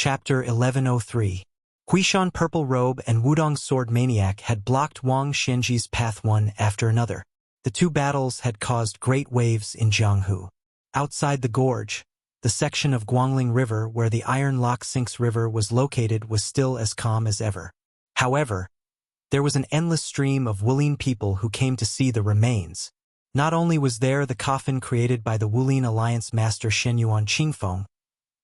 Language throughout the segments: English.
Chapter 1103. Huishan Purple Robe and Wudong Sword Maniac had blocked Wang Xianji's path one after another. The two battles had caused great waves in Jianghu. Outside the gorge, the section of Guangling River where the Iron Lock Sinks River was located was still as calm as ever. However, there was an endless stream of Wulin people who came to see the remains. Not only was there the coffin created by the Wulin Alliance master Shenyuan Qingfeng,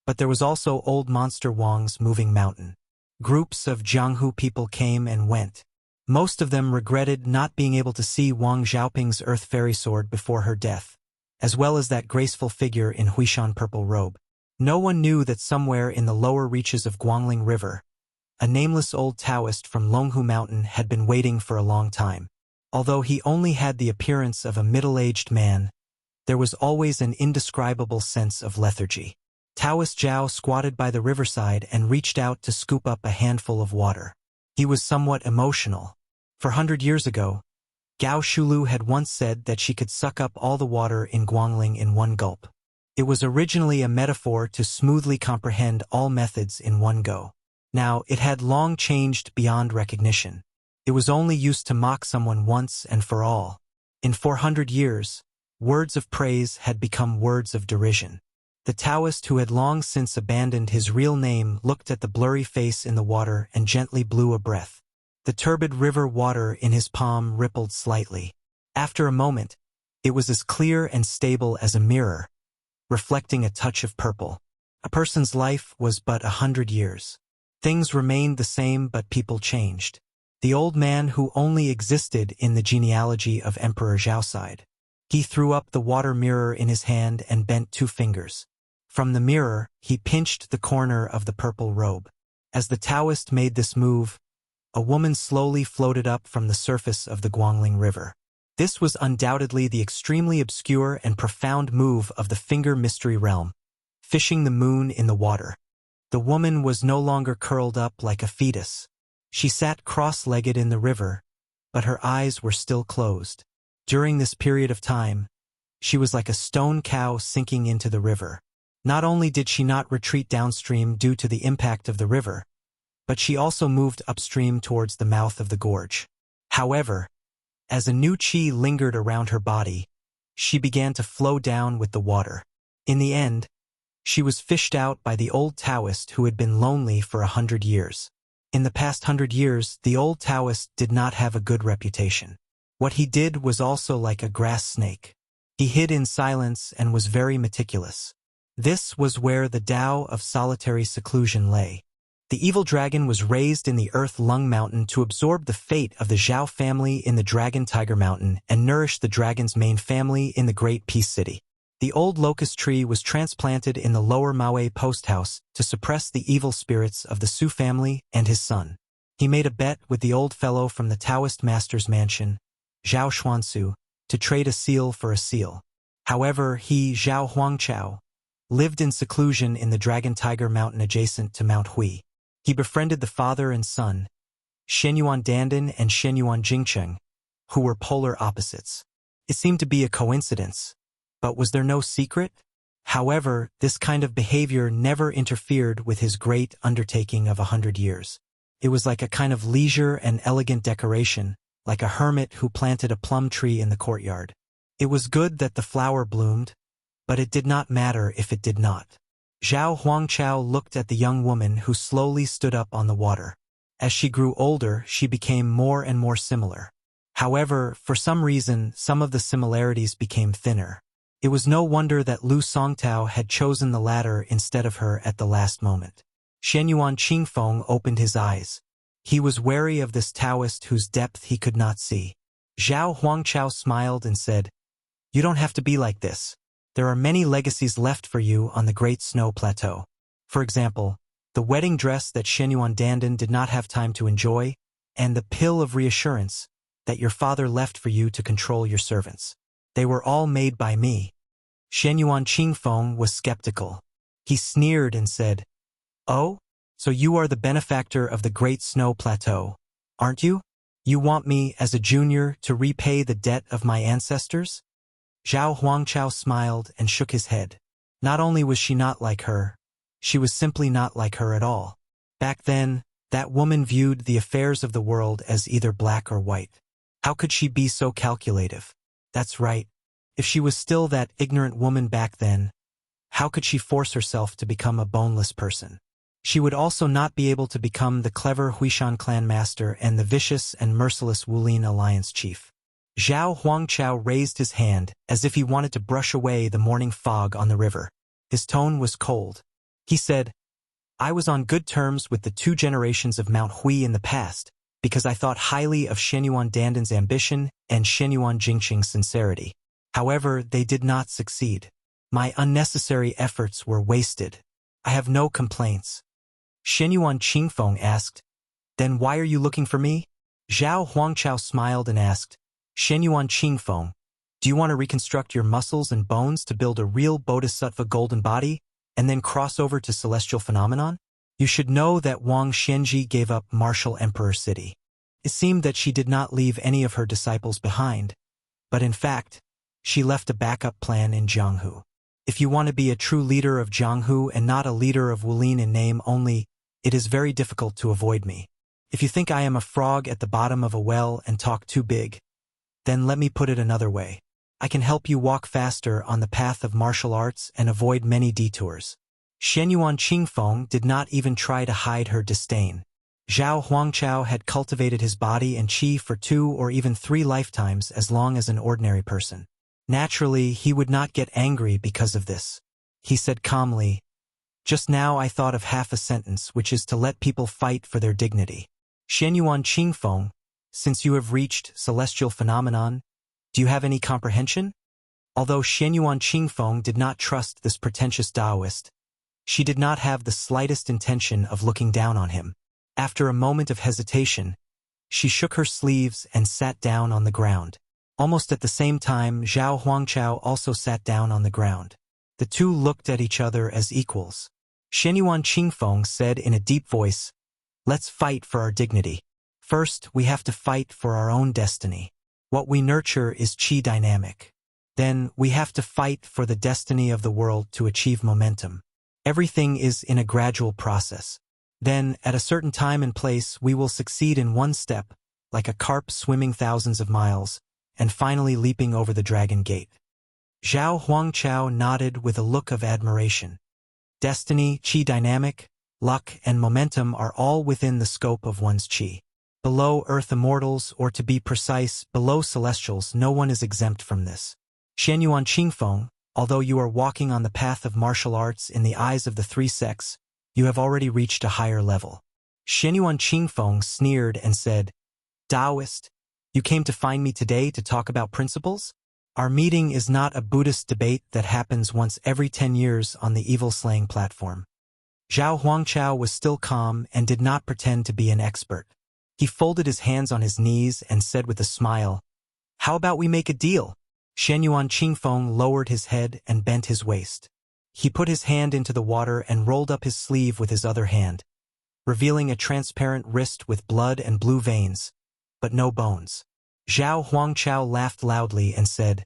but there was also old monster Wang's moving mountain. Groups of Jianghu people came and went. Most of them regretted not being able to see Wang Xiaoping's earth fairy sword before her death, as well as that graceful figure in Huishan Purple Robe. No one knew that somewhere in the lower reaches of Guangling River, a nameless old Taoist from Longhu Mountain had been waiting for a long time. Although he only had the appearance of a middle-aged man, there was always an indescribable sense of lethargy. Taoist Zhao squatted by the riverside and reached out to scoop up a handful of water. He was somewhat emotional. For 100 years ago, Gao Shulu had once said that she could suck up all the water in Guangling in one gulp. It was originally a metaphor to smoothly comprehend all methods in one go. Now, it had long changed beyond recognition. It was only used to mock someone once and for all. In 400 years, words of praise had become words of derision. The Taoist who had long since abandoned his real name looked at the blurry face in the water and gently blew a breath. The turbid river water in his palm rippled slightly. After a moment, it was as clear and stable as a mirror, reflecting a touch of purple. A person's life was but 100 years. Things remained the same, but people changed. The old man who only existed in the genealogy of Emperor Zhao sighed. He threw up the water mirror in his hand and bent 2 fingers. From the mirror, he pinched the corner of the purple robe. As the Taoist made this move, a woman slowly floated up from the surface of the Guangling River. This was undoubtedly the extremely obscure and profound move of the Finger Mystery Realm, fishing the moon in the water. The woman was no longer curled up like a fetus. She sat cross-legged in the river, but her eyes were still closed. During this period of time, she was like a stone cow sinking into the river. Not only did she not retreat downstream due to the impact of the river, but she also moved upstream towards the mouth of the gorge. However, as a new qi lingered around her body, she began to flow down with the water. In the end, she was fished out by the old Taoist who had been lonely for 100 years. In the past 100 years, the old Taoist did not have a good reputation. What he did was also like a grass snake. He hid in silence and was very meticulous. This was where the Tao of solitary seclusion lay. The evil dragon was raised in the Earth Lung Mountain to absorb the fate of the Zhao family in the Dragon Tiger Mountain and nourish the dragon's main family in the Great Peace City. The old locust tree was transplanted in the lower Maui post house to suppress the evil spirits of the Su family and his son. He made a bet with the old fellow from the Taoist master's mansion, Zhao Xuansu, to trade a seal for a seal. However, he, Zhao Huangchao, lived in seclusion in the Dragon Tiger Mountain adjacent to Mount Hui. He befriended the father and son, Shenyuan Dandan and Shenyuan Jingcheng, who were polar opposites. It seemed to be a coincidence, but was there no secret? However, this kind of behavior never interfered with his great undertaking of 100 years. It was like a kind of leisure and elegant decoration, like a hermit who planted a plum tree in the courtyard. It was good that the flower bloomed, but it did not matter if it did not. Zhao Huangchao looked at the young woman who slowly stood up on the water. As she grew older, she became more and more similar. However, for some reason, some of the similarities became thinner. It was no wonder that Lu Songtao had chosen the latter instead of her at the last moment. Shenyuan Qingfeng opened his eyes. He was wary of this Taoist whose depth he could not see. Zhao Huangchao smiled and said, "You don't have to be like this. There are many legacies left for you on the Great Snow Plateau. For example, the wedding dress that Shenyuan Dandan did not have time to enjoy, and the pill of reassurance that your father left for you to control your servants. They were all made by me." Shenyuan Qingfeng was skeptical. He sneered and said, "Oh, so you are the benefactor of the Great Snow Plateau, aren't you? You want me, as a junior, to repay the debt of my ancestors?" Zhao Huangchao smiled and shook his head. Not only was she not like her, She was simply not like her at all. Back then, that woman viewed the affairs of the world as either black or white. How could she be so calculative? That's right. If she was still that ignorant woman back then, how could she force herself to become a boneless person? She would also not be able to become the clever Huishan clan master and the vicious and merciless Wulin alliance chief. Zhao Huangchao raised his hand as if he wanted to brush away the morning fog on the river. His tone was cold. He said, I was on good terms with the 2 generations of Mount Hui in the past because I thought highly of Shenyuan Dandan's ambition and Shenyuan Jingqing's sincerity. However, they did not succeed. My unnecessary efforts were wasted. I have no complaints. Shenyuan Qingfeng asked, Then why are you looking for me? Zhao Huangchao smiled and asked, Shenyuan Qingfeng, do you want to reconstruct your muscles and bones to build a real bodhisattva golden body and then cross over to celestial phenomenon? You should know that Wang Xianji gave up Martial Emperor City. It seemed that she did not leave any of her disciples behind, but in fact, she left a backup plan in Jianghu. If you want to be a true leader of Jianghu and not a leader of Wulin in name only, it is very difficult to avoid me. If you think I am a frog at the bottom of a well and talk too big, then let me put it another way. I can help you walk faster on the path of martial arts and avoid many detours. Shenyuan Qingfeng did not even try to hide her disdain. Zhao Huangchao had cultivated his body and qi for 2 or even 3 lifetimes as long as an ordinary person. Naturally, he would not get angry because of this. He said calmly, Just now I thought of half a sentence, which is to let people fight for their dignity. Shenyuan Qingfeng, since you have reached celestial phenomenon, do you have any comprehension? Although Shenyuan Qingfeng did not trust this pretentious Taoist, she did not have the slightest intention of looking down on him. After a moment of hesitation, she shook her sleeves and sat down on the ground. Almost at the same time, Zhao Huangchao also sat down on the ground. The 2 looked at each other as equals. Shenyuan Qingfeng said in a deep voice, Let's fight for our dignity. First, we have to fight for our own destiny. What we nurture is qi dynamic. Then, we have to fight for the destiny of the world to achieve momentum. Everything is in a gradual process. Then, at a certain time and place, we will succeed in one step, like a carp swimming thousands of miles, and finally leaping over the dragon gate. Zhao Huangchao nodded with a look of admiration. Destiny, qi dynamic, luck, and momentum are all within the scope of one's qi. Below Earth immortals, or to be precise, below celestials, no one is exempt from this. Shenyuan Qingfeng, although you are walking on the path of martial arts in the eyes of the 3 sects, you have already reached a higher level. Shenyuan Qingfeng sneered and said, Taoist, you came to find me today to talk about principles? Our meeting is not a Buddhist debate that happens once every 10 years on the evil-slaying platform. Zhao Huangchao was still calm and did not pretend to be an expert. He folded his hands on his knees and said with a smile, How about we make a deal? Shenyuan Qingfeng lowered his head and bent his waist. He put his hand into the water and rolled up his sleeve with his other hand, revealing a transparent wrist with blood and blue veins, but no bones. Zhao Huangchao laughed loudly and said,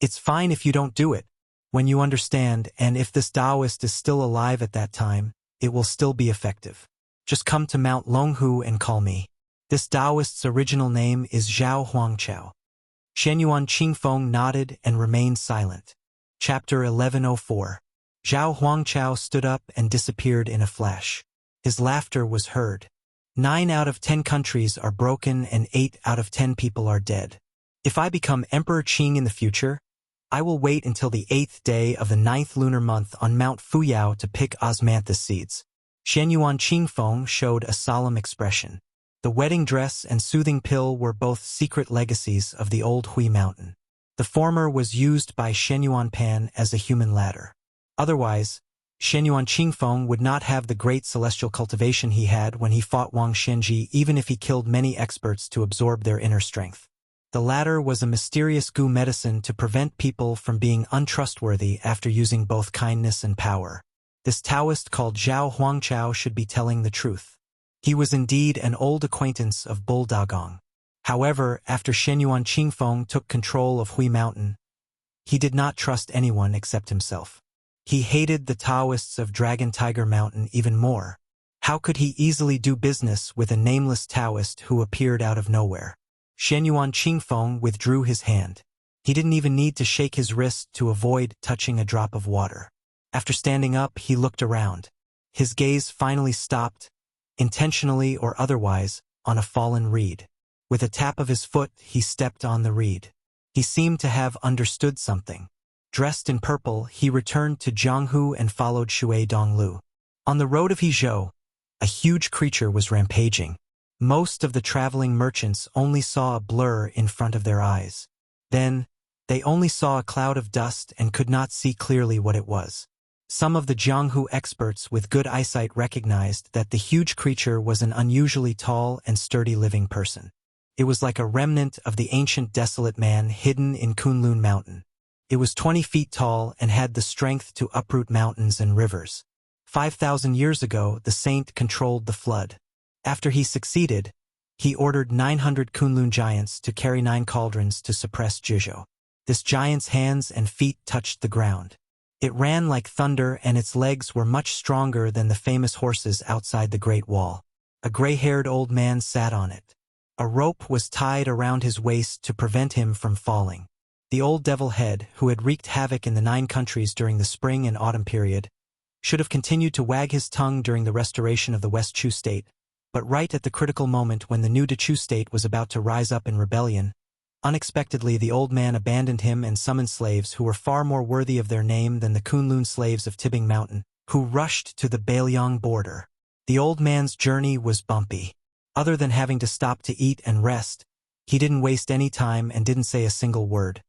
It's fine if you don't do it. When you understand, and if this Taoist is still alive at that time, it will still be effective. Just come to Mount Longhu and call me. This Taoist's original name is Zhao Huangchao. Shenyuan Qingfeng nodded and remained silent. Chapter 1104. Zhao Huangchao stood up and disappeared in a flash. His laughter was heard. 9 out of 10 countries are broken and 8 out of 10 people are dead. If I become Emperor Qing in the future, I will wait until the 8th day of the 9th lunar month on Mount Fuyao to pick osmanthus seeds. Shenyuan Qingfeng showed a solemn expression. The wedding dress and soothing pill were both secret legacies of the old Hui mountain. The former was used by Shenyuan Pan as a human ladder. Otherwise, Shenyuan Qingfeng would not have the great celestial cultivation he had when he fought Wang Xianji, even if he killed many experts to absorb their inner strength. The latter was a mysterious goo medicine to prevent people from being untrustworthy after using both kindness and power. This Taoist called Zhao Huangchao should be telling the truth. He was indeed an old acquaintance of Bull Dagong. However, after Shenyuan Qingfeng took control of Hui Mountain, he did not trust anyone except himself. He hated the Taoists of Dragon Tiger Mountain even more. How could he easily do business with a nameless Taoist who appeared out of nowhere? Shenyuan Qingfeng withdrew his hand. He didn't even need to shake his wrist to avoid touching a drop of water. After standing up, he looked around. His gaze finally stopped, intentionally or otherwise, on a fallen reed. With a tap of his foot, he stepped on the reed. He seemed to have understood something. Dressed in purple, he returned to Jianghu and followed Shui Donglu. On the road of Hezhou, a huge creature was rampaging. Most of the traveling merchants only saw a blur in front of their eyes. Then, they only saw a cloud of dust and could not see clearly what it was. Some of the Jianghu experts with good eyesight recognized that the huge creature was an unusually tall and sturdy living person. It was like a remnant of the ancient desolate man hidden in Kunlun Mountain. It was 20 feet tall and had the strength to uproot mountains and rivers. 5,000 years ago, the saint controlled the flood. After he succeeded, he ordered 900 Kunlun giants to carry 9 cauldrons to suppress Jizhou. This giant's hands and feet touched the ground. It ran like thunder and its legs were much stronger than the famous horses outside the Great Wall. A gray-haired old man sat on it. A rope was tied around his waist to prevent him from falling. The old devil head, who had wreaked havoc in the 9 countries during the spring and autumn period, should have continued to wag his tongue during the restoration of the West Chu state, but right at the critical moment when the new Dechu state was about to rise up in rebellion, unexpectedly the old man abandoned him and summoned slaves who were far more worthy of their name than the Kunlun slaves of Tibing Mountain, who rushed to the Bailiang border. The old man's journey was bumpy. Other than having to stop to eat and rest, he didn't waste any time and didn't say a single word.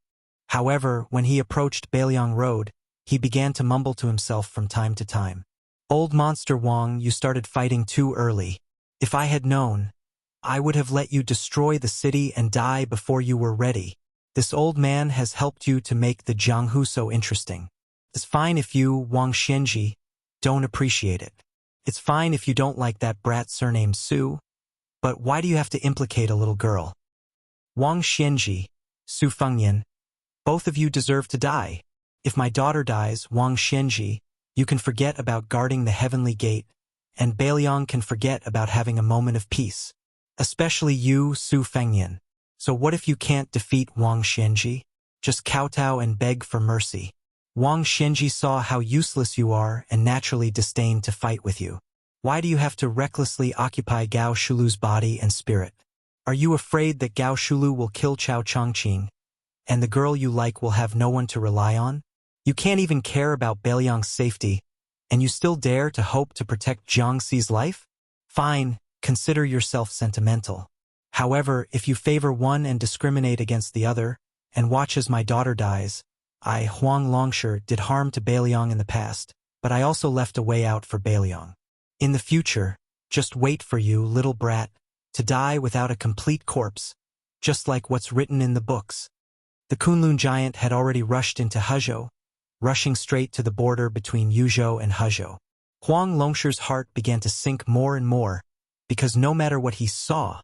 However, when he approached Bailiang Road, he began to mumble to himself from time to time. "Old monster Wang, you started fighting too early. If I had known, I would have let you destroy the city and die before you were ready. This old man has helped you to make the Jianghu so interesting. It's fine if you, Wang Xianji, don't appreciate it. It's fine if you don't like that brat surnamed Su. But why do you have to implicate a little girl? Wang Xianji, Su Fengyan, both of you deserve to die. If my daughter dies, Wang Xianji, you can forget about guarding the heavenly gate, and Bailiang can forget about having a moment of peace. Especially you, Su Fengyan. So what if you can't defeat Wang Xianji? Just kowtow and beg for mercy. Wang Xianji saw how useless you are and naturally disdained to fight with you. Why do you have to recklessly occupy Gao Shulu's body and spirit? Are you afraid that Gao Shulu will kill Chao Chongqing, and the girl you like will have no one to rely on? You can't even care about Bailiang's safety, and you still dare to hope to protect Jiangxi's life? Fine, consider yourself sentimental. However, if you favor one and discriminate against the other, and watch as my daughter dies, I, Huang Longsher, did harm to Bailiang in the past, but I also left a way out for Bailiang. In the future, just wait for you, little brat, to die without a complete corpse, just like what's written in the books. The Kunlun giant had already rushed into Hezhou, rushing straight to the border between Yuzhou and Hezhou. Huang Longsher's heart began to sink more and more, because no matter what he saw,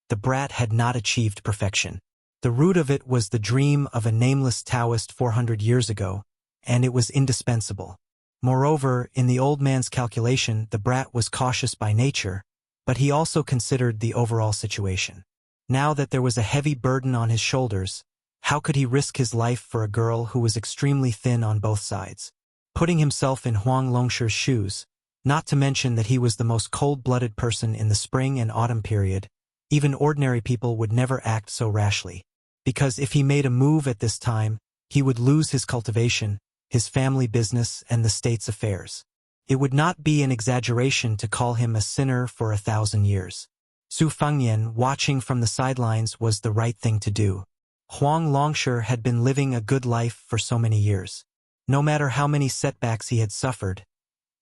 the brat had not achieved perfection. The root of it was the dream of a nameless Taoist 400 years ago, and it was indispensable. Moreover, in the old man's calculation, the brat was cautious by nature, but he also considered the overall situation. Now that there was a heavy burden on his shoulders, how could he risk his life for a girl who was extremely thin on both sides? Putting himself in Huang Longsher's shoes, not to mention that he was the most cold-blooded person in the spring and autumn period, even ordinary people would never act so rashly. Because if he made a move at this time, he would lose his cultivation, his family business, and the state's affairs. It would not be an exaggeration to call him a sinner for 1,000 years. Su Fengyan, watching from the sidelines, was the right thing to do. Huang Longsher had been living a good life for so many years. No matter how many setbacks he had suffered,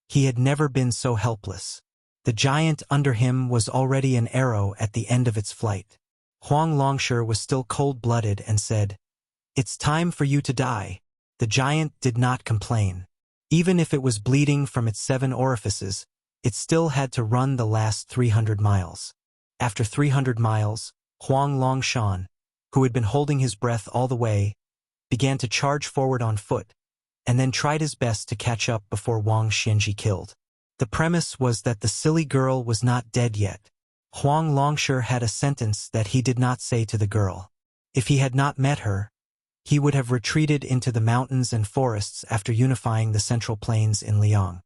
he had never been so helpless. The giant under him was already an arrow at the end of its flight. Huang Longsher was still cold-blooded and said, "It's time for you to die." The giant did not complain. Even if it was bleeding from its 7 orifices, it still had to run the last 300 miles. After 300 miles, Huang Longshan, who had been holding his breath all the way, began to charge forward on foot, and then tried his best to catch up before Wang Xianji killed. The premise was that the silly girl was not dead yet. Huang Longshi had a sentence that he did not say to the girl. If he had not met her, he would have retreated into the mountains and forests after unifying the Central Plains in Liang.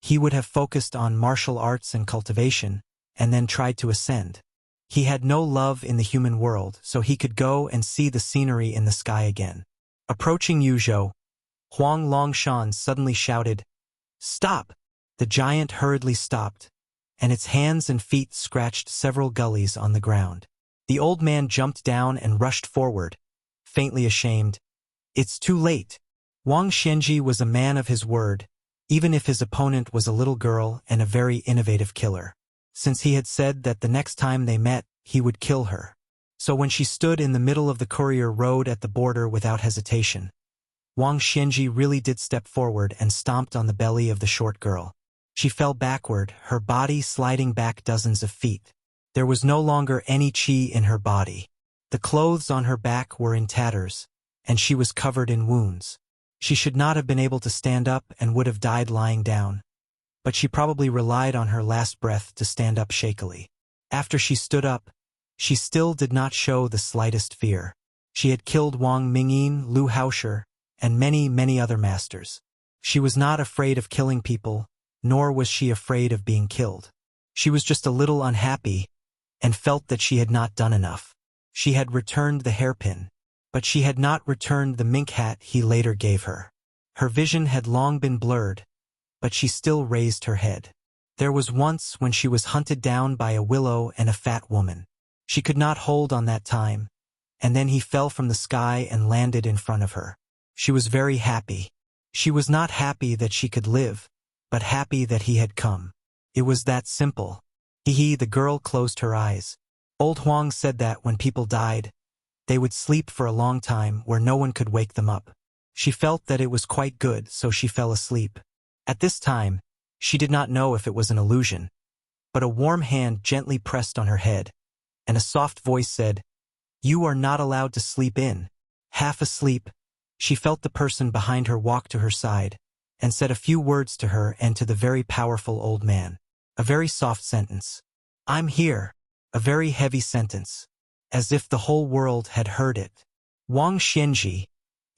He would have focused on martial arts and cultivation, and then tried to ascend. He had no love in the human world, so he could go and see the scenery in the sky again. Approaching Yuzhou, Huang Longshan suddenly shouted, "Stop!" The giant hurriedly stopped, and its hands and feet scratched several gullies on the ground. The old man jumped down and rushed forward, faintly ashamed. It's too late. Wang Xianji was a man of his word, even if his opponent was a little girl and a very innovative killer, since he had said that the next time they met, he would kill her. So when she stood in the middle of the courier road at the border without hesitation, Wang Xianji really did step forward and stomped on the belly of the short girl. She fell backward, her body sliding back dozens of feet. There was no longer any qi in her body. The clothes on her back were in tatters, and she was covered in wounds. She should not have been able to stand up and would have died lying down, but she probably relied on her last breath to stand up shakily. After she stood up, she still did not show the slightest fear. She had killed Wang Mingyin, Lu Haoshi, and many other masters. She was not afraid of killing people, nor was she afraid of being killed. She was just a little unhappy and felt that she had not done enough. She had returned the hairpin, but she had not returned the mink hat he later gave her. Her vision had long been blurred, but she still raised her head. There was once when she was hunted down by a willow and a fat woman. She could not hold on that time, and then he fell from the sky and landed in front of her. She was very happy. She was not happy that she could live, but happy that he had come. It was that simple. The girl closed her eyes. Old Huang said that when people died, they would sleep for a long time where no one could wake them up. She felt that it was quite good, so she fell asleep. At this time, she did not know if it was an illusion, but a warm hand gently pressed on her head, and a soft voice said, "You are not allowed to sleep in." Half asleep, she felt the person behind her walk to her side, and said a few words to her and to the very powerful old man. A very soft sentence. "I'm here." A very heavy sentence, as if the whole world had heard it. Wang Xianji,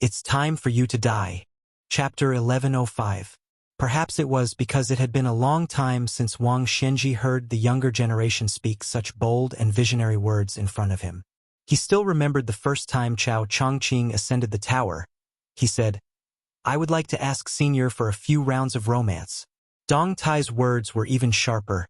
it's time for you to die. Chapter 1105. Perhaps it was because it had been a long time since Wang Xianji heard the younger generation speak such bold and visionary words in front of him. He still remembered the first time Chao Chongqing ascended the tower. He said, "I would like to ask Senior for a few rounds of romance." Dong Tai's words were even sharper.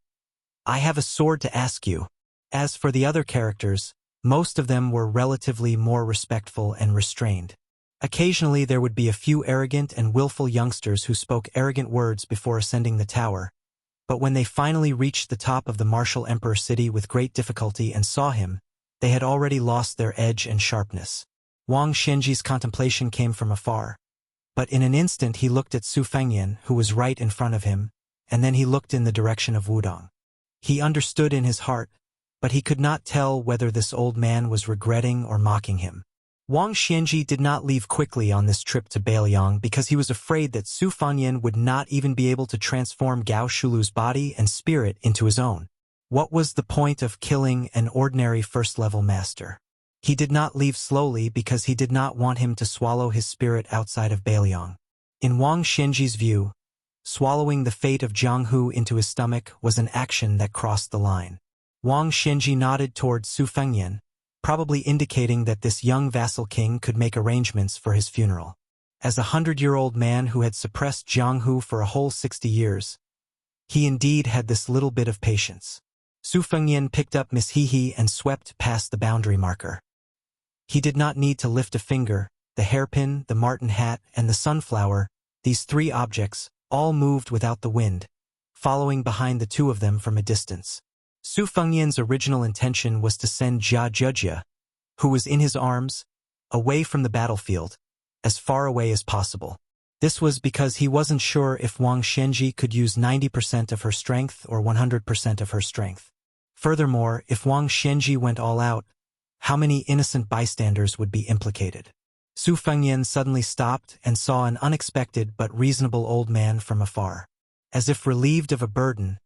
"I have a sword to ask you." As for the other characters, most of them were relatively more respectful and restrained. Occasionally there would be a few arrogant and willful youngsters who spoke arrogant words before ascending the tower, but when they finally reached the top of the martial emperor city with great difficulty and saw him, they had already lost their edge and sharpness. Wang Xianji's contemplation came from afar, but in an instant he looked at Su Fengyan, who was right in front of him, and then he looked in the direction of Wudong. He understood in his heart, but he could not tell whether this old man was regretting or mocking him. Wang Xianji did not leave quickly on this trip to Beiliang because he was afraid that Su Fengyan would not even be able to transform Gao Shulu's body and spirit into his own. What was the point of killing an ordinary first-level master? He did not leave slowly because he did not want him to swallow his spirit outside of Beiliang. In Wang Xianji's view, swallowing the fate of Jiang Hu into his stomach was an action that crossed the line. Wang Xianji nodded toward Su Fengyan, probably indicating that this young vassal king could make arrangements for his funeral. As a 100-year-old man who had suppressed Jiang Hu for a whole 60 years, he indeed had this little bit of patience. Su Fengyan picked up Miss He and swept past the boundary marker. He did not need to lift a finger. The hairpin, the marten hat, and the sunflower, these three objects, all moved without the wind, following behind the two of them from a distance. Su Fengyan's original intention was to send Jia Zhejia, who was in his arms, away from the battlefield, as far away as possible. This was because he wasn't sure if Wang Xianji could use 90% of her strength or 100% of her strength. Furthermore, if Wang Xianji went all out, how many innocent bystanders would be implicated? Su Fengyan suddenly stopped and saw an unexpected but reasonable old man from afar. As if relieved of a burden,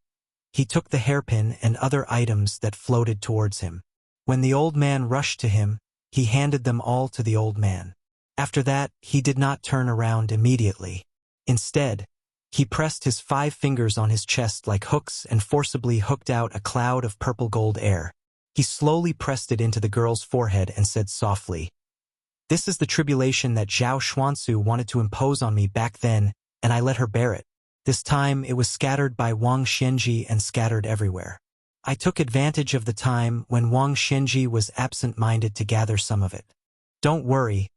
he took the hairpin and other items that floated towards him. When the old man rushed to him, he handed them all to the old man. After that, he did not turn around immediately. Instead, he pressed his 5 fingers on his chest like hooks and forcibly hooked out a cloud of purple-gold air. He slowly pressed it into the girl's forehead and said softly, "This is the tribulation that Zhao Xuansu wanted to impose on me back then, and I let her bear it. This time it was scattered by Wang Xianji and scattered everywhere. I took advantage of the time when Wang Xianji was absent-minded to gather some of it. Don't worry,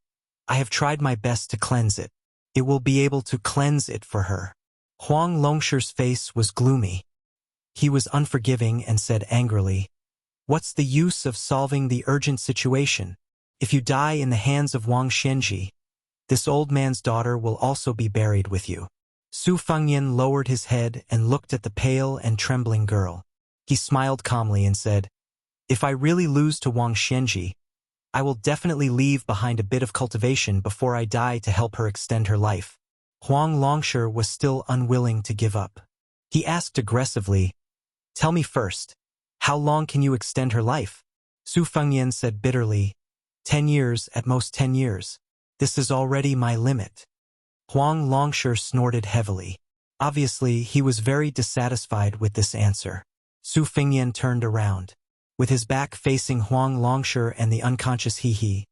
I have tried my best to cleanse it. It will be able to cleanse it for her." Huang Longshi's face was gloomy. He was unforgiving and said angrily, "What's the use of solving the urgent situation? If you die in the hands of Wang Xianji, this old man's daughter will also be buried with you." Su Fengyan lowered his head and looked at the pale and trembling girl. He smiled calmly and said, "If I really lose to Wang Xianji, I will definitely leave behind a bit of cultivation before I die to help her extend her life." Huang Longshi was still unwilling to give up. He asked aggressively, "Tell me first, how long can you extend her life?" Su Fengyan said bitterly, 10 years, at most 10 years. This is already my limit." Huang Longshi snorted heavily. Obviously, he was very dissatisfied with this answer. Su Fengyan turned around. With his back facing Huang Longshi and the unconscious he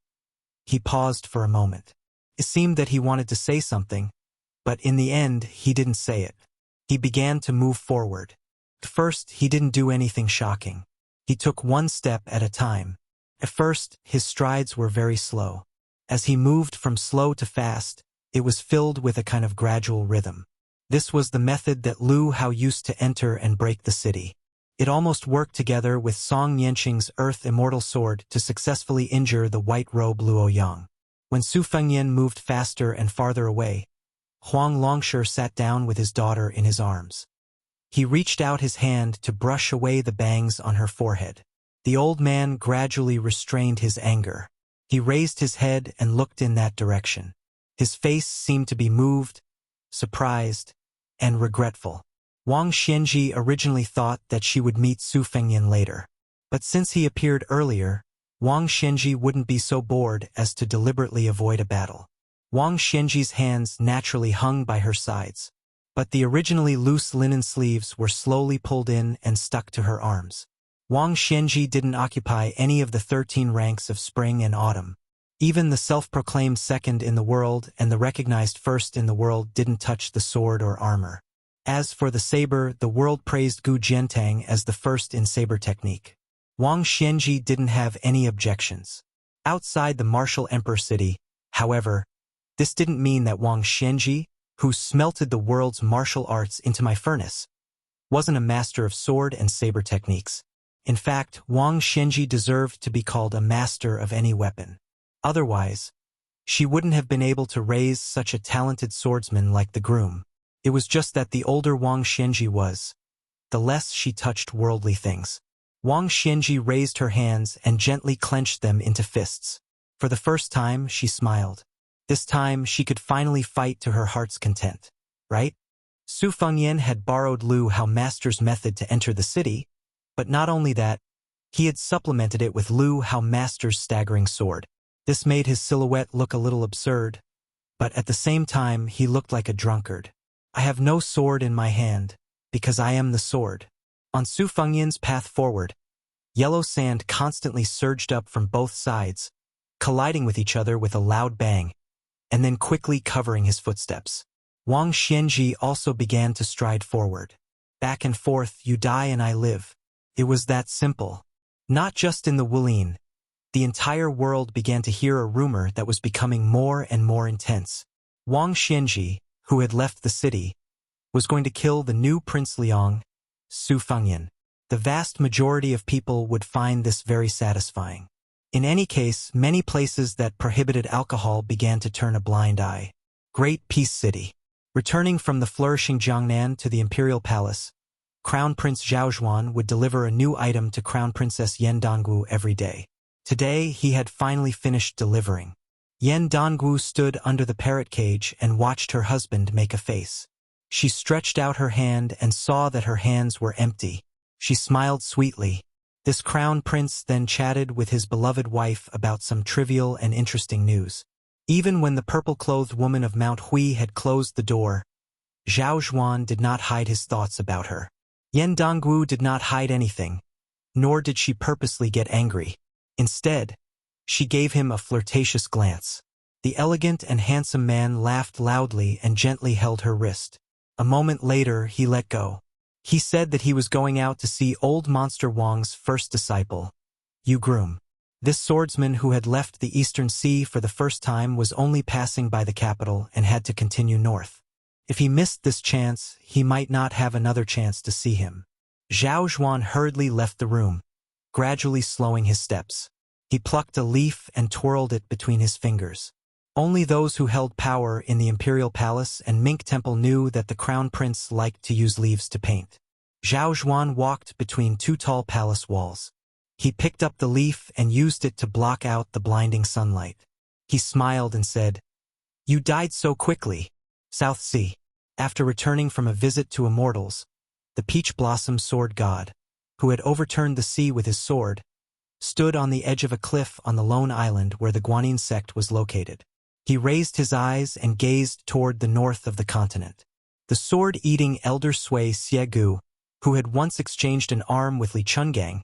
paused for a moment. It seemed that he wanted to say something, but in the end, he didn't say it. He began to move forward. At first, he didn't do anything shocking. He took one step at a time. At first, his strides were very slow. As he moved from slow to fast, it was filled with a kind of gradual rhythm. This was the method that Lu Hao used to enter and break the city. It almost worked together with Song Nianqing's Earth Immortal Sword to successfully injure the white-robe Luo Yang. When Su Fengyan moved faster and farther away, Huang Longshi sat down with his daughter in his arms. He reached out his hand to brush away the bangs on her forehead. The old man gradually restrained his anger. He raised his head and looked in that direction. His face seemed to be moved, surprised, and regretful. Wang Xianji originally thought that she would meet Su Fengyan later. But since he appeared earlier, Wang Xianji wouldn't be so bored as to deliberately avoid a battle. Wang Xianji's hands naturally hung by her sides, but the originally loose linen sleeves were slowly pulled in and stuck to her arms. Wang Xianji didn't occupy any of the 13 ranks of spring and autumn. Even the self-proclaimed second in the world and the recognized first in the world didn't touch the sword or armor. As for the saber, the world praised Gu Jiantang as the first in saber technique. Wang Xianji didn't have any objections. Outside the martial emperor city, however, this didn't mean that Wang Xianji, who smelted the world's martial arts into my furnace, wasn't a master of sword and saber techniques. In fact, Wang Xianji deserved to be called a master of any weapon. Otherwise, she wouldn't have been able to raise such a talented swordsman like the groom. It was just that the older Wang Xianji was, the less she touched worldly things. Wang Xianji raised her hands and gently clenched them into fists. For the first time, she smiled. This time, she could finally fight to her heart's content, right? Su Fengyan had borrowed Lu Hao Master's method to enter the city, but not only that, he had supplemented it with Lu Hao Master's staggering sword. This made his silhouette look a little absurd, but at the same time, he looked like a drunkard. I have no sword in my hand, because I am the sword. On Su Fengyan's path forward, yellow sand constantly surged up from both sides, colliding with each other with a loud bang, and then quickly covering his footsteps. Wang Xianji also began to stride forward. Back and forth, you die and I live. It was that simple. Not just in the Wulin. The entire world began to hear a rumor that was becoming more and more intense. Wang Xianji, who had left the city, was going to kill the new Prince Liang, Su Fengyan. The vast majority of people would find this very satisfying. In any case, many places that prohibited alcohol began to turn a blind eye. Great Peace City. Returning from the flourishing Jiangnan to the Imperial Palace, Crown Prince Zhaozhuan would deliver a new item to Crown Princess Yan Dongwu every day. Today, he had finally finished delivering. Yan Dongwu stood under the parrot cage and watched her husband make a face. She stretched out her hand and saw that her hands were empty. She smiled sweetly. This crown prince then chatted with his beloved wife about some trivial and interesting news. Even when the purple-clothed woman of Mount Hui had closed the door, Zhao Zhuan did not hide his thoughts about her. Yan Dongwu did not hide anything, nor did she purposely get angry. Instead, she gave him a flirtatious glance. The elegant and handsome man laughed loudly and gently held her wrist. A moment later, he let go. He said that he was going out to see old Monster Wang's first disciple, Yu Groom. This swordsman who had left the Eastern Sea for the first time was only passing by the capital and had to continue north. If he missed this chance, he might not have another chance to see him. Zhao Zhuan hurriedly left the room, gradually slowing his steps. He plucked a leaf and twirled it between his fingers. Only those who held power in the imperial palace and Mink Temple knew that the crown prince liked to use leaves to paint. Zhao Zhuan walked between two tall palace walls. He picked up the leaf and used it to block out the blinding sunlight. He smiled and said, "You died so quickly, South Sea." After returning from a visit to immortals, the Peach Blossom Sword God, who had overturned the sea with his sword, stood on the edge of a cliff on the lone island where the Guanyin sect was located. He raised his eyes and gazed toward the north of the continent. The sword-eating elder Sui Xiegu, who had once exchanged an arm with Li Chungang,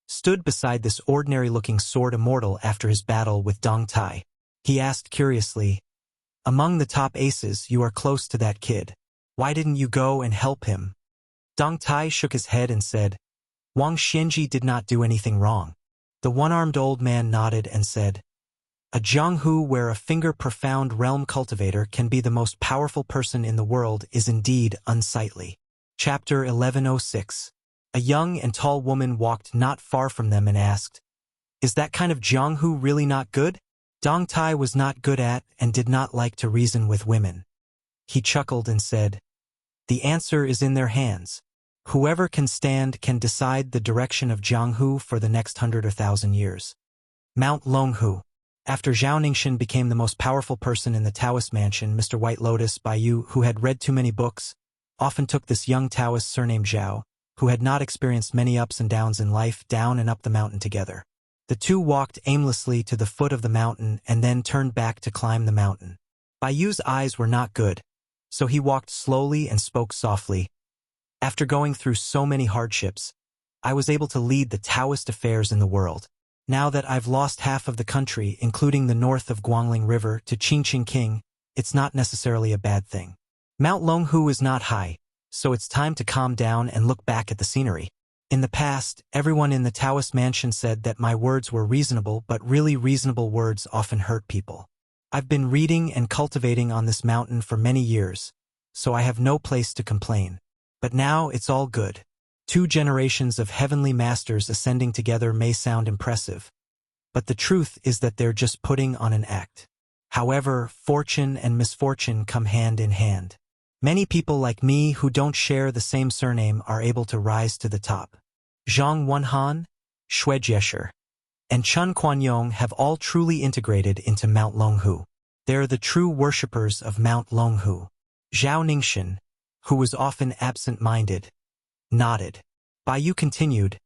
stood beside this ordinary-looking sword immortal after his battle with Dong Tai. He asked curiously, "Among the top aces, you are close to that kid. Why didn't you go and help him?" Dong Tai shook his head and said, "Wang Xianji did not do anything wrong." The one-armed old man nodded and said, "A Jianghu where a finger-profound realm cultivator can be the most powerful person in the world is indeed unsightly." Chapter 1106. A young and tall woman walked not far from them and asked, "Is that kind of Jianghu really not good?" Dong Tai was not good at and did not like to reason with women. He chuckled and said, "The answer is in their hands. Whoever can stand can decide the direction of Jianghu for the next 100 or 1,000 years." Mount Longhu. After Zhao Ningxin became the most powerful person in the Taoist mansion, Mr. White Lotus Baiyu, who had read too many books, often took this young Taoist surnamed Zhao, who had not experienced many ups and downs in life, down and up the mountain together. The two walked aimlessly to the foot of the mountain and then turned back to climb the mountain. Baiyu's eyes were not good, so he walked slowly and spoke softly. "After going through so many hardships, I was able to lead the Taoist affairs in the world. Now that I've lost half of the country, including the north of Guangling River, to Qingqing King, it's not necessarily a bad thing. Mount Longhu is not high, so it's time to calm down and look back at the scenery. In the past, everyone in the Taoist mansion said that my words were reasonable, but really reasonable words often hurt people. I've been reading and cultivating on this mountain for many years, so I have no place to complain. But now it's all good. 2 generations of heavenly masters ascending together may sound impressive, but the truth is that they're just putting on an act. However, fortune and misfortune come hand in hand. Many people like me who don't share the same surname are able to rise to the top. Zhang Wenhan, Xue Jieshe, and Chen Quanyong have all truly integrated into Mount Longhu. They're the true worshippers of Mount Longhu." Zhao Ningxin, who was often absent-minded, nodded. Baiyu continued,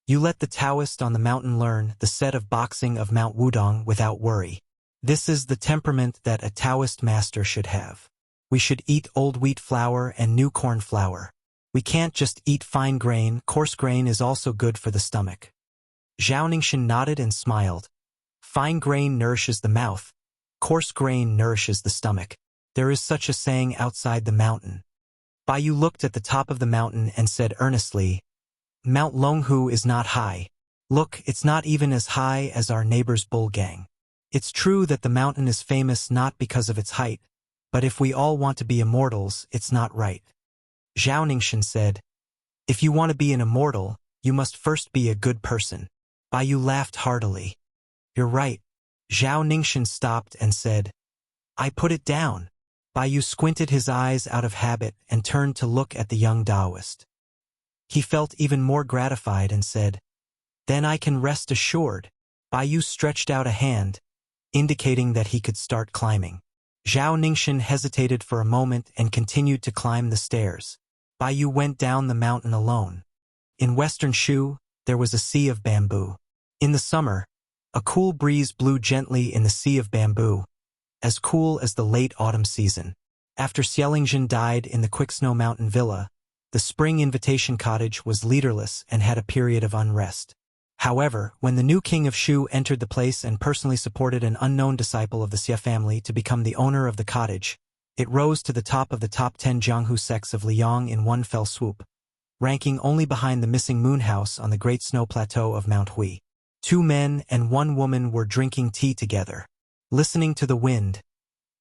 "You let the Taoist on the mountain learn the set of boxing of Mount Wudong without worry. This is the temperament that a Taoist master should have. We should eat old wheat flour and new corn flour. We can't just eat fine grain. Coarse grain is also good for the stomach." Zhao Ningxin nodded and smiled. "Fine grain nourishes the mouth. Coarse grain nourishes the stomach. There is such a saying outside the mountain." Baiyu looked at the top of the mountain and said earnestly, "Mount Longhu is not high. Look, it's not even as high as our neighbor's bull gang. It's true that the mountain is famous not because of its height, but if we all want to be immortals, it's not right." Zhao Ningxin said, "If you want to be an immortal, you must first be a good person." Baiyu laughed heartily. "You're right." Zhao Ningxin stopped and said, "I put it down." Baiyu squinted his eyes out of habit and turned to look at the young Taoist. He felt even more gratified and said, "Then I can rest assured." Baiyu stretched out a hand, indicating that he could start climbing. Zhao Ningxin hesitated for a moment and continued to climb the stairs. Bai Yu went down the mountain alone. In western Shu, there was a sea of bamboo. In the summer, a cool breeze blew gently in the sea of bamboo, as cool as the late autumn season. After Xiaolingzhen died in the Quicksnow Mountain Villa, the spring invitation cottage was leaderless and had a period of unrest. However, when the new king of Shu entered the place and personally supported an unknown disciple of the Xia family to become the owner of the cottage, it rose to the top of the top 10 Jianghu sects of Liang in one fell swoop, ranking only behind the missing moon house on the Great Snow Plateau of Mount Hui. 2 men and 1 woman were drinking tea together, listening to the wind.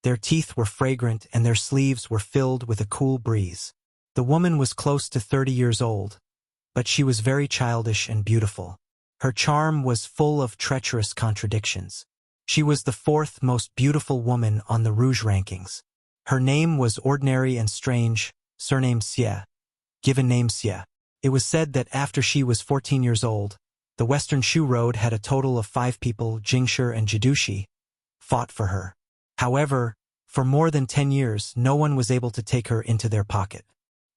Their teeth were fragrant and their sleeves were filled with a cool breeze. The woman was close to 30 years old, but she was very childish and beautiful. Her charm was full of treacherous contradictions. She was the 4th most beautiful woman on the Rouge rankings. Her name was ordinary and strange, surname Xie, given name Xie. It was said that after she was 14 years old, the Western Shu Road had a total of 5 people, Jingshi and Jidushi, fought for her. However, for more than 10 years, no one was able to take her into their pocket.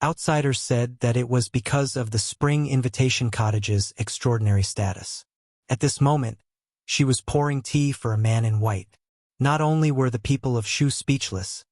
Outsiders said that it was because of the Spring Invitation Cottage's extraordinary status. At this moment, she was pouring tea for a man in white. Not only were the people of Shu speechless,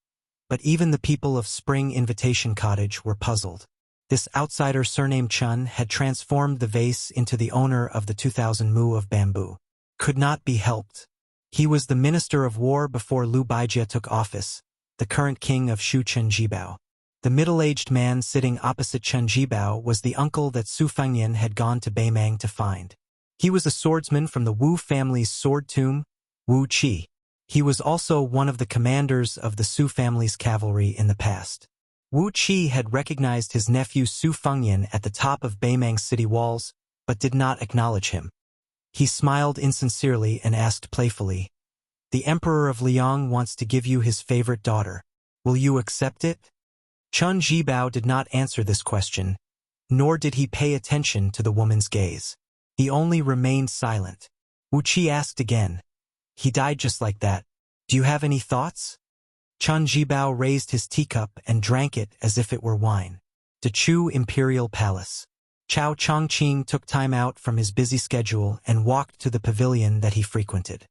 but even the people of Spring Invitation Cottage were puzzled. This outsider surnamed Chun had transformed the vase into the owner of the 2,000 mu of bamboo. Could not be helped. He was the minister of war before Liu Baijie took office, the current king of Shu Chen Jibao. The middle-aged man sitting opposite Chen Jibao was the uncle that Su Fengnian had gone to Beimang to find. He was a swordsman from the Wu family's sword tomb, Wu Qi. He was also one of the commanders of the Su family's cavalry in the past. Wu Qi had recognized his nephew Su Fengnian at the top of Beimang's city walls, but did not acknowledge him. He smiled insincerely and asked playfully, "The Emperor of Liang wants to give you his favorite daughter. Will you accept it?" Chen Jibao did not answer this question, nor did he pay attention to the woman's gaze. He only remained silent. Wu Qi asked again, "He died just like that. Do you have any thoughts?" Chen Jibao raised his teacup and drank it as if it were wine. The Chu Imperial Palace. Chao Chongqing took time out from his busy schedule and walked to the pavilion that he frequented.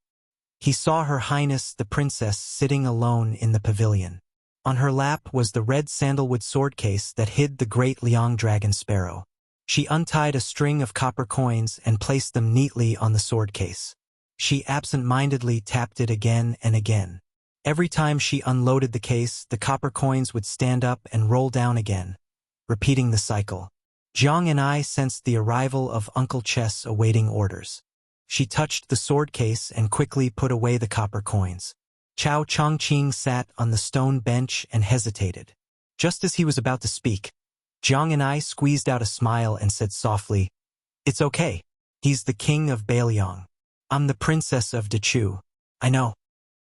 He saw Her Highness the Princess sitting alone in the pavilion. On her lap was the red sandalwood sword case that hid the great Liang dragon sparrow. She untied a string of copper coins and placed them neatly on the sword case. She absent-mindedly tapped it again and again. Every time she unloaded the case, the copper coins would stand up and roll down again, repeating the cycle. Jiang and I sensed the arrival of Uncle Chess awaiting orders. She touched the sword case and quickly put away the copper coins. Chao Chongqing sat on the stone bench and hesitated. Just as he was about to speak, Jiang and I squeezed out a smile and said softly, "It's okay. He's the king of Beiliang. I'm the princess of Dechu. I know."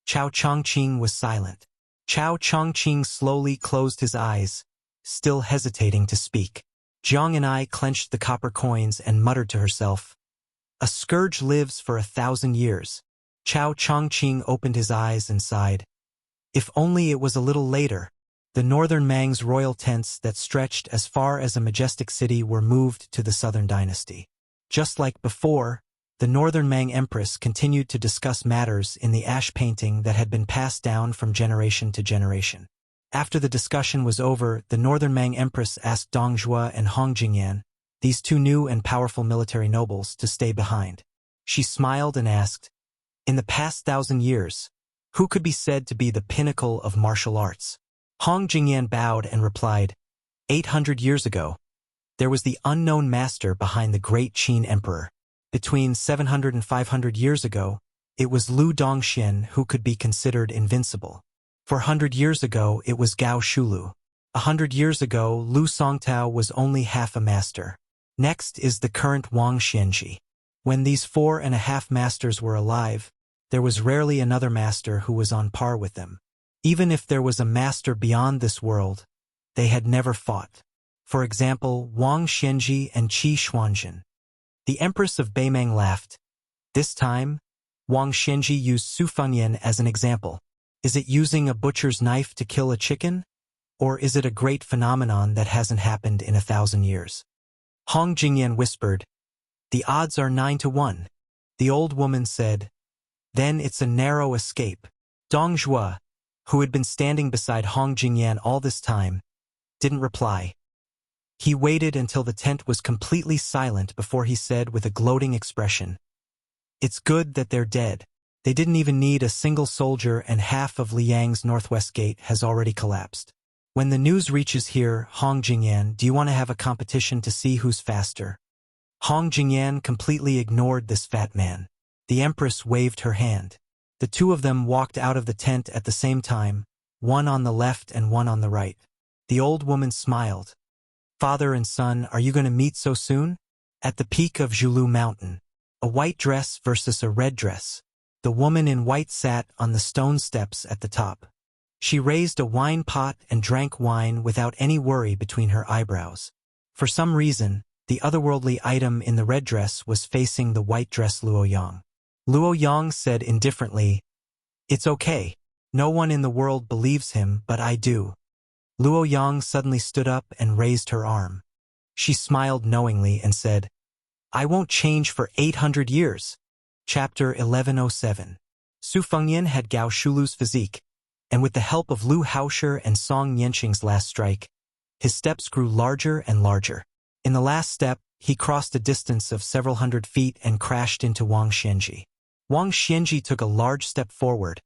Chao Chongqing was silent. Chao Chongqing slowly closed his eyes, still hesitating to speak. Jiang and I clenched the copper coins and muttered to herself, "A scourge lives for 1,000 years. Chao Chongqing opened his eyes and sighed. If only it was a little later. The northern Mang's royal tents that stretched as far as a majestic city were moved to the southern dynasty. Just like before, the northern Mang empress continued to discuss matters in the ash painting that had been passed down from generation to generation. After the discussion was over, the northern Mang empress asked Dong Zhuo and Hong Jingyan, these 2 new and powerful military nobles, to stay behind. She smiled and asked, "In the past 1,000 years, who could be said to be the pinnacle of martial arts?" Hong Jingyan bowed and replied, 800 years ago, there was the unknown master behind the great Qin emperor. Between 700 and 500 years ago, it was Lu Dongxian who could be considered invincible. 400 years ago, it was Gao Shulu. 100 years ago, Lu Songtao was only half a master. Next is the current Wang Xianji. When these 4.5 masters were alive, there was rarely another master who was on par with them. Even if there was a master beyond this world, they had never fought. For example, Wang Xianji and Qi Xuanzhen. The Empress of Beimang laughed. This time, Wang Xianji used Su Fengyan as an example. Is it using a butcher's knife to kill a chicken? Or is it a great phenomenon that hasn't happened in 1,000 years? Hong Jingyan whispered, "The odds are 9 to 1. The old woman said, "Then it's a narrow escape." Dong Zhuo, who had been standing beside Hong Jingyan all this time, didn't reply. He waited until the tent was completely silent before he said with a gloating expression, "It's good that they're dead. They didn't even need a single soldier and half of Liang's northwest gate has already collapsed. When the news reaches here, Hong Jingyan, do you want to have a competition to see who's faster?" Hong Jingyan completely ignored this fat man. The Empress waved her hand. The two of them walked out of the tent at the same time, one on the left and one on the right. The old woman smiled. "Father and son, are you going to meet so soon?" At the peak of Zhulu Mountain. A white dress versus a red dress. The woman in white sat on the stone steps at the top. She raised a wine pot and drank wine without any worry between her eyebrows. For some reason, the otherworldly item in the red dress was facing the white dress Luo Yang. Luo Yang said indifferently, "It's okay. No one in the world believes him, but I do." Luo Yang suddenly stood up and raised her arm. She smiled knowingly and said, "I won't change for 800 years. Chapter 1107. Su Fengyan had Gao Shulu's physique, and with the help of Lu Haosher and Song Nianqing's last strike, his steps grew larger and larger. In the last step, he crossed a distance of several hundred feet and crashed into Wang Xianji. Wang Xianji took a large step forward,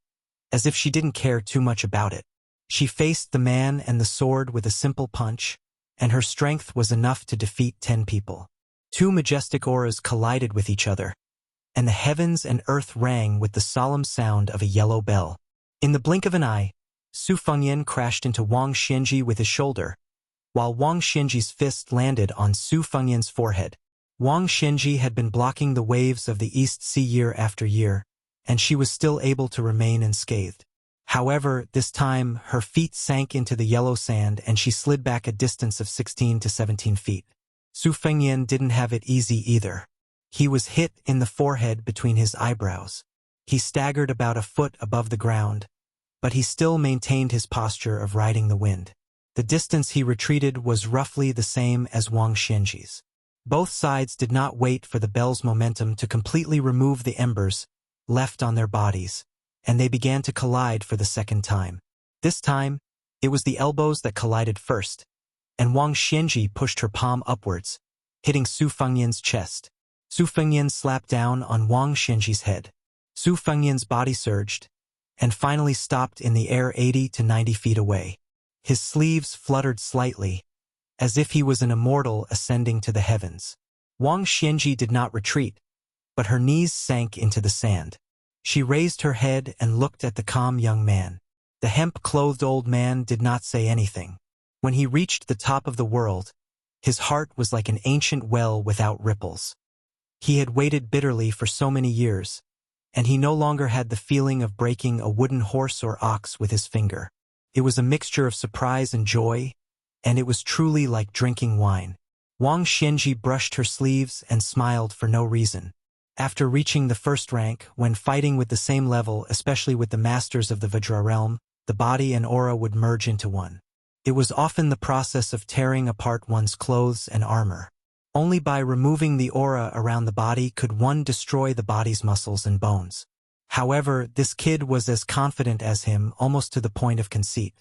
as if she didn't care too much about it. She faced the man and the sword with a simple punch, and her strength was enough to defeat 10 people. Two majestic auras collided with each other, and the heavens and earth rang with the solemn sound of a yellow bell. In the blink of an eye, Su Fengyan crashed into Wang Xianji with his shoulder, while Wang Xianji's fist landed on Su Fengyan's forehead. Wang Xianji had been blocking the waves of the East Sea year after year, and she was still able to remain unscathed. However, this time, her feet sank into the yellow sand and she slid back a distance of 16 to 17 feet. Su Fengyan didn't have it easy either. He was hit in the forehead between his eyebrows. He staggered about a foot above the ground, but he still maintained his posture of riding the wind. The distance he retreated was roughly the same as Wang Xianji's. Both sides did not wait for the bell's momentum to completely remove the embers left on their bodies, and they began to collide for the second time. This time, it was the elbows that collided first, and Wang Xianji pushed her palm upwards, hitting Su Fengyan's chest. Su Fengyan slapped down on Wang Xianji's head. Su Fengyan's body surged, and finally stopped in the air 80 to 90 feet away. His sleeves fluttered slightly, as if he was an immortal ascending to the heavens. Wang Xianji did not retreat, but her knees sank into the sand. She raised her head and looked at the calm young man. The hemp-clothed old man did not say anything. When he reached the top of the world, his heart was like an ancient well without ripples. He had waited bitterly for so many years, and he no longer had the feeling of breaking a wooden horse or ox with his finger. It was a mixture of surprise and joy, and it was truly like drinking wine. Wang Xianji brushed her sleeves and smiled for no reason. After reaching the first rank, when fighting with the same level, especially with the masters of the Vajra realm, the body and aura would merge into one. It was often the process of tearing apart one's clothes and armor. Only by removing the aura around the body could one destroy the body's muscles and bones. However, this kid was as confident as him, almost to the point of conceit.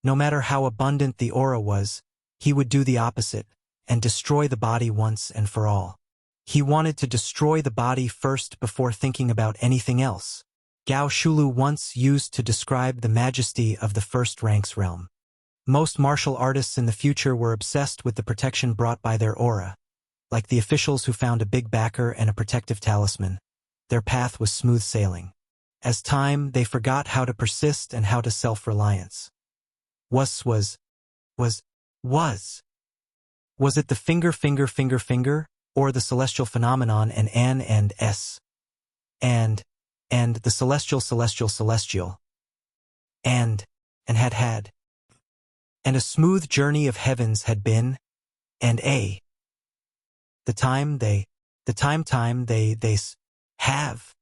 No matter how abundant the aura was, he would do the opposite, and destroy the body once and for all. He wanted to destroy the body first before thinking about anything else. Gao Shulu once used to describe the majesty of the first rank's realm. Most martial artists in the future were obsessed with the protection brought by their aura. Like the officials who found a big backer and a protective talisman, their path was smooth sailing. As time, they forgot how to persist and how to self-reliance. Was it the finger, or the celestial phenomenon and s? And the celestial, and had. And a smooth journey of heavens had been, and a. The time they have.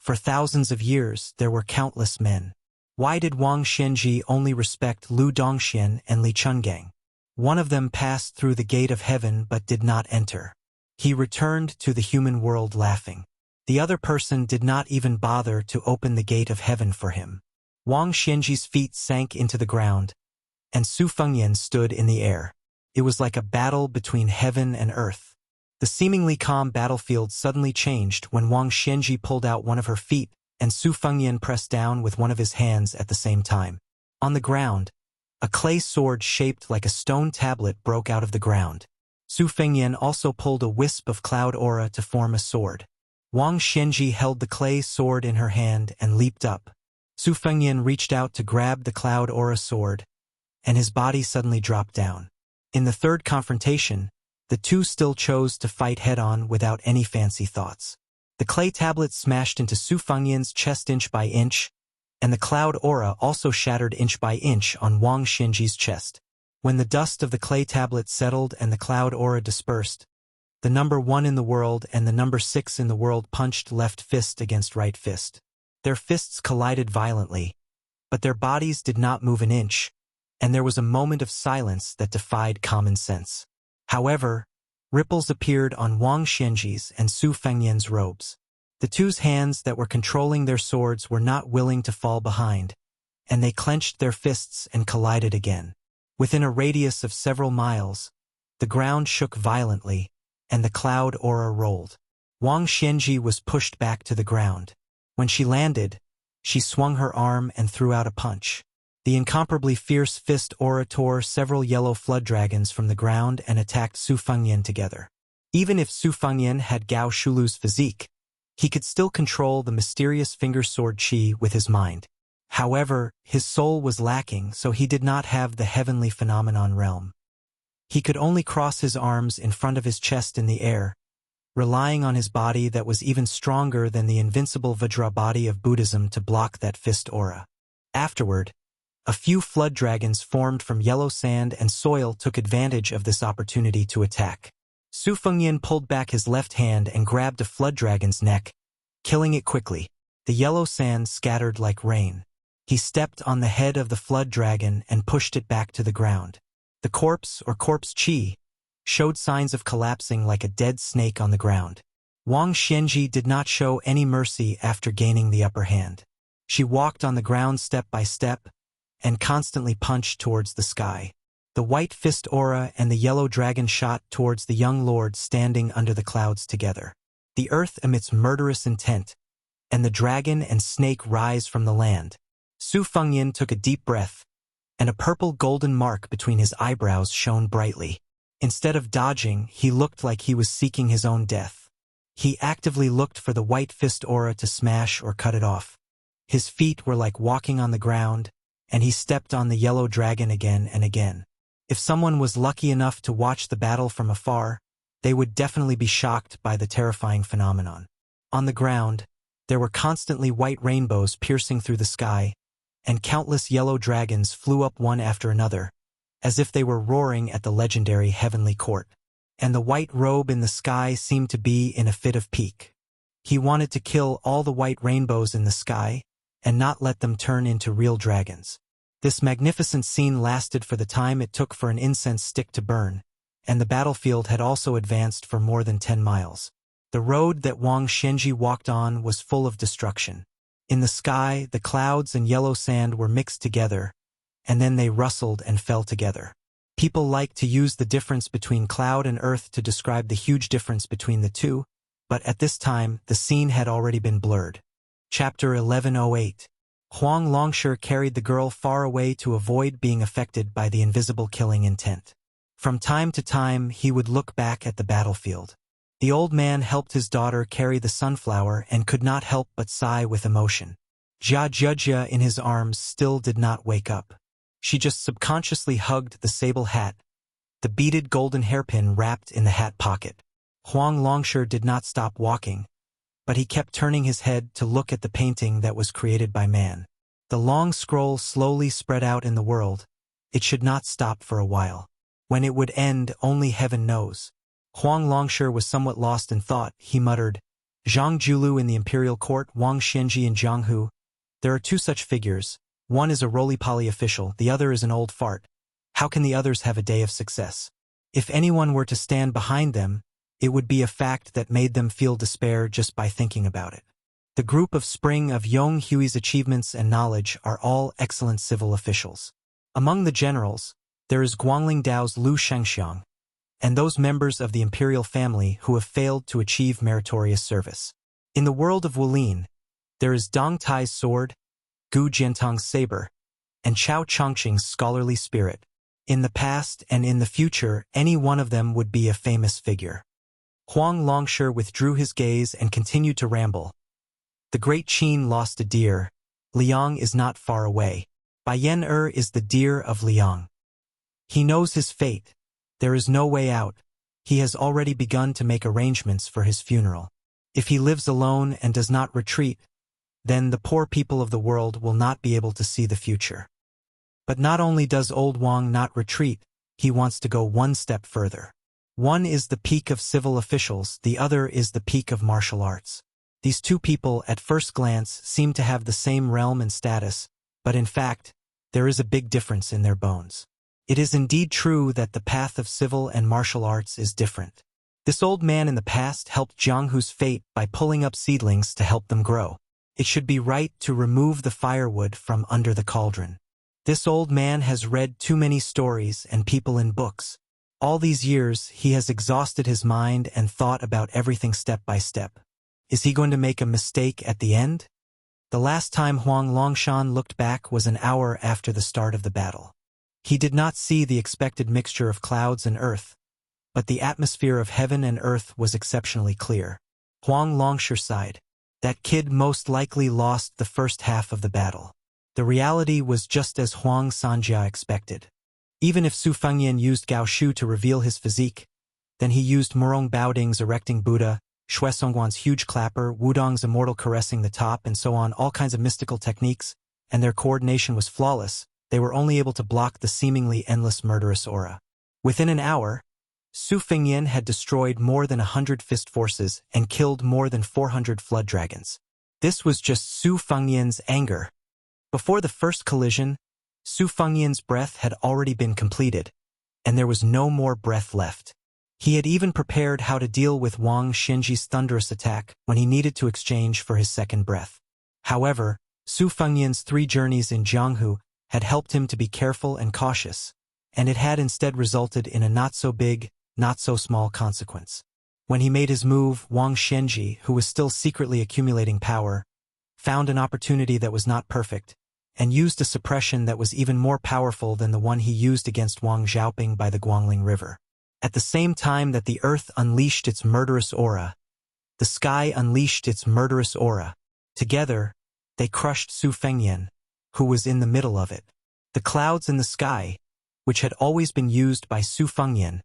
For thousands of years, there were countless men. Why did Wang Xianji only respect Lu Dongxian and Li Chungang? One of them passed through the gate of heaven but did not enter. He returned to the human world laughing. The other person did not even bother to open the gate of heaven for him. Wang Xianji's feet sank into the ground, and Su Fengyan stood in the air. It was like a battle between heaven and earth. The seemingly calm battlefield suddenly changed when Wang Xianji pulled out one of her feet and Su Fengyan pressed down with one of his hands at the same time. On the ground, a clay sword shaped like a stone tablet broke out of the ground. Su Fengyan also pulled a wisp of cloud aura to form a sword. Wang Xianji held the clay sword in her hand and leaped up. Su Fengyan reached out to grab the cloud aura sword, and his body suddenly dropped down. In the third confrontation, the two still chose to fight head-on without any fancy thoughts. The clay tablet smashed into Su Fengyan's chest inch by inch, and the cloud aura also shattered inch by inch on Wang Xianji's chest. When the dust of the clay tablet settled and the cloud aura dispersed, the number 1 in the world and the number 6 in the world punched left fist against right fist. Their fists collided violently, but their bodies did not move an inch, and there was a moment of silence that defied common sense. However, ripples appeared on Wang Xianji's and Su Fengyan's robes. The two's hands that were controlling their swords were not willing to fall behind, and they clenched their fists and collided again. Within a radius of several miles, the ground shook violently, and the cloud aura rolled. Wang Xianji was pushed back to the ground. When she landed, she swung her arm and threw out a punch. The incomparably fierce fist aura tore several yellow flood dragons from the ground and attacked Su Fengyan together. Even if Su Fengyan had Gao Shulu's physique, he could still control the mysterious finger sword chi with his mind. However, his soul was lacking, so he did not have the heavenly phenomenon realm. He could only cross his arms in front of his chest in the air, relying on his body that was even stronger than the invincible Vajra body of Buddhism to block that fist aura. Afterward, a few flood dragons formed from yellow sand and soil took advantage of this opportunity to attack. Su Fengyan pulled back his left hand and grabbed a flood dragon's neck, killing it quickly. The yellow sand scattered like rain. He stepped on the head of the flood dragon and pushed it back to the ground. The corpse, or corpse chi, showed signs of collapsing like a dead snake on the ground. Wang Xianji did not show any mercy after gaining the upper hand. She walked on the ground step by step, and constantly punched towards the sky. The white fist aura and the yellow dragon shot towards the young lord standing under the clouds together. The earth emits murderous intent, and the dragon and snake rise from the land. Su Fengyan took a deep breath, and a purple golden mark between his eyebrows shone brightly. Instead of dodging, he looked like he was seeking his own death. He actively looked for the white fist aura to smash or cut it off. His feet were like walking on the ground, and he stepped on the yellow dragon again and again. If someone was lucky enough to watch the battle from afar, they would definitely be shocked by the terrifying phenomenon. On the ground, there were constantly white rainbows piercing through the sky, and countless yellow dragons flew up one after another, as if they were roaring at the legendary heavenly court. And the white robe in the sky seemed to be in a fit of pique. He wanted to kill all the white rainbows in the sky, and not let them turn into real dragons. This magnificent scene lasted for the time it took for an incense stick to burn, and the battlefield had also advanced for more than 10 miles. The road that Wang Xianji walked on was full of destruction. In the sky, the clouds and yellow sand were mixed together, and then they rustled and fell together. People like to use the difference between cloud and earth to describe the huge difference between the two, but at this time, the scene had already been blurred. Chapter 1108. Huang Longshi carried the girl far away to avoid being affected by the invisible killing intent. From time to time, he would look back at the battlefield. The old man helped his daughter carry the sunflower and could not help but sigh with emotion. Jia Jia in his arms still did not wake up. She just subconsciously hugged the sable hat, the beaded golden hairpin wrapped in the hat pocket. Huang Longshi did not stop walking, but he kept turning his head to look at the painting that was created by man. The long scroll slowly spread out in the world. It should not stop for a while. When it would end, only heaven knows. Huang Longshi was somewhat lost in thought. He muttered, Zhang Julu in the imperial court, Wang Xianji in Jianghu. There are two such figures. One is a roly-poly official, the other is an old fart. How can the others have a day of success? If anyone were to stand behind them, it would be a fact that made them feel despair just by thinking about it. The group of spring of Yong Hui's achievements and knowledge are all excellent civil officials. Among the generals, there is Guangling Dao's Lu Shengxiang, and those members of the imperial family who have failed to achieve meritorious service. In the world of Wulin, there is Dong Tai's sword, Gu Jiantong's saber, and Chao Chongqing's scholarly spirit. In the past and in the future, any one of them would be a famous figure. Huang Longshi withdrew his gaze and continued to ramble. The great Qin lost a deer. Liang is not far away. Bai Yen is the deer of Liang. He knows his fate. There is no way out. He has already begun to make arrangements for his funeral. If he lives alone and does not retreat, then the poor people of the world will not be able to see the future. But not only does old Wang not retreat, he wants to go one step further. One is the peak of civil officials, the other is the peak of martial arts. These two people at first glance seem to have the same realm and status, but in fact, there is a big difference in their bones. It is indeed true that the path of civil and martial arts is different. This old man in the past helped Jianghu's fate by pulling up seedlings to help them grow. It should be right to remove the firewood from under the cauldron. This old man has read too many stories and people in books. All these years, he has exhausted his mind and thought about everything step by step. Is he going to make a mistake at the end? The last time Huang Longshan looked back was an hour after the start of the battle. He did not see the expected mixture of clouds and earth, but the atmosphere of heaven and earth was exceptionally clear. Huang Longshi sighed. That kid most likely lost the first half of the battle. The reality was just as Huang Sanjia expected. Even if Su Fengyan used Gao Shu to reveal his physique, then he used Murong Baoding's erecting Buddha, Xue Songguan's huge clapper, Wudong's immortal caressing the top, and so on, all kinds of mystical techniques, and their coordination was flawless. They were only able to block the seemingly endless murderous aura. Within an hour, Su Fengyan had destroyed more than 100 fist forces and killed more than 400 flood dragons. This was just Su Fengyan's anger. Before the first collision, Su Fengyan's breath had already been completed, and there was no more breath left. He had even prepared how to deal with Wang Xianji's thunderous attack when he needed to exchange for his second breath. However, Su Fengyan's 3 journeys in Jianghu had helped him to be careful and cautious, and it had instead resulted in a not-so-big, not-so-small consequence. When he made his move, Wang Xianji, who was still secretly accumulating power, found an opportunity that was not perfect, and used a suppression that was even more powerful than the one he used against Wang Xiaoping by the Guangling River. At the same time that the earth unleashed its murderous aura, the sky unleashed its murderous aura. Together, they crushed Su Fengyan, who was in the middle of it. The clouds in the sky, which had always been used by Su Fengyan,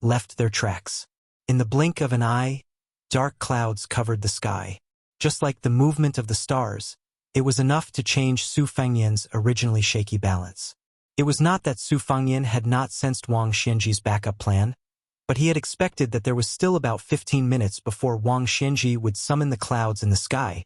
left their tracks. In the blink of an eye, dark clouds covered the sky. Just like the movement of the stars, it was enough to change Su Fengyan's originally shaky balance. It was not that Su Fengyan had not sensed Wang Xianji's backup plan, but he had expected that there was still about 15 minutes before Wang Xianji would summon the clouds in the sky,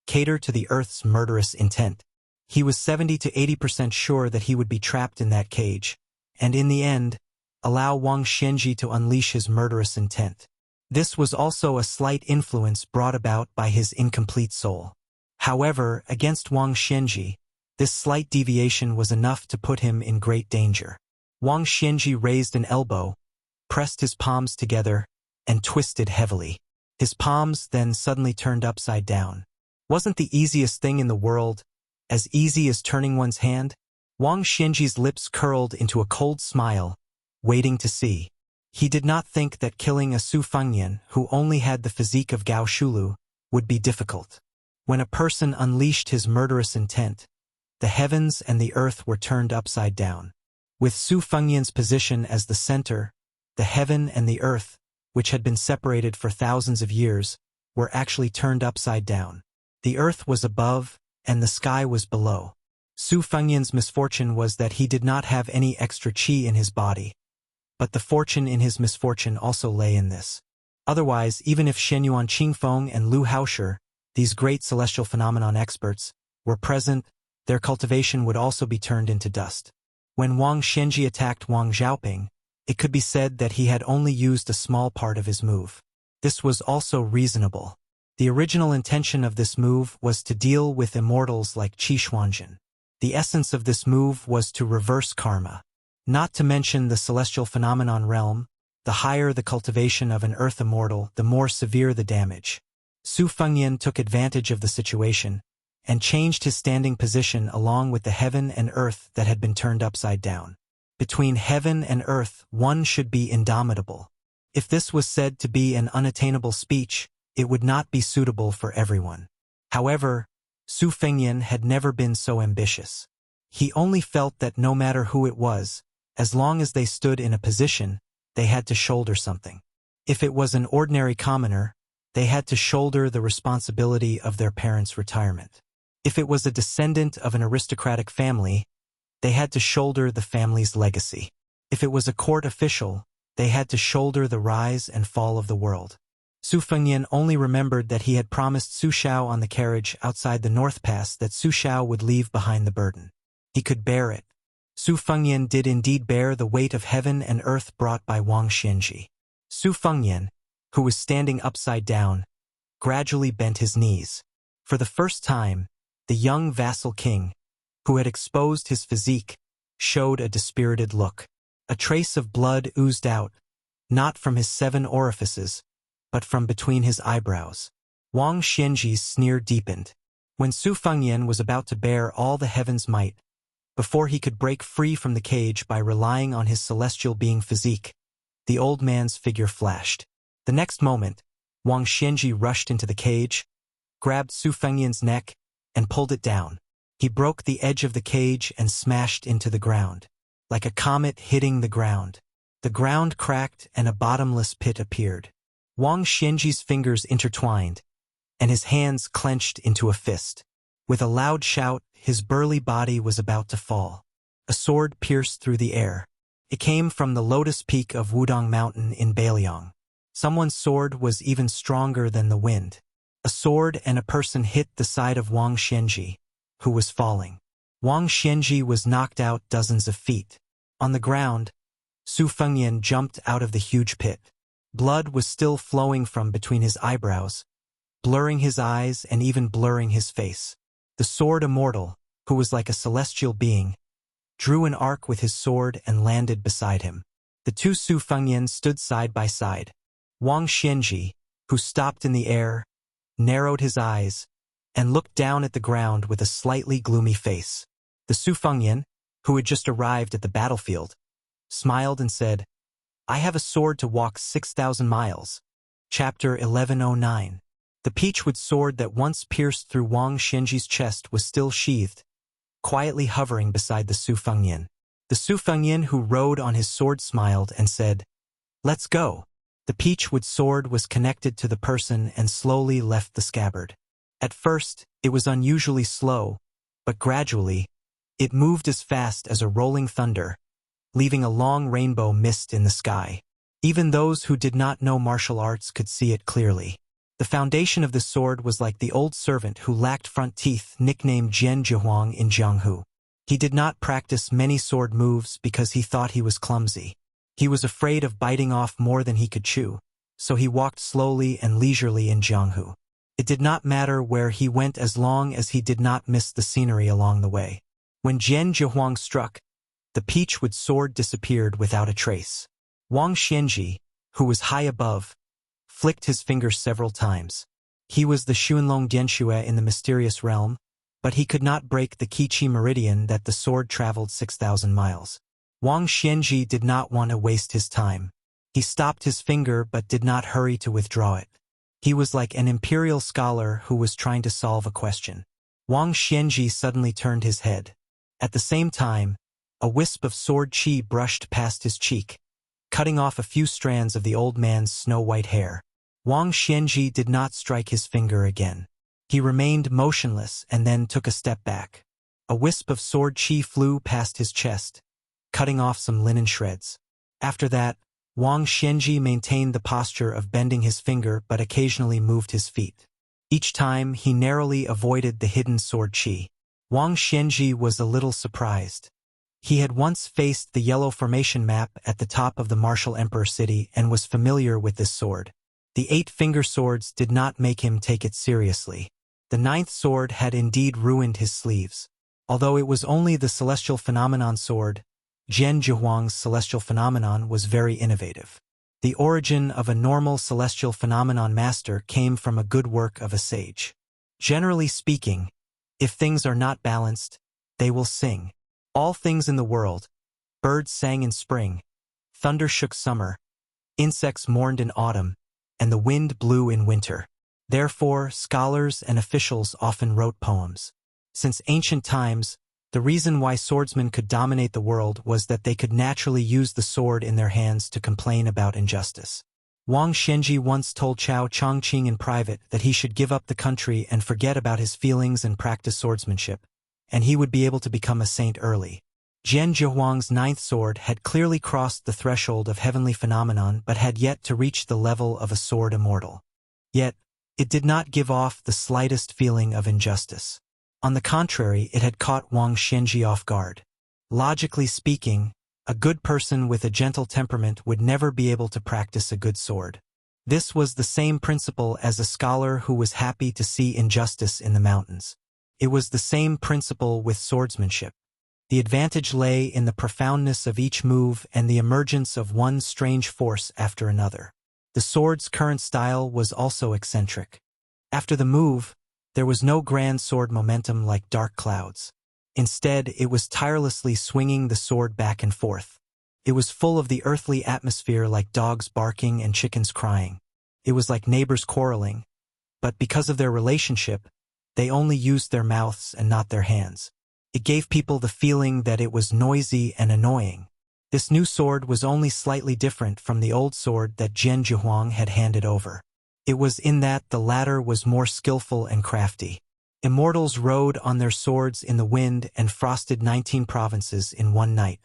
cater to the earth's murderous intent. He was 70 to 80% sure that he would be trapped in that cage, and in the end, allow Wang Xianji to unleash his murderous intent. This was also a slight influence brought about by his incomplete soul. However, against Wang Xianji, this slight deviation was enough to put him in great danger. Wang Xianji raised an elbow, pressed his palms together, and twisted heavily. His palms then suddenly turned upside down. Wasn't the easiest thing in the world as easy as turning one's hand? Wang Xianji's lips curled into a cold smile, waiting to see. He did not think that killing a Su Fengyan, who only had the physique of Gao Shulu, would be difficult. When a person unleashed his murderous intent, the heavens and the earth were turned upside down. With Su Fengyan's position as the center, the heaven and the earth, which had been separated for thousands of years, were actually turned upside down. The earth was above, and the sky was below. Su Fengyan's misfortune was that he did not have any extra qi in his body, but the fortune in his misfortune also lay in this. Otherwise, even if Shenyuan Qingfeng and Lu Haosher, these great celestial phenomenon experts, were present, their cultivation would also be turned into dust. When Wang Xianji attacked Wang Xiaoping, it could be said that he had only used a small part of his move. This was also reasonable. The original intention of this move was to deal with immortals like Qi Xuanjin. The essence of this move was to reverse karma. Not to mention the celestial phenomenon realm, the higher the cultivation of an earth immortal, the more severe the damage. Su Fengyan took advantage of the situation and changed his standing position along with the heaven and earth that had been turned upside down. Between heaven and earth, one should be indomitable. If this was said to be an unattainable speech, it would not be suitable for everyone. However, Su Fengyan had never been so ambitious. He only felt that no matter who it was, as long as they stood in a position, they had to shoulder something. If it was an ordinary commoner, they had to shoulder the responsibility of their parents' retirement. If it was a descendant of an aristocratic family, they had to shoulder the family's legacy. If it was a court official, they had to shoulder the rise and fall of the world. Su Fengyan only remembered that he had promised Su Xiao on the carriage outside the North Pass that Su Xiao would leave behind the burden. He could bear it. Su Fengyan did indeed bear the weight of heaven and earth brought by Wang Xianji. Su Fengyan, who was standing upside down, gradually bent his knees. For the first time, the young vassal king, who had exposed his physique, showed a dispirited look. A trace of blood oozed out, not from his 7 orifices, but from between his eyebrows. Wang Xianji's sneer deepened. When Su Fengyan was about to bear all the heaven's might, before he could break free from the cage by relying on his celestial being physique, the old man's figure flashed. The next moment, Wang Xianji rushed into the cage, grabbed Su Fengyan's neck, and pulled it down. He broke the edge of the cage and smashed into the ground. Like a comet hitting the ground. The ground cracked and a bottomless pit appeared. Wang Xianji's fingers intertwined, and his hands clenched into a fist. With a loud shout, his burly body was about to fall. A sword pierced through the air. It came from the lotus peak of Wudong Mountain in Beiliang. Someone's sword was even stronger than the wind. A sword and a person hit the side of Wang Xianji, who was falling. Wang Xianji was knocked out dozens of feet. On the ground, Su Fengyan jumped out of the huge pit. Blood was still flowing from between his eyebrows, blurring his eyes and even blurring his face. The sword immortal, who was like a celestial being, drew an arc with his sword and landed beside him. The two Su Fengyans stood side by side. Wang Xianji, who stopped in the air, narrowed his eyes, and looked down at the ground with a slightly gloomy face. The Su Fengyan, who had just arrived at the battlefield, smiled and said, "I have a sword to walk 6,000 miles. Chapter 1109. The peachwood sword that once pierced through Wang Xianji's chest was still sheathed, quietly hovering beside the Su Fengyan. The Su Fengyan who rode on his sword smiled and said, "Let's go." The peachwood sword was connected to the person and slowly left the scabbard. At first, it was unusually slow, but gradually, it moved as fast as a rolling thunder, leaving a long rainbow mist in the sky. Even those who did not know martial arts could see it clearly. The foundation of the sword was like the old servant who lacked front teeth, nicknamed Jian Jihuang in Jianghu. He did not practice many sword moves because he thought he was clumsy. He was afraid of biting off more than he could chew, so he walked slowly and leisurely in Jianghu. It did not matter where he went as long as he did not miss the scenery along the way. When Jian Jihuang struck, the peachwood sword disappeared without a trace. Wang Xianji, who was high above, flicked his fingers several times. He was the Xuanlong Dianxue in the mysterious realm, but he could not break the Qi meridian that the sword traveled 6,000 miles. Wang Xianji did not want to waste his time. He stopped his finger but did not hurry to withdraw it. He was like an imperial scholar who was trying to solve a question. Wang Xianji suddenly turned his head. At the same time, a wisp of sword qi brushed past his cheek, cutting off a few strands of the old man's snow-white hair. Wang Xianji did not strike his finger again. He remained motionless and then took a step back. A wisp of sword qi flew past his chest, cutting off some linen shreds. After that, Wang Xianji maintained the posture of bending his finger but occasionally moved his feet. Each time, he narrowly avoided the hidden sword qi. Wang Xianji was a little surprised. He had once faced the yellow formation map at the top of the martial emperor city and was familiar with this sword. The 8-finger swords did not make him take it seriously. The 9th sword had indeed ruined his sleeves. Although it was only the celestial phenomenon sword, Jian Zhihuang's celestial phenomenon was very innovative. The origin of a normal celestial phenomenon master came from a good work of a sage. Generally speaking, if things are not balanced, they will sing. All things in the world, birds sang in spring, thunder shook summer, insects mourned in autumn, and the wind blew in winter. Therefore, scholars and officials often wrote poems. Since ancient times, the reason why swordsmen could dominate the world was that they could naturally use the sword in their hands to complain about injustice. Wang Xianji once told Chao Chongqing in private that he should give up the country and forget about his feelings and practice swordsmanship, and he would be able to become a saint early. Jian Zhihuang's 9th sword had clearly crossed the threshold of heavenly phenomenon but had yet to reach the level of a sword immortal. Yet, it did not give off the slightest feeling of injustice. On the contrary, it had caught Wang Xianji off guard. Logically speaking, a good person with a gentle temperament would never be able to practice a good sword. This was the same principle as a scholar who was happy to see injustice in the mountains. It was the same principle with swordsmanship. The advantage lay in the profoundness of each move and the emergence of one strange force after another. The sword's current style was also eccentric. After the move, there was no grand sword momentum like dark clouds. Instead, it was tirelessly swinging the sword back and forth. It was full of the earthly atmosphere like dogs barking and chickens crying. It was like neighbors quarreling, but because of their relationship, they only used their mouths and not their hands. It gave people the feeling that it was noisy and annoying. This new sword was only slightly different from the old sword that Jian Zhihuang had handed over. It was in that the latter was more skillful and crafty. Immortals rode on their swords in the wind and frosted 19 provinces in one night.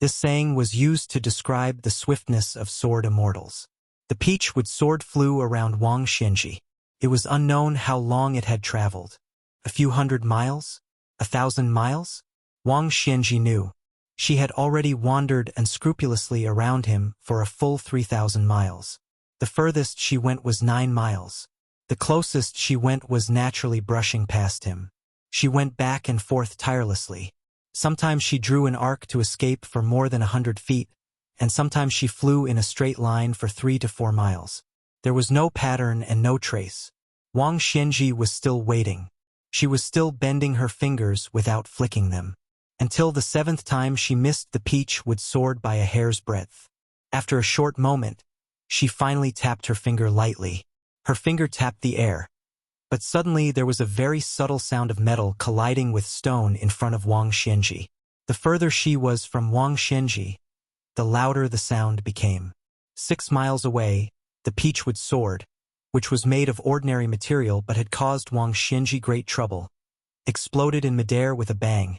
This saying was used to describe the swiftness of sword immortals. The peach-wood sword flew around Wang Xianji. It was unknown how long it had traveled. A few hundred miles? 1,000 miles? Wang Xianji knew. She had already wandered unscrupulously around him for a full 3,000 miles. The furthest she went was 9 miles. The closest she went was naturally brushing past him. She went back and forth tirelessly. Sometimes she drew an arc to escape for more than 100 feet, and sometimes she flew in a straight line for 3 to 4 miles. There was no pattern and no trace. Wang Xianji was still waiting. She was still bending her fingers without flicking them. Until the 7th time she missed the peach-wood sword by a hair's breadth. After a short moment, she finally tapped her finger lightly. Her finger tapped the air. But suddenly there was a very subtle sound of metal colliding with stone in front of Wang Xianji. The further she was from Wang Xianji, the louder the sound became. 6 miles away, the peach-wood sword, which was made of ordinary material but had caused Wang Xianji great trouble, exploded in midair with a bang,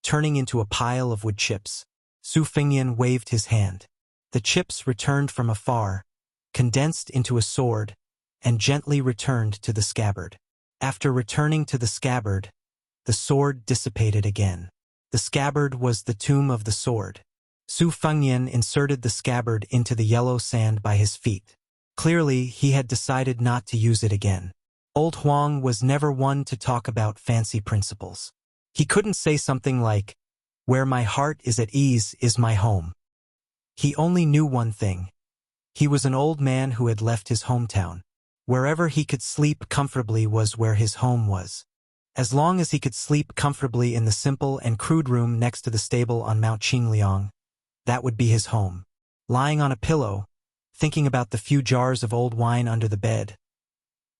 turning into a pile of wood chips. Su Fengyan waved his hand. The chips returned from afar, condensed into a sword, and gently returned to the scabbard. After returning to the scabbard, the sword dissipated again. The scabbard was the tomb of the sword. Su Fengyan inserted the scabbard into the yellow sand by his feet. Clearly, he had decided not to use it again. Old Huang was never one to talk about fancy principles. He couldn't say something like, "Where my heart is at ease is my home." He only knew one thing. He was an old man who had left his hometown. Wherever he could sleep comfortably was where his home was. As long as he could sleep comfortably in the simple and crude room next to the stable on Mount Qingliang, that would be his home. Lying on a pillow, thinking about the few jars of old wine under the bed,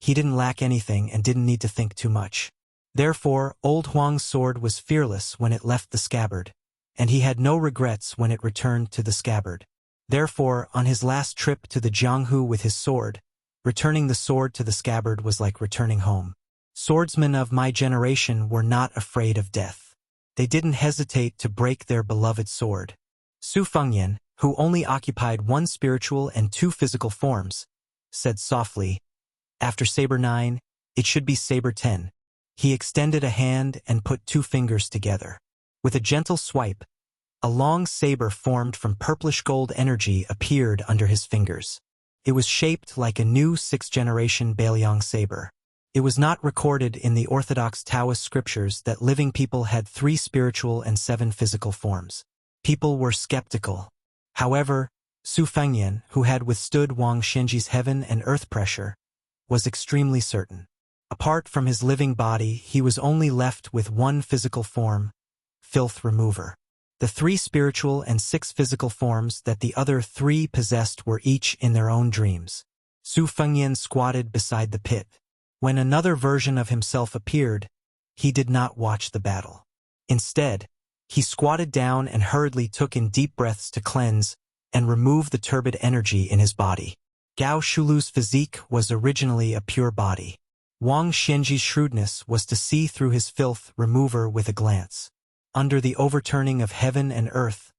he didn't lack anything and didn't need to think too much. Therefore, old Huang's sword was fearless when it left the scabbard, and he had no regrets when it returned to the scabbard. Therefore, on his last trip to the Jianghu with his sword, returning the sword to the scabbard was like returning home. Swordsmen of my generation were not afraid of death. They didn't hesitate to break their beloved sword. Su Fengyan, who only occupied one spiritual and two physical forms, said softly, "After Saber 9, it should be Saber 10. He extended a hand and put two fingers together. With a gentle swipe, a long saber formed from purplish gold energy appeared under his fingers. It was shaped like a new 6th-generation Bailiang saber. It was not recorded in the Orthodox Taoist scriptures that living people had 3 spiritual and 7 physical forms. People were skeptical. However, Su Fengyan, who had withstood Wang Xinji's heaven and earth pressure, was extremely certain. Apart from his living body, he was only left with one physical form, Filth Remover. The 3 spiritual and 6 physical forms that the other 3 possessed were each in their own dreams. Su Fengyan squatted beside the pit. When another version of himself appeared, he did not watch the battle. Instead, he squatted down and hurriedly took in deep breaths to cleanse and remove the turbid energy in his body. Gao Shulu's physique was originally a pure body. Wang Xinji's shrewdness was to see through his filth remover with a glance. Under the overturning of heaven and earth,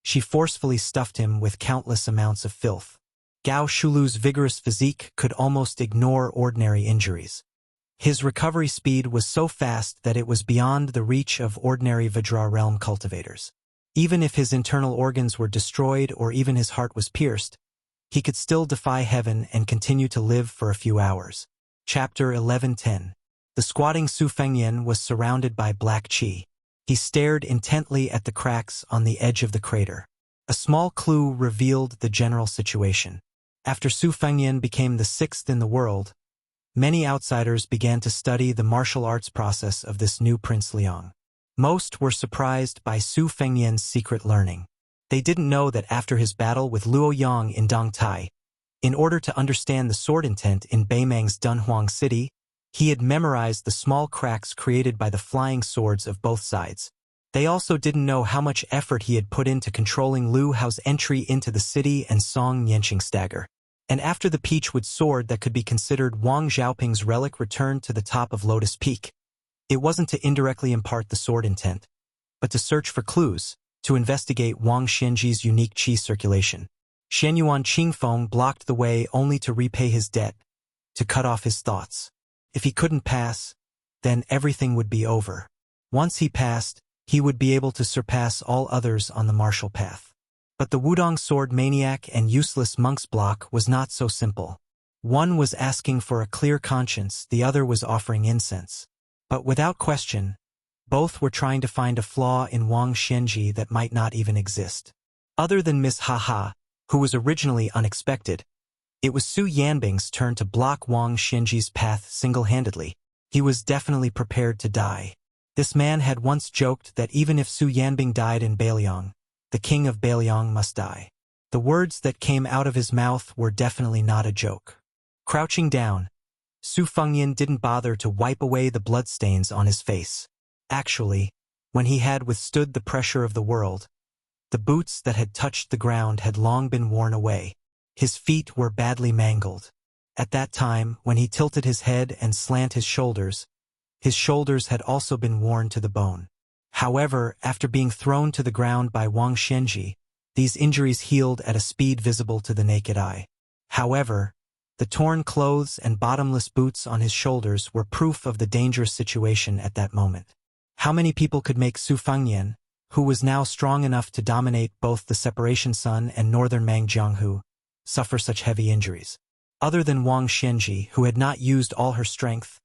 she forcefully stuffed him with countless amounts of filth. Gao Shulu's vigorous physique could almost ignore ordinary injuries. His recovery speed was so fast that it was beyond the reach of ordinary Vajra realm cultivators. Even if his internal organs were destroyed or even his heart was pierced, he could still defy heaven and continue to live for a few hours. Chapter 11:10. The squatting Su Fengyan was surrounded by black qi. He stared intently at the cracks on the edge of the crater. A small clue revealed the general situation. After Su Fengyan became the 6th in the world, many outsiders began to study the martial arts process of this new Prince Liang. Most were surprised by Su Fengyan's secret learning. They didn't know that after his battle with Luo Yang in Dongtai, in order to understand the sword intent in Beimang's Dunhuang city, he had memorized the small cracks created by the flying swords of both sides. They also didn't know how much effort he had put into controlling Lu Hao's entry into the city and Song Yanqing's stagger. And after the peachwood sword that could be considered Wang Xiaoping's relic returned to the top of Lotus Peak, it wasn't to indirectly impart the sword intent, but to search for clues, to investigate Wang Xinji's unique qi circulation. Shenyuan Qingfeng blocked the way only to repay his debt, to cut off his thoughts. If he couldn't pass, then everything would be over. Once he passed, he would be able to surpass all others on the martial path. But the Wudong sword maniac and useless monk's block was not so simple. One was asking for a clear conscience, the other was offering incense. But without question, both were trying to find a flaw in Wang Xinji that might not even exist. Other than Miss Haha, who was originally unexpected, it was Su Yanbing's turn to block Wang Xinji's path single-handedly. He was definitely prepared to die. This man had once joked that even if Su Yanbing died in Bailiang, the king of Bailiang must die. The words that came out of his mouth were definitely not a joke. Crouching down, Su Fengyan didn't bother to wipe away the bloodstains on his face. Actually, when he had withstood the pressure of the world, the boots that had touched the ground had long been worn away. His feet were badly mangled. At that time, when he tilted his head and slant his shoulders had also been worn to the bone. However, after being thrown to the ground by Wang Xinji, these injuries healed at a speed visible to the naked eye. However, the torn clothes and bottomless boots on his shoulders were proof of the dangerous situation at that moment. How many people could make Su Fengyan, who was now strong enough to dominate both the Separation Sun and Northern Mangjianghu, suffer such heavy injuries? Other than Wang Xinji, who had not used all her strength,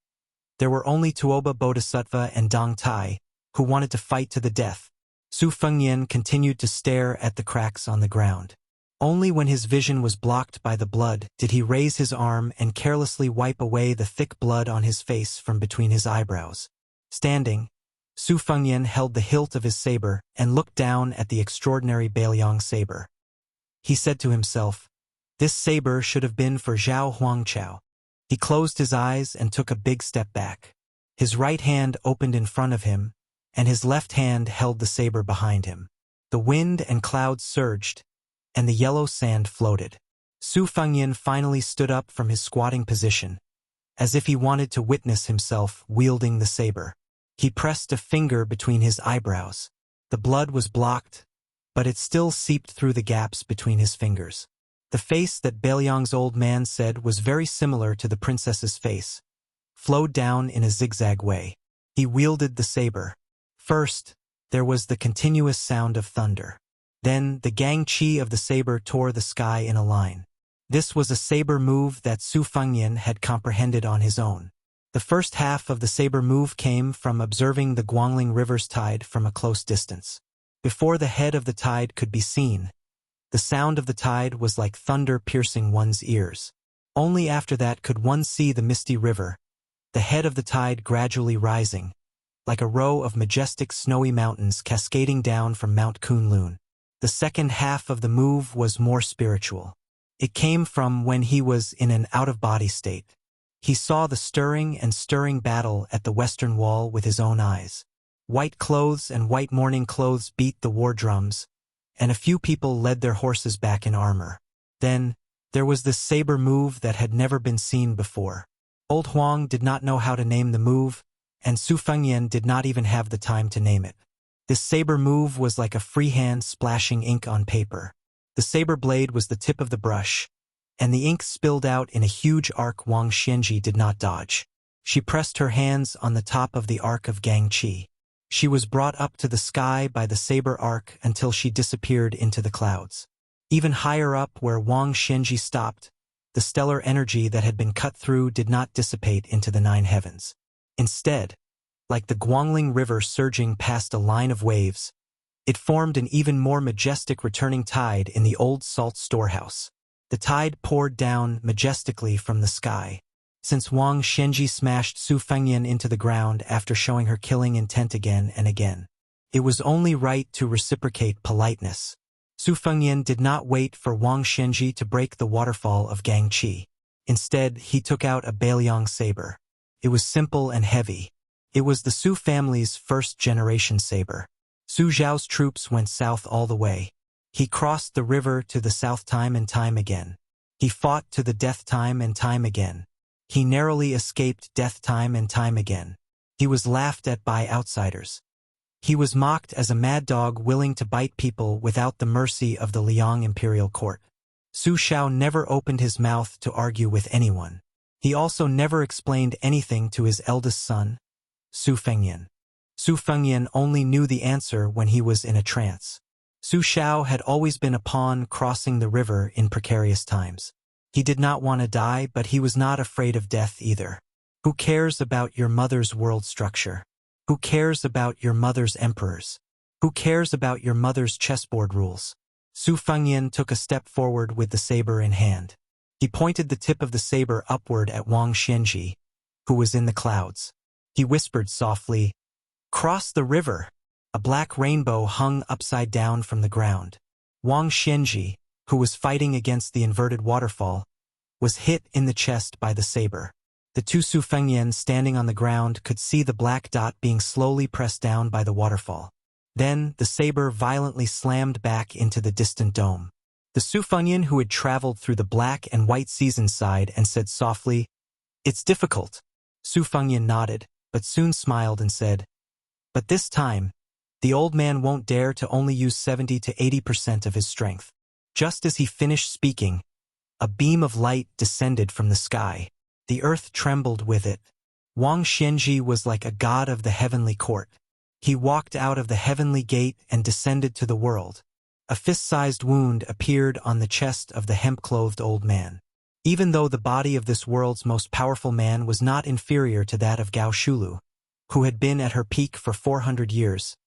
there were only Tuoba Bodhisattva and Dong Tai, who wanted to fight to the death. Su Fengyan continued to stare at the cracks on the ground. Only when his vision was blocked by the blood did he raise his arm and carelessly wipe away the thick blood on his face from between his eyebrows. Standing, Su Fengyan held the hilt of his saber and looked down at the extraordinary Bailiang saber. He said to himself, "This saber should have been for Zhao Huangchao." He closed his eyes and took a big step back. His right hand opened in front of him, and his left hand held the saber behind him. The wind and clouds surged, and the yellow sand floated. Su Fengyan finally stood up from his squatting position, as if he wanted to witness himself wielding the saber. He pressed a finger between his eyebrows. The blood was blocked, but it still seeped through the gaps between his fingers. The face that Bailiang's old man said was very similar to the princess's face, flowed down in a zigzag way. He wielded the saber. First, there was the continuous sound of thunder. Then, the gang-chi of the saber tore the sky in a line. This was a saber move that Su Fengyan had comprehended on his own. The first half of the saber move came from observing the Guangling River's tide from a close distance. Before the head of the tide could be seen, the sound of the tide was like thunder piercing one's ears. Only after that could one see the misty river, the head of the tide gradually rising, like a row of majestic snowy mountains cascading down from Mount Kunlun. The second half of the move was more spiritual. It came from when he was in an out-of-body state. He saw the stirring and stirring battle at the western wall with his own eyes. White clothes and white mourning clothes beat the war drums, and a few people led their horses back in armor. Then, there was this saber move that had never been seen before. Old Huang did not know how to name the move, and Su Fengyan did not even have the time to name it. This saber move was like a free hand splashing ink on paper. The saber blade was the tip of the brush, and the ink spilled out in a huge arc. Wang Xianji did not dodge. She pressed her hands on the top of the arc of Gang-chi. She was brought up to the sky by the saber arc until she disappeared into the clouds. Even higher up where Wang Xianji stopped, the stellar energy that had been cut through did not dissipate into the 9 heavens. Instead, like the Guangling River surging past a line of waves, it formed an even more majestic returning tide in the old salt storehouse. The tide poured down majestically from the sky. Since Wang Xianji smashed Su Fengyan into the ground after showing her killing intent again and again, it was only right to reciprocate politeness. Su Fengyan did not wait for Wang Xianji to break the waterfall of Gang-chi. Instead, he took out a Bailiang saber. It was simple and heavy. It was the Su family's first-generation saber. Su Zhao's troops went south all the way. He crossed the river to the south time and time again. He fought to the death time and time again. He narrowly escaped death time and time again. He was laughed at by outsiders. He was mocked as a mad dog willing to bite people without the mercy of the Liang imperial court. Su Xiao never opened his mouth to argue with anyone. He also never explained anything to his eldest son, Su Fengyan. Su Fengyan only knew the answer when he was in a trance. Su Xiao had always been a pawn crossing the river in precarious times. He did not want to die, but he was not afraid of death either. Who cares about your mother's world structure? Who cares about your mother's emperors? Who cares about your mother's chessboard rules? Su Fengyan took a step forward with the saber in hand. He pointed the tip of the saber upward at Wang Xianji, who was in the clouds. He whispered softly, "Cross the river." A black rainbow hung upside down from the ground. Wang Xianji, who was fighting against the inverted waterfall, was hit in the chest by the saber. The two Su Fengyan standing on the ground could see the black dot being slowly pressed down by the waterfall. Then, the saber violently slammed back into the distant dome. The Su Fengyan who had traveled through the black and white season sighed and said softly, "It's difficult." Su Fengyan nodded, but soon smiled and said, "But this time, the old man won't dare to only use 70 to 80% of his strength." Just as he finished speaking, a beam of light descended from the sky. The earth trembled with it. Wang Xianji was like a god of the heavenly court. He walked out of the heavenly gate and descended to the world. A fist-sized wound appeared on the chest of the hemp-clothed old man. Even though the body of this world's most powerful man was not inferior to that of Gao Shulu, who had been at her peak for 400 years,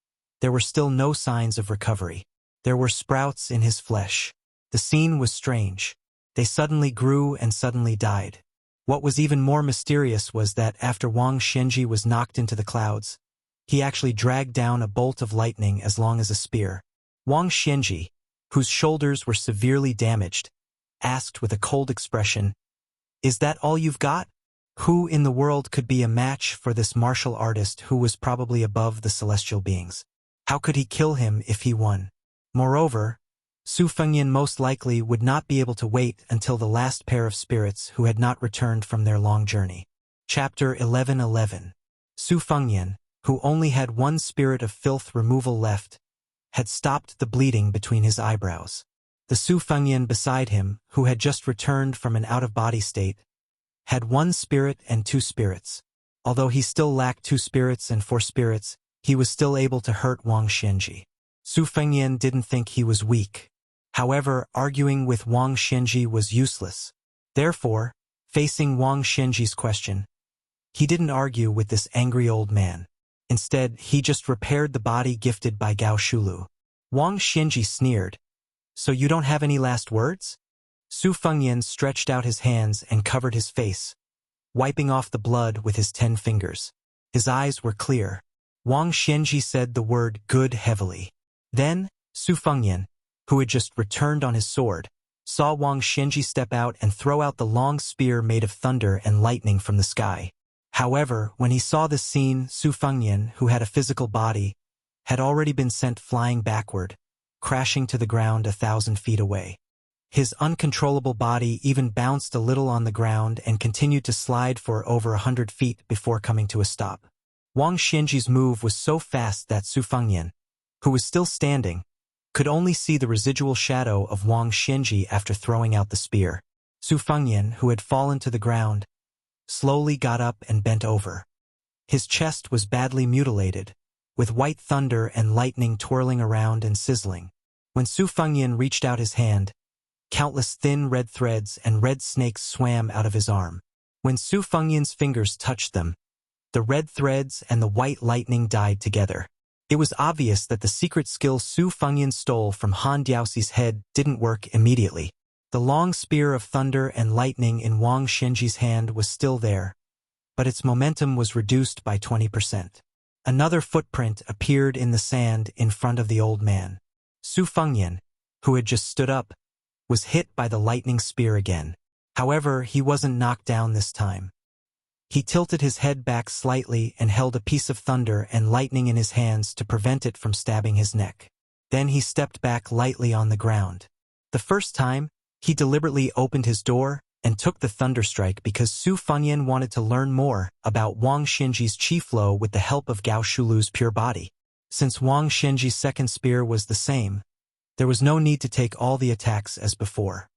there were still no signs of recovery. There were sprouts in his flesh. The scene was strange. They suddenly grew and suddenly died. What was even more mysterious was that after Wang Xianji was knocked into the clouds, he actually dragged down a bolt of lightning as long as a spear. Wang Xianji, whose shoulders were severely damaged, asked with a cold expression, "Is that all you've got?" Who in the world could be a match for this martial artist who was probably above the celestial beings? How could he kill him if he won? Moreover, Su Fengyan most likely would not be able to wait until the last pair of spirits who had not returned from their long journey. Chapter 11:11. Su Fengyan, who only had one spirit of filth removal left, had stopped the bleeding between his eyebrows. The Su Fengyan beside him, who had just returned from an out-of-body state, had 1 spirit and 2 spirits. Although he still lacked 2 spirits and 4 spirits, he was still able to hurt Wang Xianji. Su Fengyan didn't think he was weak. However, arguing with Wang Xianji was useless. Therefore, facing Wang Xianji's question, he didn't argue with this angry old man. Instead, he just repaired the body gifted by Gao Shulu. Wang Xianji sneered. "So you don't have any last words?" Su Fengyan stretched out his hands and covered his face, wiping off the blood with his 10 fingers. His eyes were clear. Wang Xianji said the word "good" heavily. Then, Su Fengyan, who had just returned on his sword, saw Wang Xianji step out and throw out the long spear made of thunder and lightning from the sky. However, when he saw this scene, Su Fengyan, who had a physical body, had already been sent flying backward, crashing to the ground 1,000 feet away. His uncontrollable body even bounced a little on the ground and continued to slide for over 100 feet before coming to a stop. Wang Xianji's move was so fast that Su Fengyan, who was still standing, could only see the residual shadow of Wang Xianji after throwing out the spear. Su Fengyan, who had fallen to the ground, slowly got up and bent over. His chest was badly mutilated, with white thunder and lightning twirling around and sizzling. When Su Fengyan reached out his hand, countless thin red threads and red snakes swam out of his arm. When Su Fengyan's fingers touched them, the red threads and the white lightning died together. It was obvious that the secret skill Su Fengyan stole from Han Diaoxi's head didn't work immediately. The long spear of thunder and lightning in Wang Xianji's hand was still there, but its momentum was reduced by 20%. Another footprint appeared in the sand in front of the old man. Su Fengyan, who had just stood up, was hit by the lightning spear again. However, he wasn't knocked down this time. He tilted his head back slightly and held a piece of thunder and lightning in his hands to prevent it from stabbing his neck. Then he stepped back lightly on the ground. The first time, he deliberately opened his door and took the thunderstrike because Su Fengyan wanted to learn more about Wang Xianji's chi flow with the help of Gao Shulu's pure body. Since Wang Xianji's second spear was the same, there was no need to take all the attacks as before.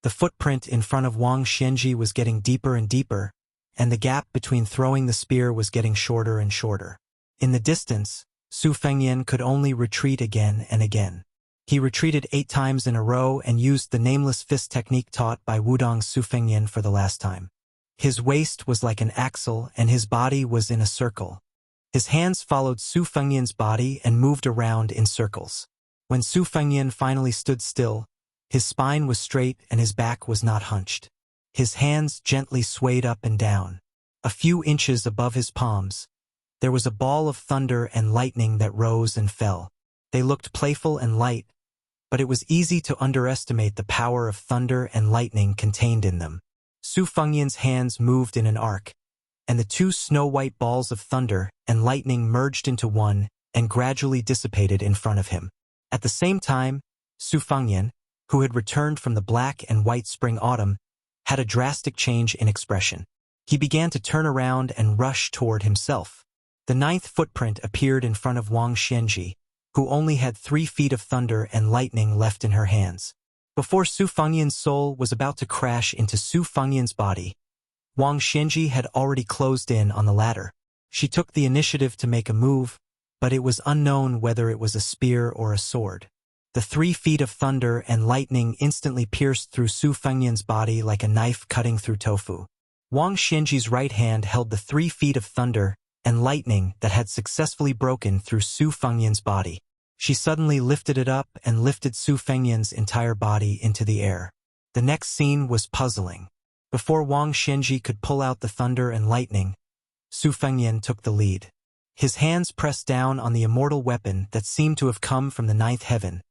The footprint in front of Wang Xianji was getting deeper and deeper, and the gap between throwing the spear was getting shorter and shorter. In the distance, Su Fengyan could only retreat again and again. He retreated 8 times in a row and used the nameless fist technique taught by Wudong's Su Fengyan for the last time. His waist was like an axle and his body was in a circle. His hands followed Su Fengyan's body and moved around in circles. When Su Fengyan finally stood still, his spine was straight and his back was not hunched. His hands gently swayed up and down. A few inches above his palms, there was a ball of thunder and lightning that rose and fell. They looked playful and light, but it was easy to underestimate the power of thunder and lightning contained in them. Su Fengyan's hands moved in an arc, and the 2 snow-white balls of thunder and lightning merged into one and gradually dissipated in front of him. At the same time, Su Fengyan, who had returned from the black and white spring-autumn, had a drastic change in expression. He began to turn around and rush toward himself. The 9th footprint appeared in front of Wang Xianji, who only had 3 feet of thunder and lightning left in her hands. Before Su Fengyan's soul was about to crash into Su Fengyan's body, Wang Xianji had already closed in on the ladder. She took the initiative to make a move, but it was unknown whether it was a spear or a sword. The 3 feet of thunder and lightning instantly pierced through Su Fengyan's body like a knife cutting through tofu. Wang Xianji's right hand held the 3 feet of thunder and lightning that had successfully broken through Su Fengyan's body. She suddenly lifted it up and lifted Su Fengyan's entire body into the air. The next scene was puzzling. Before Wang Xianji could pull out the thunder and lightning, Su Fengyan took the lead. His hands pressed down on the immortal weapon that seemed to have come from the 9th heaven,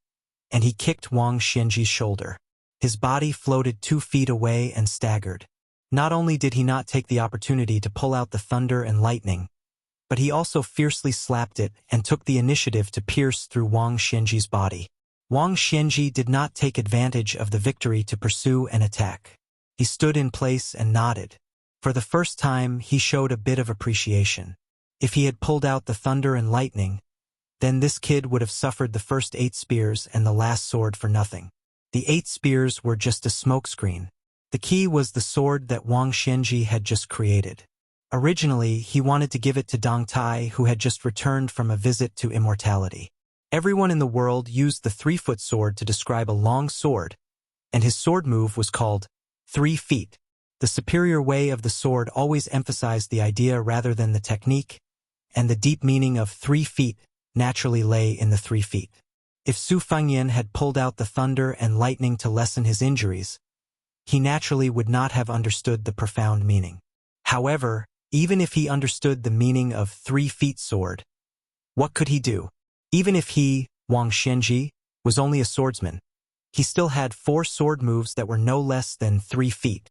and he kicked Wang Xianji's shoulder. His body floated 2 feet away and staggered. Not only did he not take the opportunity to pull out the thunder and lightning, but he also fiercely slapped it and took the initiative to pierce through Wang Xianji's body. Wang Xianji did not take advantage of the victory to pursue an attack. He stood in place and nodded. For the first time, he showed a bit of appreciation. If he had pulled out the thunder and lightning, then this kid would have suffered the first 8 spears and the last sword for nothing. The 8 spears were just a smokescreen. The key was the sword that Wang Xianji had just created. Originally, he wanted to give it to Dong Tai, who had just returned from a visit to immortality. Everyone in the world used the 3-foot sword to describe a long sword, and his sword move was called 3 feet. The superior way of the sword always emphasized the idea rather than the technique, and the deep meaning of 3 feet naturally lay in the 3 feet. If Su Fengyan had pulled out the thunder and lightning to lessen his injuries, he naturally would not have understood the profound meaning. However, even if he understood the meaning of 3 feet sword, what could he do? Even if he, Wang Xianji, was only a swordsman, he still had 4 sword moves that were no less than 3 feet.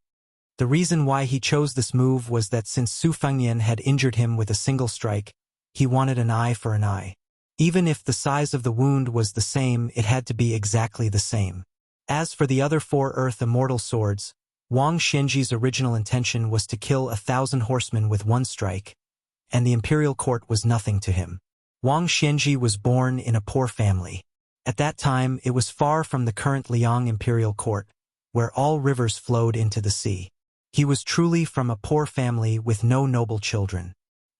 The reason why he chose this move was that since Su Fengyan had injured him with a single strike, he wanted an eye for an eye. Even if the size of the wound was the same, it had to be exactly the same. As for the other 4 Earth Immortal swords, Wang Xianji's original intention was to kill 1,000 horsemen with 1 strike, and the imperial court was nothing to him. Wang Xianji was born in a poor family. At that time, it was far from the current Liang imperial court, where all rivers flowed into the sea. He was truly from a poor family with no noble children.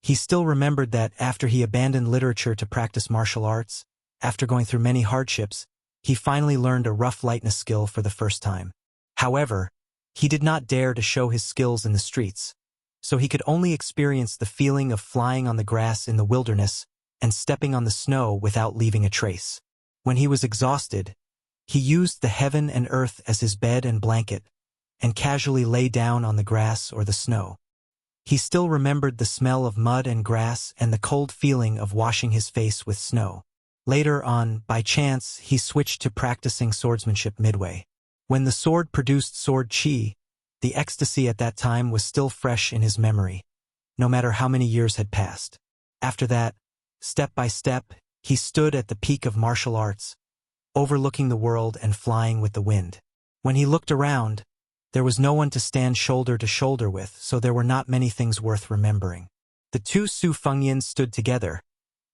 He still remembered that after he abandoned literature to practice martial arts, after going through many hardships, he finally learned a rough lightness skill for the first time. However, he did not dare to show his skills in the streets, so he could only experience the feeling of flying on the grass in the wilderness and stepping on the snow without leaving a trace. When he was exhausted, he used the heaven and earth as his bed and blanket, and casually lay down on the grass or the snow. He still remembered the smell of mud and grass and the cold feeling of washing his face with snow. Later on, by chance, he switched to practicing swordsmanship midway. When the sword produced sword chi, the ecstasy at that time was still fresh in his memory, no matter how many years had passed. After that, step by step, he stood at the peak of martial arts, overlooking the world and flying with the wind. When he looked around, there was no one to stand shoulder to shoulder with, so there were not many things worth remembering. The 2 Su Fengyans stood together,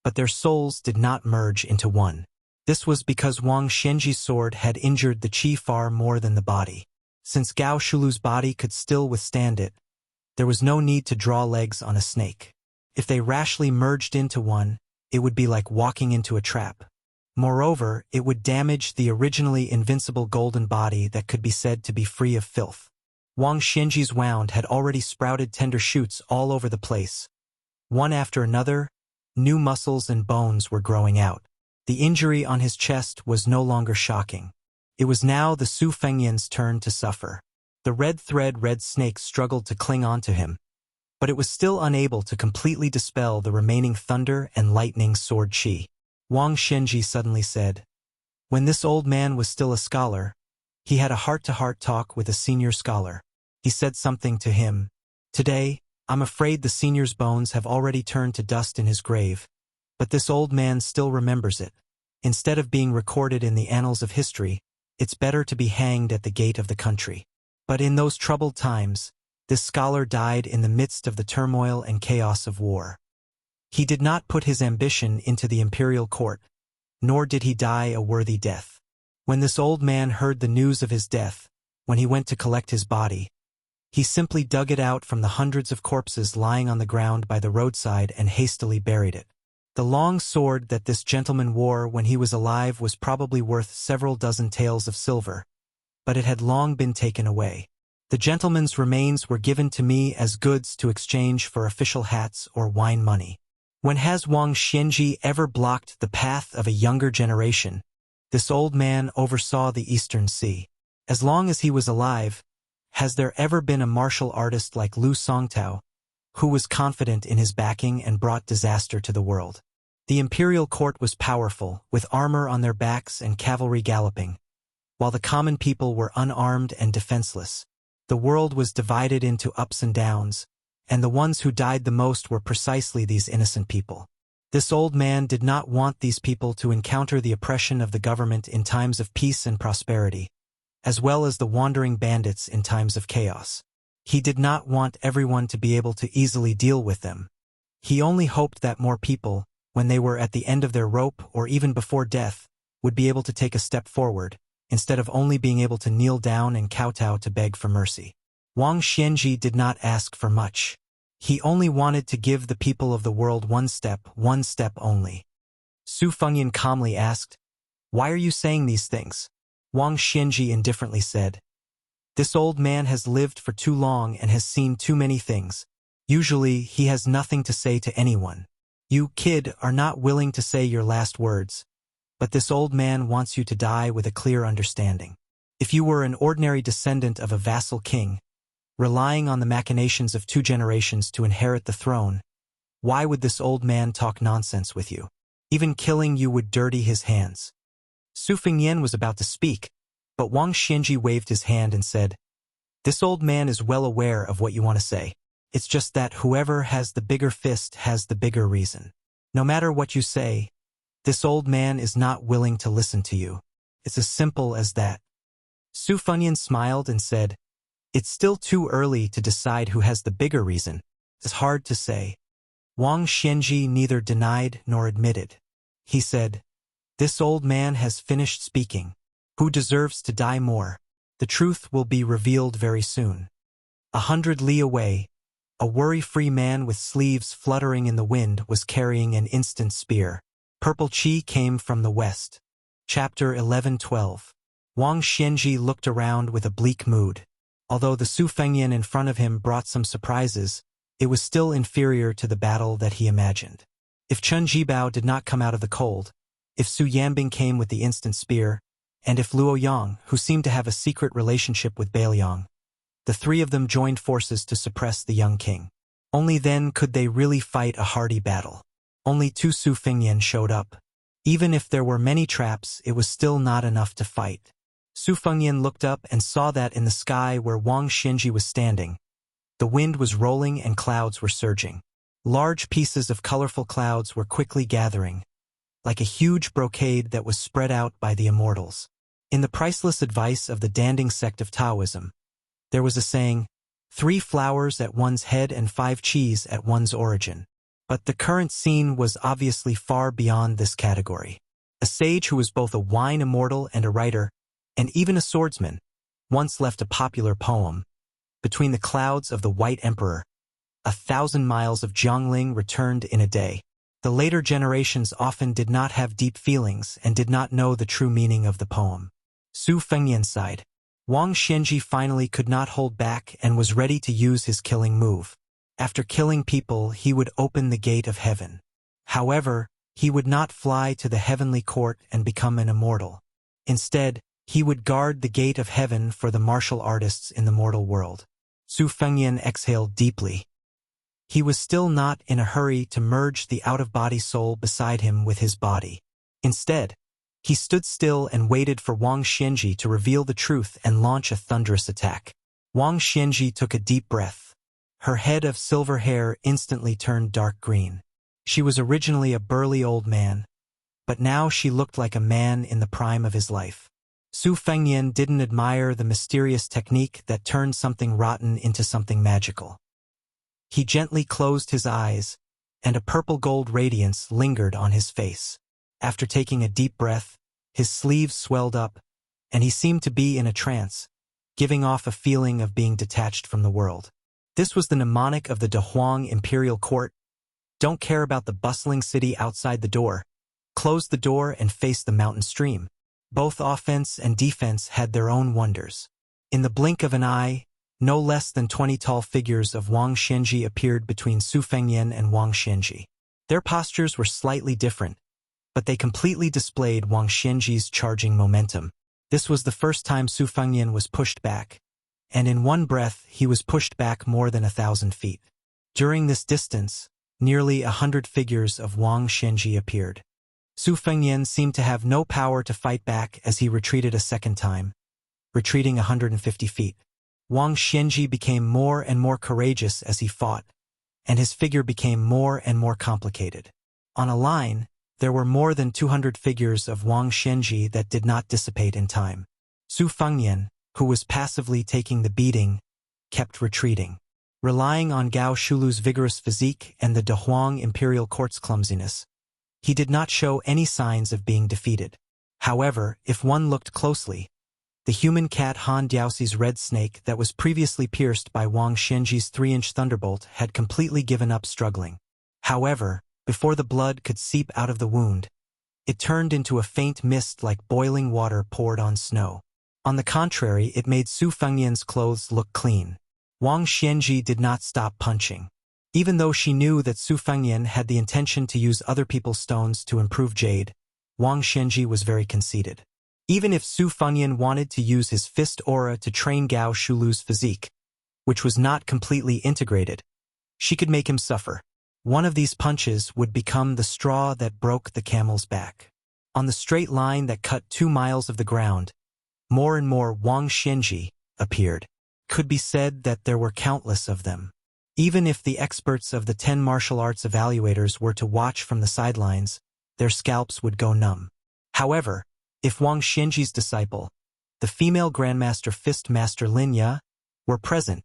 but their souls did not merge into one. This was because Wang Xianji's sword had injured the qi far more than the body. Since Gao Shulu's body could still withstand it, there was no need to draw legs on a snake. If they rashly merged into one, it would be like walking into a trap. Moreover, it would damage the originally invincible golden body that could be said to be free of filth. Wang Xianji's wound had already sprouted tender shoots all over the place. One after another, new muscles and bones were growing out. The injury on his chest was no longer shocking. It was now the Su Fengyans' turn to suffer. The red snake struggled to cling on to him, but it was still unable to completely dispel the remaining thunder and lightning sword chi. Wang Xianji suddenly said, when this old man was still a scholar, he had a heart-to-heart talk with a senior scholar. He said something to him. Today, I'm afraid the senior's bones have already turned to dust in his grave, but this old man still remembers it. Instead of being recorded in the annals of history, it's better to be hanged at the gate of the country. But in those troubled times, this scholar died in the midst of the turmoil and chaos of war. He did not put his ambition into the imperial court, nor did he die a worthy death. When this old man heard the news of his death, when he went to collect his body, he simply dug it out from the hundreds of corpses lying on the ground by the roadside and hastily buried it. The long sword that this gentleman wore when he was alive was probably worth several dozen taels of silver, but it had long been taken away. The gentleman's remains were given to me as goods to exchange for official hats or wine money. When has Wang Xianji ever blocked the path of a younger generation? This old man oversaw the Eastern Sea. As long as he was alive, has there ever been a martial artist like Lu Songtao, who was confident in his backing and brought disaster to the world? The imperial court was powerful, with armor on their backs and cavalry galloping, while the common people were unarmed and defenseless. The world was divided into ups and downs, and the ones who died the most were precisely these innocent people. This old man did not want these people to encounter the oppression of the government in times of peace and prosperity, as well as the wandering bandits in times of chaos. He did not want everyone to be able to easily deal with them. He only hoped that more people, when they were at the end of their rope or even before death, would be able to take a step forward, instead of only being able to kneel down and kowtow to beg for mercy. Wang Xianji did not ask for much. He only wanted to give the people of the world one step only. Su Fengyan calmly asked, "Why are you saying these things?" Wang Xianji indifferently said, "This old man has lived for too long and has seen too many things. Usually, he has nothing to say to anyone. You, kid, are not willing to say your last words, but this old man wants you to die with a clear understanding. If you were an ordinary descendant of a vassal king, relying on the machinations of 2 generations to inherit the throne, why would this old man talk nonsense with you? Even killing you would dirty his hands." Su Fengyan was about to speak, but Wang Xianji waved his hand and said, "This old man is well aware of what you want to say. It's just that whoever has the bigger fist has the bigger reason. No matter what you say, this old man is not willing to listen to you. It's as simple as that." Su Fengyan smiled and said, "It's still too early to decide who has the bigger reason. It's hard to say." Wang Xianji neither denied nor admitted. He said, "This old man has finished speaking. Who deserves to die more? The truth will be revealed very soon." 100 li away, a worry-free man with sleeves fluttering in the wind was carrying an instant spear. Purple Qi came from the west. Chapter 11-12. Wang Xianji looked around with a bleak mood. Although the Su Fengyan in front of him brought some surprises, it was still inferior to the battle that he imagined. If Chen Jibao did not come out of the cold, if Su Yanbing came with the instant spear, and if Luo Yang, who seemed to have a secret relationship with Bailiang, the 3 of them joined forces to suppress the young king. Only then could they really fight a hardy battle. Only 2 Su Fengyan showed up. Even if there were many traps, it was still not enough to fight. Su Fengyan looked up and saw that in the sky where Wang Xianji was standing, the wind was rolling and clouds were surging. Large pieces of colorful clouds were quickly gathering, like a huge brocade that was spread out by the immortals. In the priceless advice of the Danding sect of Taoism, there was a saying, 3 flowers at one's head and 5 qis at one's origin. But the current scene was obviously far beyond this category. A sage who was both a wine immortal and a writer, and even a swordsman, once left a popular poem, "Between the clouds of the White Emperor, 1,000 miles of Jiangling returned in a day." The later generations often did not have deep feelings and did not know the true meaning of the poem. Su Fengyan sighed. Wang Xianji finally could not hold back and was ready to use his killing move. After killing people, he would open the gate of heaven. However, he would not fly to the heavenly court and become an immortal. Instead, he would guard the gate of heaven for the martial artists in the mortal world. Su Fengyan exhaled deeply. He was still not in a hurry to merge the out-of-body soul beside him with his body. Instead, he stood still and waited for Wang Xianji to reveal the truth and launch a thunderous attack. Wang Xianji took a deep breath. Her head of silver hair instantly turned dark green. She was originally a burly old man, but now she looked like a man in the prime of his life. Su Fengyan didn't admire the mysterious technique that turned something rotten into something magical. He gently closed his eyes, and a purple-gold radiance lingered on his face. After taking a deep breath, his sleeves swelled up, and he seemed to be in a trance, giving off a feeling of being detached from the world. This was the mnemonic of the Dehuang imperial court. Don't care about the bustling city outside the door. Close the door and face the mountain stream. Both offense and defense had their own wonders. In the blink of an eye, no less than 20 tall figures of Wang Xianji appeared between Su Fengyan and Wang Xianji. Their postures were slightly different, but they completely displayed Wang Xianji's charging momentum. This was the first time Su Fengyan was pushed back, and in one breath he was pushed back more than 1,000 feet. During this distance, nearly 100 figures of Wang Xianji appeared. Su Fengyan seemed to have no power to fight back as he retreated a second time, retreating 150 feet. Wang Xianji became more and more courageous as he fought, and his figure became more and more complicated. On a line, there were more than 200 figures of Wang Xianji that did not dissipate in time. Su Fengyan, who was passively taking the beating, kept retreating. Relying on Gao Shulu's vigorous physique and the Dehuang imperial court's clumsiness, He did not show any signs of being defeated. However, if one looked closely, the human cat Han Diaoxi's red snake that was previously pierced by Wang Xianji's 3-inch thunderbolt had completely given up struggling. However, before the blood could seep out of the wound, it turned into a faint mist like boiling water poured on snow. On the contrary, it made Su Fengnian's clothes look clean. Wang Xianji did not stop punching. Even though she knew that Su Fengnian had the intention to use other people's stones to improve jade, Wang Xianji was very conceited. Even if Su Fengnian wanted to use his fist aura to train Gao Shulu's physique, which was not completely integrated, she could make him suffer. One of these punches would become the straw that broke the camel's back. On the straight line that cut 2 miles of the ground, more and more Wang Xianji appeared. Could be said that there were countless of them. Even if the experts of the 10 martial arts evaluators were to watch from the sidelines, their scalps would go numb. However, if Wang Xianji's disciple, the female Grandmaster Fist Master Lin Ya, were present,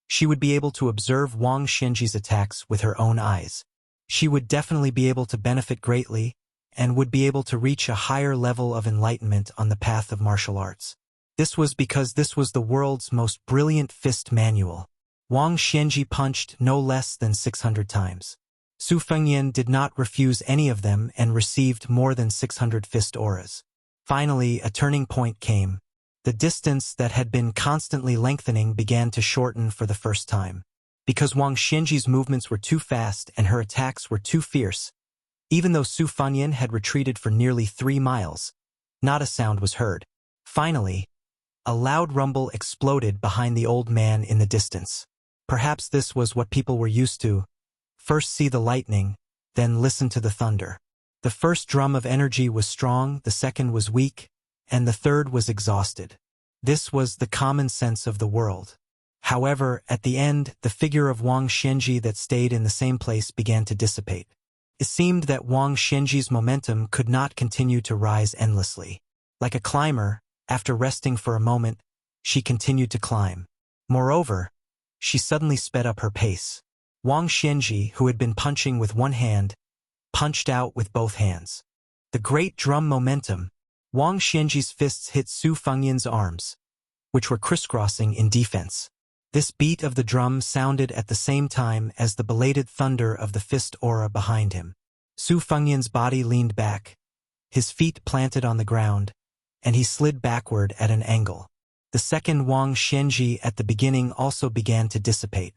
she would be able to observe Wang Xianji's attacks with her own eyes. She would definitely be able to benefit greatly and would be able to reach a higher level of enlightenment on the path of martial arts. This was because this was the world's most brilliant fist manual. Wang Xianji punched no less than 600 times. Su Fengnian did not refuse any of them and received more than 600 fist auras. Finally, a turning point came. The distance that had been constantly lengthening began to shorten for the first time. Because Wang Xianji's movements were too fast and her attacks were too fierce, even though Su Fengnian had retreated for nearly 3 miles, not a sound was heard. Finally, a loud rumble exploded behind the old man in the distance. Perhaps this was what people were used to. First see the lightning, then listen to the thunder. The first drum of energy was strong, the second was weak, and the third was exhausted. This was the common sense of the world. However, at the end, the figure of Wang Xianji that stayed in the same place began to dissipate. It seemed that Wang Xianji's momentum could not continue to rise endlessly. Like a climber, after resting for a moment, she continued to climb. Moreover, she suddenly sped up her pace. Wang Xianji, who had been punching with one hand, punched out with both hands. The great drum momentum, Wang Xianji's fists hit Su Fengnian's arms, which were crisscrossing in defense. This beat of the drum sounded at the same time as the belated thunder of the fist aura behind him. Su Fengnian's body leaned back, his feet planted on the ground, and he slid backward at an angle. The second Wang Xianji at the beginning also began to dissipate.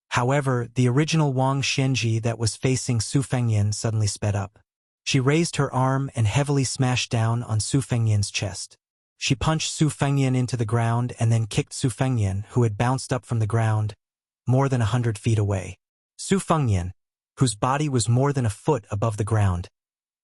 However, the original Wang Xianji that was facing Su Fengnian suddenly sped up. She raised her arm and heavily smashed down on Su Fengnian's chest. She punched Su Fengnian into the ground and then kicked Su Fengnian, who had bounced up from the ground, more than 100 feet away. Su Fengnian, whose body was more than a foot above the ground,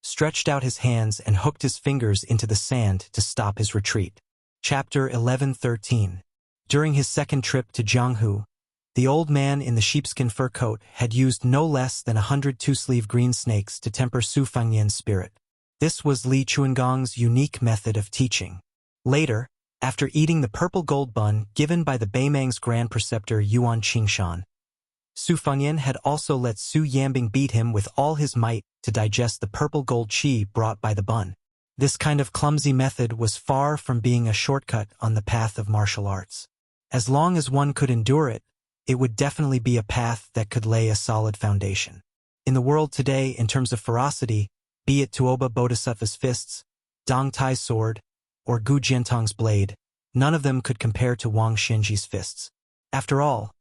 stretched out his hands and hooked his fingers into the sand to stop his retreat. Chapter 11:13. During his second trip to Jianghu, the old man in the sheepskin fur coat had used no less than 100 two-sleeve green snakes to temper Su Fengnian's spirit. This was Li Chuangong's unique method of teaching. Later, after eating the purple gold bun given by the Beimang's grand preceptor Yuan Qingshan, Su Fengnian had also let Su Yambing beat him with all his might to digest the purple gold qi brought by the bun. This kind of clumsy method was far from being a shortcut on the path of martial arts. As long as one could endure it, it would definitely be a path that could lay a solid foundation. In the world today, in terms of ferocity, be it Tuoba Bodhisattva's fists, Dong Tai's sword, or Gu Jiantong's blade, none of them could compare to Wang Xianji's fists. After all,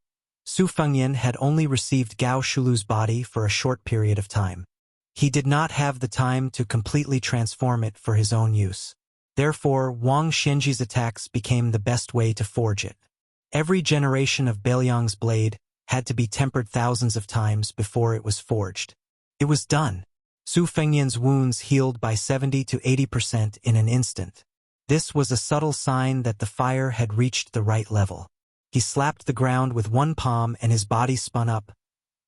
Su Fengnian had only received Gao Shulu's body for a short period of time. He did not have the time to completely transform it for his own use. Therefore, Wang Xianji's attacks became the best way to forge it. Every generation of Beiliang's blade had to be tempered thousands of times before it was forged. It was done. Su Fengnian's wounds healed by 70 to 80% in an instant. This was a subtle sign that the fire had reached the right level. He slapped the ground with one palm and his body spun up,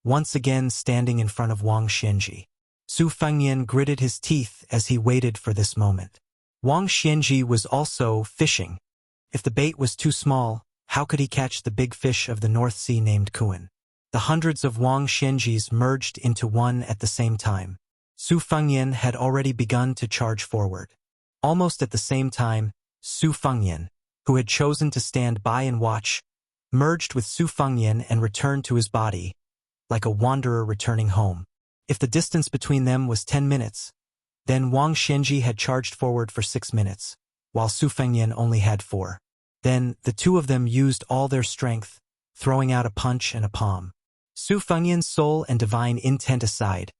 once again standing in front of Wang Xianji. Su Fengnian gritted his teeth as he waited for this moment. Wang Xianji was also fishing. If the bait was too small, how could he catch the big fish of the North Sea named Kuan? The hundreds of Wang Xianjis merged into one at the same time. Su Fengyan had already begun to charge forward. Almost at the same time, Su Fengyan, who had chosen to stand by and watch, merged with Su Fengyan and returned to his body, like a wanderer returning home. If the distance between them was 10 minutes, then Wang Xianji had charged forward for 6 minutes, while Su Fengyan only had 4. Then, the two of them used all their strength, throwing out a punch and a palm. Su Fengyan's soul and divine intent aside,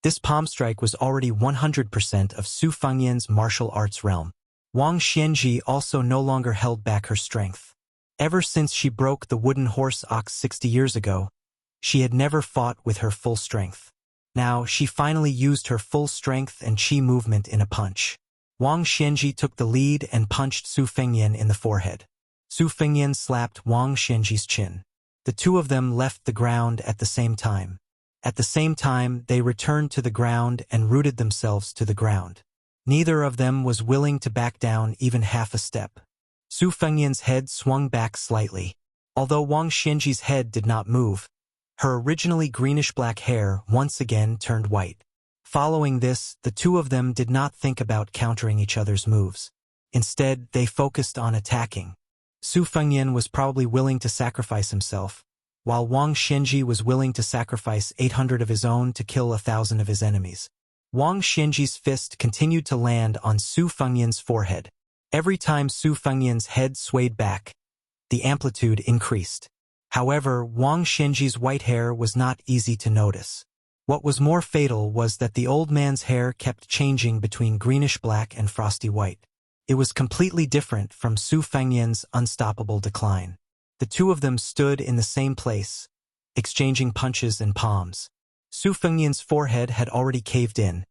this palm strike was already 100% of Su Fengyan's martial arts realm. Wang Xianji also no longer held back her strength. Ever since she broke the wooden horse ox 60 years ago, she had never fought with her full strength. Now, she finally used her full strength and qi movement in a punch. Wang Xianji took the lead and punched Su Fengyan in the forehead. Su Fengyan slapped Wang Xianji's chin. The two of them left the ground at the same time. At the same time, they returned to the ground and rooted themselves to the ground. Neither of them was willing to back down even half a step. Su Fengyan's head swung back slightly. Although Wang Xianji's head did not move, her originally greenish-black hair once again turned white. Following this, the two of them did not think about countering each other's moves. Instead, they focused on attacking. Su Fengyan was probably willing to sacrifice himself, while Wang Xianji was willing to sacrifice 800 of his own to kill 1,000 of his enemies. Wang Xianji's fist continued to land on Su Fengyan's forehead. Every time Su Fengyan's head swayed back, the amplitude increased. However, Wang Xianji's white hair was not easy to notice. What was more fatal was that the old man's hair kept changing between greenish-black and frosty white. It was completely different from Su Fengyan's unstoppable decline. The two of them stood in the same place, exchanging punches and palms. Su Fengyan's forehead had already caved in,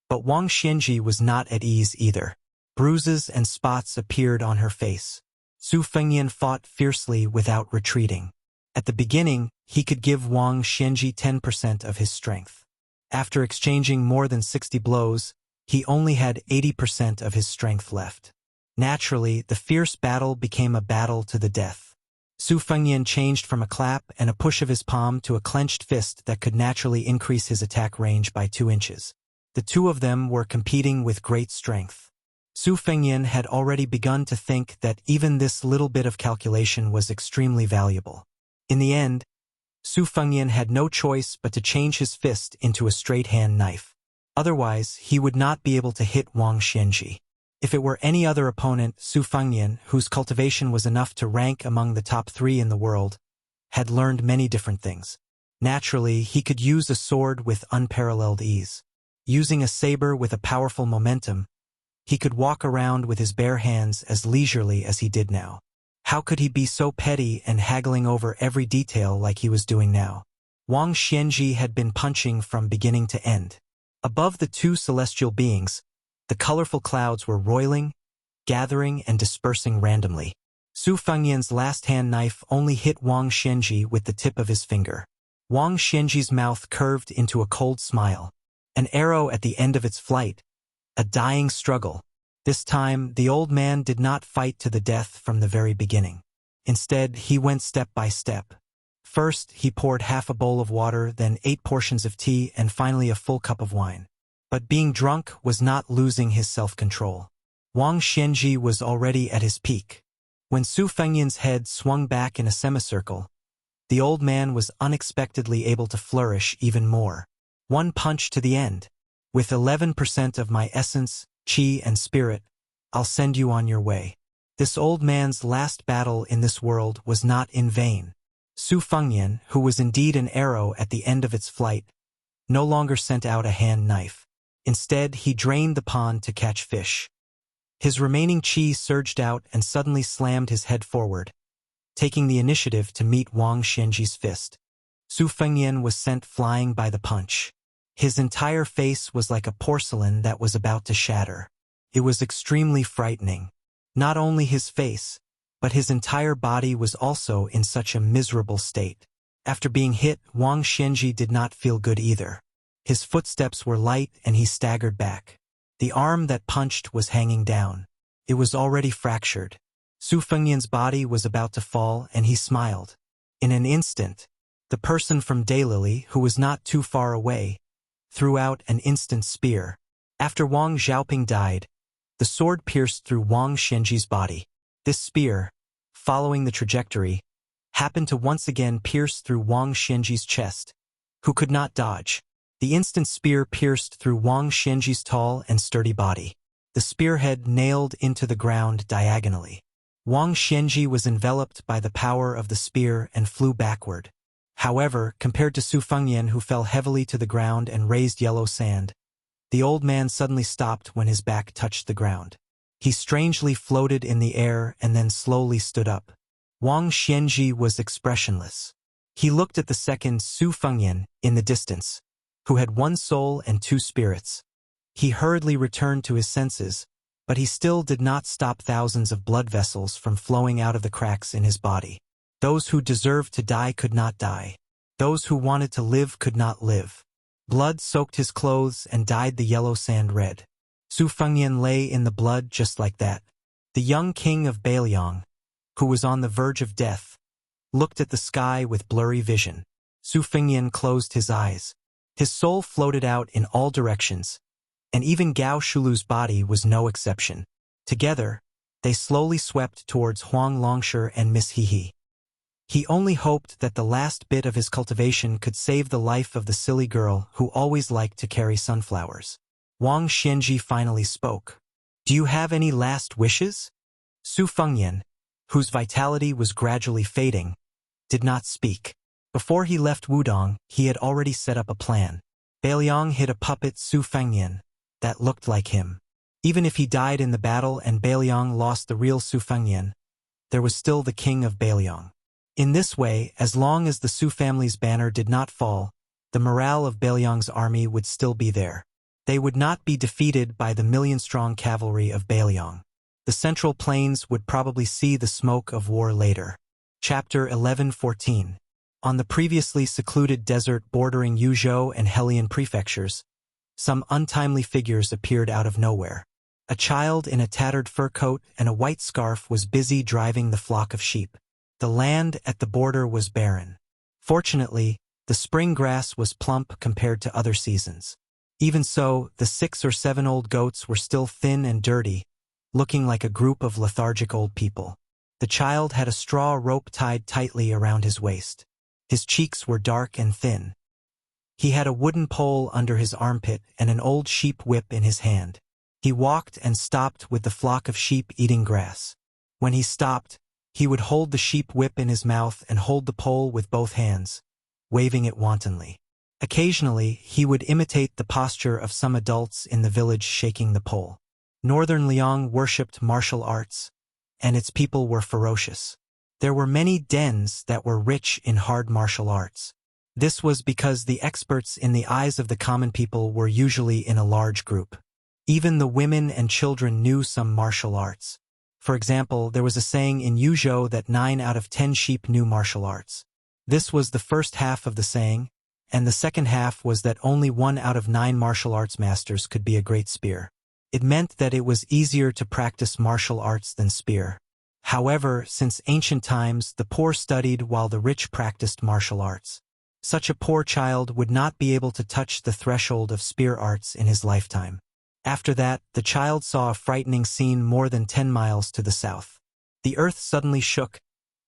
but Wang Xianji was not at ease either. Bruises and spots appeared on her face. Su Fengyan fought fiercely without retreating. At the beginning, he could give Wang Xianji 10% of his strength. After exchanging more than 60 blows, he only had 80% of his strength left. Naturally, the fierce battle became a battle to the death. Su Fengyan changed from a clap and a push of his palm to a clenched fist that could naturally increase his attack range by 2 inches. The two of them were competing with great strength. Su Fengyan had already begun to think that even this little bit of calculation was extremely valuable. In the end, Su Fengyan had no choice but to change his fist into a straight-hand knife. Otherwise, he would not be able to hit Wang Xianji. If it were any other opponent, Su Fengyan, whose cultivation was enough to rank among the top 3 in the world, had learned many different things. Naturally, he could use a sword with unparalleled ease. Using a saber with a powerful momentum, he could walk around with his bare hands as leisurely as he did now. How could he be so petty and haggling over every detail like he was doing now? Wang Xianji had been punching from beginning to end. Above the two celestial beings, the colorful clouds were roiling, gathering, and dispersing randomly. Su Fengyan's last hand knife only hit Wang Xianji with the tip of his finger. Wang Xianji's mouth curved into a cold smile. An arrow at the end of its flight. A dying struggle. This time, the old man did not fight to the death from the very beginning. Instead, he went step by step. First, he poured half a bowl of water, then 8 portions of tea, and finally a full cup of wine. But being drunk was not losing his self-control. Wang Xianji was already at his peak. When Su Fengyan's head swung back in a semicircle, the old man was unexpectedly able to flourish even more. One punch to the end. With 11% of my essence, qi, and spirit, I'll send you on your way. This old man's last battle in this world was not in vain. Su Fengyan, who was indeed an arrow at the end of its flight, no longer sent out a hand knife. Instead, he drained the pond to catch fish. His remaining qi surged out and suddenly slammed his head forward, taking the initiative to meet Wang Xianji's fist. Su Fengyan was sent flying by the punch. His entire face was like a porcelain that was about to shatter. It was extremely frightening. Not only his face, but his entire body was also in such a miserable state. After being hit, Wang Xianji did not feel good either. His footsteps were light and he staggered back. The arm that punched was hanging down. It was already fractured. Su Fengyan's body was about to fall and he smiled. In an instant, the person from Daylily, who was not too far away, threw out an instant spear. After Wang Xiaoping died, the sword pierced through Wang Xianji's body. This spear, following the trajectory, happened to once again pierce through Wang Xianji's chest, who could not dodge. The instant spear pierced through Wang Xianji's tall and sturdy body. The spearhead nailed into the ground diagonally. Wang Xianji was enveloped by the power of the spear and flew backward. However, compared to Su Fengyan, who fell heavily to the ground and raised yellow sand, the old man suddenly stopped when his back touched the ground. He strangely floated in the air and then slowly stood up. Wang Xianji was expressionless. He looked at the second Su Fengyan in the distance, who had one soul and two spirits. He hurriedly returned to his senses, but he still did not stop thousands of blood vessels from flowing out of the cracks in his body. Those who deserved to die could not die. Those who wanted to live could not live. Blood soaked his clothes and dyed the yellow sand red. Su Fengyan lay in the blood just like that. The young king of Beiliang, who was on the verge of death, looked at the sky with blurry vision. Su Fengyan closed his eyes. His soul floated out in all directions, and even Gao Shulu's body was no exception. Together, they slowly swept towards Huang Longshi and Miss He. He only hoped that the last bit of his cultivation could save the life of the silly girl who always liked to carry sunflowers. Wang Xianji finally spoke. "Do you have any last wishes?" Su Fengyan, whose vitality was gradually fading, did not speak. Before he left Wudong, he had already set up a plan. Beiliang hid a puppet Su Fengyan that looked like him. Even if he died in the battle and Beiliang lost the real Su Fengyan, there was still the king of Beiliang. In this way, as long as the Su family's banner did not fall, the morale of Beiliang's army would still be there. They would not be defeated by the million-strong cavalry of Beiliang. The Central Plains would probably see the smoke of war later. Chapter 11:14. On the previously secluded desert bordering Yuzhou and Helian prefectures, some untimely figures appeared out of nowhere. A child in a tattered fur coat and a white scarf was busy driving the flock of sheep. The land at the border was barren. Fortunately, the spring grass was plump compared to other seasons. Even so, the 6 or 7 old goats were still thin and dirty, looking like a group of lethargic old people. The child had a straw rope tied tightly around his waist. His cheeks were dark and thin. He had a wooden pole under his armpit and an old sheep whip in his hand. He walked and stopped with the flock of sheep eating grass. When he stopped, he would hold the sheep whip in his mouth and hold the pole with both hands, waving it wantonly. Occasionally, he would imitate the posture of some adults in the village shaking the pole. Northern Liang worshipped martial arts, and its people were ferocious. There were many dens that were rich in hard martial arts. This was because the experts in the eyes of the common people were usually in a large group. Even the women and children knew some martial arts. For example, there was a saying in Yuzhou that 9 out of 10 sheep knew martial arts. This was the first half of the saying, and the second half was that only 1 out of 9 martial arts masters could be a great spear. It meant that it was easier to practice martial arts than spear. However, since ancient times, the poor studied while the rich practiced martial arts. Such a poor child would not be able to touch the threshold of spear arts in his lifetime. After that, the child saw a frightening scene more than 10 miles to the south. The earth suddenly shook,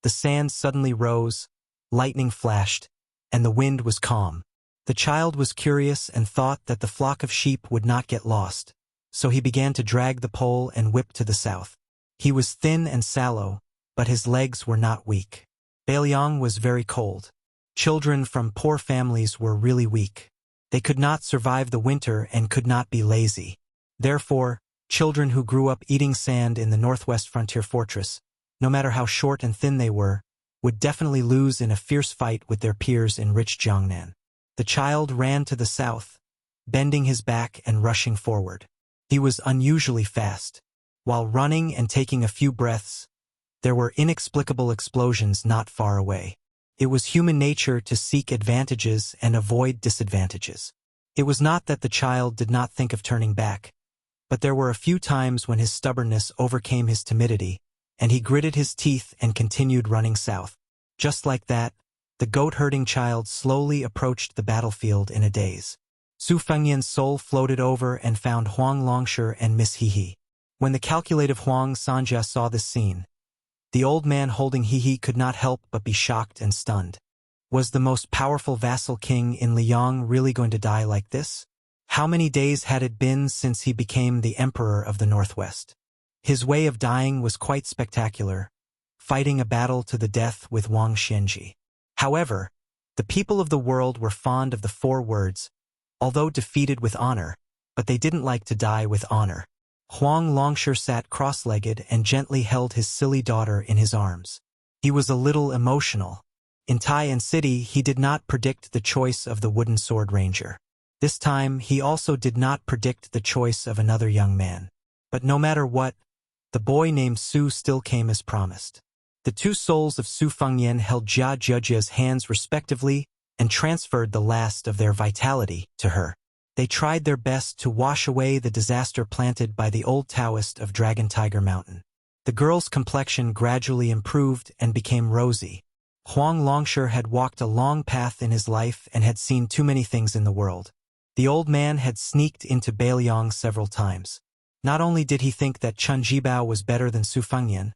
the sand suddenly rose, lightning flashed, and the wind was calm. The child was curious and thought that the flock of sheep would not get lost, so he began to drag the pole and whip to the south. He was thin and sallow, but his legs were not weak. Beiliang was very cold. Children from poor families were really weak. They could not survive the winter and could not be lazy. Therefore, children who grew up eating sand in the northwest frontier fortress, no matter how short and thin they were, would definitely lose in a fierce fight with their peers in rich Jiangnan. The child ran to the south, bending his back and rushing forward. He was unusually fast. While running and taking a few breaths, there were inexplicable explosions not far away. It was human nature to seek advantages and avoid disadvantages. It was not that the child did not think of turning back, but there were a few times when his stubbornness overcame his timidity, and he gritted his teeth and continued running south. Just like that, the goat-herding child slowly approached the battlefield in a daze. Su Fengyan's soul floated over and found Huang Longshe and Miss Hehe. When the calculative Huang Sanja saw this scene, the old man holding Hehe could not help but be shocked and stunned. Was the most powerful vassal king in Liang really going to die like this? How many days had it been since he became the emperor of the Northwest? His way of dying was quite spectacular, fighting a battle to the death with Wang Xianji. However, the people of the world were fond of the 4 words, although defeated with honor, but they didn't like to die with honor. Huang Longshe sat cross-legged and gently held his silly daughter in his arms. He was a little emotional. In Tai'an City, he did not predict the choice of the wooden sword ranger. This time, he also did not predict the choice of another young man. But no matter what, the boy named Su still came as promised. The 2 souls of Su Fengyan held Jia Zhejia's hands respectively and transferred the last of their vitality to her. They tried their best to wash away the disaster planted by the old Taoist of Dragon Tiger Mountain. The girl's complexion gradually improved and became rosy. Huang Longshe had walked a long path in his life and had seen too many things in the world. The old man had sneaked into Beiliang several times. Not only did he think that Chen Jibao was better than Su Fengyan,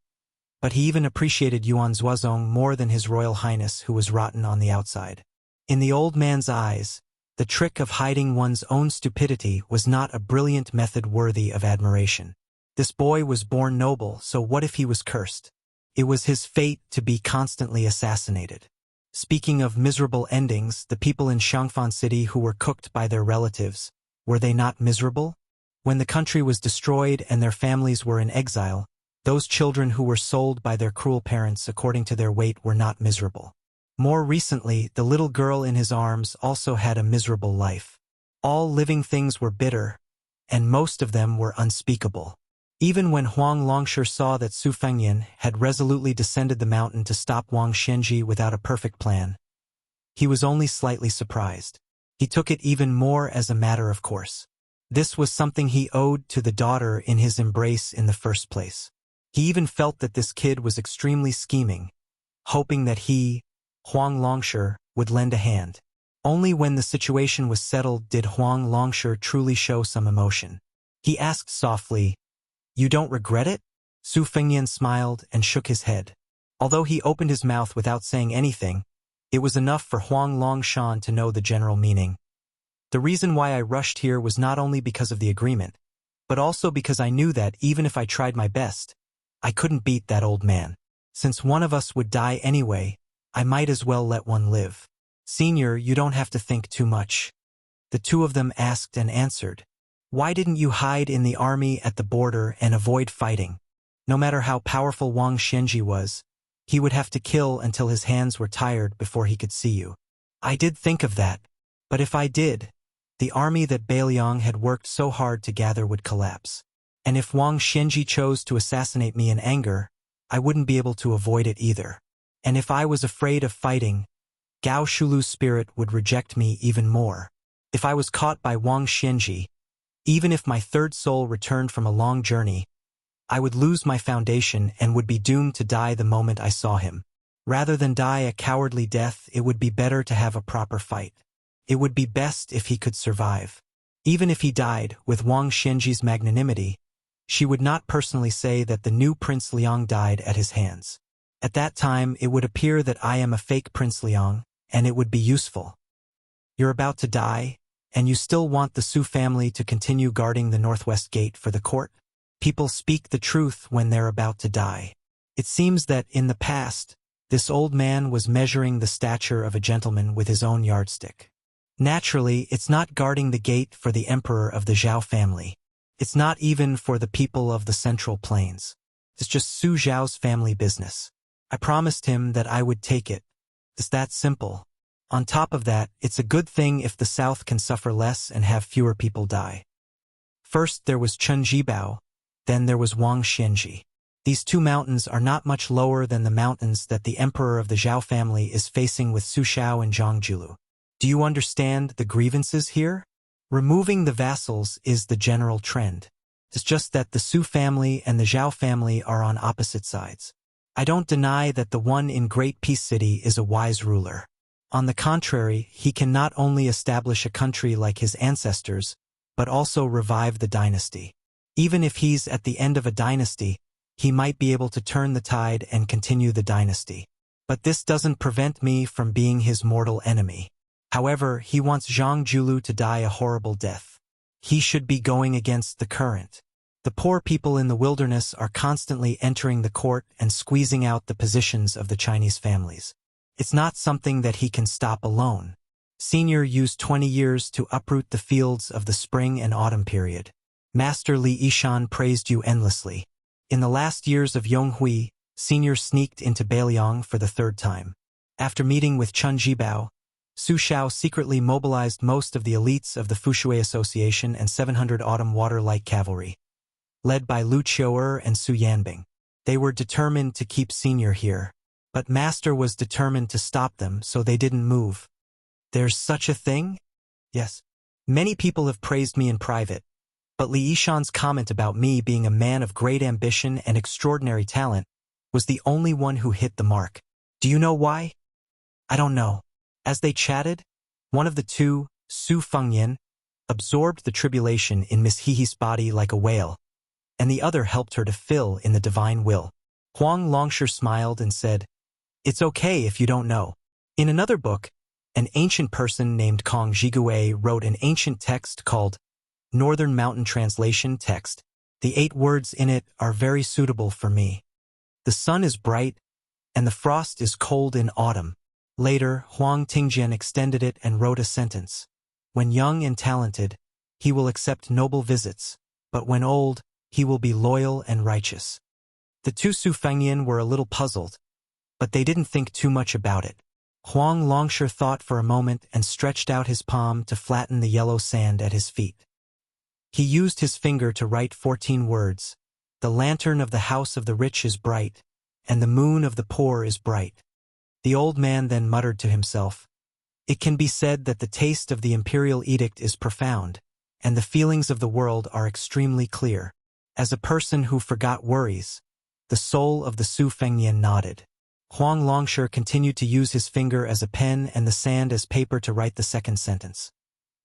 but he even appreciated Yuan Zuozong more than his royal highness who was rotten on the outside. In the old man's eyes, the trick of hiding one's own stupidity was not a brilliant method worthy of admiration. This boy was born noble, so what if he was cursed? It was his fate to be constantly assassinated. Speaking of miserable endings, the people in Shangfan City who were cooked by their relatives, were they not miserable? When the country was destroyed and their families were in exile, those children who were sold by their cruel parents according to their weight were not miserable. More recently, the little girl in his arms also had a miserable life. All living things were bitter, and most of them were unspeakable. Even when Huang Longshe saw that Su Fengyan had resolutely descended the mountain to stop Wang Xianji without a perfect plan, he was only slightly surprised. He took it even more as a matter of course. This was something he owed to the daughter in his embrace in the first place. He even felt that this kid was extremely scheming, hoping that he, Huang Longshe, would lend a hand. Only when the situation was settled did Huang Longshe truly show some emotion. He asked softly, "You don't regret it?" Su Fengyan smiled and shook his head. Although he opened his mouth without saying anything, it was enough for Huang Longshan to know the general meaning. The reason why I rushed here was not only because of the agreement, but also because I knew that even if I tried my best, I couldn't beat that old man. Since one of us would die anyway, I might as well let one live. Senior, you don't have to think too much. The 2 of them asked and answered. Why didn't you hide in the army at the border and avoid fighting? No matter how powerful Wang Xianji was, he would have to kill until his hands were tired before he could see you. I did think of that, but if I did, the army that Beiliang had worked so hard to gather would collapse. And if Wang Xianji chose to assassinate me in anger, I wouldn't be able to avoid it either. And if I was afraid of fighting, Gao Shulu's spirit would reject me even more. If I was caught by Wang Xianji, even if my 3rd soul returned from a long journey, I would lose my foundation and would be doomed to die the moment I saw him. Rather than die a cowardly death, it would be better to have a proper fight. It would be best if he could survive. Even if he died, with Wang Xianji's magnanimity, she would not personally say that the new Prince Liang died at his hands. At that time, it would appear that I am a fake Prince Liang, and it would be useful. You're about to die, and you still want the Su family to continue guarding the Northwest Gate for the court? People speak the truth when they're about to die. It seems that, in the past, this old man was measuring the stature of a gentleman with his own yardstick. Naturally, it's not guarding the gate for the emperor of the Zhao family. It's not even for the people of the Central Plains. It's just Su Zhao's family business. I promised him that I would take it. It's that simple. On top of that, it's a good thing if the South can suffer less and have fewer people die. First there was Chen Jibao, then there was Wang Xianji. These 2 mountains are not much lower than the mountains that the emperor of the Zhao family is facing with Su Xiao and Zhang Julu. Do you understand the grievances here? Removing the vassals is the general trend. It's just that the Su family and the Zhao family are on opposite sides. I don't deny that the one in Great Peace City is a wise ruler. On the contrary, he can not only establish a country like his ancestors, but also revive the dynasty. Even if he's at the end of a dynasty, he might be able to turn the tide and continue the dynasty. But this doesn't prevent me from being his mortal enemy. However, he wants Zhang Julu to die a horrible death. He should be going against the current. The poor people in the wilderness are constantly entering the court and squeezing out the positions of the Chinese families. It's not something that he can stop alone. Senior used 20 years to uproot the fields of the spring and autumn period. Master Li Yishan praised you endlessly. In the last years of Yonghui, Senior sneaked into Beiliang for the third time. After meeting with Chun Jibao, Su Shao secretly mobilized most of the elites of the Fushui Association and 700 Autumn Water Light Cavalry, led by Lu Qiu'er and Su Yanbing. They were determined to keep Senior here, but Master was determined to stop them, so they didn't move. There's such a thing? Yes. Many people have praised me in private, but Li Yishan's comment about me being a man of great ambition and extraordinary talent was the only one who hit the mark. Do you know why? I don't know. As they chatted, one of the two, Su Fengyan, absorbed the tribulation in Miss Hehe's body like a whale, and the other helped her to fill in the divine will. Huang Longsher smiled and said, "It's okay if you don't know." In another book, an ancient person named Kong Jigue wrote an ancient text called Northern Mountain Translation Text. The 8 words in it are very suitable for me. The sun is bright, and the frost is cold in autumn. Later, Huang Tingjian extended it and wrote a sentence. When young and talented, he will accept noble visits, but when old, he will be loyal and righteous. The two Su Fengyan were a little puzzled, but they didn't think too much about it. Huang Longsher thought for a moment and stretched out his palm to flatten the yellow sand at his feet. He used his finger to write 14 words. The lantern of the house of the rich is bright, and the moon of the poor is bright. The old man then muttered to himself, "It can be said that the taste of the imperial edict is profound, and the feelings of the world are extremely clear." As a person who forgot worries, the soul of the Su Fengyan nodded. Huang Longsher continued to use his finger as a pen and the sand as paper to write the second sentence.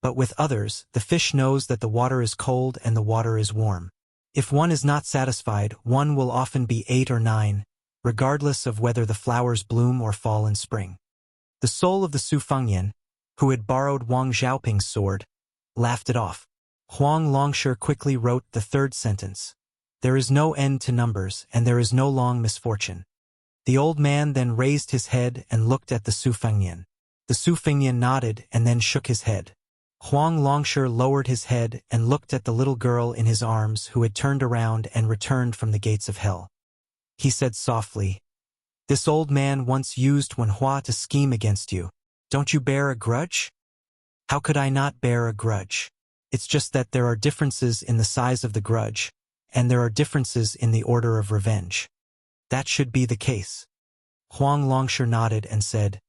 But with others, the fish knows that the water is cold and the water is warm. If one is not satisfied, one will often be 8 or 9, regardless of whether the flowers bloom or fall in spring. The soul of the Su Fengyan, who had borrowed Wang Xiaoping's sword, laughed it off. Huang Longsher quickly wrote the third sentence. There is no end to numbers, and there is no long misfortune. The old man then raised his head and looked at the Su Fengyan. The Su Fengyan nodded and then shook his head. Huang Longsher lowered his head and looked at the little girl in his arms who had turned around and returned from the gates of hell. He said softly, "This old man once used Wenhua to scheme against you. Don't you bear a grudge?" "How could I not bear a grudge? It's just that there are differences in the size of the grudge, and there are differences in the order of revenge. That should be the case." Huang Longsher nodded and said,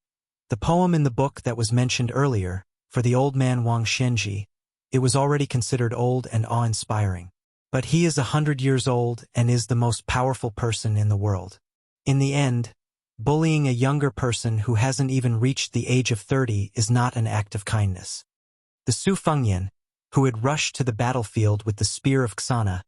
"The poem in the book that was mentioned earlier, for the old man Wang Xianji, it was already considered old and awe-inspiring. But he is 100 years old and is the most powerful person in the world. In the end, bullying a younger person who hasn't even reached the age of 30 is not an act of kindness." The Su Fengyan, who had rushed to the battlefield with the spear of Xana,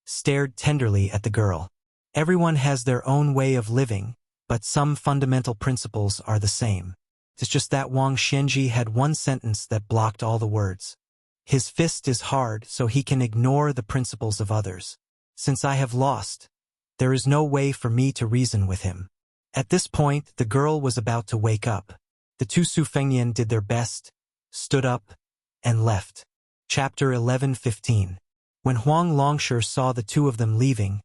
stared tenderly at the girl. Everyone has their own way of living, but some fundamental principles are the same. It's just that Wang Xianji had one sentence that blocked all the words. His fist is hard, so he can ignore the principles of others. Since I have lost, there is no way for me to reason with him. At this point, the girl was about to wake up. The two Su Fengyan did their best, stood up, and left. Chapter 11:15. When Huang Longsher saw the two of them leaving,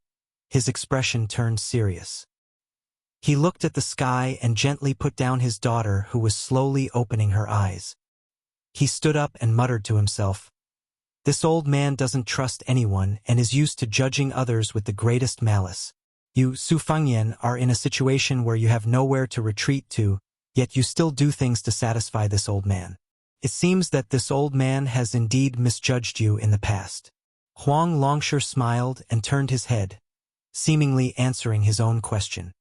his expression turned serious. He looked at the sky and gently put down his daughter, who was slowly opening her eyes. He stood up and muttered to himself, "This old man doesn't trust anyone and is used to judging others with the greatest malice. You, Su Fengyan, are in a situation where you have nowhere to retreat to, yet you still do things to satisfy this old man. It seems that this old man has indeed misjudged you in the past." Huang Longsher smiled and turned his head, seemingly answering his own question.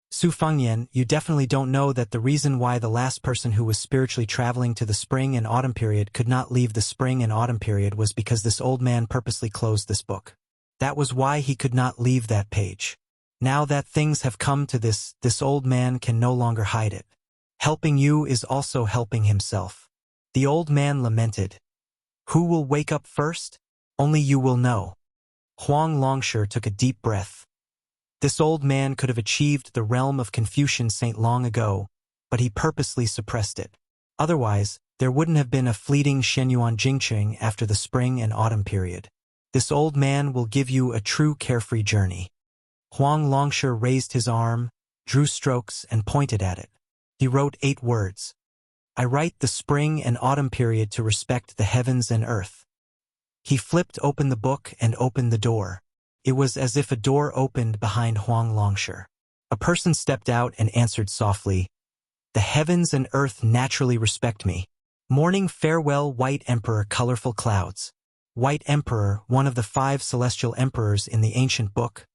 Su Fengyan, you definitely don't know that the reason why the last person who was spiritually traveling to the spring and autumn period could not leave the spring and autumn period was because this old man purposely closed this book. That was why he could not leave that page. Now that things have come to this old man can no longer hide it. Helping you is also helping himself. The old man lamented. Who will wake up first? Only you will know. Huang Longshi took a deep breath. This old man could have achieved the realm of Confucian Saint long ago, but he purposely suppressed it. Otherwise, there wouldn't have been a fleeting Shenyuan Jingqing after the spring and autumn period. This old man will give you a true carefree journey. Huang Longshi raised his arm, drew strokes, and pointed at it. He wrote 8 words. I write the spring and autumn period to respect the heavens and earth. He flipped open the book and opened the door. It was as if a door opened behind Huang Longshi. A person stepped out and answered softly, The heavens and earth naturally respect me. Morning farewell, White Emperor, colorful clouds. White Emperor, one of the 5 celestial emperors in the ancient book,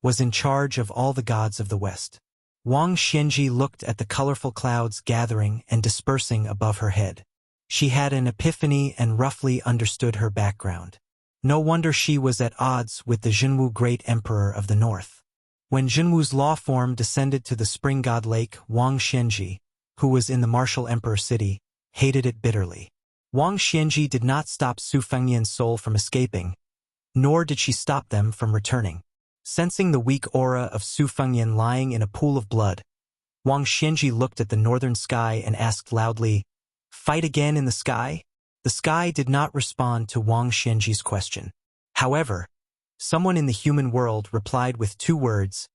was in charge of all the gods of the West. Wang Xianji looked at the colorful clouds gathering and dispersing above her head. She had an epiphany and roughly understood her background. No wonder she was at odds with the Jinwu Great Emperor of the North. When Jinwu's law form descended to the spring god lake, Wang Xianji, who was in the martial emperor city, hated it bitterly. Wang Xianji did not stop Su Fengyan's soul from escaping, nor did she stop them from returning. Sensing the weak aura of Su Fengyan lying in a pool of blood, Wang Xianji looked at the northern sky and asked loudly, Fight again in the sky? The sky did not respond to Wang Xianji's question. However, someone in the human world replied with 2 words,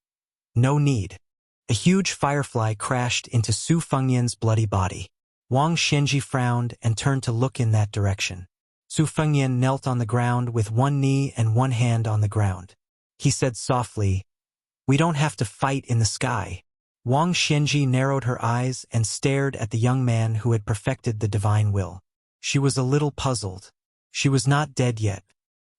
No need. A huge firefly crashed into Su Fengyan's bloody body. Wang Xianji frowned and turned to look in that direction. Su Fengyan knelt on the ground with 1 knee and 1 hand on the ground. He said softly, We don't have to fight in the sky. Wang Xianji narrowed her eyes and stared at the young man who had perfected the divine will. She was a little puzzled. She was not dead yet.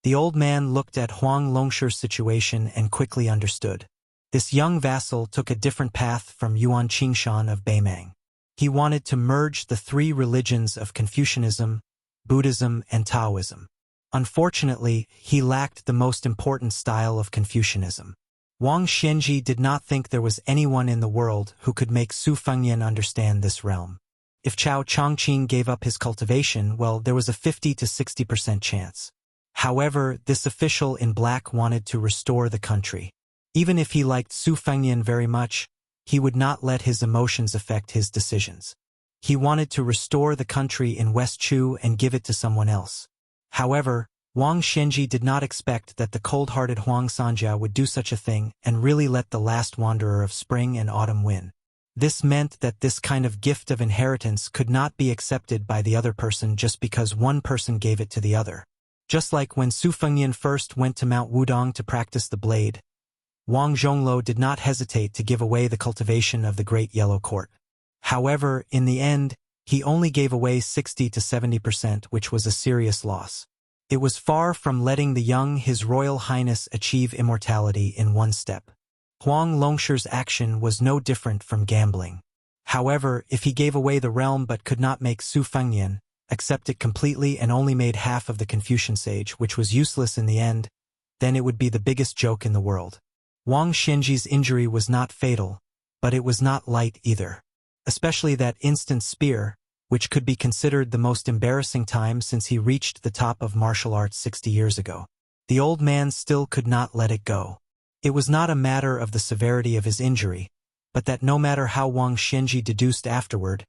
The old man looked at Huang Longshi's situation and quickly understood. This young vassal took a different path from Yuan Qingshan of Beimang. He wanted to merge the 3 religions of Confucianism, Buddhism, and Taoism. Unfortunately, he lacked the most important style of Confucianism. Wang Xianji did not think there was anyone in the world who could make Su Fengyan understand this realm. If Chao Chongqing gave up his cultivation, well, there was a 50 to 60% chance. However, this official in black wanted to restore the country. Even if he liked Su Fengyan very much, he would not let his emotions affect his decisions. He wanted to restore the country in West Chu and give it to someone else. However, Wang Xianji did not expect that the cold-hearted Huang Sanjia would do such a thing and really let the last wanderer of spring and autumn win. This meant that this kind of gift of inheritance could not be accepted by the other person just because one person gave it to the other. Just like when Su Fengyan first went to Mount Wudong to practice the blade, Wang Zhongluo did not hesitate to give away the cultivation of the Great Yellow Court. However, in the end, he only gave away 60 to 70%, which was a serious loss. It was far from letting the young His Royal Highness achieve immortality in one step. Huang Longshi's action was no different from gambling. However, if he gave away the realm but could not make Su Fengyan accept it completely and only made half of the Confucian sage, which was useless in the end, then it would be the biggest joke in the world. Wang Xianji's injury was not fatal, but it was not light either. Especially that instant spear, which could be considered the most embarrassing time since he reached the top of martial arts 60 years ago. The old man still could not let it go. It was not a matter of the severity of his injury, but that no matter how Wang Xianji deduced afterward,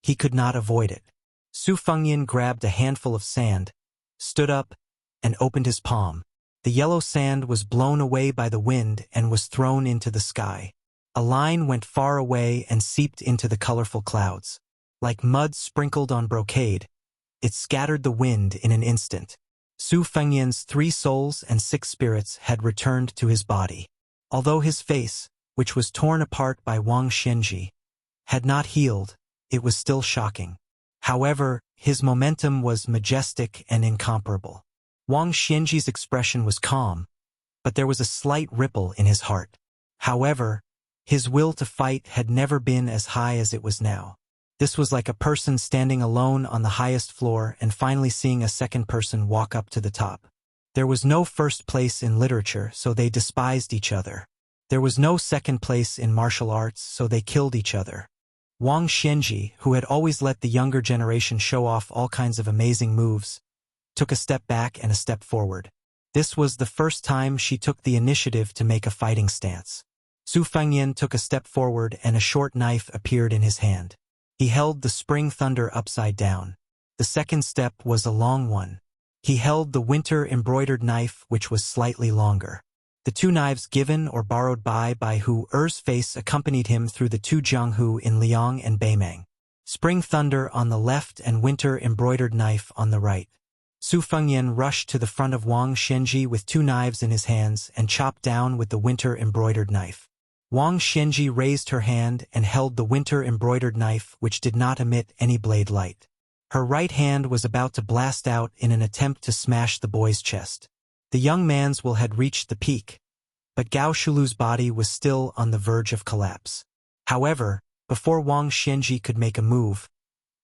he could not avoid it. Su Fengyan grabbed a handful of sand, stood up, and opened his palm. The yellow sand was blown away by the wind and was thrown into the sky. A line went far away and seeped into the colorful clouds. Like mud sprinkled on brocade, it scattered the wind in an instant. Su Fengyan's 3 souls and 6 spirits had returned to his body. Although his face, which was torn apart by Wang Xianji, had not healed, it was still shocking. However, his momentum was majestic and incomparable. Wang Xianji's expression was calm, but there was a slight ripple in his heart. However, His will to fight had never been as high as it was now. This was like a person standing alone on the highest floor and finally seeing a second person walk up to the top. There was no first place in literature, so they despised each other. There was no second place in martial arts, so they killed each other. Wang Xianji, who had always let the younger generation show off all kinds of amazing moves, took a step back and a step forward. This was the first time she took the initiative to make a fighting stance. Su Fengyan took a step forward and a short knife appeared in his hand. He held the spring thunder upside down. The second step was a long one. He held the winter-embroidered knife, which was slightly longer. The two knives given or borrowed by Hu Er's face accompanied him through the two Jianghu in Liang and Beimang. Spring thunder on the left and winter-embroidered knife on the right. Su Fengyan rushed to the front of Wang Xianji with two knives in his hands and chopped down with the winter-embroidered knife. Wang Xianji raised her hand and held the winter-embroidered knife, which did not emit any blade light. Her right hand was about to blast out in an attempt to smash the boy's chest. The young man's will had reached the peak, but Gao Shulu's body was still on the verge of collapse. However, before Wang Xianji could make a move,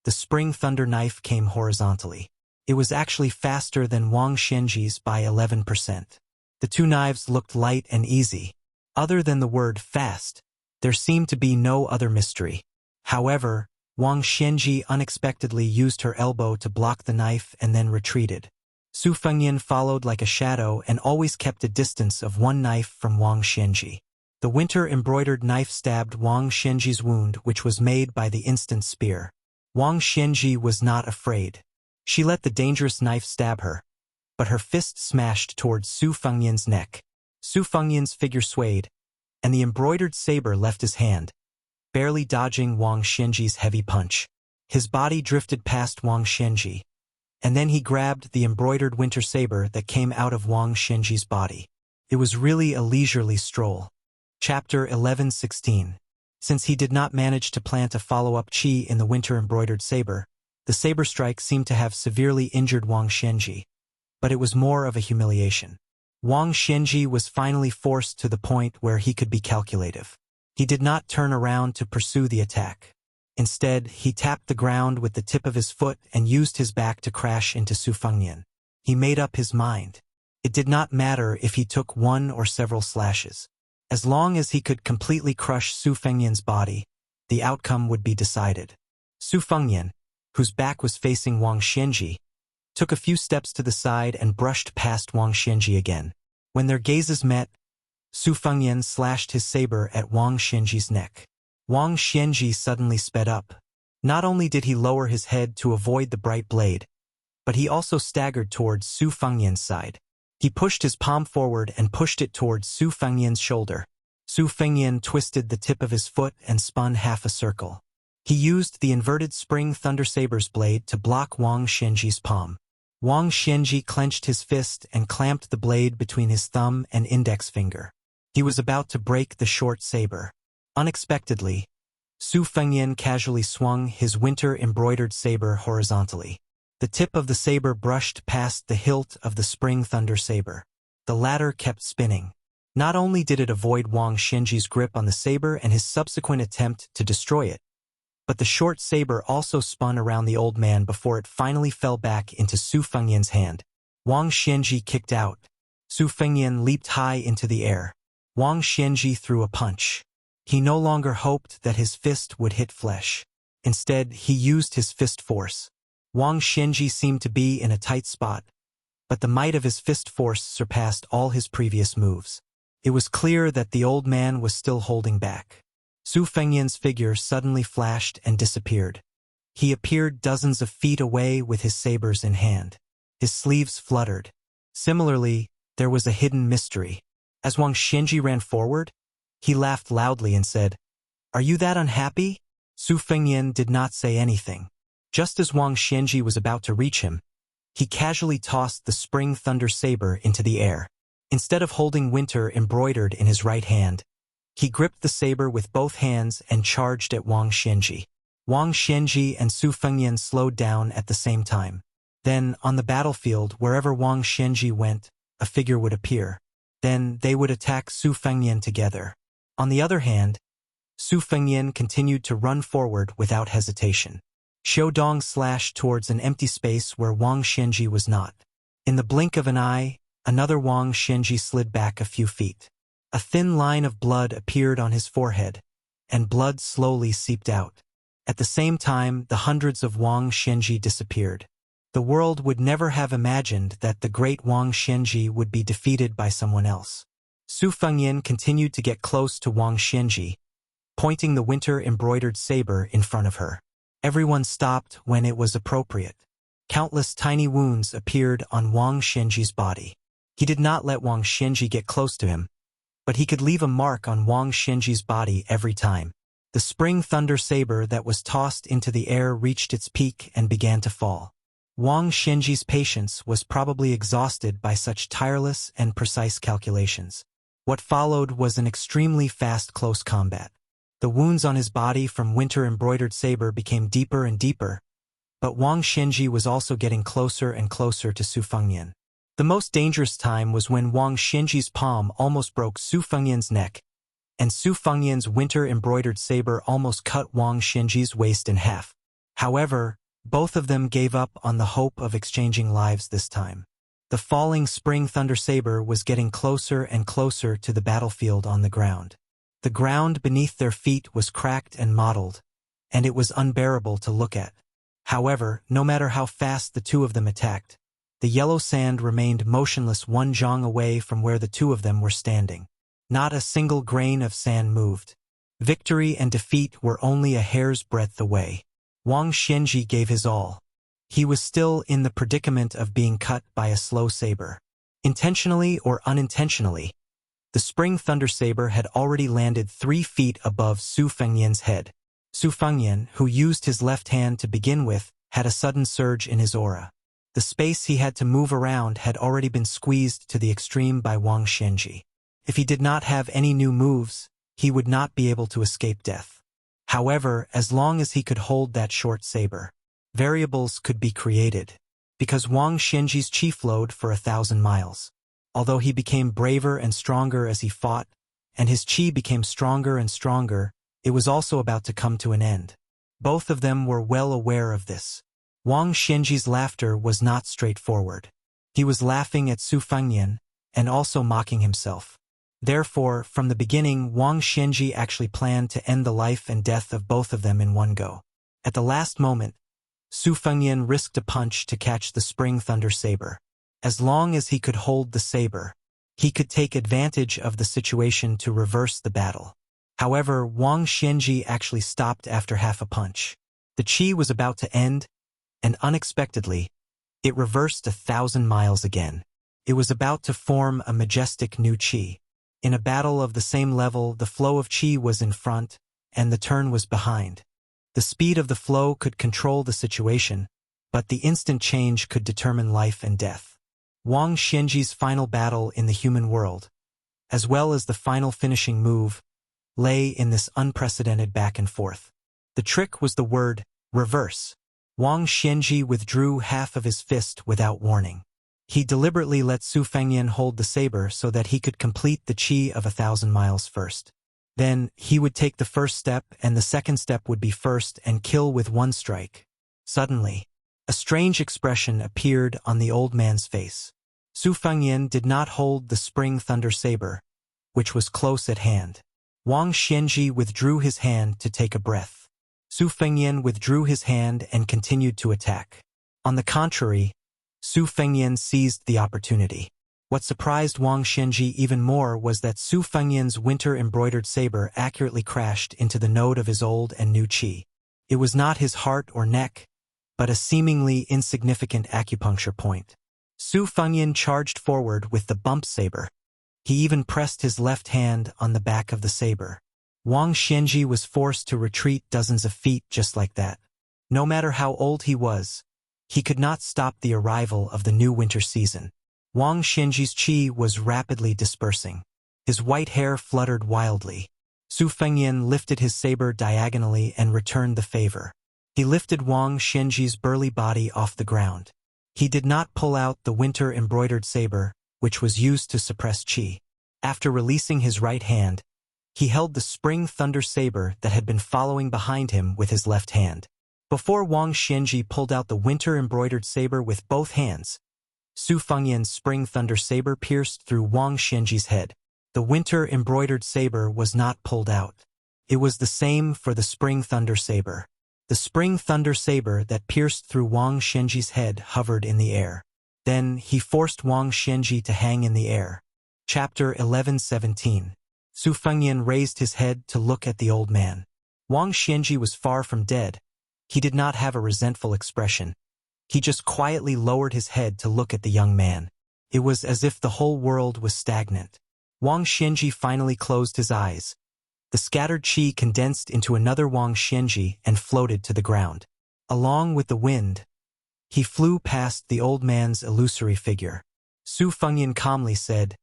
the spring thunder knife came horizontally. It was actually faster than Wang Xianji's by 11%. The two knives looked light and easy. Other than the word fast, there seemed to be no other mystery. However, Wang Xianji unexpectedly used her elbow to block the knife and then retreated. Su Fengyan followed like a shadow and always kept a distance of one knife from Wang Xianji. The winter-embroidered knife stabbed Wang Xianji's wound, which was made by the instant spear. Wang Xianji was not afraid. She let the dangerous knife stab her, but her fist smashed towards Su Fengyan's neck. Su Fengyan's figure swayed, and the embroidered saber left his hand, barely dodging Wang Xianji's heavy punch. His body drifted past Wang Xianji, and then he grabbed the embroidered winter saber that came out of Wang Xianji's body. It was really a leisurely stroll. Chapter 11:16. Since he did not manage to plant a follow-up chi in the winter-embroidered saber, the saber strike seemed to have severely injured Wang Xianji, but it was more of a humiliation. Wang Xianji was finally forced to the point where he could be calculative. He did not turn around to pursue the attack. Instead, he tapped the ground with the tip of his foot and used his back to crash into Su Fengyan. He made up his mind. It did not matter if he took one or several slashes. As long as he could completely crush Su Fengyan's body, the outcome would be decided. Su Fengyan, whose back was facing Wang Xianji, took a few steps to the side and brushed past Wang Xianji again. When their gazes met, Su Fengyan slashed his saber at Wang Xianji's neck. Wang Xianji suddenly sped up. Not only did he lower his head to avoid the bright blade, but he also staggered towards Su Fengyan's side. He pushed his palm forward and pushed it towards Su Fengyan's shoulder. Su Fengyan twisted the tip of his foot and spun half a circle. He used the inverted spring thunder saber's blade to block Wang Xianji's palm. Wang Xianji clenched his fist and clamped the blade between his thumb and index finger. He was about to break the short saber. Unexpectedly, Su Fengyan casually swung his winter-embroidered saber horizontally. The tip of the saber brushed past the hilt of the spring thunder saber. The latter kept spinning. Not only did it avoid Wang Xianji's grip on the saber and his subsequent attempt to destroy it, but the short saber also spun around the old man before it finally fell back into Su Fengyan's hand. Wang Xianji kicked out. Su Fengyan leaped high into the air. Wang Xianji threw a punch. He no longer hoped that his fist would hit flesh. Instead, he used his fist force. Wang Xianji seemed to be in a tight spot, but the might of his fist force surpassed all his previous moves. It was clear that the old man was still holding back. Su Fengyan's figure suddenly flashed and disappeared. He appeared dozens of feet away with his sabers in hand. His sleeves fluttered. Similarly, there was a hidden mystery. As Wang Xianji ran forward, he laughed loudly and said, "Are you that unhappy?" Su Fengyan did not say anything. Just as Wang Xianji was about to reach him, he casually tossed the spring thunder saber into the air. Instead of holding winter embroidered in his right hand, he gripped the saber with both hands and charged at Wang Xianji. Wang Xianji and Su Fengyan slowed down at the same time. Then, on the battlefield, wherever Wang Xianji went, a figure would appear. Then, they would attack Su Fengyan together. On the other hand, Su Fengyan continued to run forward without hesitation. Xiao Dong slashed towards an empty space where Wang Xianji was not. In the blink of an eye, another Wang Xianji slid back a few feet. A thin line of blood appeared on his forehead, and blood slowly seeped out. At the same time, the hundreds of Wang Xianji disappeared. The world would never have imagined that the great Wang Xianji would be defeated by someone else. Su Fengyan continued to get close to Wang Xianji, pointing the winter-embroidered saber in front of her. Everyone stopped when it was appropriate. Countless tiny wounds appeared on Wang Xianji's body. He did not let Wang Xianji get close to him, but he could leave a mark on Wang Xianji's body every time. The spring thunder saber that was tossed into the air reached its peak and began to fall. Wang Xianji's patience was probably exhausted by such tireless and precise calculations. What followed was an extremely fast close combat. The wounds on his body from winter-embroidered saber became deeper and deeper, but Wang Xianji was also getting closer and closer to Su Fengyan. The most dangerous time was when Wang Xianji's palm almost broke Su Fengyan's neck, and Su Fengyan's winter-embroidered saber almost cut Wang Xianji's waist in half. However, both of them gave up on the hope of exchanging lives this time. The falling spring thunder saber was getting closer and closer to the battlefield on the ground. The ground beneath their feet was cracked and mottled, and it was unbearable to look at. However, no matter how fast the two of them attacked, the yellow sand remained motionless 1 zhang away from where the two of them were standing. Not a single grain of sand moved. Victory and defeat were only a hair's breadth away. Wang Xianji gave his all. He was still in the predicament of being cut by a slow saber. Intentionally or unintentionally, the spring thunder saber had already landed 3 feet above Su Fengyan's head. Su Fengyan, who used his left hand to begin with, had a sudden surge in his aura. The space he had to move around had already been squeezed to the extreme by Wang Xianji. If he did not have any new moves, he would not be able to escape death. However, as long as he could hold that short saber, variables could be created, because Wang Xianji's chi flowed for 1,000 miles. Although he became braver and stronger as he fought, and his chi became stronger and stronger, it was also about to come to an end. Both of them were well aware of this. Wang Xianji's laughter was not straightforward. He was laughing at Su Fengyan, and also mocking himself. Therefore, from the beginning, Wang Xianji actually planned to end the life and death of both of them in one go. At the last moment, Su Fengyan risked a punch to catch the spring thunder saber. As long as he could hold the saber, he could take advantage of the situation to reverse the battle. However, Wang Xianji actually stopped after half a punch. The chi was about to end, and unexpectedly, it reversed 1,000 miles again. It was about to form a majestic new chi. In a battle of the same level, the flow of chi was in front, and the turn was behind. The speed of the flow could control the situation, but the instant change could determine life and death. Wang Xianji's final battle in the human world, as well as the final finishing move, lay in this unprecedented back and forth. The trick was the word, reverse. Wang Xianji withdrew half of his fist without warning. He deliberately let Su Fengyan hold the saber so that he could complete the chi of 1,000 miles first. Then, he would take the first step, and the second step would be first and kill with one strike. Suddenly, a strange expression appeared on the old man's face. Su Fengyan did not hold the spring thunder saber, which was close at hand. Wang Xianji withdrew his hand to take a breath. Su Fengyan withdrew his hand and continued to attack. On the contrary, Su Fengyan seized the opportunity. What surprised Wang Xianji even more was that Su Fengyan's winter-embroidered saber accurately crashed into the node of his old and new chi. It was not his heart or neck, but a seemingly insignificant acupuncture point. Su Fengyan charged forward with the bump saber. He even pressed his left hand on the back of the saber. Wang Xianji was forced to retreat dozens of feet just like that. No matter how old he was, he could not stop the arrival of the new winter season. Wang Xianji's chi was rapidly dispersing. His white hair fluttered wildly. Su Fengyan lifted his saber diagonally and returned the favor. He lifted Wang Xianji's burly body off the ground. He did not pull out the winter-embroidered saber, which was used to suppress chi. After releasing his right hand, He held the spring thunder saber that had been following behind him with his left hand. Before Wang Xianji pulled out the winter-embroidered saber with both hands, Su Fengyan's spring thunder saber pierced through Wang Xianji's head. The winter-embroidered saber was not pulled out. It was the same for the spring thunder saber. The spring thunder saber that pierced through Wang Xianji's head hovered in the air. Then he forced Wang Xianji to hang in the air. Chapter 1117. Su Fengyan raised his head to look at the old man. Wang Xianji was far from dead. He did not have a resentful expression. He just quietly lowered his head to look at the young man. It was as if the whole world was stagnant. Wang Xianji finally closed his eyes. The scattered qi condensed into another Wang Xianji and floated to the ground. Along with the wind, he flew past the old man's illusory figure. Su Fengyan calmly said,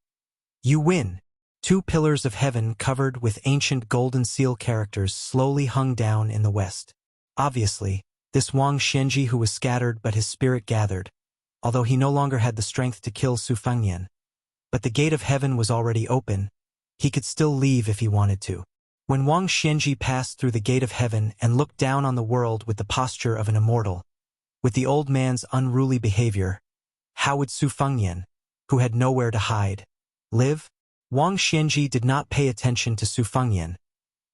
"You win." 2 pillars of heaven covered with ancient golden seal characters slowly hung down in the west. Obviously, this Wang Xianji who was scattered but his spirit gathered, although he no longer had the strength to kill Su Fengyan. But the gate of heaven was already open. He could still leave if he wanted to. When Wang Xianji passed through the gate of heaven and looked down on the world with the posture of an immortal, with the old man's unruly behavior, how would Su Fengyan, who had nowhere to hide, live? Wang Xianji did not pay attention to Su Fengyan,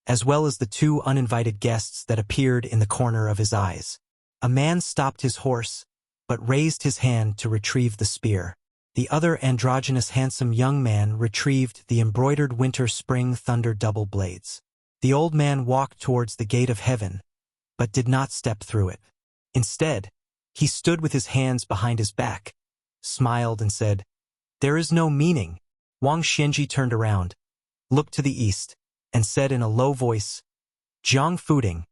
as well as the 2 uninvited guests that appeared in the corner of his eyes. A man stopped his horse, but raised his hand to retrieve the spear. The other androgynous handsome young man retrieved the embroidered winter-spring thunder double blades. The old man walked towards the gate of heaven, but did not step through it. Instead, he stood with his hands behind his back, smiled and said, "There is no meaning." Wang Xianji turned around, looked to the east, and said in a low voice, "Zhang Fuding,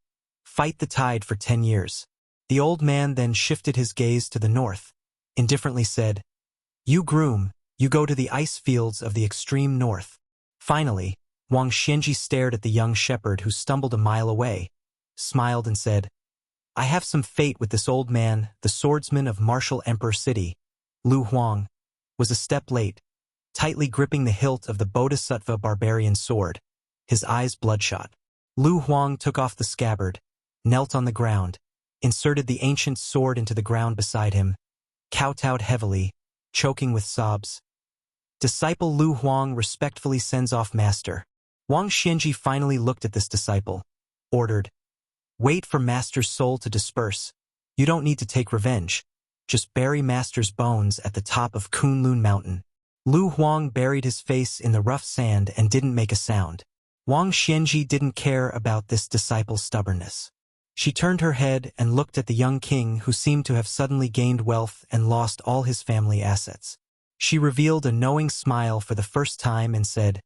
fight the tide for 10 years. The old man then shifted his gaze to the north, indifferently said, "You groom, you go to the ice fields of the extreme north." Finally, Wang Xianji stared at the young shepherd who stumbled a mile away, smiled and said, "I have some fate with this old man." The swordsman of Martial Emperor City, Lu Huang, was a step late, tightly gripping the hilt of the Bodhisattva barbarian sword, his eyes bloodshot. Lu Huang took off the scabbard, knelt on the ground, inserted the ancient sword into the ground beside him, kowtowed heavily, choking with sobs. Disciple Lu Huang respectfully sends off master. Wang Xianji finally looked at this disciple, ordered, "Wait for master's soul to disperse. You don't need to take revenge. Just bury master's bones at the top of Kunlun Mountain." Lu Huang buried his face in the rough sand and didn't make a sound. Wang Xianji didn't care about this disciple's stubbornness. She turned her head and looked at the young king who seemed to have suddenly gained wealth and lost all his family assets. She revealed a knowing smile for the first time and said,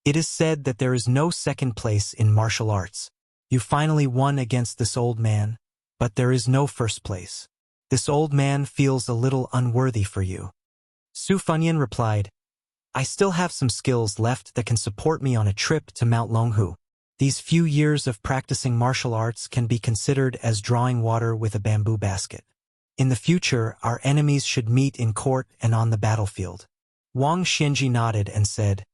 "It is said that there is no second place in martial arts. You finally won against this old man, but there is no first place. This old man feels a little unworthy for you." Su Fengyan replied, "I still have some skills left that can support me on a trip to Mount Longhu. These few years of practicing martial arts can be considered as drawing water with a bamboo basket. In the future, our enemies should meet in court and on the battlefield." Wang Xianji nodded and said,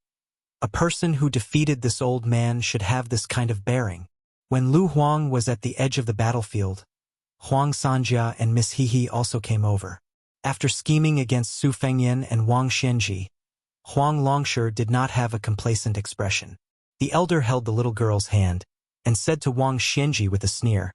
"A person who defeated this old man should have this kind of bearing." When Lu Huang was at the edge of the battlefield, Huang Sanjia and Miss Hehe also came over. After scheming against Su Fengyan and Wang Xianji, Huang Longshi did not have a complacent expression. The elder held the little girl's hand and said to Wang Xianji with a sneer,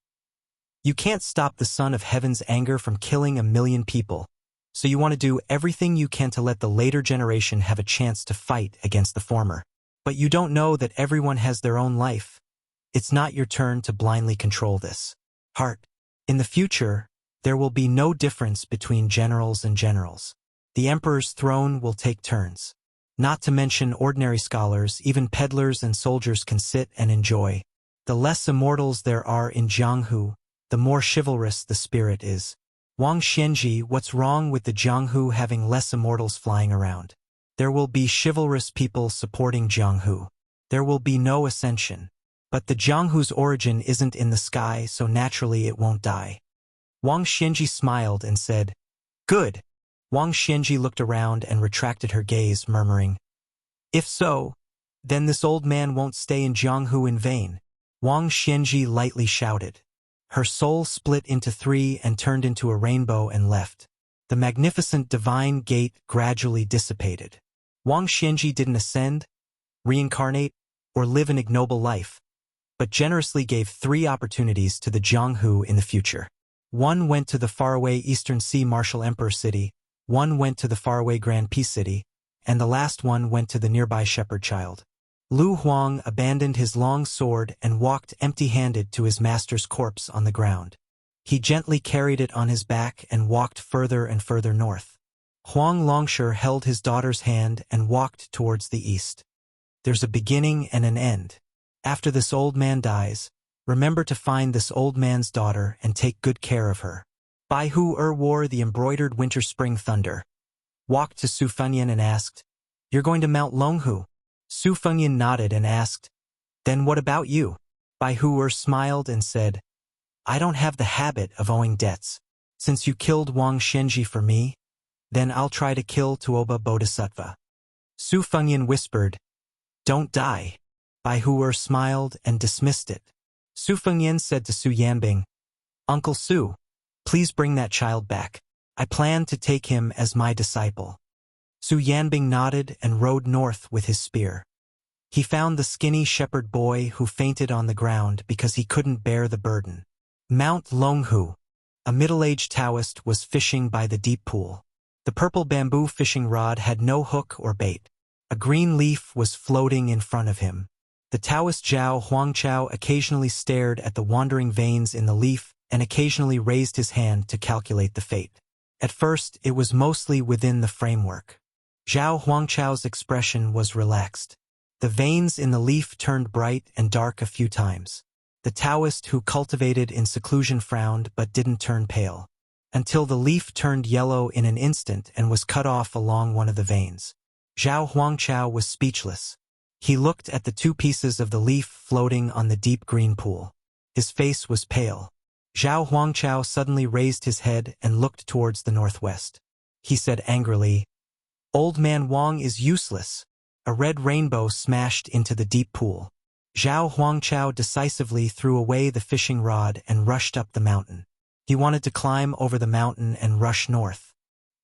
"You can't stop the son of heaven's anger from killing 1,000,000 people, so you want to do everything you can to let the later generation have a chance to fight against the former. But you don't know that everyone has their own life. It's not your turn to blindly control this. Heart. In the future, there will be no difference between generals and generals. The emperor's throne will take turns. Not to mention ordinary scholars, even peddlers and soldiers can sit and enjoy. The less immortals there are in Jianghu, the more chivalrous the spirit is. Wang Xianji, what's wrong with the Jianghu having less immortals flying around? There will be chivalrous people supporting Jianghu. There will be no ascension. But the Jianghu's origin isn't in the sky, so naturally it won't die." Wang Xianji smiled and said, "Good." Wang Xianji looked around and retracted her gaze, murmuring, "If so, Then this old man won't stay in Jianghu in vain, Wang Xianji lightly shouted. Her soul split into three and turned into a rainbow and left. The magnificent divine gate gradually dissipated. Wang Xianji didn't ascend, reincarnate, or live an ignoble life, but generously gave 3 opportunities to the Jianghu in the future. 1 went to the faraway Eastern Sea Martial Emperor city, 1 went to the faraway Grand Peace city, and the last one went to the nearby shepherd child. Lu Huang abandoned his long sword and walked empty-handed to his master's corpse on the ground. He gently carried it on his back and walked further and further north. Huang Longsher held his daughter's hand and walked towards the east. There's a beginning and an end. After this old man dies, remember to find this old man's daughter and take good care of her. Bai Hu wore the embroidered winter-spring thunder, walked to Su Fengyan and asked, "You're going to Mount Longhu?" Su Fengyan nodded and asked, "Then what about you?" Bai Hu smiled and said, "I don't have the habit of owing debts. Since you killed Wang Xianji for me, then I'll try to kill Tuoba Bodhisattva." Su Fengyan whispered, "Don't die." Bai Hu smiled and dismissed it. Su Fengyan said to Su Yanbing, "Uncle Su, please bring that child back. I plan to take him as my disciple." Su Yanbing nodded and rode north with his spear. He found the skinny shepherd boy who fainted on the ground because he couldn't bear the burden. Mount Longhu, a middle-aged Taoist, was fishing by the deep pool. The purple bamboo fishing rod had no hook or bait. A green leaf was floating in front of him. The Taoist Zhao Huangchao occasionally stared at the wandering veins in the leaf and occasionally raised his hand to calculate the fate. At first, it was mostly within the framework. Zhao Huangchao's expression was relaxed. The veins in the leaf turned bright and dark a few times. The Taoist who cultivated in seclusion frowned but didn't turn pale, until the leaf turned yellow in an instant and was cut off along one of the veins. Zhao Huangchao was speechless. He looked at the 2 pieces of the leaf floating on the deep green pool. His face was pale. Zhao Huangchao suddenly raised his head and looked towards the northwest. He said angrily, "Old man Wang is useless." A red rainbow smashed into the deep pool. Zhao Huangchao decisively threw away the fishing rod and rushed up the mountain. He wanted to climb over the mountain and rush north.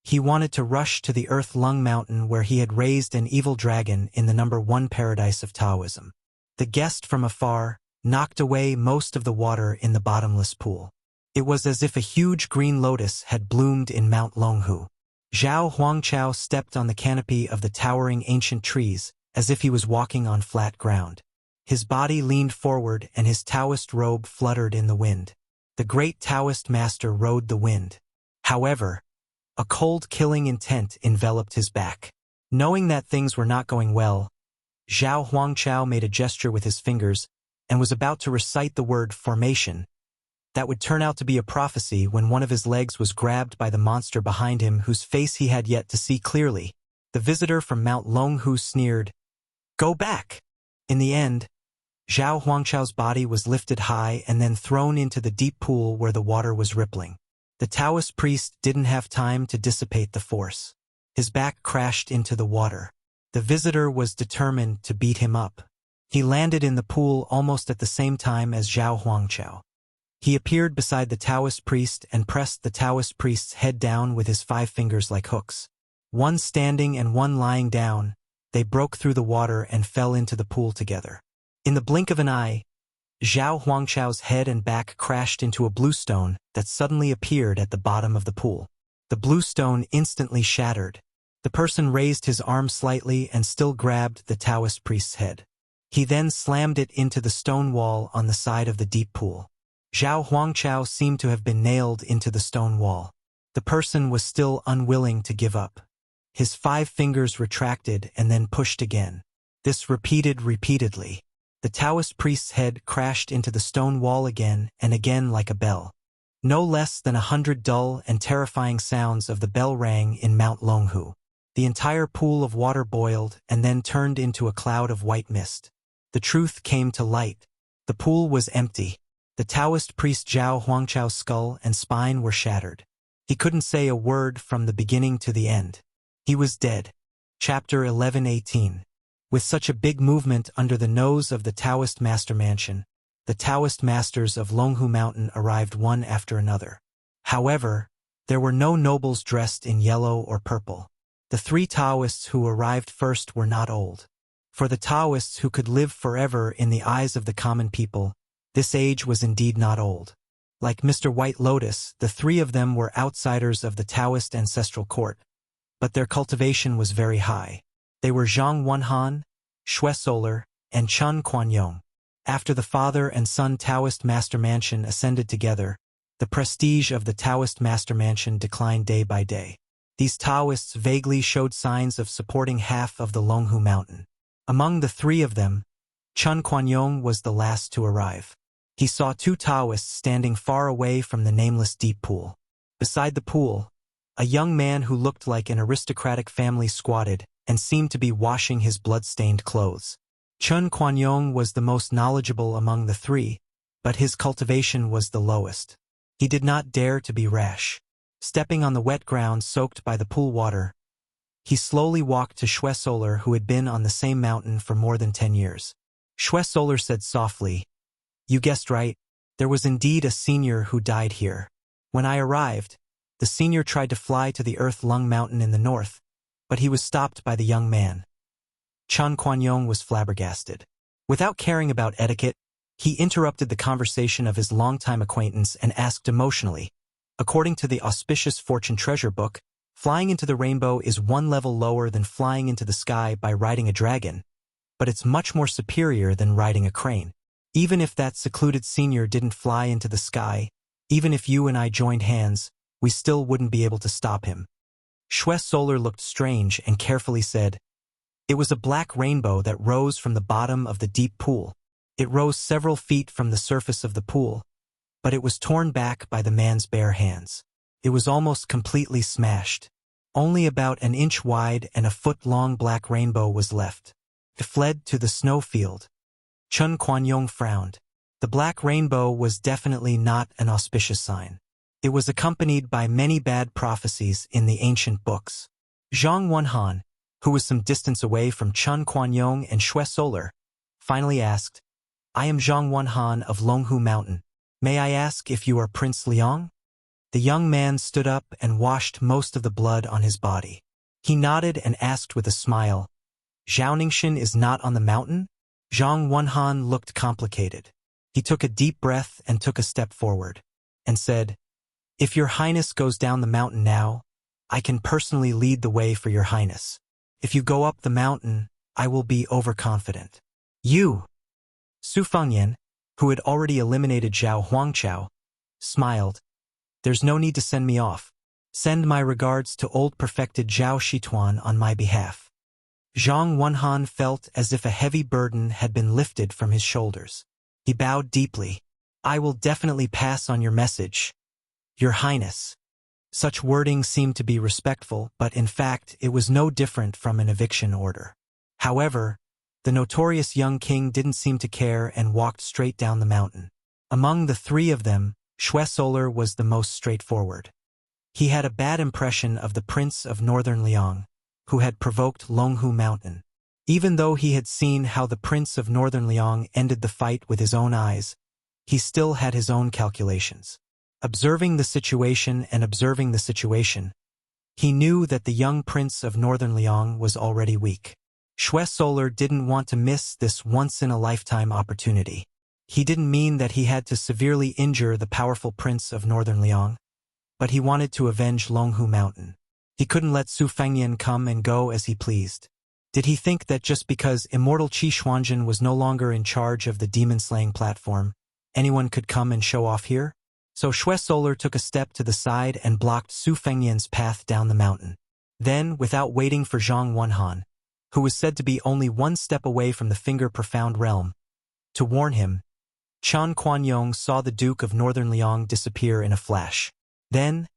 He wanted to rush to the Earth Lung Mountain where he had raised an evil dragon in the number 1 paradise of Taoism. The guest from afar knocked away most of the water in the bottomless pool. It was as if a huge green lotus had bloomed in Mount Longhu. Zhao Huangchao stepped on the canopy of the towering ancient trees as if he was walking on flat ground. His body leaned forward and his Taoist robe fluttered in the wind. The great Taoist master rode the wind. However, a cold killing intent enveloped his back. Knowing that things were not going well, Zhao Huangchao made a gesture with his fingers and was about to recite the word formation. That would turn out to be a prophecy when one of his legs was grabbed by the monster behind him whose face he had yet to see clearly. The visitor from Mount Longhu sneered, "Go back!" In the end, Zhao Huangchao's body was lifted high and then thrown into the deep pool where the water was rippling. The Taoist priest didn't have time to dissipate the force. His back crashed into the water. The visitor was determined to beat him up. He landed in the pool almost at the same time as Zhao Huangchao. He appeared beside the Taoist priest and pressed the Taoist priest's head down with his 5 fingers like hooks. One standing and one lying down, they broke through the water and fell into the pool together. In the blink of an eye, Zhao Huangchao's head and back crashed into a blue stone that suddenly appeared at the bottom of the pool. The blue stone instantly shattered. The person raised his arm slightly and still grabbed the Taoist priest's head. He then slammed it into the stone wall on the side of the deep pool. Zhao Huangchao seemed to have been nailed into the stone wall. The person was still unwilling to give up. His 5 fingers retracted and then pushed again. This repeated repeatedly. The Taoist priest's head crashed into the stone wall again and again like a bell. No less than 100 dull and terrifying sounds of the bell rang in Mount Longhu. The entire pool of water boiled and then turned into a cloud of white mist. The truth came to light. The pool was empty. The Taoist priest Zhao Huangchao's skull and spine were shattered. He couldn't say a word from the beginning to the end. He was dead. Chapter 11:18. With such a big movement under the nose of the Taoist master mansion, the Taoist masters of Longhu Mountain arrived one after another. However, there were no nobles dressed in yellow or purple. The 3 Taoists who arrived first were not old. For the Taoists who could live forever in the eyes of the common people, this age was indeed not old. Like Mr. White Lotus, the 3 of them were outsiders of the Taoist ancestral court, but their cultivation was very high. They were Zhang Wenhan, Xue Solar, and Chen Quanyong. After the father and son Taoist master mansion ascended together, the prestige of the Taoist master mansion declined day by day. These Taoists vaguely showed signs of supporting half of the Longhu Mountain. Among the 3 of them, Chen Quanyong was the last to arrive. He saw 2 Taoists standing far away from the nameless deep pool. Beside the pool, a young man who looked like an aristocratic family squatted and seemed to be washing his blood-stained clothes. Chen Quanyong was the most knowledgeable among the 3, but his cultivation was the lowest. He did not dare to be rash. Stepping on the wet ground soaked by the pool water, he slowly walked to Xue Solar, who had been on the same mountain for more than 10 years. Xue Solar said softly, "You guessed right, there was indeed a senior who died here. When I arrived, the senior tried to fly to the Earth Lung Mountain in the north, but he was stopped by the young man." Chen Quanyong was flabbergasted. Without caring about etiquette, he interrupted the conversation of his longtime acquaintance and asked emotionally, "According to the auspicious fortune treasure book, flying into the rainbow is 1 level lower than flying into the sky by riding a dragon, but it's much more superior than riding a crane. Even if that secluded senior didn't fly into the sky, even if you and I joined hands, we still wouldn't be able to stop him." Xue Solar looked strange and carefully said, "It was a black rainbow that rose from the bottom of the deep pool. It rose several feet from the surface of the pool, but it was torn back by the man's bare hands. It was almost completely smashed. Only about 1 inch wide and 1 foot long black rainbow was left. It fled to the snowfield." Chen Quanyong frowned. The black rainbow was definitely not an auspicious sign. It was accompanied by many bad prophecies in the ancient books. Zhang Wenhan, who was some distance away from Chen Quanyong and Xue Solar, finally asked, "I am Zhang Wenhan of Longhu Mountain. May I ask if you are Prince Liang?" The young man stood up and washed most of the blood on his body. He nodded and asked with a smile, "Zhao Ningxin is not on the mountain?" Zhang Wenhan looked complicated. He took a deep breath and took a step forward, and said, "If your highness goes down the mountain now, I can personally lead the way for your highness. If you go up the mountain, I will be overconfident." "You!" Su Fengyan, who had already eliminated Zhao Huangchao, smiled. "There's no need to send me off. Send my regards to old perfected Zhao Shituan on my behalf." Zhang Wenhan felt as if a heavy burden had been lifted from his shoulders. He bowed deeply. "I will definitely pass on your message, Your Highness." Such wording seemed to be respectful, but in fact it was no different from an eviction order. However, the notorious young king didn't seem to care and walked straight down the mountain. Among the 3 of them, Xue Solar was the most straightforward. He had a bad impression of the Prince of Northern Liang, who had provoked Longhu Mountain. Even though he had seen how the Prince of Northern Liang ended the fight with his own eyes, he still had his own calculations. Observing the situation, he knew that the young Prince of Northern Liang was already weak. Xue Solar didn't want to miss this once-in-a-lifetime opportunity. He didn't mean that he had to severely injure the powerful Prince of Northern Liang, but he wanted to avenge Longhu Mountain. He couldn't let Su Fengyan come and go as he pleased. Did he think that just because immortal Qi Xuanjin was no longer in charge of the demon-slaying platform, anyone could come and show off here? So Xue Solar took a step to the side and blocked Su Fengyan's path down the mountain. Then, without waiting for Zhang Wenhan, who was said to be only 1 step away from the finger-profound realm, to warn him, Chen Quanyong saw the Duke of Northern Liang disappear in a flash. Then,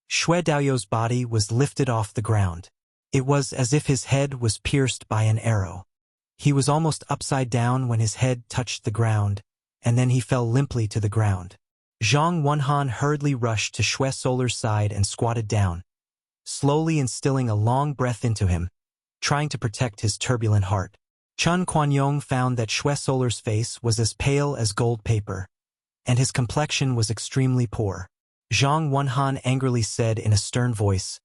Xue Daoyou's body was lifted off the ground. It was as if his head was pierced by an arrow. He was almost upside down when his head touched the ground, and then he fell limply to the ground. Zhang Wenhan hurriedly rushed to Xue Solar's side and squatted down, slowly instilling a long breath into him, trying to protect his turbulent heart. Chen Quanyong found that Xue Solar's face was as pale as gold paper, and his complexion was extremely poor. Zhang Wenhan angrily said in a stern voice,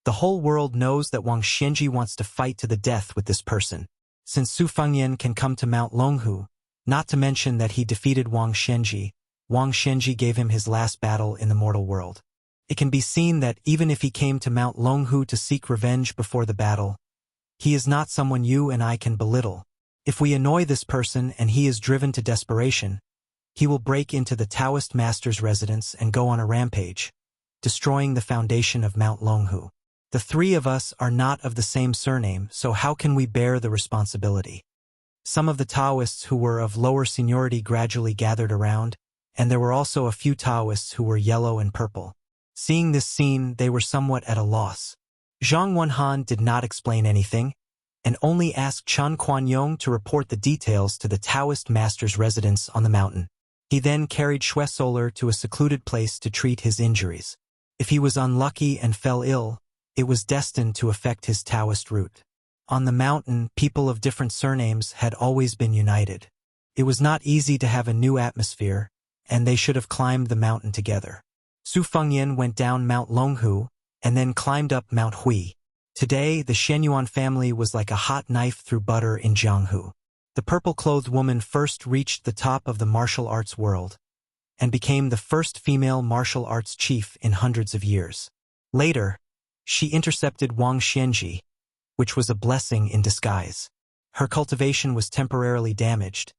"The whole world knows that Wang Xianji wants to fight to the death with this person. Since Su Fengyan can come to Mount Longhu, not to mention that he defeated Wang Xianji gave him his last battle in the mortal world. It can be seen that even if he came to Mount Longhu to seek revenge before the battle, he is not someone you and I can belittle. If we annoy this person and he is driven to desperation, he will break into the Taoist master's residence and go on a rampage, destroying the foundation of Mount Longhu. The three of us are not of the same surname, so how can we bear the responsibility?" Some of the Taoists who were of lower seniority gradually gathered around, and there were also a few Taoists who were yellow and purple. Seeing this scene, they were somewhat at a loss. Zhang Wenhan did not explain anything, and only asked Chen Quanyong to report the details to the Taoist master's residence on the mountain. He then carried Xue Solar to a secluded place to treat his injuries. If he was unlucky and fell ill, it was destined to affect his Taoist root. On the mountain, people of different surnames had always been united. It was not easy to have a new atmosphere, and they should have climbed the mountain together. Su Fengyan went down Mount Longhu, and then climbed up Mount Hui. Today, the Shenyuan family was like a hot knife through butter in Jianghu. The purple-clothed woman first reached the top of the martial arts world, and became the first female martial arts chief in hundreds of years. Later, she intercepted Wang Xianji, which was a blessing in disguise. Her cultivation was temporarily damaged,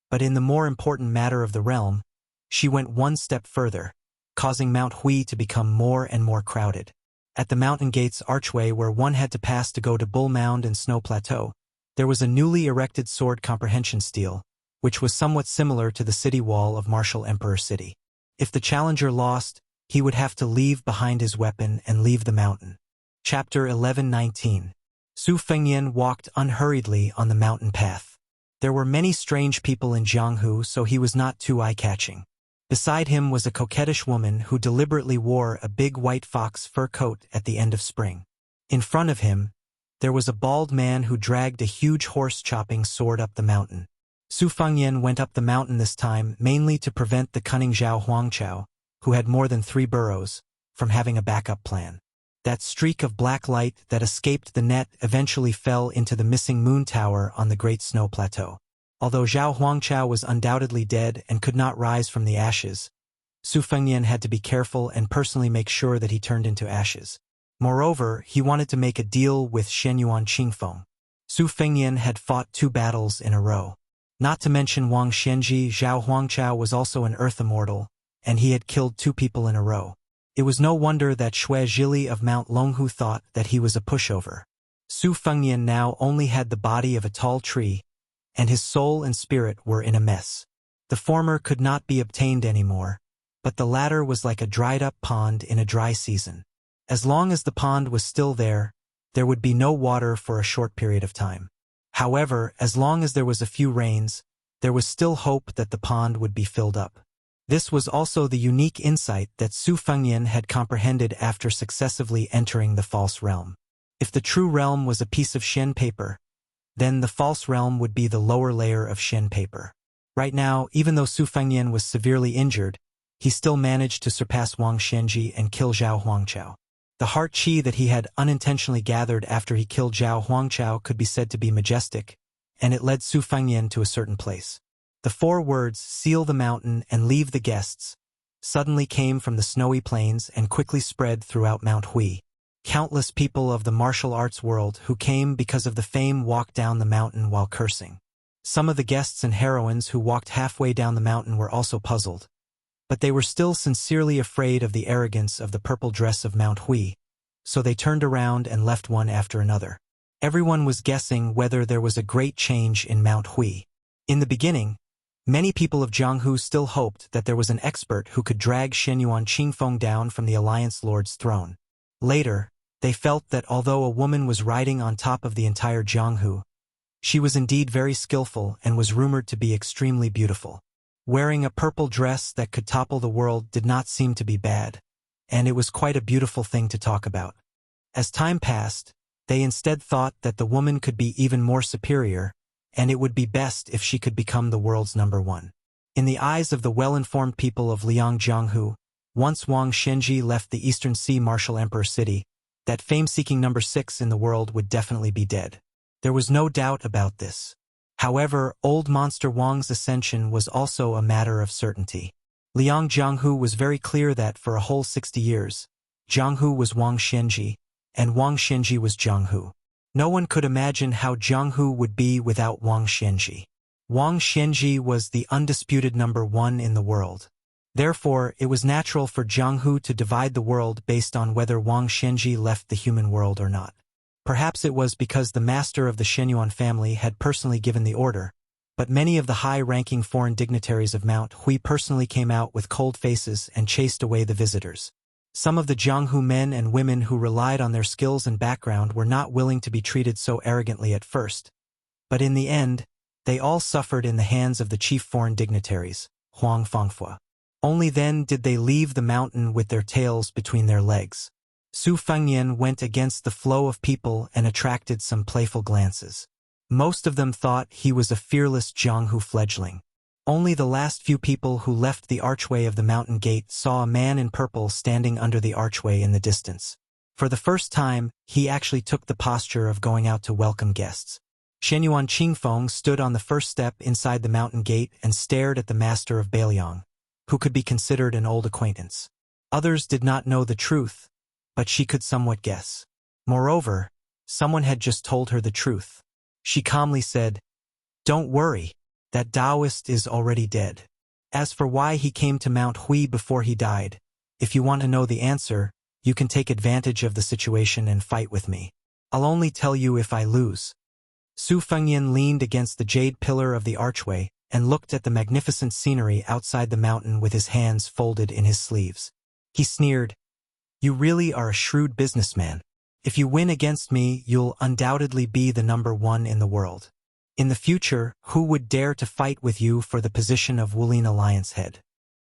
but in the more important matter of the realm, she went one step further, causing Mount Hui to become more and more crowded. At the mountain gate's archway where one had to pass to go to Bull Mound and Snow Plateau, there was a newly erected sword comprehension stele, which was somewhat similar to the city wall of Martial Emperor City. If the challenger lost, he would have to leave behind his weapon and leave the mountain. Chapter 11:19. Su Fengyan walked unhurriedly on the mountain path. There were many strange people in Jianghu, so he was not too eye-catching. Beside him was a coquettish woman who deliberately wore a big white fox fur coat at the end of spring. In front of him, there was a bald man who dragged a huge horse-chopping sword up the mountain. Su Fengyan went up the mountain this time mainly to prevent the cunning Zhao Huangchao, who had more than 3 burrows, from having a backup plan. That streak of black light that escaped the net eventually fell into the missing moon tower on the Great Snow Plateau. Although Zhao Huangchao was undoubtedly dead and could not rise from the ashes, Su Fengyan had to be careful and personally make sure that he turned into ashes. Moreover, he wanted to make a deal with Shenyuan Qingfeng. Su Fengyan had fought 2 battles in a row. Not to mention Wang Xianji, Zhao Huangchao was also an earth immortal, and he had killed 2 people in a row. It was no wonder that Xue Zhili of Mount Longhu thought that he was a pushover. Su Fengyan now only had the body of a tall tree, and his soul and spirit were in a mess. The former could not be obtained anymore, but the latter was like a dried-up pond in a dry season. As long as the pond was still there would be no water for a short period of time. However, as long as there was a few rains, there was still hope that the pond would be filled up. This was also the unique insight that Su Fengyan had comprehended after successively entering the false realm. If the true realm was a piece of Shen paper, then the false realm would be the lower layer of Shen paper. Right now, even though Su Fengyan was severely injured, he still managed to surpass Wang Xianji and kill Zhao Huangchao. The heart qi that he had unintentionally gathered after he killed Zhao Huangchao could be said to be majestic, and it led Su Fengyan to a certain place. The 4 words, "seal the mountain and leave the guests," suddenly came from the snowy plains and quickly spread throughout Mount Hui. Countless people of the martial arts world who came because of the fame walked down the mountain while cursing. Some of the guests and heroines who walked halfway down the mountain were also puzzled, but they were still sincerely afraid of the arrogance of the purple dress of Mount Hui, so they turned around and left one after another. Everyone was guessing whether there was a great change in Mount Hui. In the beginning, many people of Jianghu still hoped that there was an expert who could drag Shenyuan Qingfeng down from the Alliance Lord's throne. Later, they felt that although a woman was riding on top of the entire Jianghu, she was indeed very skillful and was rumored to be extremely beautiful. Wearing a purple dress that could topple the world did not seem to be bad, and it was quite a beautiful thing to talk about. As time passed, they instead thought that the woman could be even more superior, and it would be best if she could become the world's #1. In the eyes of the well-informed people of Liang, once Wang Shenji left the Eastern Sea martial emperor city, that fame-seeking #6 in the world would definitely be dead. There was no doubt about this. However, old monster Wang's ascension was also a matter of certainty. Liang Jianghu was very clear that for a whole 60 years, Jianghu was Wang Shenji, and Wang Shenji was Jianghu. No one could imagine how Jianghu would be without Wang Shenji. Wang Shenji was the undisputed #1 in the world. Therefore, it was natural for Jianghu to divide the world based on whether Wang Shenji left the human world or not. Perhaps it was because the master of the Shenyuan family had personally given the order, but many of the high-ranking foreign dignitaries of Mount Hui personally came out with cold faces and chased away the visitors. Some of the Jianghu men and women who relied on their skills and background were not willing to be treated so arrogantly at first, but in the end, they all suffered in the hands of the chief foreign dignitaries, Huang Fangfua. Only then did they leave the mountain with their tails between their legs. Su Fengnian went against the flow of people and attracted some playful glances. Most of them thought he was a fearless Jianghu fledgling. Only the last few people who left the archway of the mountain gate saw a man in purple standing under the archway in the distance. For the first time, he actually took the posture of going out to welcome guests. Shenyuan Qingfeng stood on the first step inside the mountain gate and stared at the master of Bailiang, who could be considered an old acquaintance. Others did not know the truth, but she could somewhat guess. Moreover, someone had just told her the truth. She calmly said, "Don't worry, that Taoist is already dead. As for why he came to Mount Hui before he died, if you want to know the answer, you can take advantage of the situation and fight with me. I'll only tell you if I lose." Su Fengnian leaned against the jade pillar of the archway and looked at the magnificent scenery outside the mountain with his hands folded in his sleeves. He sneered, "You really are a shrewd businessman. If you win against me, you'll undoubtedly be the #1 in the world. In the future, who would dare to fight with you for the position of Wulin Alliance head?"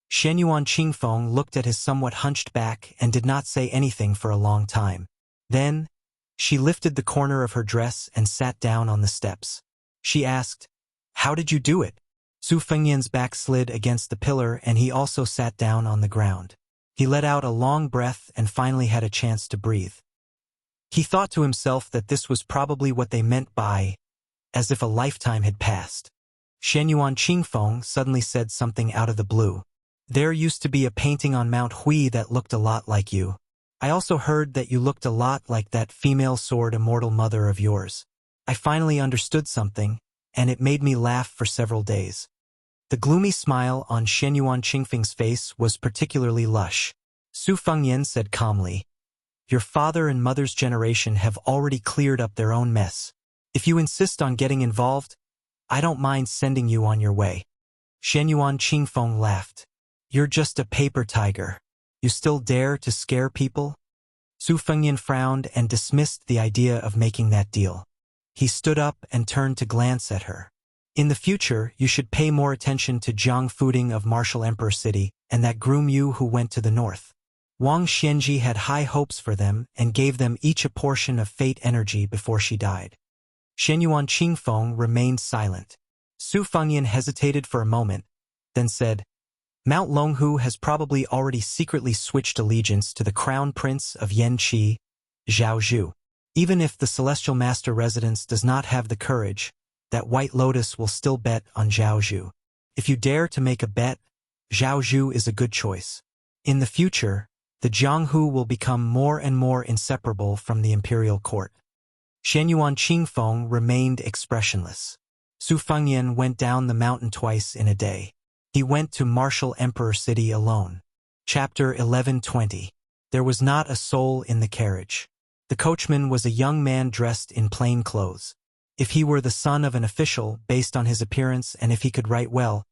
Shenyuan Qingfeng looked at his somewhat hunched back and did not say anything for a long time. Then, she lifted the corner of her dress and sat down on the steps. She asked, "How did you do it?" Su Fengnian's back slid against the pillar and he also sat down on the ground. He let out a long breath and finally had a chance to breathe. He thought to himself that this was probably what they meant by, as if a lifetime had passed. Shenyuan Qingfeng suddenly said something out of the blue. "There used to be a painting on Mount Hui that looked a lot like you. I also heard that you looked a lot like that female sword immortal mother of yours. I finally understood something, and it made me laugh for several days." The gloomy smile on Shenyuan Qingfeng's face was particularly lush. Su Fengnian said calmly, "Your father and mother's generation have already cleared up their own mess. If you insist on getting involved, I don't mind sending you on your way." Shenyuan Qingfeng laughed. "You're just a paper tiger. You still dare to scare people?" Su Fengnian frowned and dismissed the idea of making that deal. He stood up and turned to glance at her. "In the future, you should pay more attention to Jiang Fuding of Martial Emperor City and that groom Yu who went to the north." Wang Shenji had high hopes for them and gave them each a portion of fate energy before she died. Shenyuan Qingfeng remained silent. Su Fengnian hesitated for a moment, then said, "Mount Longhu has probably already secretly switched allegiance to the crown prince of Yanqi, Zhao Zhu. Even if the Celestial Master Residence does not have the courage, that White Lotus will still bet on Zhao Zhu. If you dare to make a bet, Zhao Zhu is a good choice. In the future, the Jianghu will become more and more inseparable from the imperial court." Shenyuan Qingfeng remained expressionless. Su Fengnian went down the mountain twice in a day. He went to Martial Emperor City alone. Chapter 11:20. There was not a soul in the carriage. The coachman was a young man dressed in plain clothes. If he were the son of an official, based on his appearance and if he could write well,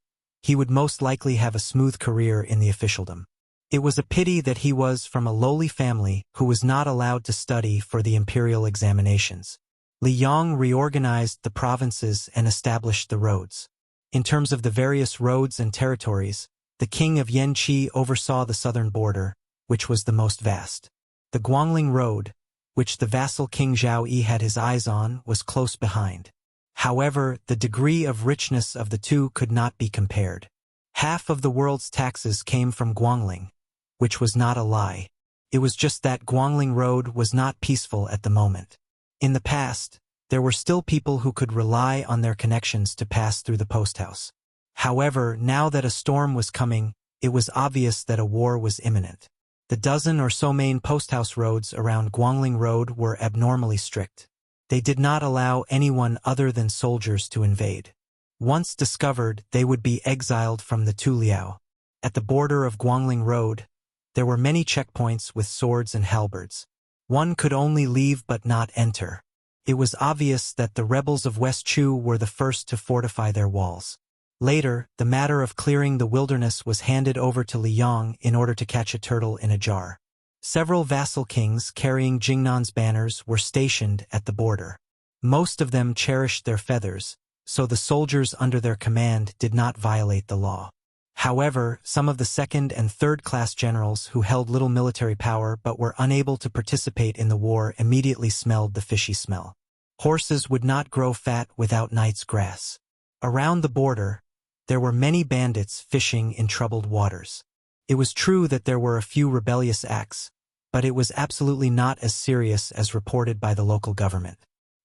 he would most likely have a smooth career in the officialdom. It was a pity that he was from a lowly family who was not allowed to study for the imperial examinations. Li Yong reorganized the provinces and established the roads. In terms of the various roads and territories, the king of Yanqi oversaw the southern border, which was the most vast. The Guangling Road, which the vassal King Zhao Yi had his eyes on, was close behind. However, the degree of richness of the two could not be compared. Half of the world's taxes came from Guangling, which was not a lie. It was just that Guangling Road was not peaceful at the moment. In the past, there were still people who could rely on their connections to pass through the post house. However, now that a storm was coming, it was obvious that a war was imminent. The dozen or so main post house roads around Guangling Road were abnormally strict. They did not allow anyone other than soldiers to invade. Once discovered, they would be exiled from the Tuliao. At the border of Guangling Road, there were many checkpoints with swords and halberds. One could only leave but not enter. It was obvious that the rebels of West Chu were the first to fortify their walls. Later, the matter of clearing the wilderness was handed over to Li Yong in order to catch a turtle in a jar. Several vassal kings carrying Jingnan's banners were stationed at the border. Most of them cherished their feathers, so the soldiers under their command did not violate the law. However, some of the second- and third-class generals who held little military power but were unable to participate in the war immediately smelled the fishy smell. Horses would not grow fat without night's grass. Around the border, there were many bandits fishing in troubled waters. It was true that there were a few rebellious acts, but it was absolutely not as serious as reported by the local government.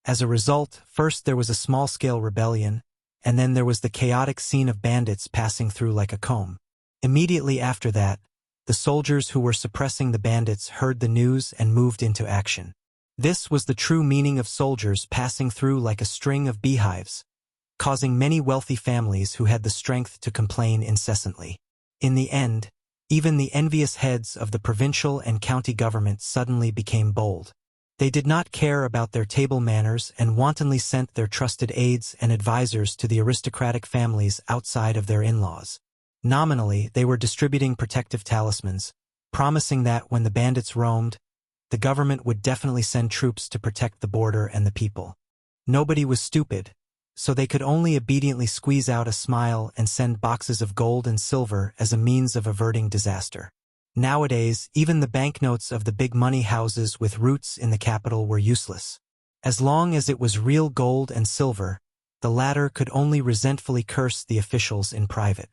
As a result, first there was a small-scale rebellion, and then there was the chaotic scene of bandits passing through like a comb. Immediately after that, the soldiers who were suppressing the bandits heard the news and moved into action. This was the true meaning of soldiers passing through like a string of beehives, causing many wealthy families who had the strength to complain incessantly. In the end, even the envious heads of the provincial and county governments suddenly became bold. They did not care about their table manners and wantonly sent their trusted aides and advisors to the aristocratic families outside of their in-laws. Nominally, they were distributing protective talismans, promising that when the bandits roamed, the government would definitely send troops to protect the border and the people. Nobody was stupid, so they could only obediently squeeze out a smile and send boxes of gold and silver as a means of averting disaster. Nowadays, even the banknotes of the big money houses with roots in the capital were useless. As long as it was real gold and silver, the latter could only resentfully curse the officials in private.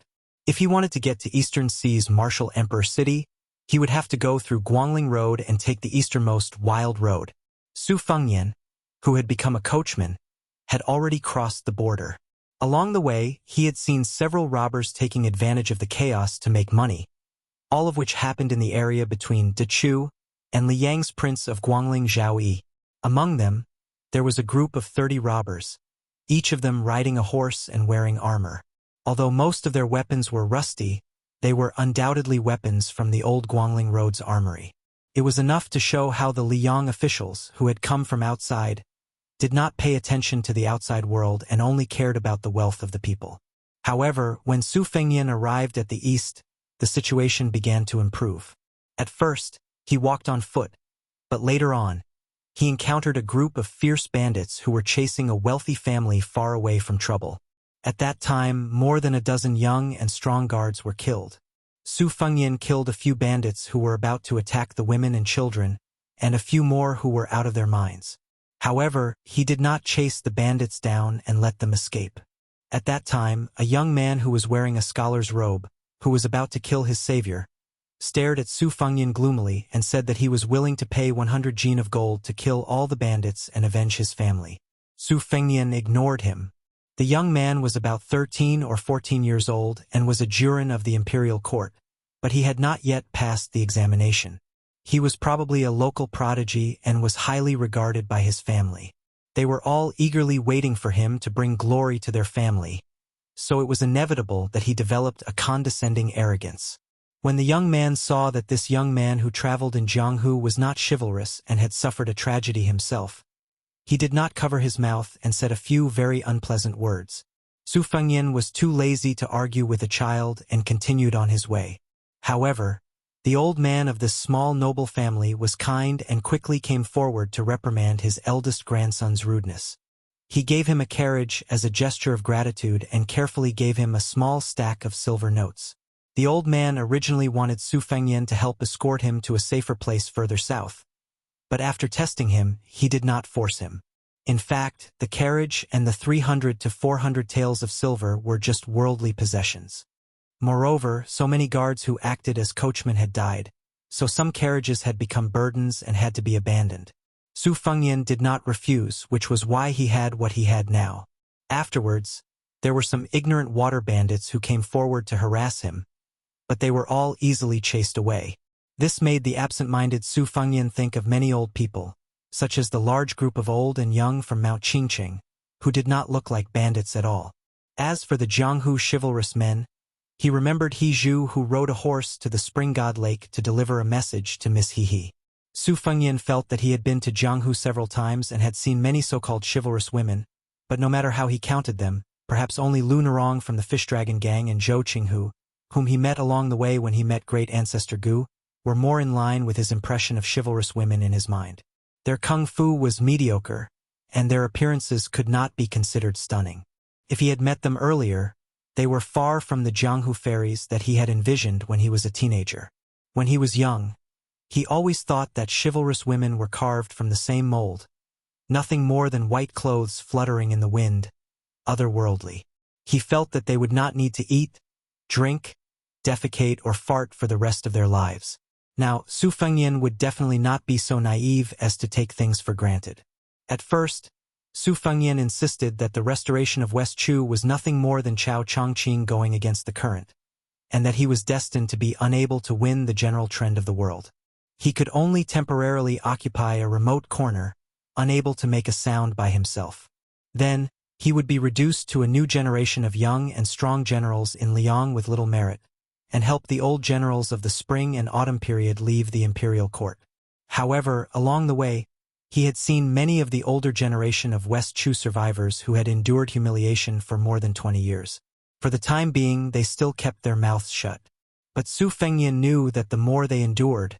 If he wanted to get to Eastern Sea's Martial Emperor City, he would have to go through Guangling Road and take the easternmost Wild Road. Su Fengyan, who had become a coachman, had already crossed the border. Along the way, he had seen several robbers taking advantage of the chaos to make money, all of which happened in the area between Dechu and Liang's prince of Guangling Zhaoyi. Among them, there was a group of 30 robbers, each of them riding a horse and wearing armor. Although most of their weapons were rusty, they were undoubtedly weapons from the old Guangling Road's armory. It was enough to show how the Liang officials, who had come from outside, did not pay attention to the outside world and only cared about the wealth of the people. However, when Su Fengyan arrived at the east, the situation began to improve. At first, he walked on foot, but later on, he encountered a group of fierce bandits who were chasing a wealthy family far away from trouble. At that time, more than a dozen young and strong guards were killed. Su Fengyan killed a few bandits who were about to attack the women and children, and a few more who were out of their minds. However, he did not chase the bandits down and let them escape. At that time, a young man who was wearing a scholar's robe, who was about to kill his savior, stared at Su Fengyan gloomily and said that he was willing to pay 100 jin of gold to kill all the bandits and avenge his family. Su Fengyan ignored him. The young man was about 13 or 14 years old and was a jurin of the imperial court, but he had not yet passed the examination. He was probably a local prodigy and was highly regarded by his family. They were all eagerly waiting for him to bring glory to their family, so it was inevitable that he developed a condescending arrogance. When the young man saw that this young man who traveled in Jianghu was not chivalrous and had suffered a tragedy himself, he did not cover his mouth and said a few very unpleasant words. Su Fengyan was too lazy to argue with a child and continued on his way. However, the old man of this small noble family was kind and quickly came forward to reprimand his eldest grandson's rudeness. He gave him a carriage as a gesture of gratitude and carefully gave him a small stack of silver notes. The old man originally wanted Su Fengyan to help escort him to a safer place further south, but after testing him, he did not force him. In fact, the carriage and the 300 to 400 taels of silver were just worldly possessions. Moreover, so many guards who acted as coachmen had died, so some carriages had become burdens and had to be abandoned. Su Fengnian did not refuse, which was why he had what he had now. Afterwards, there were some ignorant water bandits who came forward to harass him, but they were all easily chased away. This made the absent-minded Su Fengnian think of many old people, such as the large group of old and young from Mount Qingqing, who did not look like bandits at all. As for the Jianghu chivalrous men, he remembered He Zhu, who rode a horse to the Spring God Lake to deliver a message to Miss He. Su Fengnian felt that he had been to Jianghu several times and had seen many so-called chivalrous women, but no matter how he counted them, perhaps only Lu Nerong from the Fish Dragon Gang and Zhou Qinghu, whom he met along the way when he met great ancestor Gu, were more in line with his impression of chivalrous women in his mind. Their kung fu was mediocre, and their appearances could not be considered stunning. If he had met them earlier, they were far from the Jianghu fairies that he had envisioned when he was a teenager. When he was young, he always thought that chivalrous women were carved from the same mold, nothing more than white clothes fluttering in the wind, otherworldly. He felt that they would not need to eat, drink, defecate, or fart for the rest of their lives. Now, Su Fengnian would definitely not be so naive as to take things for granted. At first, Su Fengnian insisted that the restoration of West Chu was nothing more than Chao Chongqing going against the current, and that he was destined to be unable to win the general trend of the world. He could only temporarily occupy a remote corner, unable to make a sound by himself. Then, he would be reduced to a new generation of young and strong generals in Liang with little merit, and help the old generals of the spring and autumn period leave the imperial court. However, along the way, he had seen many of the older generation of West Chu survivors who had endured humiliation for more than 20 years. For the time being, they still kept their mouths shut. But Su Fengnian knew that the more they endured,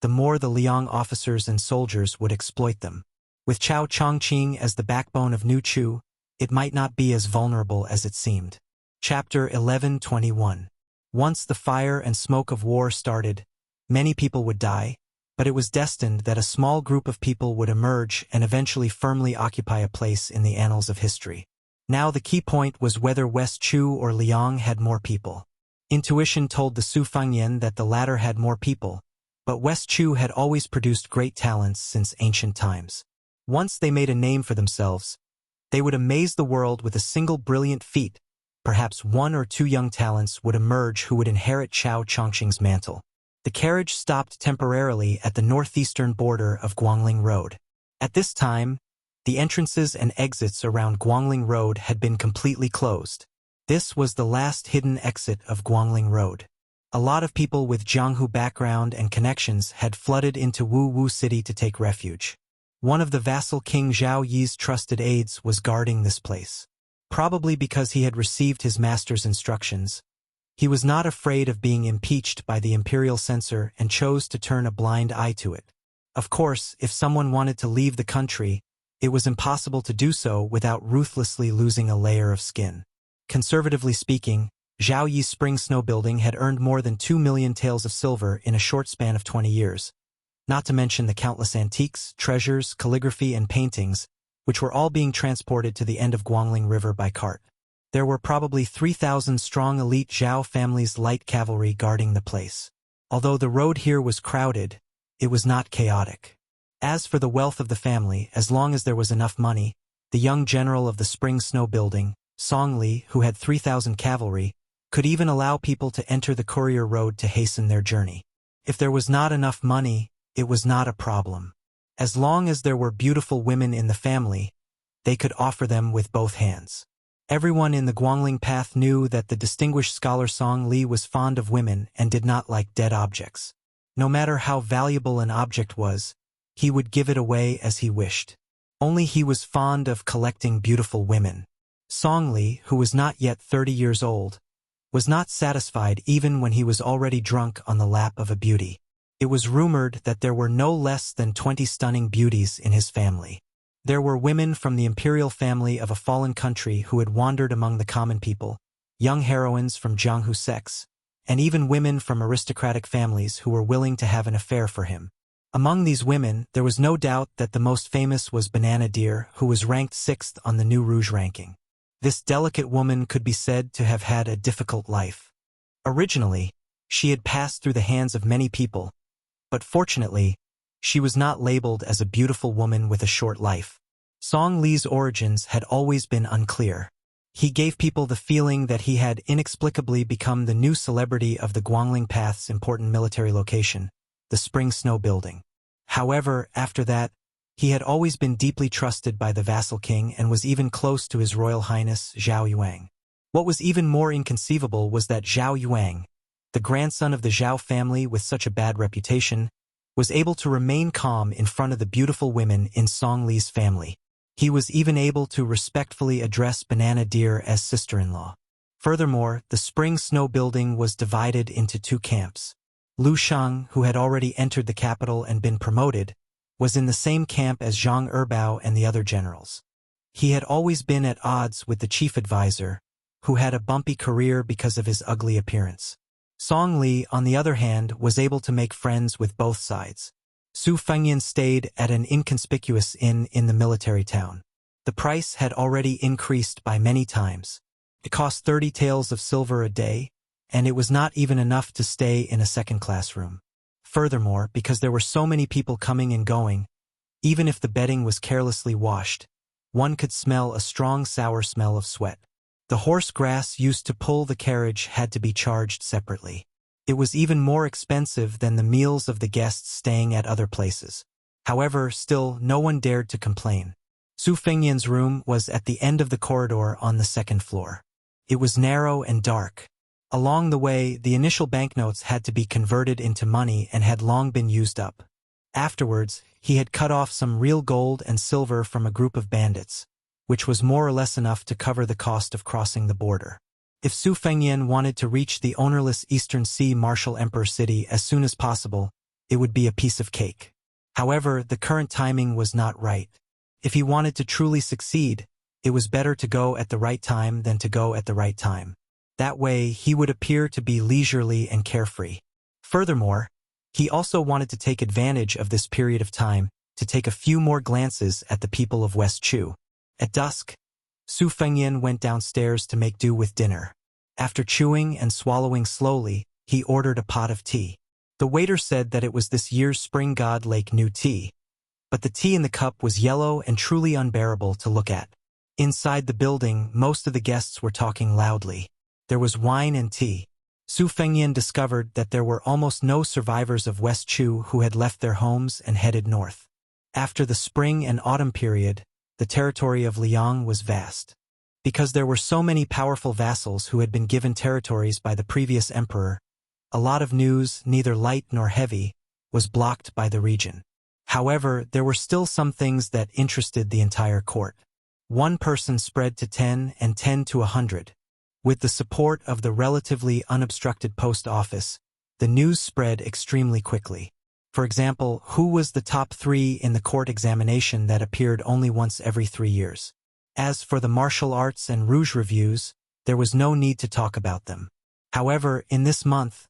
the more the Liang officers and soldiers would exploit them. With Chao Chongqing as the backbone of New Chu, it might not be as vulnerable as it seemed. Chapter 1121. Once the fire and smoke of war started, many people would die, but it was destined that a small group of people would emerge and eventually firmly occupy a place in the annals of history. Now the key point was whether West Chu or Liang had more people. Intuition told the Su Fengnian that the latter had more people, but West Chu had always produced great talents since ancient times. Once they made a name for themselves, they would amaze the world with a single brilliant feat. Perhaps one or two young talents would emerge who would inherit Chao Chongqing's mantle. The carriage stopped temporarily at the northeastern border of Guangling Road. At this time, the entrances and exits around Guangling Road had been completely closed. This was the last hidden exit of Guangling Road. A lot of people with Jianghu background and connections had flooded into Wu City to take refuge. One of the vassal King Zhao Yi's trusted aides was guarding this place. Probably because he had received his master's instructions, he was not afraid of being impeached by the imperial censor and chose to turn a blind eye to it. Of course, if someone wanted to leave the country, it was impossible to do so without ruthlessly losing a layer of skin. Conservatively speaking, Zhao Yi's spring snow building had earned more than 2 million taels of silver in a short span of 20 years, not to mention the countless antiques, treasures, calligraphy, and paintings, which were all being transported to the end of Guangling River by cart. There were probably 3,000 strong elite Zhao family's light cavalry guarding the place. Although the road here was crowded, it was not chaotic. As for the wealth of the family, as long as there was enough money, the young general of the spring snow building, Song Li, who had 3,000 cavalry, could even allow people to enter the courier road to hasten their journey. If there was not enough money, it was not a problem. As long as there were beautiful women in the family, they could offer them with both hands. Everyone in the Guangling Path knew that the distinguished scholar Song Li was fond of women and did not like dead objects. No matter how valuable an object was, he would give it away as he wished. Only he was fond of collecting beautiful women. Song Li, who was not yet 30 years old, was not satisfied even when he was already drunk on the lap of a beauty. It was rumored that there were no less than 20 stunning beauties in his family. There were women from the imperial family of a fallen country who had wandered among the common people, young heroines from Jianghu sects, and even women from aristocratic families who were willing to have an affair for him. Among these women, there was no doubt that the most famous was Banana Deer, who was ranked 6th on the New Rouge ranking. This delicate woman could be said to have had a difficult life. Originally, she had passed through the hands of many people, but fortunately, she was not labeled as a beautiful woman with a short life. Song Li's origins had always been unclear. He gave people the feeling that he had inexplicably become the new celebrity of the Guangling Path's important military location, the Spring Snow Building. However, after that, he had always been deeply trusted by the vassal king and was even close to His Royal Highness Zhao Yuang. What was even more inconceivable was that Zhao Yuang, the grandson of the Zhao family with such a bad reputation, was able to remain calm in front of the beautiful women in Song Li's family. He was even able to respectfully address Banana Deer as sister-in-law. Furthermore, the Spring Snow Building was divided into 2 camps. Lu Shang, who had already entered the capital and been promoted, was in the same camp as Zhang Erbao and the other generals. He had always been at odds with the chief advisor, who had a bumpy career because of his ugly appearance. Song Li, on the other hand, was able to make friends with both sides. Su Fengyan stayed at an inconspicuous inn in the military town. The price had already increased by many times. It cost 30 taels of silver a day, and it was not even enough to stay in a second-class room. Furthermore, because there were so many people coming and going, even if the bedding was carelessly washed, one could smell a strong sour smell of sweat. The horse grass used to pull the carriage had to be charged separately. It was even more expensive than the meals of the guests staying at other places. However, still, no one dared to complain. Su Fengyan's room was at the end of the corridor on the 2nd floor. It was narrow and dark. Along the way, the initial banknotes had to be converted into money and had long been used up. Afterwards, he had cut off some real gold and silver from a group of bandits, which was more or less enough to cover the cost of crossing the border. If Su Fengyan wanted to reach the ownerless Eastern Sea Martial Emperor City as soon as possible, it would be a piece of cake. However, the current timing was not right. If he wanted to truly succeed, it was better to go at the right time than to go at the right time. That way, he would appear to be leisurely and carefree. Furthermore, he also wanted to take advantage of this period of time to take a few more glances at the people of West Chu. At dusk, Su Fengyan went downstairs to make do with dinner. After chewing and swallowing slowly, he ordered a pot of tea. The waiter said that it was this year's Spring God Lake new tea, but the tea in the cup was yellow and truly unbearable to look at. Inside the building, most of the guests were talking loudly. There was wine and tea. Su Fengyan discovered that there were almost no survivors of West Chu who had left their homes and headed north. After the spring and autumn period, the territory of Liang was vast. Because there were so many powerful vassals who had been given territories by the previous emperor, a lot of news, neither light nor heavy, was blocked by the region. However, there were still some things that interested the entire court. One person spread to 10 and 10 to 100. With the support of the relatively unobstructed post office, the news spread extremely quickly. For example, who was the top 3 in the court examination that appeared only once every 3 years? As for the martial arts and rouge reviews, there was no need to talk about them. However, in this month,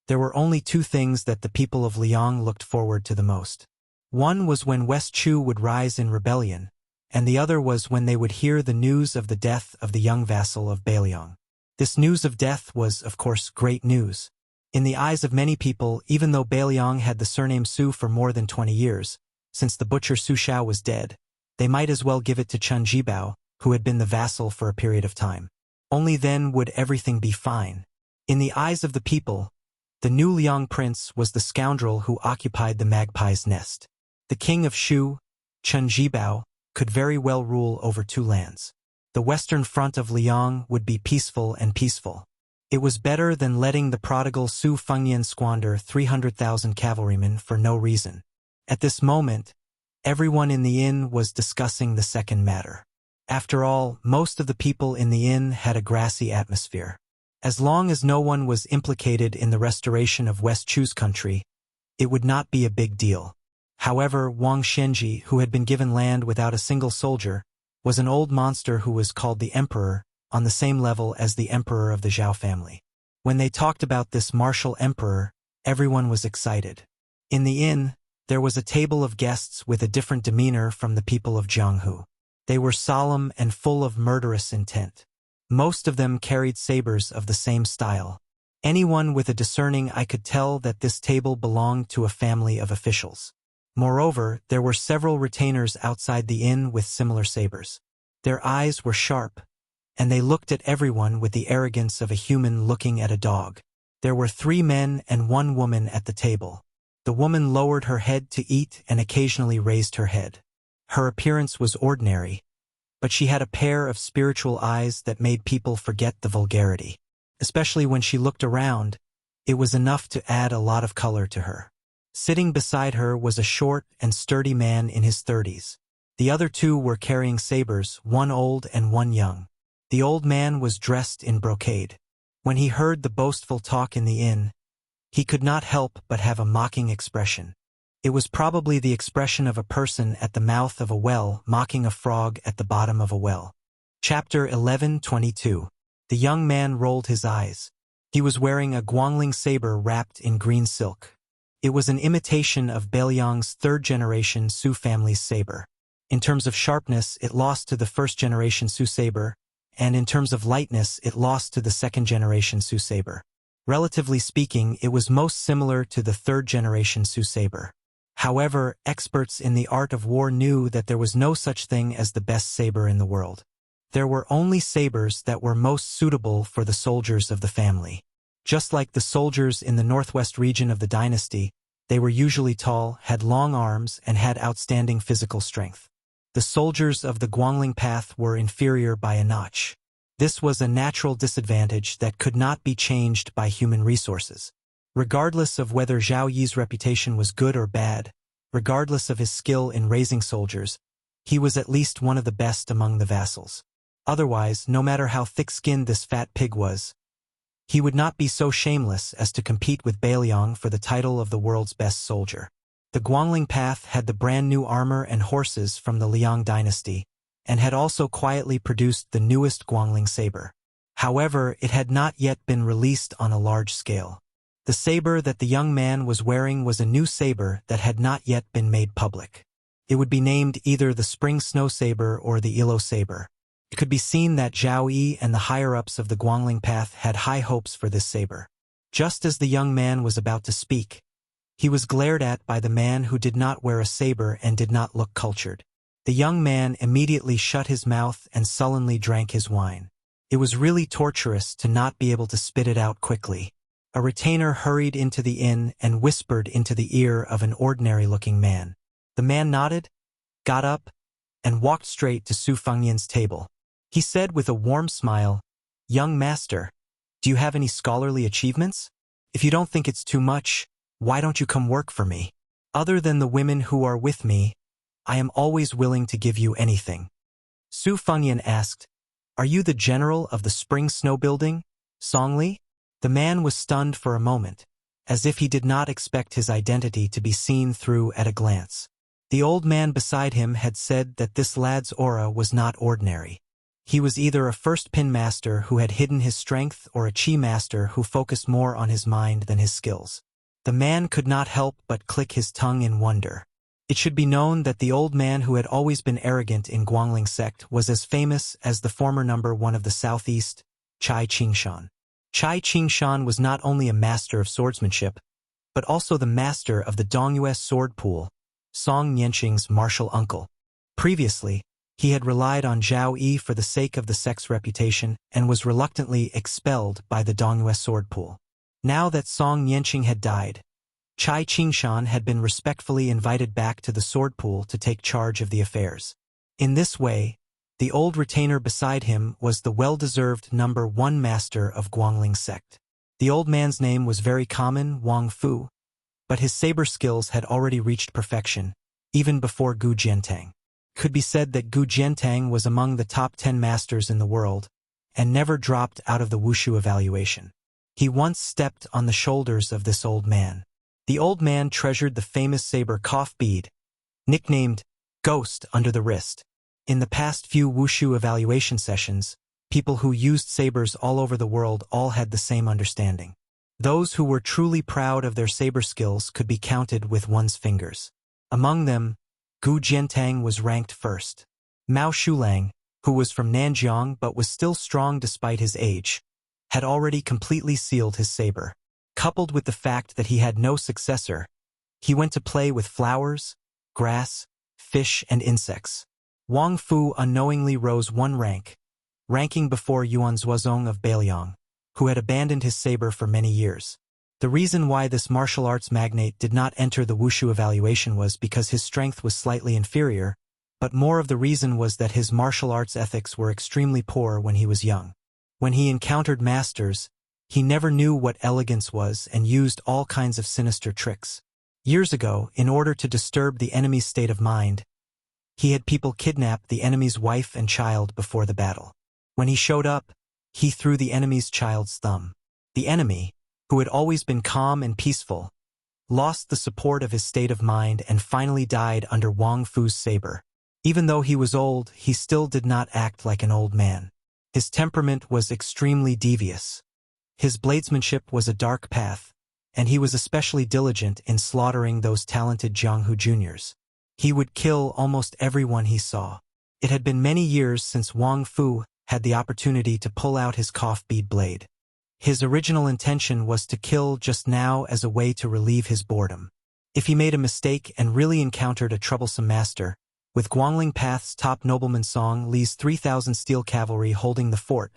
there were only 2 things that the people of Liang looked forward to the most. One was when West Chu would rise in rebellion, and the other was when they would hear the news of the death of the young vassal of Beiliang. This news of death was, of course, great news. In the eyes of many people, even though Beiliang had the surname Su for more than 20 years, since the butcher Su Shao was dead, they might as well give it to Chen Jibao, who had been the vassal for a period of time. Only then would everything be fine. In the eyes of the people, the new Liang prince was the scoundrel who occupied the magpie's nest. The king of Shu, Chen Jibao, could very well rule over 2 lands. The western front of Liang would be peaceful and peaceful. It was better than letting the prodigal Su Fengyan squander 300,000 cavalrymen for no reason. At this moment, everyone in the inn was discussing the second matter. After all, most of the people in the inn had a grassy atmosphere. As long as no one was implicated in the restoration of West Chu's country, it would not be a big deal. However, Wang Shenji, who had been given land without a single soldier, was an old monster who was called the Emperor, on the same level as the Emperor of the Zhao family. When they talked about this martial emperor, everyone was excited. In the inn, There was a table of guests with a different demeanor from the people of Jianghu. They were solemn and full of murderous intent. Most of them carried sabers of the same style. Anyone with a discerning eye could tell that this table belonged to a family of officials. Moreover, there were several retainers outside the inn with similar sabers. Their eyes were sharp, and they looked at everyone with the arrogance of a human looking at a dog. There were 3 men and 1 woman at the table. The woman lowered her head to eat and occasionally raised her head. Her appearance was ordinary, but she had a pair of spiritual eyes that made people forget the vulgarity. Especially when she looked around, it was enough to add a lot of color to her. Sitting beside her was a short and sturdy man in his 30s. The other 2 were carrying sabers, 1 old and 1 young. The old man was dressed in brocade. When he heard the boastful talk in the inn, he could not help but have a mocking expression. It was probably the expression of a person at the mouth of a well mocking a frog at the bottom of a well. Chapter 11:22. The young man rolled his eyes. He was wearing a Guangling saber wrapped in green silk. It was an imitation of Beiliang's 3rd-generation Su family's saber. In terms of sharpness, it lost to the 1st-generation Su saber, and in terms of lightness, it lost to the 2nd-generation Su saber. Relatively speaking, it was most similar to the 3rd-generation Su saber. However, experts in the art of war knew that there was no such thing as the best saber in the world. There were only sabers that were most suitable for the soldiers of the family. Just like the soldiers in the northwest region of the dynasty, they were usually tall, had long arms, and had outstanding physical strength. The soldiers of the Guangling path were inferior by a notch. This was a natural disadvantage that could not be changed by human resources. Regardless of whether Zhao Yi's reputation was good or bad, regardless of his skill in raising soldiers, he was at least one of the best among the vassals. Otherwise, no matter how thick-skinned this fat pig was, he would not be so shameless as to compete with Beiliang for the title of the world's best soldier. The Guangling path had the brand-new armor and horses from the Liang dynasty, and had also quietly produced the newest Guangling saber. However, it had not yet been released on a large scale. The saber that the young man was wearing was a new saber that had not yet been made public. It would be named either the Spring Snow Saber or the Ilo Saber. It could be seen that Zhao Yi and the higher-ups of the Guangling path had high hopes for this saber. Just as the young man was about to speak, he was glared at by the man who did not wear a saber and did not look cultured. The young man immediately shut his mouth and sullenly drank his wine. It was really torturous to not be able to spit it out quickly. A retainer hurried into the inn and whispered into the ear of an ordinary-looking man. The man nodded, got up, and walked straight to Su Fengyan's table. He said with a warm smile, "Young master, do you have any scholarly achievements? If you don't think it's too much, why don't you come work for me? Other than the women who are with me, I am always willing to give you anything." Su Fengyan asked, "Are you the general of the Spring Snow Building, Songli?" The man was stunned for a moment, as if he did not expect his identity to be seen through at a glance. The old man beside him had said that this lad's aura was not ordinary. He was either a first pin master who had hidden his strength or a chi master who focused more on his mind than his skills. The man could not help but click his tongue in wonder. It should be known that the old man who had always been arrogant in Guangling sect was as famous as the former number 1 of the southeast, Chai Qingshan. Chai Qingshan was not only a master of swordsmanship, but also the master of the Dongyue sword pool, Song Nianqing's martial uncle. Previously, he had relied on Zhao Yi for the sake of the sect's reputation and was reluctantly expelled by the Dongyue sword pool. Now that Song Nianqing had died, Chai Qingshan had been respectfully invited back to the sword pool to take charge of the affairs. In this way, the old retainer beside him was the well-deserved number 1 master of Guangling sect. The old man's name was very common, Wang Fu, but his saber skills had already reached perfection, even before Gu Jiantang. It could be said that Gu Jiantang was among the top 10 masters in the world, and never dropped out of the wushu evaluation. He once stepped on the shoulders of this old man. The old man treasured the famous saber Kof bead, nicknamed Ghost under the wrist. In the past few wushu evaluation sessions, people who used sabers all over the world all had the same understanding. Those who were truly proud of their saber skills could be counted with one's fingers. Among them, Gu Jiantang was ranked first. Mao Shulang, who was from Nanjiang but was still strong despite his age, had already completely sealed his saber. Coupled with the fact that he had no successor, he went to play with flowers, grass, fish and insects. Wang Fu unknowingly rose one rank, ranking before Yuan Zuozong of Beiliang, who had abandoned his saber for many years. The reason why this martial arts magnate did not enter the wushu evaluation was because his strength was slightly inferior, but more of the reason was that his martial arts ethics were extremely poor when he was young. When he encountered masters, he never knew what elegance was and used all kinds of sinister tricks. Years ago, in order to disturb the enemy's state of mind, he had people kidnap the enemy's wife and child before the battle. When he showed up, he threw the enemy's child's thumb. The enemy, who had always been calm and peaceful, lost the support of his state of mind and finally died under Wang Fu's saber. Even though he was old, he still did not act like an old man. His temperament was extremely devious. His bladesmanship was a dark path, and he was especially diligent in slaughtering those talented Jianghu juniors. He would kill almost everyone he saw. It had been many years since Wang Fu had the opportunity to pull out his cough bead blade. His original intention was to kill just now as a way to relieve his boredom. If he made a mistake and really encountered a troublesome master, with Guangling Path's top nobleman Song Li's 3,000 steel cavalry holding the fort,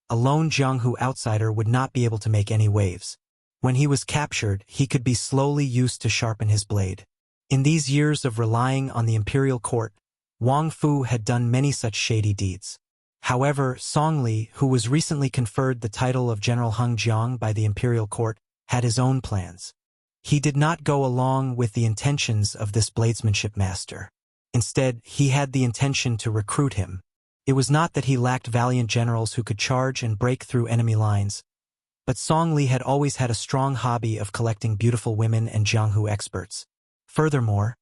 a lone Jianghu outsider would not be able to make any waves. When he was captured, he could be slowly used to sharpen his blade. In these years of relying on the imperial court, Wang Fu had done many such shady deeds. However, Song Li, who was recently conferred the title of General Hung Jiang by the imperial court, had his own plans. He did not go along with the intentions of this bladesmanship master. Instead, he had the intention to recruit him. It was not that he lacked valiant generals who could charge and break through enemy lines, but Song Li had always had a strong hobby of collecting beautiful women and Jianghu experts. Furthermore,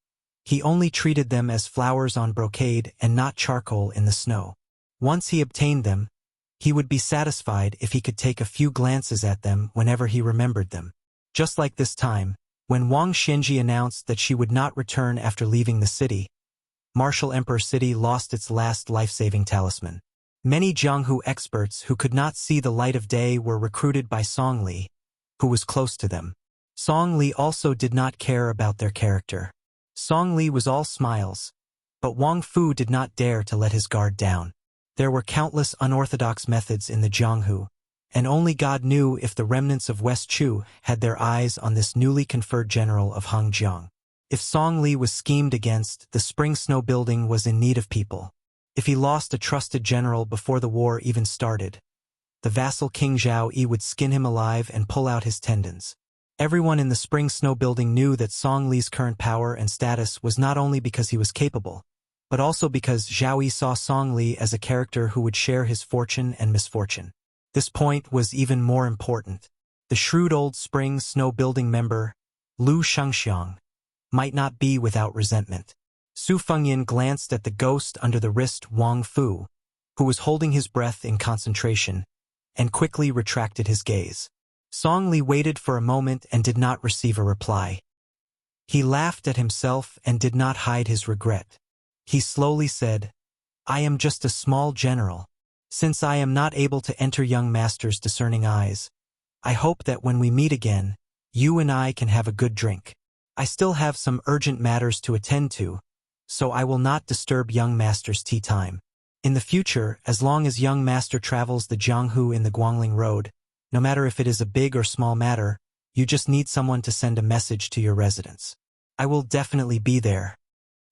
he only treated them as flowers on brocade and not charcoal in the snow. Once he obtained them, he would be satisfied if he could take a few glances at them whenever he remembered them. Just like this time, when Wang Xianji announced that she would not return after leaving the city, Martial Emperor City lost its last life-saving talisman. Many Jianghu experts who could not see the light of day were recruited by Song Li, who was close to them. Song Li also did not care about their character. Song Li was all smiles, but Wang Fu did not dare to let his guard down. There were countless unorthodox methods in the Jianghu, and only God knew if the remnants of West Chu had their eyes on this newly conferred general of Hangjiang. If Song Li was schemed against, the Spring Snow Building was in need of people. If he lost a trusted general before the war even started, the vassal King Zhao Yi would skin him alive and pull out his tendons. Everyone in the Spring Snow Building knew that Song Li's current power and status was not only because he was capable, but also because Zhao Yi saw Song Li as a character who would share his fortune and misfortune. This point was even more important. The shrewd old Spring Snow Building member, Lu Shangxiang, might not be without resentment. Su Fengyan glanced at the ghost under the wrist Wang Fu, who was holding his breath in concentration, and quickly retracted his gaze. Song Li waited for a moment and did not receive a reply. He laughed at himself and did not hide his regret. He slowly said, "I am just a small general. Since I am not able to enter young master's discerning eyes, I hope that when we meet again, you and I can have a good drink. I still have some urgent matters to attend to, so I will not disturb young master's tea time. In the future, as long as young master travels the Jianghu in the Guangling Road, no matter if it is a big or small matter, you just need someone to send a message to your residence. I will definitely be there."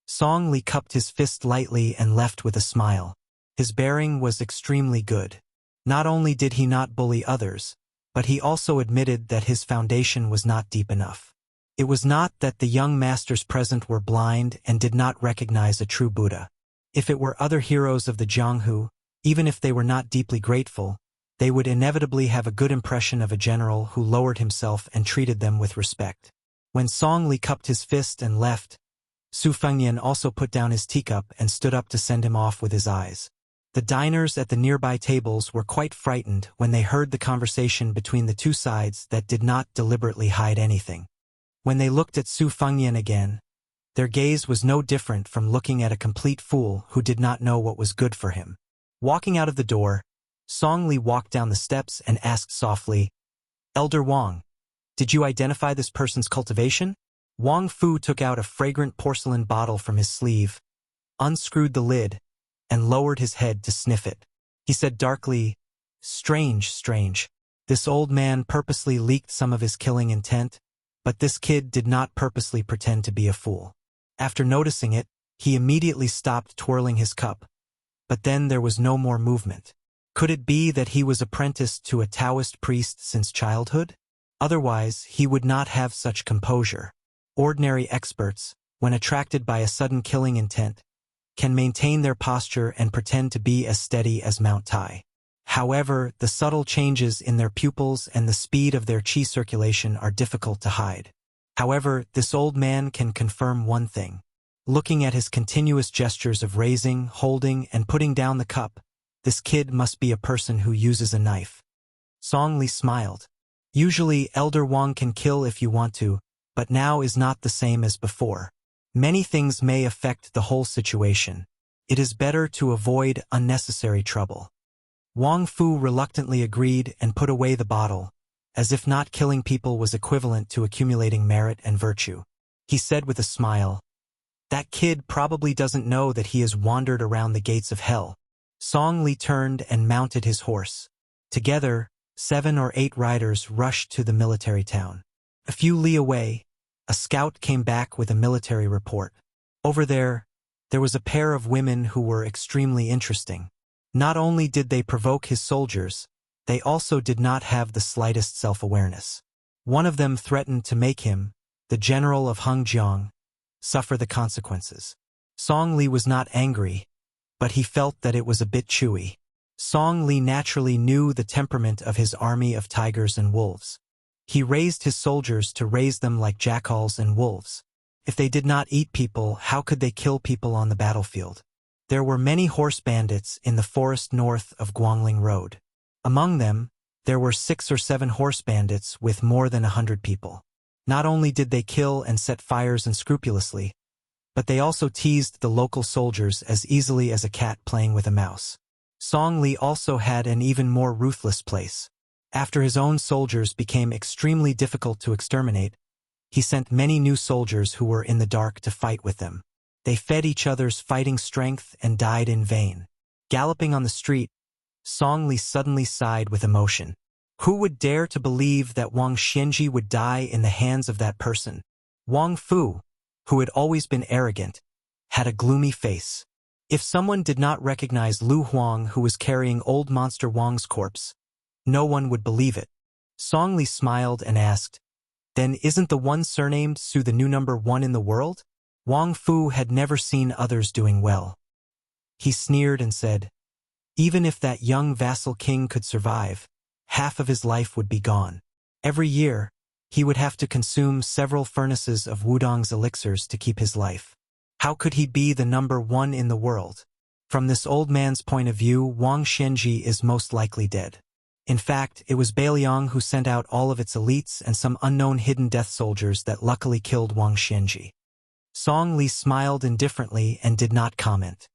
Song Li cupped his fist lightly and left with a smile. His bearing was extremely good. Not only did he not bully others, but he also admitted that his foundation was not deep enough. It was not that the young masters present were blind and did not recognize a true Buddha. If it were other heroes of the Jianghu, even if they were not deeply grateful, they would inevitably have a good impression of a general who lowered himself and treated them with respect. When Song Li cupped his fist and left, Su Fengyan also put down his teacup and stood up to send him off with his eyes. The diners at the nearby tables were quite frightened when they heard the conversation between the two sides that did not deliberately hide anything. When they looked at Su Fengyan again, Their gaze was no different from looking at a complete fool who did not know what was good for him. Walking out of the door, Song Li walked down the steps and asked softly, "Elder Wang, did you identify this person's cultivation?" Wang Fu took out a fragrant porcelain bottle from his sleeve, unscrewed the lid, and lowered his head to sniff it. He said darkly, "Strange, strange. This old man purposely leaked some of his killing intent, but this kid did not purposely pretend to be a fool." After noticing it, he immediately stopped twirling his cup, but then there was no more movement. Could it be that he was apprenticed to a Taoist priest since childhood? Otherwise, he would not have such composure. Ordinary experts, when attracted by a sudden killing intent, can maintain their posture and pretend to be as steady as Mount Tai. However, the subtle changes in their pupils and the speed of their qi circulation are difficult to hide. However, this old man can confirm one thing. Looking at his continuous gestures of raising, holding, and putting down the cup, this kid must be a person who uses a knife. Song Li smiled. Usually, Elder Wang can kill if you want to, but now is not the same as before. Many things may affect the whole situation. It is better to avoid unnecessary trouble. Wang Fu reluctantly agreed and put away the bottle, as if not killing people was equivalent to accumulating merit and virtue. He said with a smile, "That kid probably doesn't know that he has wandered around the gates of hell." Song Li turned and mounted his horse. Together, 7 or 8 riders rushed to the military town. A few li away, a scout came back with a military report. Over there was a pair of women who were extremely interesting. Not only did they provoke his soldiers, they also did not have the slightest self-awareness. One of them threatened to make him, the general of Hengjiang, suffer the consequences. Song Li was not angry, but he felt that it was a bit chewy. Song Li naturally knew the temperament of his army of tigers and wolves. He raised his soldiers to raise them like jackals and wolves. If they did not eat people, how could they kill people on the battlefield? There were many horse bandits in the forest north of Guangling Road. Among them, there were 6 or 7 horse bandits with more than 100 people. Not only did they kill and set fires unscrupulously, but they also teased the local soldiers as easily as a cat playing with a mouse. Song Li also had an even more ruthless place. After his own soldiers became extremely difficult to exterminate, he sent many new soldiers who were in the dark to fight with them. They fed each other's fighting strength and died in vain. Galloping on the street, Song Li suddenly sighed with emotion. Who would dare to believe that Wang Xianji would die in the hands of that person? Wang Fu, who had always been arrogant, had a gloomy face. If someone did not recognize Lu Huang, who was carrying old monster Wang's corpse, no one would believe it. Song Li smiled and asked, "Then isn't the one surnamed Su the new number 1 in the world?" Wang Fu had never seen others doing well. He sneered and said, "Even if that young vassal king could survive, half of his life would be gone. Every year, he would have to consume several furnaces of Wudong's elixirs to keep his life. How could he be the number 1 in the world? From this old man's point of view, Wang Xianji is most likely dead. In fact, it was Beiliang who sent out all of its elites and some unknown hidden death soldiers that luckily killed Wang Xianji." Song Li smiled indifferently and did not comment.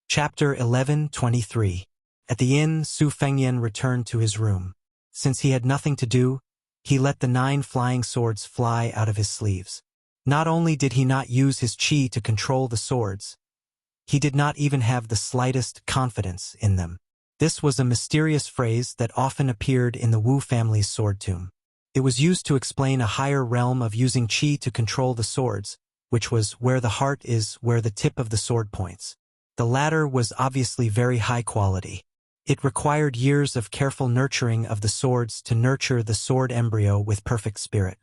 Chapter 11:23. At the inn, Su Fengyan returned to his room. Since he had nothing to do, he let the 9 flying swords fly out of his sleeves. Not only did he not use his qi to control the swords, he did not even have the slightest confidence in them. This was a mysterious phrase that often appeared in the Wu family's sword tomb. It was used to explain a higher realm of using qi to control the swords, which was where the heart is, where the tip of the sword points. The latter was obviously very high quality. It required years of careful nurturing of the swords to nurture the sword embryo with perfect spirit.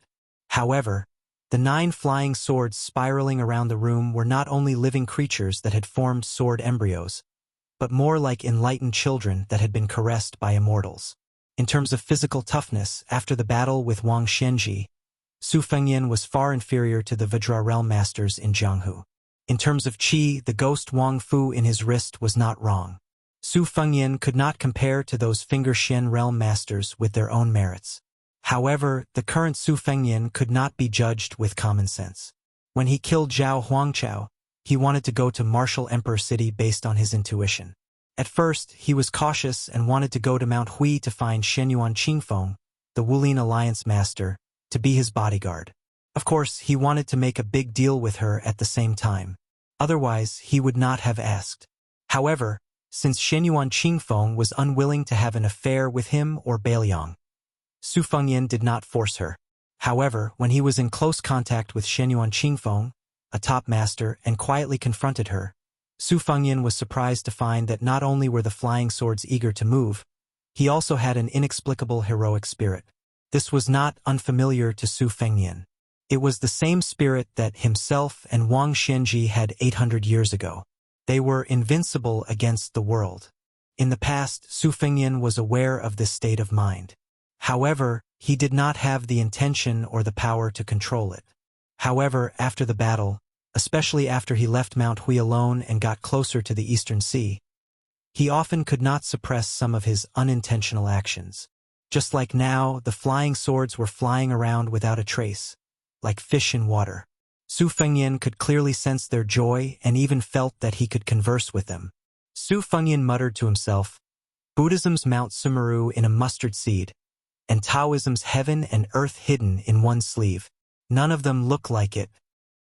However, the 9 flying swords spiraling around the room were not only living creatures that had formed sword embryos, but more like enlightened children that had been caressed by immortals. In terms of physical toughness, after the battle with Wang Xianji, Su Fengyan was far inferior to the Vajra realm masters in Jianghu. In terms of qi, the ghost Wang Fu in his wrist was not wrong. Su Fengyan could not compare to those Finger Xian realm masters with their own merits. However, the current Su Fengyan could not be judged with common sense. When he killed Zhao Huangchao, he wanted to go to Martial Emperor City based on his intuition. At first, he was cautious and wanted to go to Mount Hui to find Shenyuan Qingfeng, the Wulin Alliance master, to be his bodyguard. Of course, he wanted to make a big deal with her at the same time. Otherwise, he would not have asked. However, since Shenyuan Qingfeng was unwilling to have an affair with him or Bailiang, Su Fengyan did not force her. However, when he was in close contact with Shenyuan Qingfeng, a top master, and quietly confronted her, Su Fengyan was surprised to find that not only were the flying swords eager to move, he also had an inexplicable heroic spirit. This was not unfamiliar to Su Fengyan. It was the same spirit that himself and Wang Xianji had 800 years ago. They were invincible against the world. In the past, Su Fengyan was aware of this state of mind. However, he did not have the intention or the power to control it. However, after the battle, especially after he left Mount Hui alone and got closer to the Eastern Sea, he often could not suppress some of his unintentional actions. Just like now, the flying swords were flying around without a trace, like fish in water. Su Fengyan could clearly sense their joy and even felt that he could converse with them. Su Fengyan muttered to himself, Buddhism's Mount Sumeru in a mustard seed, and Taoism's heaven and earth hidden in one sleeve. None of them look like it.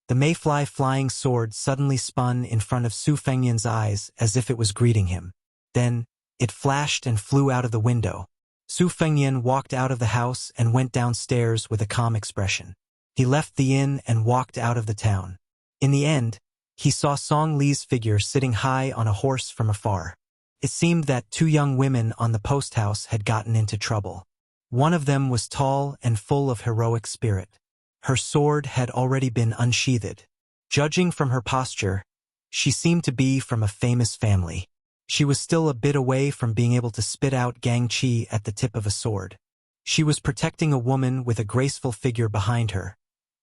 The mayfly flying sword suddenly spun in front of Su Fengyan's eyes as if it was greeting him. Then, it flashed and flew out of the window. Su Fengyan walked out of the house and went downstairs with a calm expression. He left the inn and walked out of the town. In the end, he saw Song Li's figure sitting high on a horse from afar. It seemed that two young women on the post house had gotten into trouble. One of them was tall and full of heroic spirit. Her sword had already been unsheathed. Judging from her posture, she seemed to be from a famous family. She was still a bit away from being able to spit out Gang Qi at the tip of a sword. She was protecting a woman with a graceful figure behind her,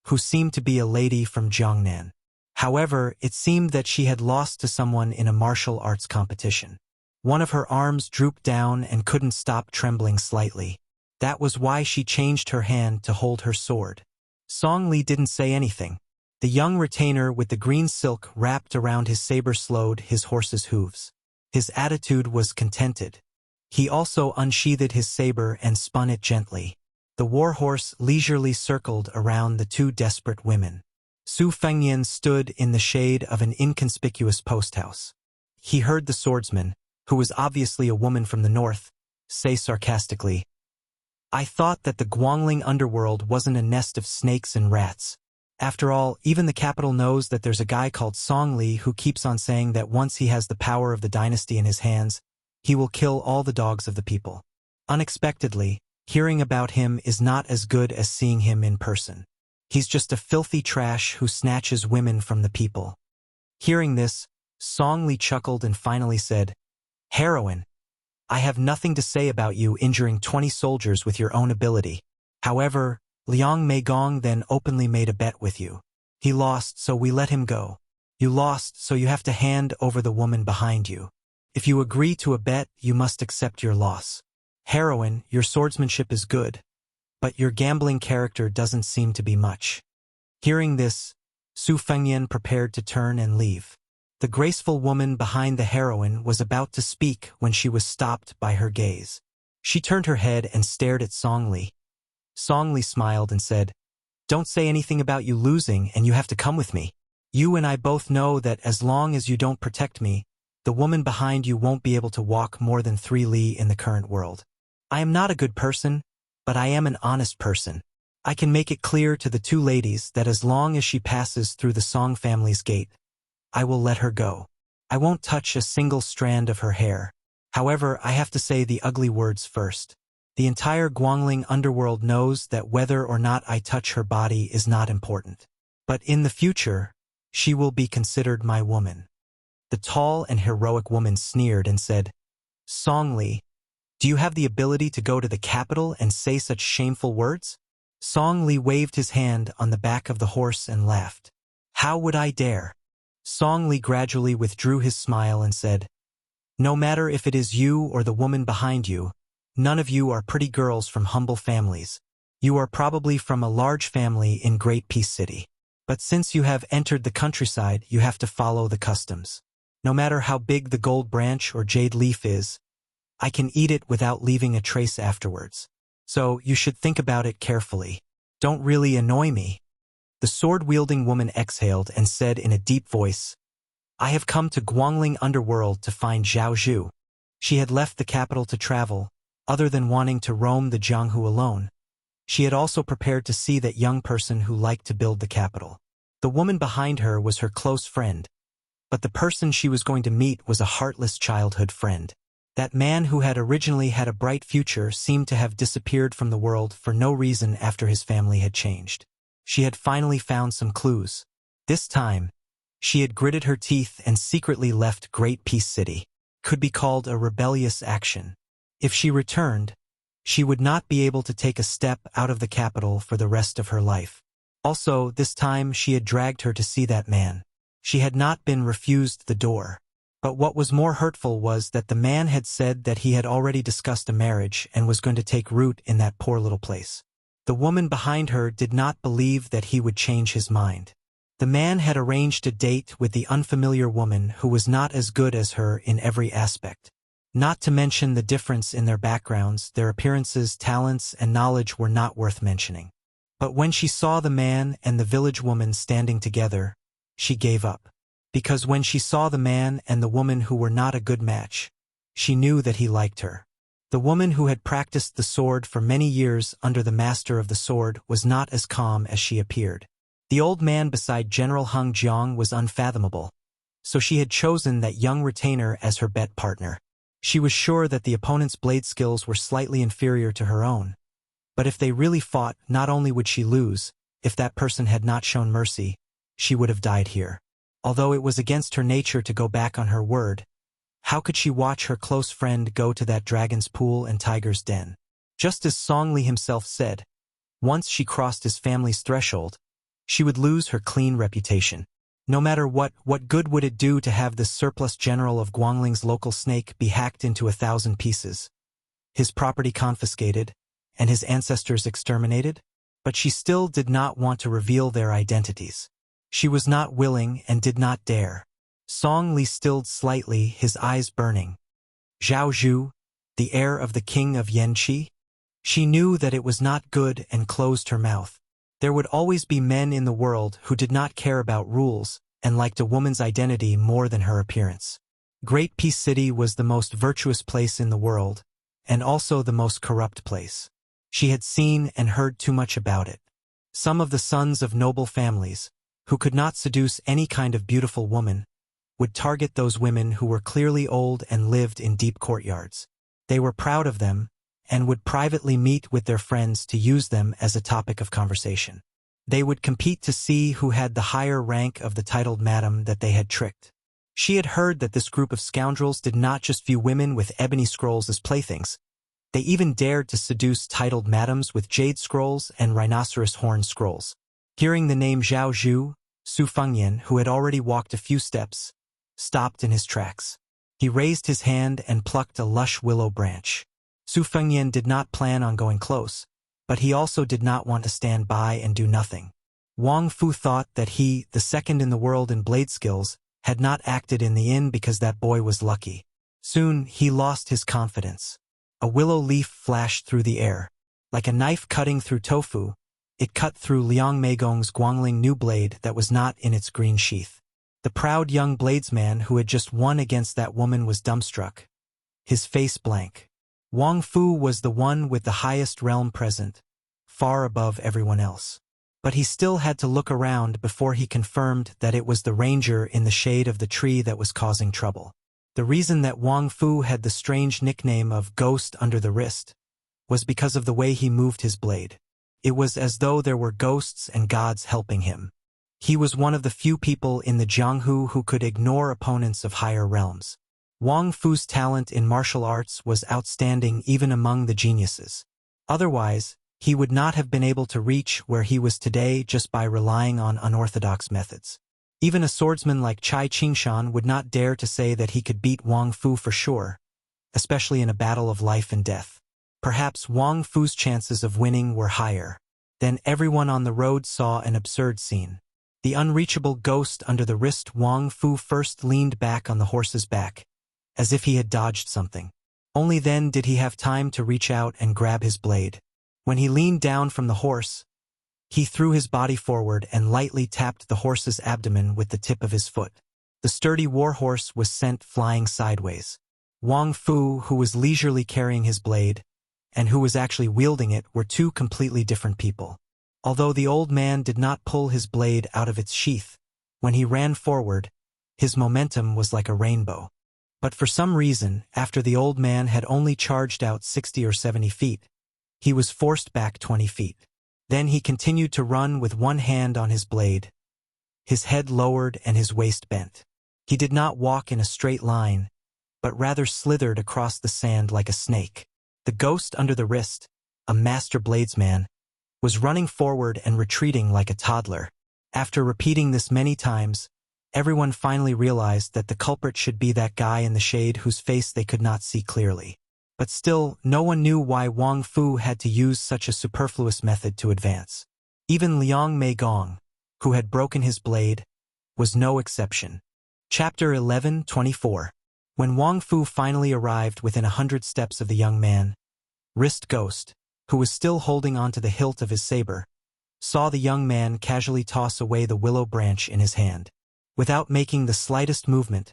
who seemed to be a lady from Jiangnan. However, it seemed that she had lost to someone in a martial arts competition. One of her arms drooped down and couldn't stop trembling slightly. That was why she changed her hand to hold her sword. Song Li didn't say anything. The young retainer with the green silk wrapped around his saber slowed his horse's hooves. His attitude was contented. He also unsheathed his saber and spun it gently. The warhorse leisurely circled around the two desperate women. Su Fengyan stood in the shade of an inconspicuous post house. He heard the swordsman, who was obviously a woman from the north, say sarcastically, I thought that the Guangling underworld wasn't a nest of snakes and rats. After all, even the capital knows that there's a guy called Song Li who keeps on saying that once he has the power of the dynasty in his hands, he will kill all the dogs of the people. Unexpectedly, hearing about him is not as good as seeing him in person. He's just a filthy trash who snatches women from the people. Hearing this, Song Li chuckled and finally said, Heroine, I have nothing to say about you injuring 20 soldiers with your own ability. However, Liang Meigong then openly made a bet with you. He lost, so we let him go. You lost, so you have to hand over the woman behind you. If you agree to a bet, you must accept your loss. Heroine, your swordsmanship is good, but your gambling character doesn't seem to be much. Hearing this, Su Fengyan prepared to turn and leave. The graceful woman behind the heroine was about to speak when she was stopped by her gaze. She turned her head and stared at Song Li. Song Li smiled and said, Don't say anything about you losing and you have to come with me. You and I both know that as long as you don't protect me, the woman behind you won't be able to walk more than 3 li in the current world. I am not a good person, but I am an honest person. I can make it clear to the two ladies that as long as she passes through the Song family's gate, I will let her go. I won't touch a single strand of her hair. However, I have to say the ugly words first. The entire Guangling underworld knows that whether or not I touch her body is not important. But in the future, she will be considered my woman. The tall and heroic woman sneered and said, Song Li, do you have the ability to go to the capital and say such shameful words? Song Li waved his hand on the back of the horse and laughed. How would I dare? Song Li gradually withdrew his smile and said, No matter if it is you or the woman behind you, none of you are pretty girls from humble families. You are probably from a large family in Great Peace City. But since you have entered the countryside, you have to follow the customs. No matter how big the gold branch or jade leaf is, I can eat it without leaving a trace afterwards. So you should think about it carefully. Don't really annoy me." The sword-wielding woman exhaled and said in a deep voice, "I have come to Guangling Underworld to find Zhao Zhu." She had left the capital to travel, other than wanting to roam the Jianghu alone. She had also prepared to see that young person who liked to build the capital. The woman behind her was her close friend, but the person she was going to meet was a heartless childhood friend. That man who had originally had a bright future seemed to have disappeared from the world for no reason after his family had changed. She had finally found some clues. This time, she had gritted her teeth and secretly left Great Peace City. Could be called a rebellious action. If she returned, she would not be able to take a step out of the capital for the rest of her life. Also, this time she had dragged her to see that man. She had not been refused the door. But what was more hurtful was that the man had said that he had already discussed a marriage and was going to take root in that poor little place. The woman behind her did not believe that he would change his mind. The man had arranged a date with the unfamiliar woman who was not as good as her in every aspect. Not to mention the difference in their backgrounds, their appearances, talents, and knowledge were not worth mentioning. But when she saw the man and the village woman standing together, she gave up. Because when she saw the man and the woman who were not a good match, she knew that he liked her. The woman who had practiced the sword for many years under the master of the sword was not as calm as she appeared. The old man beside General Hung Jiang was unfathomable, so she had chosen that young retainer as her bet partner. She was sure that the opponent's blade skills were slightly inferior to her own. But if they really fought, not only would she lose, if that person had not shown mercy, she would have died here. Although it was against her nature to go back on her word, how could she watch her close friend go to that dragon's pool and tiger's den? Just as Song Li himself said, once she crossed his family's threshold, she would lose her clean reputation. No matter what good would it do to have this surplus general of Guangling's local snake be hacked into 1,000 pieces, his property confiscated, and his ancestors exterminated? But she still did not want to reveal their identities. She was not willing and did not dare. Song Li stilled slightly, his eyes burning. Zhao Zhu, the heir of the king of Yanqi? She knew that it was not good and closed her mouth. There would always be men in the world who did not care about rules and liked a woman's identity more than her appearance. Great Peace City was the most virtuous place in the world, and also the most corrupt place. She had seen and heard too much about it. Some of the sons of noble families, who could not seduce any kind of beautiful woman, would target those women who were clearly old and lived in deep courtyards. They were proud of them, and would privately meet with their friends to use them as a topic of conversation. They would compete to see who had the higher rank of the titled madam that they had tricked. She had heard that this group of scoundrels did not just view women with ebony scrolls as playthings. They even dared to seduce titled madams with jade scrolls and rhinoceros horn scrolls. Hearing the name Zhao Zhu, Su Fengyan, who had already walked a few steps, stopped in his tracks. He raised his hand and plucked a lush willow branch. Su Fengyan did not plan on going close, but he also did not want to stand by and do nothing. Wang Fu thought that he, the second in the world in blade skills, had not acted in the inn because that boy was lucky. Soon, he lost his confidence. A willow leaf flashed through the air. Like a knife cutting through tofu, it cut through Liang Meigong's Guangling new blade that was not in its green sheath. The proud young bladesman who had just won against that woman was dumbstruck, his face blank. Wang Fu was the one with the highest realm present, far above everyone else. But he still had to look around before he confirmed that it was the ranger in the shade of the tree that was causing trouble. The reason that Wang Fu had the strange nickname of Ghost under the wrist was because of the way he moved his blade. It was as though there were ghosts and gods helping him. He was one of the few people in the Jianghu who could ignore opponents of higher realms. Wang Fu's talent in martial arts was outstanding even among the geniuses. Otherwise, he would not have been able to reach where he was today just by relying on unorthodox methods. Even a swordsman like Chai Qingshan would not dare to say that he could beat Wang Fu for sure, especially in a battle of life and death. Perhaps Wang Fu's chances of winning were higher. Then everyone on the road saw an absurd scene. The unreachable ghost under the wrist. Wang Fu first leaned back on the horse's back, as if he had dodged something. Only then did he have time to reach out and grab his blade. When he leaned down from the horse, he threw his body forward and lightly tapped the horse's abdomen with the tip of his foot. The sturdy warhorse was sent flying sideways. Wang Fu, who was leisurely carrying his blade, and who was actually wielding it, were two completely different people. Although the old man did not pull his blade out of its sheath, when he ran forward, his momentum was like a rainbow. But for some reason, after the old man had only charged out 60 or 70 feet, he was forced back 20 feet. Then he continued to run with one hand on his blade, his head lowered and his waist bent. He did not walk in a straight line, but rather slithered across the sand like a snake. The ghost under the wrist, a master bladesman, was running forward and retreating like a toddler. After repeating this many times, everyone finally realized that the culprit should be that guy in the shade whose face they could not see clearly. But still, no one knew why Wang Fu had to use such a superfluous method to advance. Even Liang Mei Gong, who had broken his blade, was no exception. Chapter 11:24. When Wang Fu finally arrived within 100 steps of the young man, wrist ghost, who was still holding onto the hilt of his saber, saw the young man casually toss away the willow branch in his hand. Without making the slightest movement,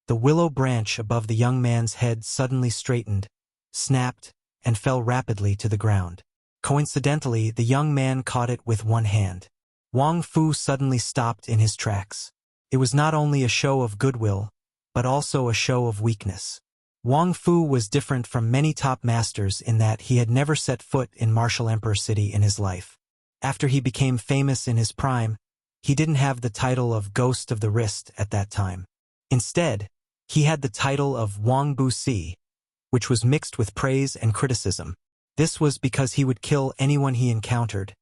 the willow branch above the young man's head suddenly straightened, snapped, and fell rapidly to the ground. Coincidentally, the young man caught it with one hand. Wang Fu suddenly stopped in his tracks. It was not only a show of goodwill, but also a show of weakness. Wang Fu was different from many top masters in that he had never set foot in Martial Emperor City in his life. After he became famous in his prime, he didn't have the title of Ghost of the Wrist at that time. Instead, he had the title of Wang Bu Si, which was mixed with praise and criticism. This was because he would kill anyone he encountered,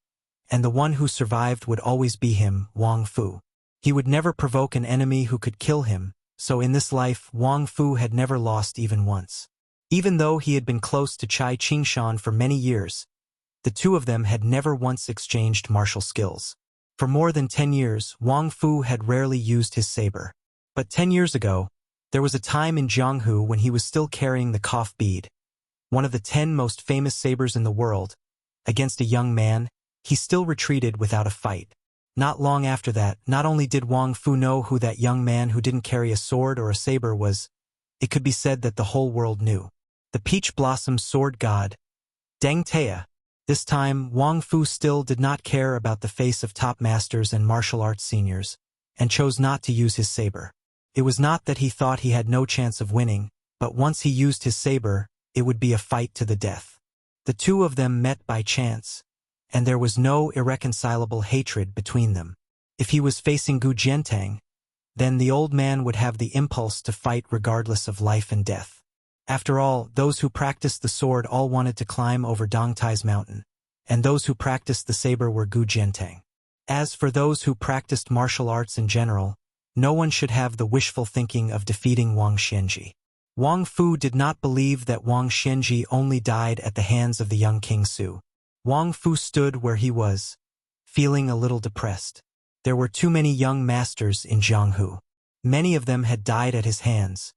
and the one who survived would always be him, Wang Fu. He would never provoke an enemy who could kill him, so in this life Wang Fu had never lost even once. Even though he had been close to Chai Qingshan for many years, the two of them had never once exchanged martial skills. For more than 10 years, Wang Fu had rarely used his saber. But 10 years ago, there was a time in Jianghu when he was still carrying the Kof bead, one of the 10 most famous sabers in the world. Against a young man, he still retreated without a fight. Not long after that, not only did Wang Fu know who that young man who didn't carry a sword or a saber was, it could be said that the whole world knew. The Peach Blossom Sword God, Deng Tea. This time, Wang Fu still did not care about the face of top masters and martial arts seniors, and chose not to use his saber. It was not that he thought he had no chance of winning, but once he used his saber, it would be a fight to the death. The two of them met by chance, and there was no irreconcilable hatred between them. If he was facing Gu Jiantang, then the old man would have the impulse to fight regardless of life and death. After all, those who practiced the sword all wanted to climb over Dongtai's mountain, and those who practiced the saber were Gu Jiantang. As for those who practiced martial arts in general, no one should have the wishful thinking of defeating Wang Xianji. Wang Fu did not believe that Wang Xianji only died at the hands of the young King Su. Wang Fu stood where he was, feeling a little depressed. There were too many young masters in Jianghu. Many of them had died at his hands,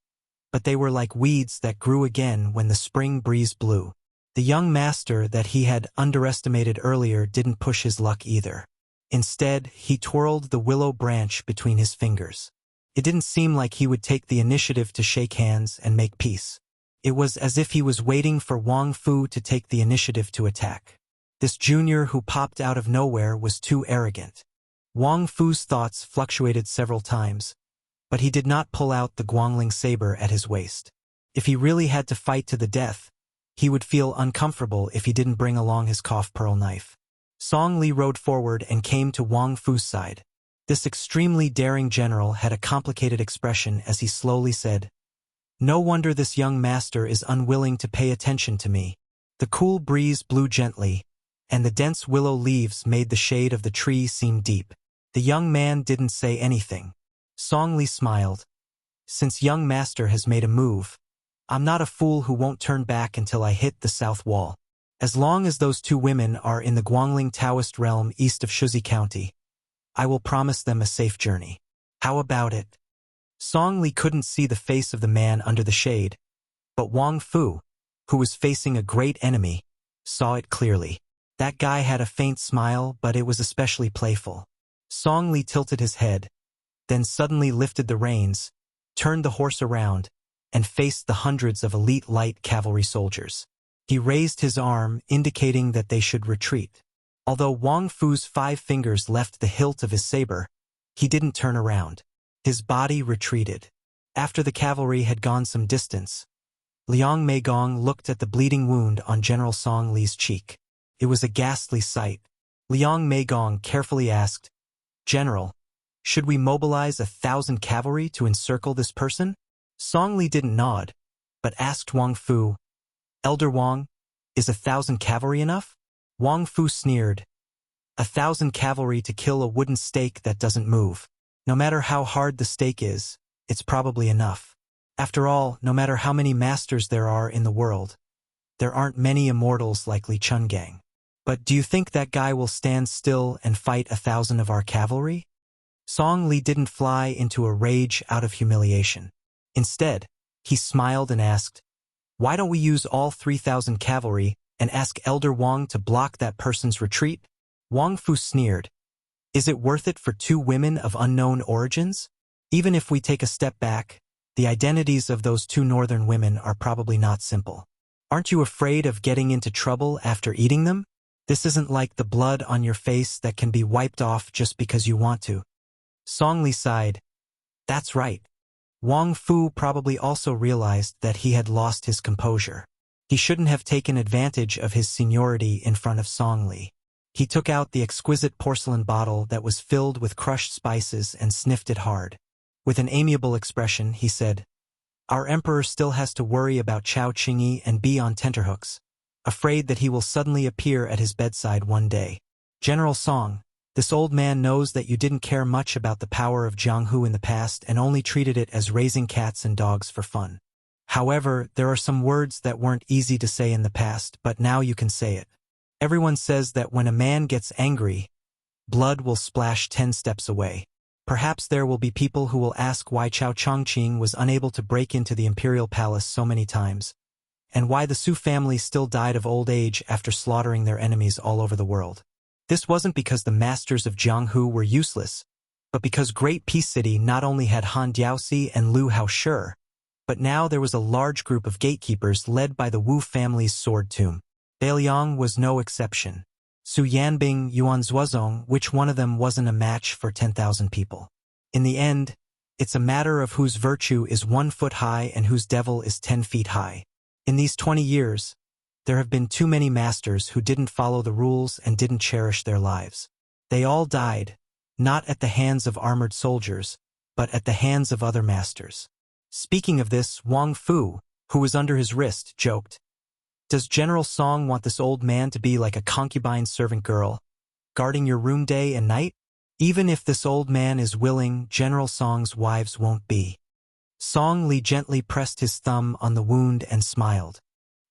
but they were like weeds that grew again when the spring breeze blew. The young master that he had underestimated earlier didn't push his luck either. Instead, he twirled the willow branch between his fingers. It didn't seem like he would take the initiative to shake hands and make peace. It was as if he was waiting for Wang Fu to take the initiative to attack. This junior who popped out of nowhere was too arrogant. Wang Fu's thoughts fluctuated several times, but he did not pull out the Guangling saber at his waist. If he really had to fight to the death, he would feel uncomfortable if he didn't bring along his Kof pearl knife. Song Li rode forward and came to Wang Fu's side. This extremely daring general had a complicated expression as he slowly said, "No wonder this young master is unwilling to pay attention to me." The cool breeze blew gently, and the dense willow leaves made the shade of the tree seem deep. The young man didn't say anything. Song Li smiled. "Since young master has made a move, I'm not a fool who won't turn back until I hit the south wall. As long as those two women are in the Guangling Taoist realm east of Shuzi County, I will promise them a safe journey. How about it? Song Li couldn't see the face of the man under the shade, but Wang Fu, who was facing a great enemy, saw it clearly. That guy had a faint smile, but it was especially playful. Song Li tilted his head, then suddenly lifted the reins, turned the horse around, and faced the hundreds of elite light cavalry soldiers. He raised his arm, indicating that they should retreat. Although Wang Fu's 5 fingers left the hilt of his saber, he didn't turn around. His body retreated. After the cavalry had gone some distance, Liang Meigong looked at the bleeding wound on General Song Li's cheek. It was a ghastly sight. Liang Meigong carefully asked, "General, should we mobilize 1,000 cavalry to encircle this person?" Song Li didn't nod, but asked Wang Fu, "Elder Wang, is 1,000 cavalry enough?" Wang Fu sneered, "1,000 cavalry to kill a wooden stake that doesn't move. No matter how hard the stake is, it's probably enough. After all, no matter how many masters there are in the world, there aren't many immortals like Li Chungang. But do you think that guy will stand still and fight 1,000 of our cavalry?" Song Li didn't fly into a rage out of humiliation. Instead, he smiled and asked, "Why don't we use all 3,000 cavalry and ask Elder Wang to block that person's retreat?" Wang Fu sneered, "Is it worth it for 2 women of unknown origins? Even if we take a step back, the identities of those 2 northern women are probably not simple. Aren't you afraid of getting into trouble after eating them? This isn't like the blood on your face that can be wiped off just because you want to." Song Li sighed. That's right. Wang Fu probably also realized that he had lost his composure. He shouldn't have taken advantage of his seniority in front of Song Li. He took out the exquisite porcelain bottle that was filled with crushed spices and sniffed it hard. With an amiable expression, he said, "Our emperor still has to worry about Chao Qingyi and be on tenterhooks, afraid that he will suddenly appear at his bedside one day. General Song, this old man knows that you didn't care much about the power of Jianghu in the past and only treated it as raising cats and dogs for fun. However, there are some words that weren't easy to say in the past, but now you can say it. Everyone says that when a man gets angry, blood will splash 10 steps away. Perhaps there will be people who will ask why Chao Chongqing was unable to break into the imperial palace so many times, and why the Su family still died of old age after slaughtering their enemies all over the world. This wasn't because the masters of Jianghu were useless, but because Great Peace City not only had Han Diaoxi and Lu Haoshi, but now there was a large group of gatekeepers led by the Wu family's sword tomb. Beiliang was no exception. Su Yanbing, Yuan Zuozong, which one of them wasn't a match for 10,000 people? In the end, it's a matter of whose virtue is 1 foot high and whose devil is 10 feet high. In these 20 years, there have been too many masters who didn't follow the rules and didn't cherish their lives. They all died, not at the hands of armored soldiers, but at the hands of other masters. Speaking of this, Wang Fu, who was under his wrist, joked, "Does General Song want this old man to be like a concubine servant girl, guarding your room day and night? Even if this old man is willing, General Song's wives won't be." Song Li gently pressed his thumb on the wound and smiled.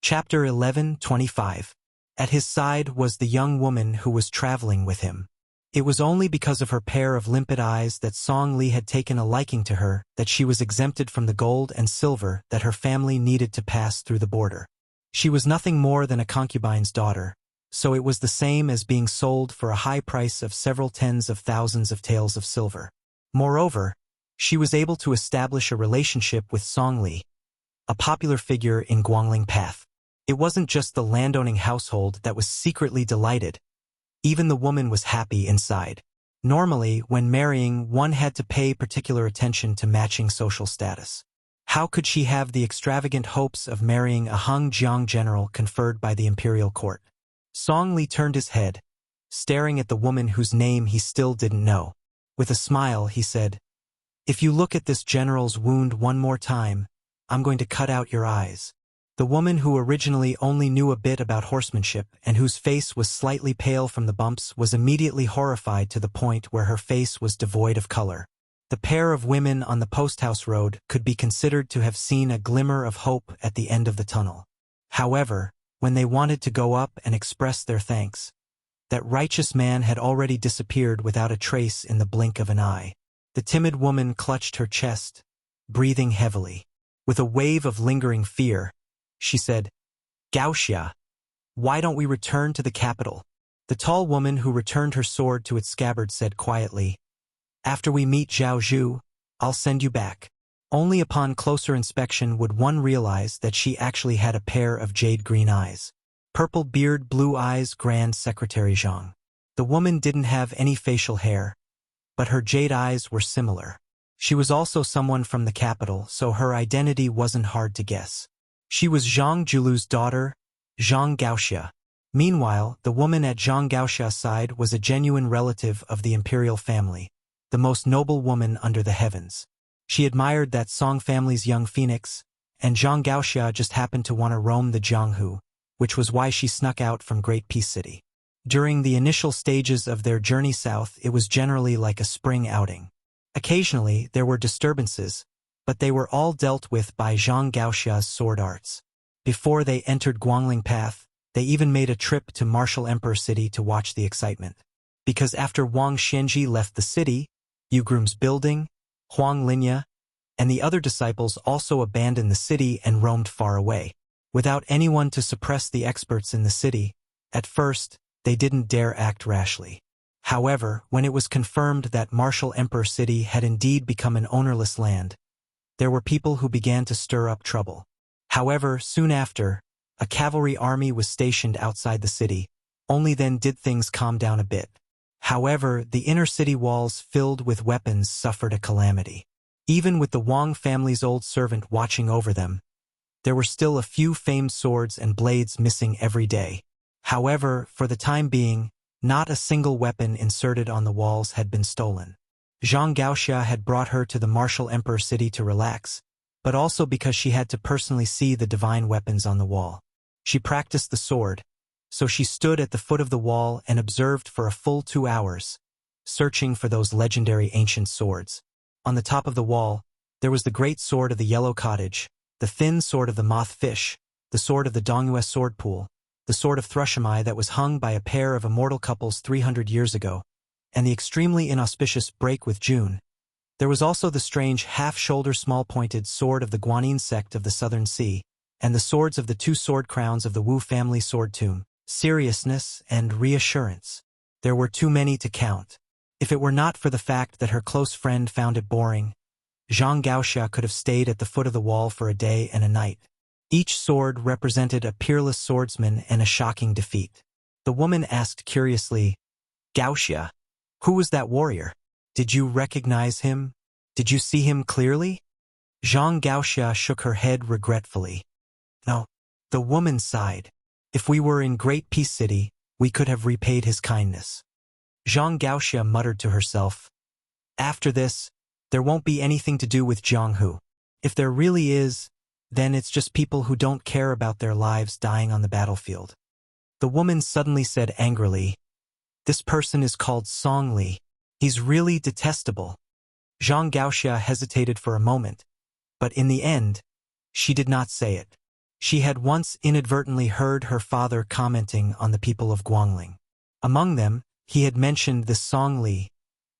Chapter 11:25. At his side was the young woman who was traveling with him. It was only because of her pair of limpid eyes that Song Li had taken a liking to her that she was exempted from the gold and silver that her family needed to pass through the border. She was nothing more than a concubine's daughter, so it was the same as being sold for a high price of several tens of thousands of taels of silver. Moreover, she was able to establish a relationship with Song Li, a popular figure in Guangling Path. It wasn't just the landowning household that was secretly delighted. Even the woman was happy inside. Normally, when marrying, one had to pay particular attention to matching social status. How could she have the extravagant hopes of marrying a Hengjiang general conferred by the imperial court? Song Li turned his head, staring at the woman whose name he still didn't know. With a smile, he said, "If you look at this general's wound one more time, I'm going to cut out your eyes." The woman, who originally only knew a bit about horsemanship and whose face was slightly pale from the bumps, was immediately horrified to the point where her face was devoid of color. The pair of women on the post-house road could be considered to have seen a glimmer of hope at the end of the tunnel. However, when they wanted to go up and express their thanks, That righteous man had already disappeared without a trace in the blink of an eye. The timid woman clutched her chest, breathing heavily. With a wave of lingering fear, she said, "Wuxia, why don't we return to the capital?" The tall woman who returned her sword to its scabbard said quietly, "After we meet Zhao Zhu, I'll send you back." Only upon closer inspection would one realize that she actually had a pair of jade-green eyes. Purple beard, blue eyes, Grand Secretary Zhang. The woman didn't have any facial hair, but her jade eyes were similar. She was also someone from the capital, so her identity wasn't hard to guess. She was Zhang Julu's daughter, Zhang Wuxia. Meanwhile, the woman at Zhang Wuxia's side was a genuine relative of the imperial family, the most noble woman under the heavens. She admired that Song family's young phoenix, and Zhang Wuxia just happened to want to roam the Jianghu, which was why she snuck out from Great Peace City. During the initial stages of their journey south, it was generally like a spring outing. Occasionally, there were disturbances, but they were all dealt with by Zhang Wuxia's sword arts. Before they entered Guangling Path, they even made a trip to Martial Emperor City to watch the excitement. Because after Wang Xianji left the city, Yugrum's building, Huang Linya, and the other disciples also abandoned the city and roamed far away. Without anyone to suppress the experts in the city, at first, they didn't dare act rashly. However, when it was confirmed that Martial Emperor City had indeed become an ownerless land, there were people who began to stir up trouble. However, soon after, a cavalry army was stationed outside the city. Only then did things calm down a bit. However, the inner city walls filled with weapons suffered a calamity. Even with the Wang family's old servant watching over them, there were still a few famed swords and blades missing every day. However, for the time being, not a single weapon inserted on the walls had been stolen. Zhang Wuxia had brought her to the Martial Emperor City to relax, but also because she had to personally see the divine weapons on the wall. She practiced the sword, so she stood at the foot of the wall and observed for a full 2 hours, searching for those legendary ancient swords. On the top of the wall, there was the great sword of the Yellow Cottage, the thin sword of the Moth Fish, the sword of the Dongyue sword pool, the sword of Thrushimai that was hung by a pair of immortal couples 300 years ago, and the extremely inauspicious Break with June. There was also the strange half-shoulder small-pointed sword of the Guanyin sect of the Southern Sea, and the swords of the 2 sword crowns of the Wu family sword tomb, seriousness and reassurance. There were too many to count. If it were not for the fact that her close friend found it boring, Zhang Wuxia could have stayed at the foot of the wall for a day and a night. Each sword represented a peerless swordsman and a shocking defeat. The woman asked curiously, "Wuxia, who was that warrior? Did you recognize him? Did you see him clearly?" Zhang Wuxia shook her head regretfully. "No." The woman sighed. "If we were in Great Peace City, we could have repaid his kindness." Zhang Wuxia muttered to herself, "After this, there won't be anything to do with Jianghu. If there really is, then it's just people who don't care about their lives dying on the battlefield." The woman suddenly said angrily, "This person is called Song Li. He's really detestable." Zhang Wuxia hesitated for a moment, but in the end, she did not say it. She had once inadvertently heard her father commenting on the people of Guangling. Among them, he had mentioned this Song Li,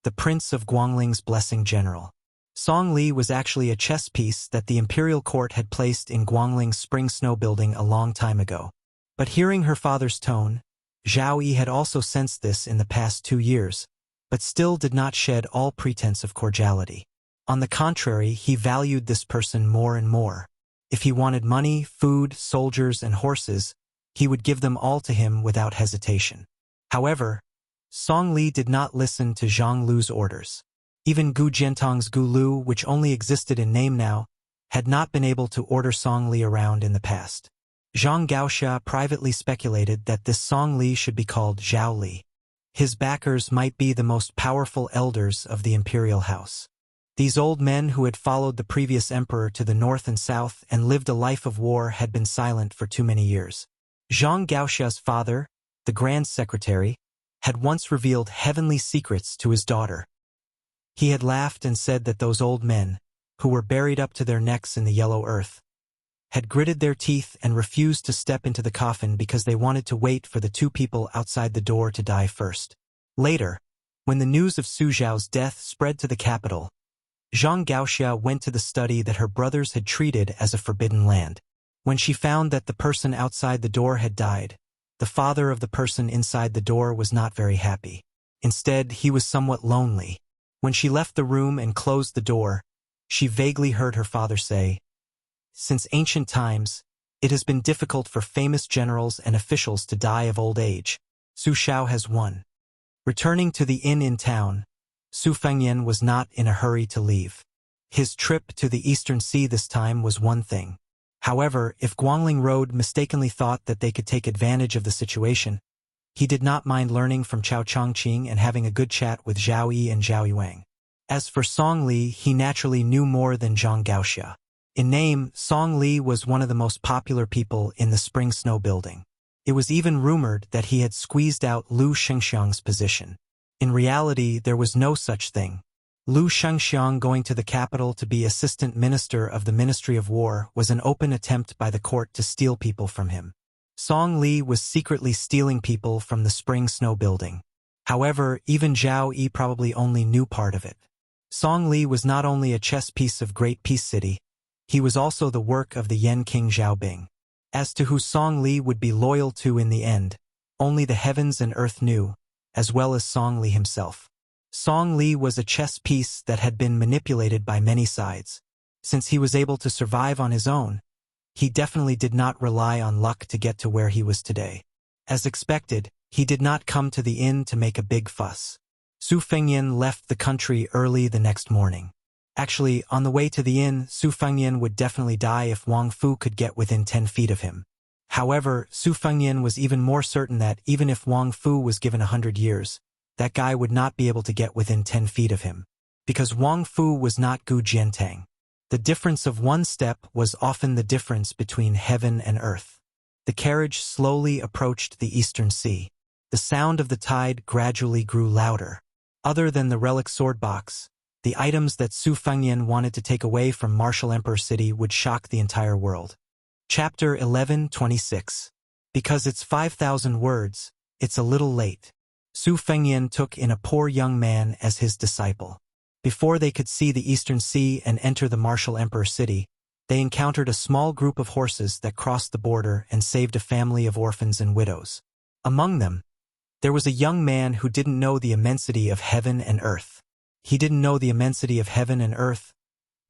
the prince of Guangling's blessing general. Song Li was actually a chess piece that the imperial court had placed in Guangling's spring snow building a long time ago. But hearing her father's tone, Zhao Yi had also sensed this in the past 2 years, but still did not shed all pretense of cordiality. On the contrary, he valued this person more and more. If he wanted money, food, soldiers, and horses, he would give them all to him without hesitation. However, Song Li did not listen to Zhang Lu's orders. Even Gu Jiantong's Gu Lu, which only existed in name now, had not been able to order Song Li around in the past. Zhang Wuxia privately speculated that this Song Li should be called Zhao Li. His backers might be the most powerful elders of the imperial house. These old men who had followed the previous emperor to the north and south and lived a life of war had been silent for too many years. Zhang Wuxia's father, the Grand Secretary, had once revealed heavenly secrets to his daughter. He had laughed and said that those old men, who were buried up to their necks in the yellow earth, had gritted their teeth and refused to step into the coffin because they wanted to wait for the two people outside the door to die first. Later, when the news of Su Zhao's death spread to the capital, Zhang Gaoxia went to the study that her brothers had treated as a forbidden land. When she found that the person outside the door had died, the father of the person inside the door was not very happy. Instead, he was somewhat lonely. When she left the room and closed the door, she vaguely heard her father say, "Since ancient times, it has been difficult for famous generals and officials to die of old age. Su Xiao has won." Returning to the inn in town, Su Fengyan was not in a hurry to leave. His trip to the Eastern Sea this time was one thing. However, if Guangling Road mistakenly thought that they could take advantage of the situation, he did not mind learning from Chao Chongqing and having a good chat with Zhao Yi and Zhao Yuang. As for Song Li, he naturally knew more than Zhang Gaoxia. In name, Song Li was one of the most popular people in the Spring Snow building. It was even rumored that he had squeezed out Lu Shengxiang's position. In reality, there was no such thing. Lu Shengxiang going to the capital to be assistant minister of the Ministry of War was an open attempt by the court to steal people from him. Song Li was secretly stealing people from the Spring Snow building. However, even Zhao Yi probably only knew part of it. Song Li was not only a chess piece of Great Peace City, he was also the work of the Yen King Zhaobing. As to who Song Li would be loyal to in the end, only the heavens and earth knew, as well as Song Li himself. Song Li was a chess piece that had been manipulated by many sides. Since he was able to survive on his own, he definitely did not rely on luck to get to where he was today. As expected, he did not come to the inn to make a big fuss. Su Fengyan left the country early the next morning. Actually, on the way to the inn, Su Fengyan would definitely die if Wang Fu could get within 10 feet of him. However, Su Fengyan was even more certain that even if Wang Fu was given 100 years, that guy would not be able to get within 10 feet of him. Because Wang Fu was not Gu Jiantang. The difference of one step was often the difference between heaven and earth. The carriage slowly approached the Eastern Sea. The sound of the tide gradually grew louder. Other than the relic sword box, the items that Su Fengyan wanted to take away from Martial Emperor City would shock the entire world. Chapter 11:26. Because it's 5,000 words, it's a little late. Su Fengyan took in a poor young man as his disciple. Before they could see the Eastern Sea and enter the Martial Emperor City, they encountered a small group of horses that crossed the border and saved a family of orphans and widows. Among them, there was a young man who didn't know the immensity of heaven and earth. He didn't know the immensity of heaven and earth,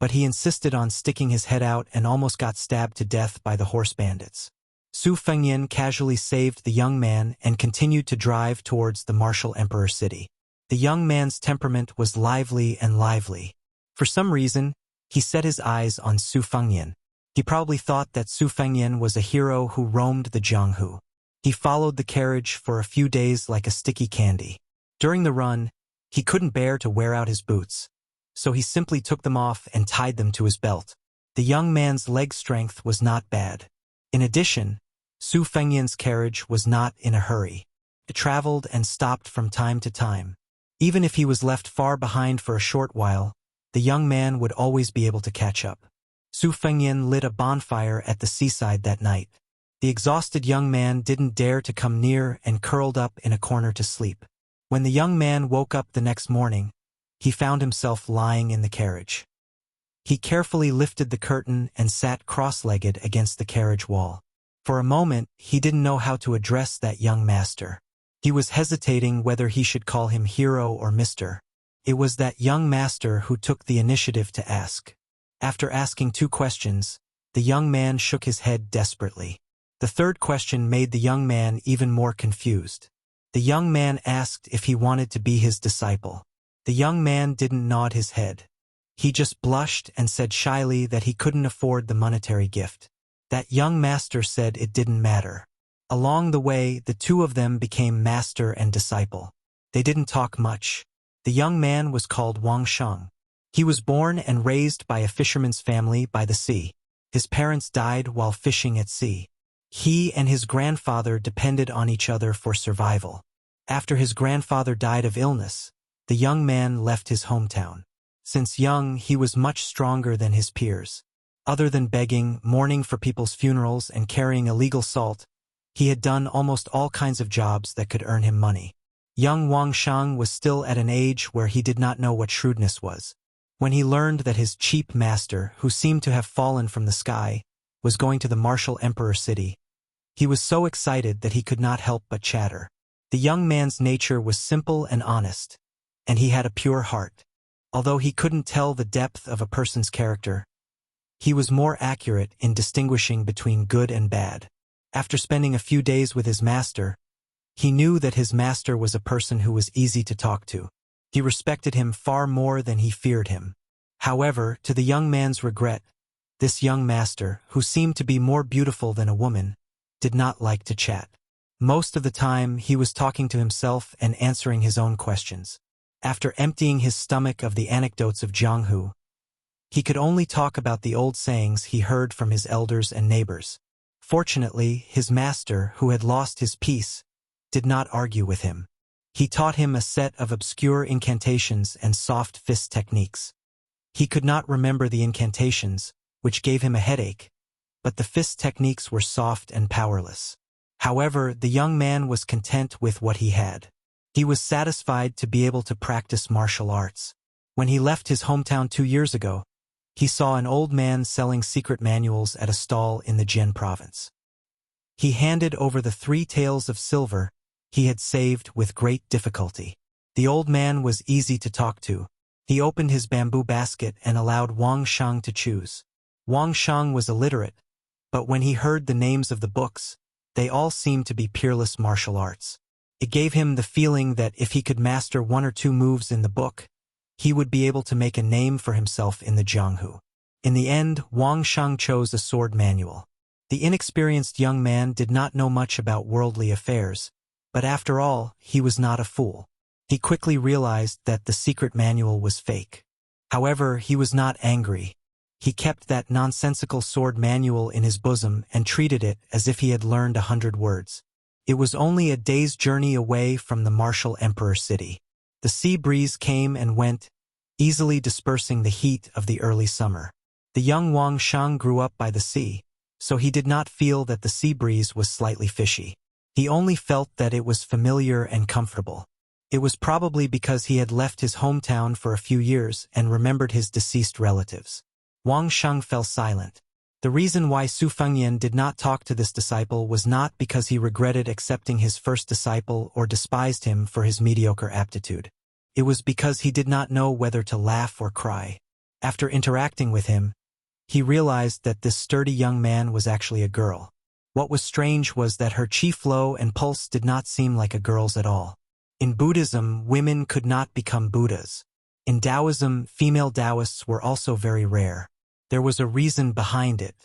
but he insisted on sticking his head out and almost got stabbed to death by the horse bandits. Su Fengyan casually saved the young man and continued to drive towards the Martial Emperor City. The young man's temperament was lively and lively. For some reason, he set his eyes on Su Fengyan. He probably thought that Su Fengyan was a hero who roamed the Jianghu. He followed the carriage for a few days like a sticky candy. During the run, he couldn't bear to wear out his boots, so he simply took them off and tied them to his belt. The young man's leg strength was not bad. In addition, Su Fengyan's carriage was not in a hurry. It traveled and stopped from time to time. Even if he was left far behind for a short while, the young man would always be able to catch up. Su Fengyan lit a bonfire at the seaside that night. The exhausted young man didn't dare to come near and curled up in a corner to sleep. When the young man woke up the next morning, he found himself lying in the carriage. He carefully lifted the curtain and sat cross-legged against the carriage wall. For a moment, he didn't know how to address that young master. He was hesitating whether he should call him hero or mister. It was that young master who took the initiative to ask. After asking 2 questions, the young man shook his head desperately. The third question made the young man even more confused. The young man asked if he wanted to be his disciple. The young man didn't nod his head. He just blushed and said shyly that he couldn't afford the monetary gift. That young master said it didn't matter. Along the way, the two of them became master and disciple. They didn't talk much. The young man was called Wang Sheng. He was born and raised by a fisherman's family by the sea. His parents died while fishing at sea. He and his grandfather depended on each other for survival. After his grandfather died of illness, the young man left his hometown. Since young, he was much stronger than his peers. Other than begging, mourning for people's funerals, and carrying illegal salt, he had done almost all kinds of jobs that could earn him money. Young Wang Shang was still at an age where he did not know what shrewdness was. When he learned that his cheap master, who seemed to have fallen from the sky, was going to the martial emperor city, he was so excited that he could not help but chatter. The young man's nature was simple and honest, and he had a pure heart. Although he couldn't tell the depth of a person's character, he was more accurate in distinguishing between good and bad. After spending a few days with his master, he knew that his master was a person who was easy to talk to. He respected him far more than he feared him. However, to the young man's regret, this young master, who seemed to be more beautiful than a woman, did not like to chat. Most of the time, he was talking to himself and answering his own questions. After emptying his stomach of the anecdotes of Jianghu, he could only talk about the old sayings he heard from his elders and neighbors. Fortunately, his master, who had lost his peace, did not argue with him. He taught him a set of obscure incantations and soft fist techniques. He could not remember the incantations, which gave him a headache, but the fist techniques were soft and powerless. However, the young man was content with what he had. He was satisfied to be able to practice martial arts. When he left his hometown 2 years ago, he saw an old man selling secret manuals at a stall in the Jian province. He handed over the 3 taels of silver he had saved with great difficulty. The old man was easy to talk to. He opened his bamboo basket and allowed Wang Shang to choose. Wang Shang was illiterate, but when he heard the names of the books, they all seemed to be peerless martial arts. It gave him the feeling that if he could master 1 or 2 moves in the book, he would be able to make a name for himself in the Jianghu. In the end, Wang Shang chose a sword manual. The inexperienced young man did not know much about worldly affairs, but after all, he was not a fool. He quickly realized that the secret manual was fake. However, he was not angry. He kept that nonsensical sword manual in his bosom and treated it as if he had learned 100 words. It was only a day's journey away from the martial emperor city. The sea breeze came and went, easily dispersing the heat of the early summer. The young Wang Shang grew up by the sea, so he did not feel that the sea breeze was slightly fishy. He only felt that it was familiar and comfortable. It was probably because he had left his hometown for a few years and remembered his deceased relatives. Wang Shang fell silent. The reason why Su Fengyan did not talk to this disciple was not because he regretted accepting his first disciple or despised him for his mediocre aptitude. It was because he did not know whether to laugh or cry. After interacting with him, he realized that this sturdy young man was actually a girl. What was strange was that her chi flow and pulse did not seem like a girl's at all. In Buddhism, women could not become Buddhas. In Taoism, female Taoists were also very rare. There was a reason behind it.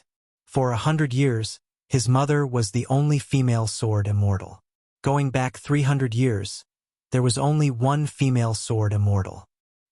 For 100 years, his mother was the only female sword immortal. Going back 300 years, there was only one female sword immortal.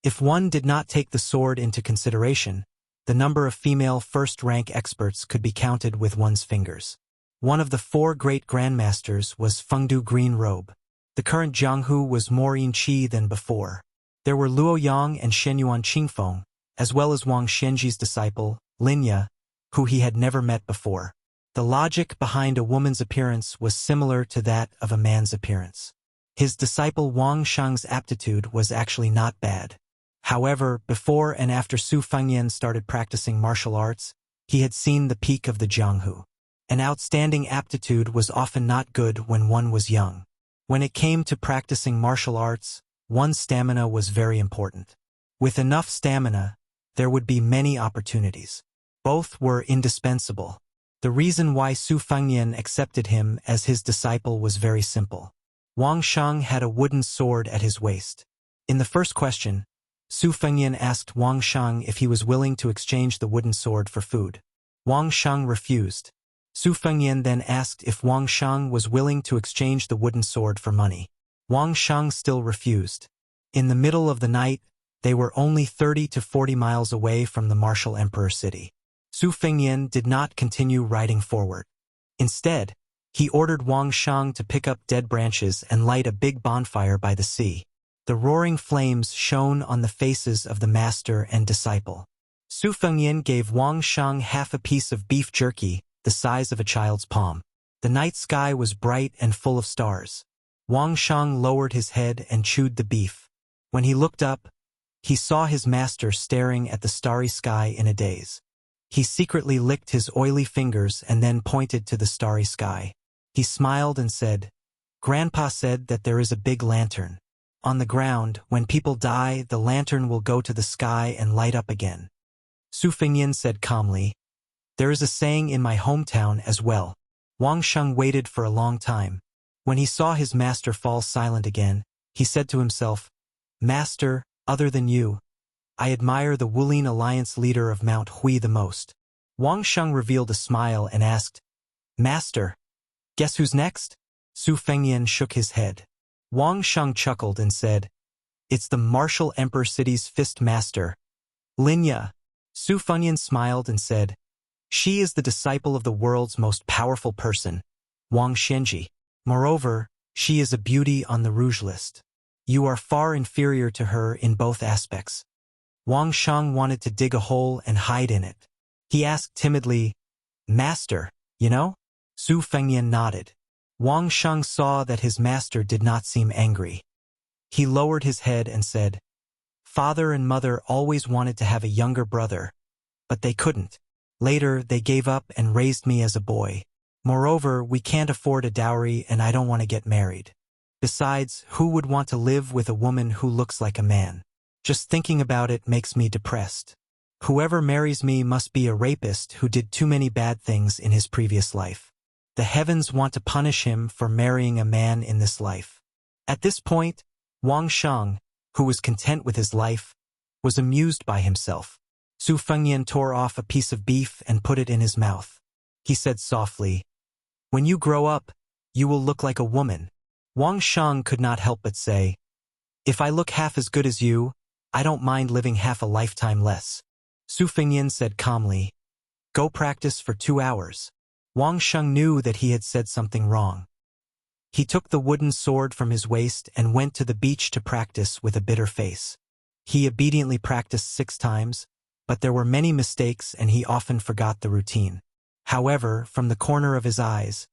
If one did not take the sword into consideration, the number of female first-rank experts could be counted with one's fingers. One of the 4 great grandmasters was Fengdu Green Robe. The current Jianghu was more yin qi than before. There were Luo Yang and Shenyuan Qingfeng, as well as Wang Xianji's disciple, Linya, who he had never met before. The logic behind a woman's appearance was similar to that of a man's appearance. His disciple Wang Shang's aptitude was actually not bad. However, before and after Su Fengyan started practicing martial arts, he had seen the peak of the Jianghu. An outstanding aptitude was often not good when one was young. When it came to practicing martial arts, one's stamina was very important. With enough stamina, there would be many opportunities. Both were indispensable. The reason why Su Fengyan accepted him as his disciple was very simple. Wang Shang had a wooden sword at his waist. In the first question, Su Fengyan asked Wang Shang if he was willing to exchange the wooden sword for food. Wang Shang refused. Su Fengyan then asked if Wang Shang was willing to exchange the wooden sword for money. Wang Shang still refused. In the middle of the night, they were only 30 to 40 miles away from the martial emperor city. Su Fengyan did not continue riding forward. Instead, he ordered Wang Shang to pick up dead branches and light a big bonfire by the sea. The roaring flames shone on the faces of the master and disciple. Su Fengyan gave Wang Sheng half a piece of beef jerky, the size of a child's palm. The night sky was bright and full of stars. Wang Sheng lowered his head and chewed the beef. When he looked up, he saw his master staring at the starry sky in a daze. He secretly licked his oily fingers and then pointed to the starry sky. He smiled and said, "Grandpa said that there is a big lantern. On the ground, when people die, the lantern will go to the sky and light up again." Su Fengyan said calmly, "There is a saying in my hometown as well." Wang Sheng waited for a long time. When he saw his master fall silent again, he said to himself, "Master, other than you, I admire the Wulin Alliance leader of Mount Hui the most." Wang Sheng revealed a smile and asked, "Master, guess who's next?" Su Fengyan shook his head. Wang Sheng chuckled and said, "It's the Martial Emperor City's fist master, Linya." Su Fengyan smiled and said, "She is the disciple of the world's most powerful person, Wang Shenji. Moreover, she is a beauty on the rouge list. You are far inferior to her in both aspects." Wang Sheng wanted to dig a hole and hide in it. He asked timidly, "Master, you know?" Su Fengyan nodded. Wang Sheng saw that his master did not seem angry. He lowered his head and said, "Father and mother always wanted to have a younger brother, but they couldn't. Later, they gave up and raised me as a boy. Moreover, we can't afford a dowry and I don't want to get married. Besides, who would want to live with a woman who looks like a man? Just thinking about it makes me depressed. Whoever marries me must be a rapist who did too many bad things in his previous life. The heavens want to punish him for marrying a man in this life." At this point, Wang Sheng, who was content with his life, was amused by himself. Su Fengyan tore off a piece of beef and put it in his mouth. He said softly, "When you grow up, you will look like a woman." Wang Sheng could not help but say, "If I look half as good as you, I don't mind living half a lifetime less." Su Fengyan said calmly, "Go practice for 2 hours." Wang Sheng knew that he had said something wrong. He took the wooden sword from his waist and went to the beach to practice with a bitter face. He obediently practiced 6 times, but there were many mistakes and he often forgot the routine. However, from the corner of his eyes,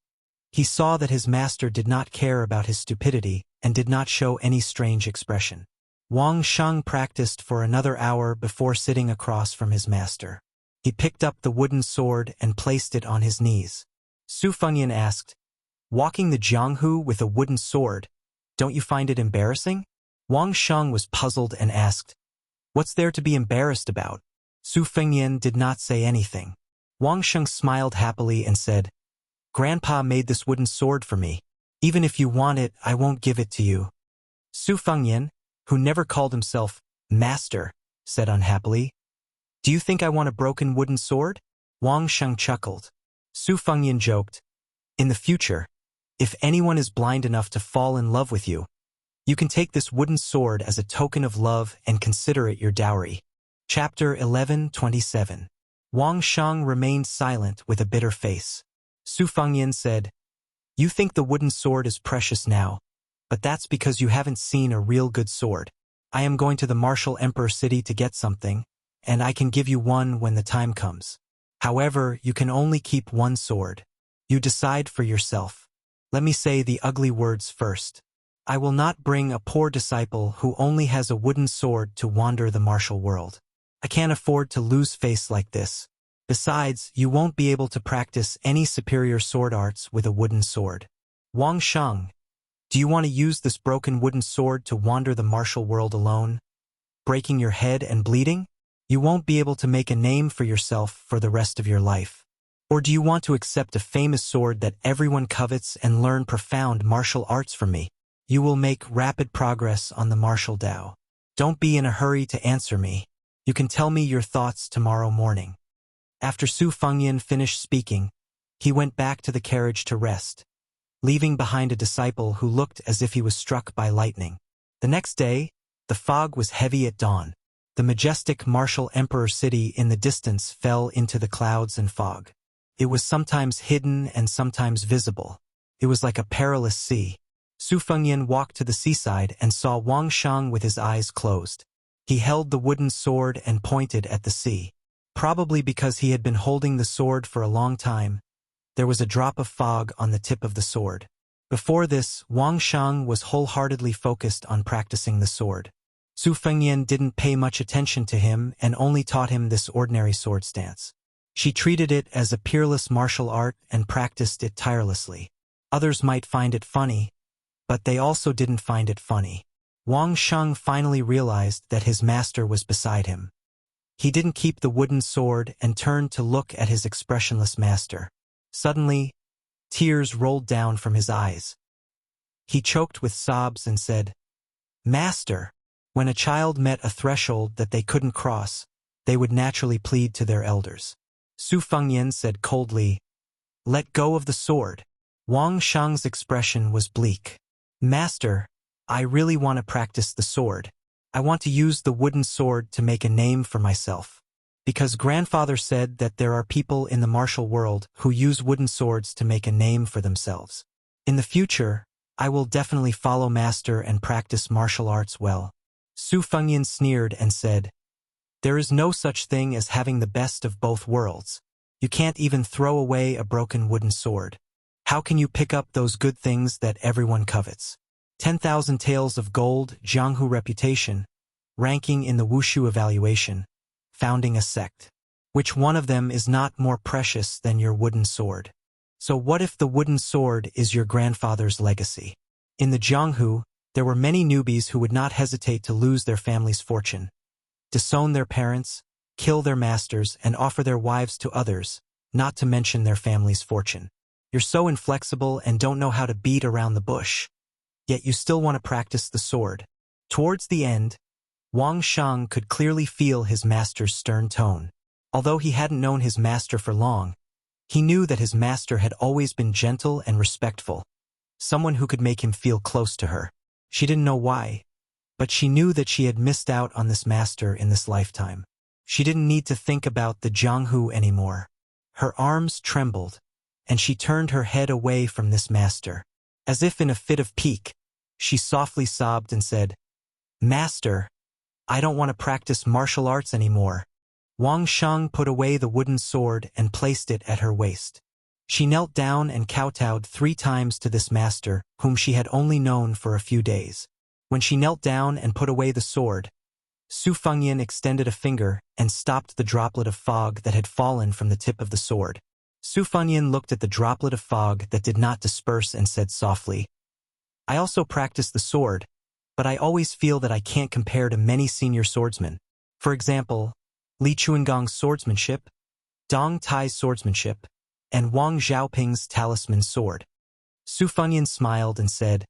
he saw that his master did not care about his stupidity and did not show any strange expression. Wang Sheng practiced for another hour before sitting across from his master. He picked up the wooden sword and placed it on his knees. Su Fengyan asked, "Walking the Jianghu with a wooden sword, don't you find it embarrassing?" Wang Sheng was puzzled and asked, "What's there to be embarrassed about?" Su Fengyan did not say anything. Wang Sheng smiled happily and said, "Grandpa made this wooden sword for me. Even if you want it, I won't give it to you." Su Fengyan, who never called himself master, said unhappily, "Do you think I want a broken wooden sword?" Wang Sheng chuckled. Su Fengyan joked, "In the future, if anyone is blind enough to fall in love with you, you can take this wooden sword as a token of love and consider it your dowry." Chapter 11:27. Wang Sheng remained silent with a bitter face. Su Fengyan said, "You think the wooden sword is precious now, but that's because you haven't seen a real good sword. I am going to the Martial Emperor City to get something, and I can give you one when the time comes. However, you can only keep one sword. You decide for yourself. Let me say the ugly words first. I will not bring a poor disciple who only has a wooden sword to wander the martial world. I can't afford to lose face like this. Besides, you won't be able to practice any superior sword arts with a wooden sword. Wang Sheng, do you want to use this broken wooden sword to wander the martial world alone, breaking your head and bleeding? You won't be able to make a name for yourself for the rest of your life. Or do you want to accept a famous sword that everyone covets and learn profound martial arts from me? You will make rapid progress on the martial Tao. Don't be in a hurry to answer me. You can tell me your thoughts tomorrow morning." After Su Fengyan finished speaking, he went back to the carriage to rest, leaving behind a disciple who looked as if he was struck by lightning. The next day, the fog was heavy at dawn. The majestic martial emperor city in the distance fell into the clouds and fog. It was sometimes hidden and sometimes visible. It was like a perilous sea. Su Fengyan walked to the seaside and saw Wang Sheng with his eyes closed. He held the wooden sword and pointed at the sea. Probably because he had been holding the sword for a long time, there was a drop of fog on the tip of the sword. Before this, Wang Shang was wholeheartedly focused on practicing the sword. Su Fengnian didn't pay much attention to him and only taught him this ordinary sword stance. She treated it as a peerless martial art and practiced it tirelessly. Others might find it funny, but they also didn't find it funny. Wang Shang finally realized that his master was beside him. He didn't keep the wooden sword and turned to look at his expressionless master. Suddenly, tears rolled down from his eyes. He choked with sobs and said, "Master." When a child met a threshold that they couldn't cross, they would naturally plead to their elders. Su Fengnian said coldly, "Let go of the sword." Wang Shang's expression was bleak. "Master, I really want to practice the sword. I want to use the wooden sword to make a name for myself. Because grandfather said that there are people in the martial world who use wooden swords to make a name for themselves. In the future, I will definitely follow master and practice martial arts well." Su Fengnian sneered and said, "There is no such thing as having the best of both worlds. You can't even throw away a broken wooden sword. How can you pick up those good things that everyone covets? 10,000 taels of gold, Jianghu reputation, ranking in the Wushu evaluation, founding a sect. Which one of them is not more precious than your wooden sword? So what if the wooden sword is your grandfather's legacy?" In the Jianghu, there were many newbies who would not hesitate to lose their family's fortune, disown their parents, kill their masters, and offer their wives to others, not to mention their family's fortune. You're so inflexible and don't know how to beat around the bush. Yet you still want to practice the sword. Towards the end, Wang Shang could clearly feel his master's stern tone. Although he hadn't known his master for long, he knew that his master had always been gentle and respectful, someone who could make him feel close to her. She didn't know why, but she knew that she had missed out on this master in this lifetime. She didn't need to think about the Jianghu anymore. Her arms trembled, and she turned her head away from this master. As if in a fit of pique, she softly sobbed and said, "Master, I don't want to practice martial arts anymore." Wang Shang put away the wooden sword and placed it at her waist. She knelt down and kowtowed 3 times to this master, whom she had only known for a few days. When she knelt down and put away the sword, Su Fengnian extended a finger and stopped the droplet of fog that had fallen from the tip of the sword. Su Fengnian looked at the droplet of fog that did not disperse and said softly, "I also practice the sword, but I always feel that I can't compare to many senior swordsmen. For example, Li Chuangong's swordsmanship, Dong Tai's swordsmanship, and Wang Xiaoping's talisman sword." Su Fengnian smiled and said,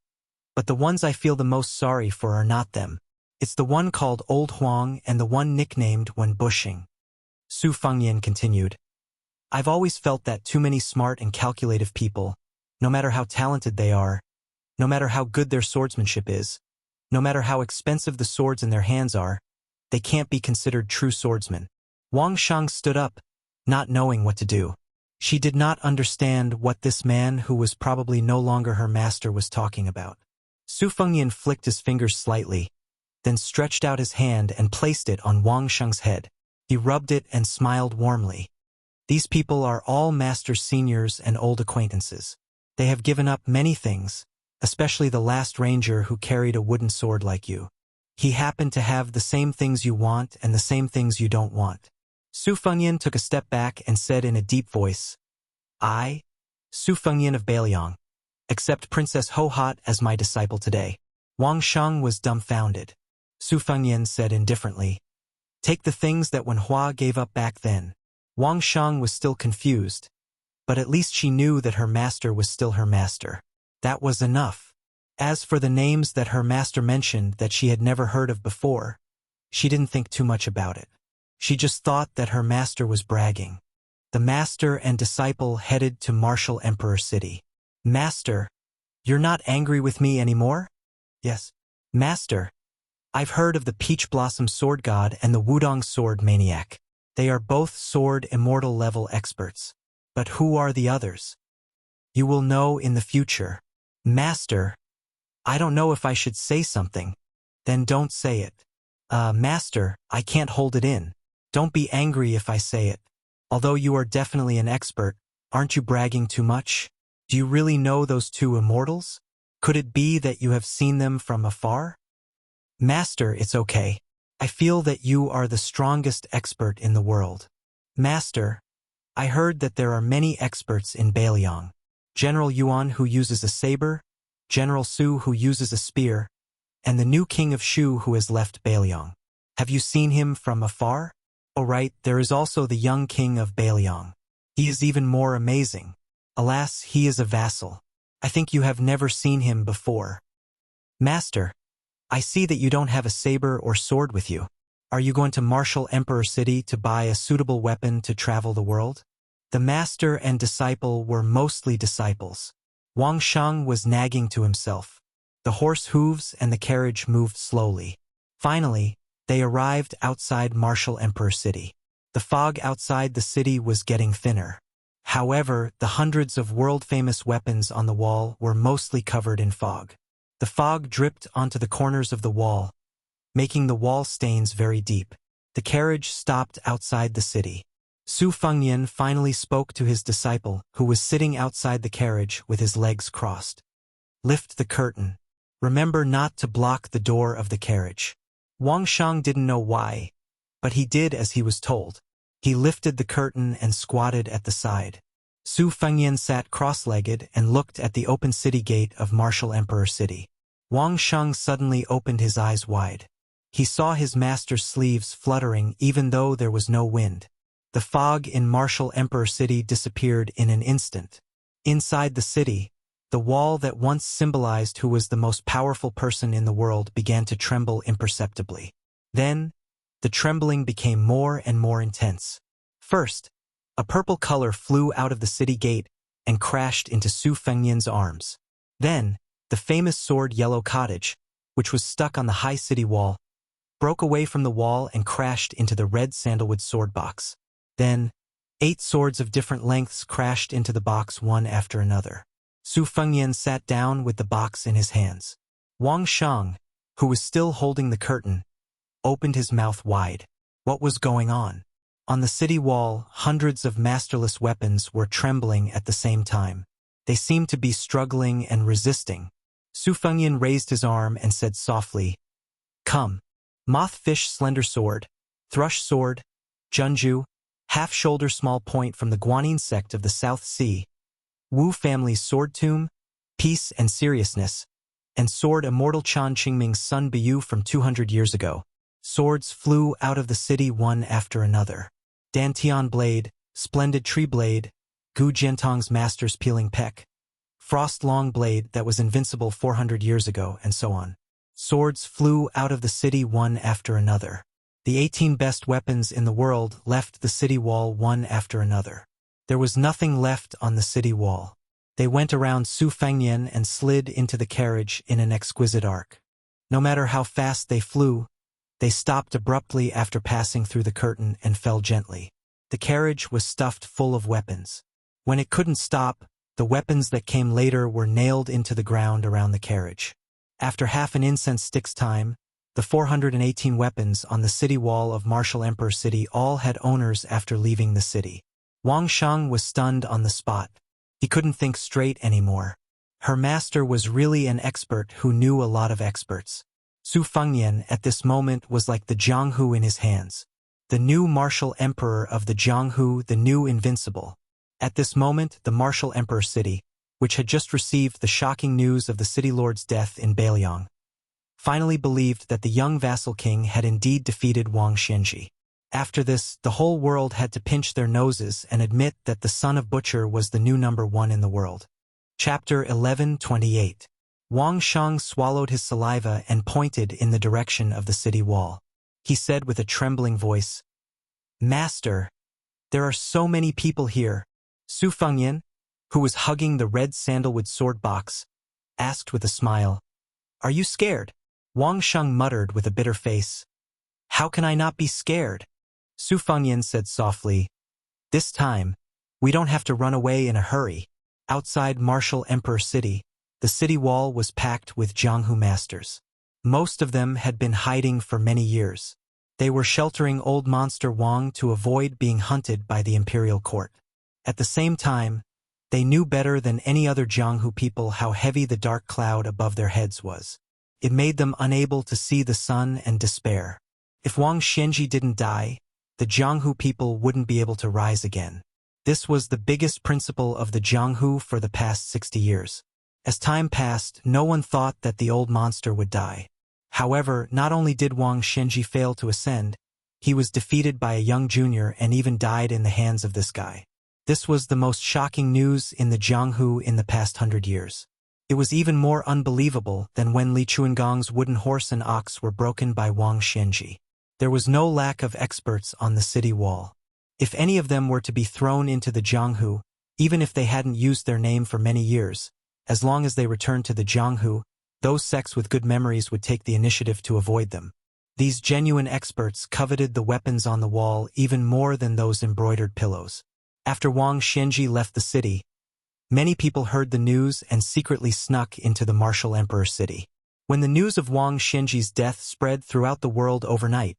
"But the ones I feel the most sorry for are not them. It's the one called Old Huang and the one nicknamed Wen Bushing." Su Fengnian continued, "I've always felt that too many smart and calculative people, no matter how talented they are, no matter how good their swordsmanship is, no matter how expensive the swords in their hands are, they can't be considered true swordsmen." Wang Shang stood up, not knowing what to do. She did not understand what this man who was probably no longer her master was talking about. Su Fengnian flicked his fingers slightly, then stretched out his hand and placed it on Wang Shang's head. He rubbed it and smiled warmly. "These people are all master seniors and old acquaintances. They have given up many things, especially the last ranger who carried a wooden sword like you. He happened to have the same things you want and the same things you don't want." Su Fengnian took a step back and said in a deep voice, "I, Su Fengnian of Beiliang, accept Princess Ho Hot as my disciple today." Wang Shang was dumbfounded. Su Fengnian said indifferently, "Take the things that Wen Hua gave up back then." Wang Shang was still confused, but at least she knew that her master was still her master. That was enough. As for the names that her master mentioned that she had never heard of before, she didn't think too much about it. She just thought that her master was bragging. The master and disciple headed to Martial Emperor City. "Master, you're not angry with me anymore?" "Yes." "Master, I've heard of the Peach Blossom Sword God and the Wudong Sword Maniac. They are both sword immortal level experts. But who are the others? You will know in the future." "Master, I don't know if I should say something." "Then don't say it." Master, I can't hold it in." Don't be angry if I say it. Although you are definitely an expert, aren't you bragging too much? Do you really know those two immortals? Could it be that you have seen them from afar? Master, it's okay. I feel that you are the strongest expert in the world. Master, I heard that there are many experts in Beiliang. General Yuan who uses a saber, General Su who uses a spear, and the new king of Shu who has left Beiliang. Have you seen him from afar? Oh right, there is also the young king of Beiliang. He is even more amazing. Alas, he is a vassal. I think you have never seen him before. Master, I see that you don't have a saber or sword with you. Are you going to marshal Emperor City to buy a suitable weapon to travel the world? The master and disciple were mostly disciples. Wang Shang was nagging to himself. The horse hooves and the carriage moved slowly. Finally, they arrived outside Martial Emperor City. The fog outside the city was getting thinner. However, the hundreds of world-famous weapons on the wall were mostly covered in fog. The fog dripped onto the corners of the wall, making the wall stains very deep. The carriage stopped outside the city. Su Fengnian finally spoke to his disciple, who was sitting outside the carriage with his legs crossed. Lift the curtain. Remember not to block the door of the carriage. Wang Shang didn't know why, but he did as he was told. He lifted the curtain and squatted at the side. Su Fengnian sat cross-legged and looked at the open city gate of Martial Emperor City. Wang Shang suddenly opened his eyes wide. He saw his master's sleeves fluttering even though there was no wind. The fog in Martial Emperor City disappeared in an instant. Inside the city, the wall that once symbolized who was the most powerful person in the world began to tremble imperceptibly. Then, the trembling became more and more intense. First, a purple color flew out of the city gate and crashed into Su Fengnian's arms. Then, the famous sword Yellow Cottage, which was stuck on the high city wall, broke away from the wall and crashed into the red sandalwood sword box. Then, 8 swords of different lengths crashed into the box one after another. Su Fengnian sat down with the box in his hands. Wang Shang, who was still holding the curtain, opened his mouth wide. What was going on? On the city wall, hundreds of masterless weapons were trembling at the same time. They seemed to be struggling and resisting. Su Fengnian raised his arm and said softly, "Come." Moth-fish slender sword, thrush sword, Junju, half-shoulder small point from the Guanyin sect of the South Sea, Wu family's sword tomb, peace and seriousness, and sword immortal Chan Qingming's son Biyu from 200 years ago. Swords flew out of the city one after another. Dantian blade, splendid tree blade, Gu Jiantong's master's peeling peck, frost long blade that was invincible 400 years ago, and so on. Swords flew out of the city one after another. The 18 best weapons in the world left the city wall one after another. There was nothing left on the city wall. They went around Su Fengnian and slid into the carriage in an exquisite arc. No matter how fast they flew, they stopped abruptly after passing through the curtain and fell gently. The carriage was stuffed full of weapons. When it couldn't stop, the weapons that came later were nailed into the ground around the carriage. After half an incense stick's time, the 418 weapons on the city wall of Martial Emperor City all had owners after leaving the city. Wang Shang was stunned on the spot. He couldn't think straight anymore. Her master was really an expert who knew a lot of experts. Su Fengnian at this moment was like the Jianghu in his hands. The new martial emperor of the Jianghu, the new invincible. At this moment, the Martial Emperor City, which had just received the shocking news of the city lord's death in Beiliang, finally believed that the young vassal king had indeed defeated Wang Xianji. After this, the whole world had to pinch their noses and admit that the son of Butcher was the new #1 in the world. Chapter 11:28. Wang Shang swallowed his saliva and pointed in the direction of the city wall. He said with a trembling voice, "Master, there are so many people here." Su Fengnian, who was hugging the red sandalwood sword box, asked with a smile, "Are you scared?" Wang Shang muttered with a bitter face, "How can I not be scared?" Su Fengnian said softly, "This time, we don't have to run away in a hurry." Outside Martial Emperor City, the city wall was packed with Jianghu masters. Most of them had been hiding for many years. They were sheltering old monster Wang to avoid being hunted by the imperial court. At the same time, they knew better than any other Jianghu people how heavy the dark cloud above their heads was. It made them unable to see the sun and despair. If Wang Xianji didn't die, the Jianghu people wouldn't be able to rise again. This was the biggest principle of the Jianghu for the past 60 years. As time passed, no one thought that the old monster would die. However, not only did Wang Xianji fail to ascend, he was defeated by a young junior and even died in the hands of this guy. This was the most shocking news in the Jianghu in the past 100 years. It was even more unbelievable than when Li Chuangong's wooden horse and ox were broken by Wang Xianji. There was no lack of experts on the city wall. If any of them were to be thrown into the Jianghu, even if they hadn't used their name for many years, as long as they returned to the Jianghu, those sects with good memories would take the initiative to avoid them. These genuine experts coveted the weapons on the wall even more than those embroidered pillows. After Wang Xianji left the city, many people heard the news and secretly snuck into the martial emperor's city. When the news of Wang Xianji's death spread throughout the world overnight,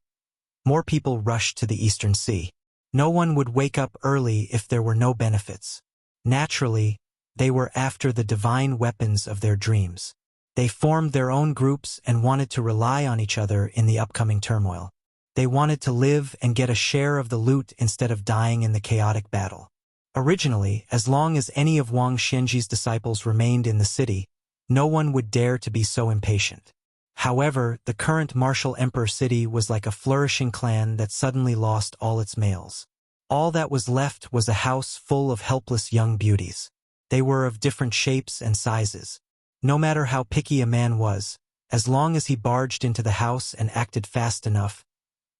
more people rushed to the Eastern Sea. No one would wake up early if there were no benefits. Naturally, they were after the divine weapons of their dreams. They formed their own groups and wanted to rely on each other in the upcoming turmoil. They wanted to live and get a share of the loot instead of dying in the chaotic battle. Originally, as long as any of Wang Xianji's disciples remained in the city, no one would dare to be so impatient. However, the current martial emperor city was like a flourishing clan that suddenly lost all its males. All that was left was a house full of helpless young beauties. They were of different shapes and sizes. No matter how picky a man was, as long as he barged into the house and acted fast enough,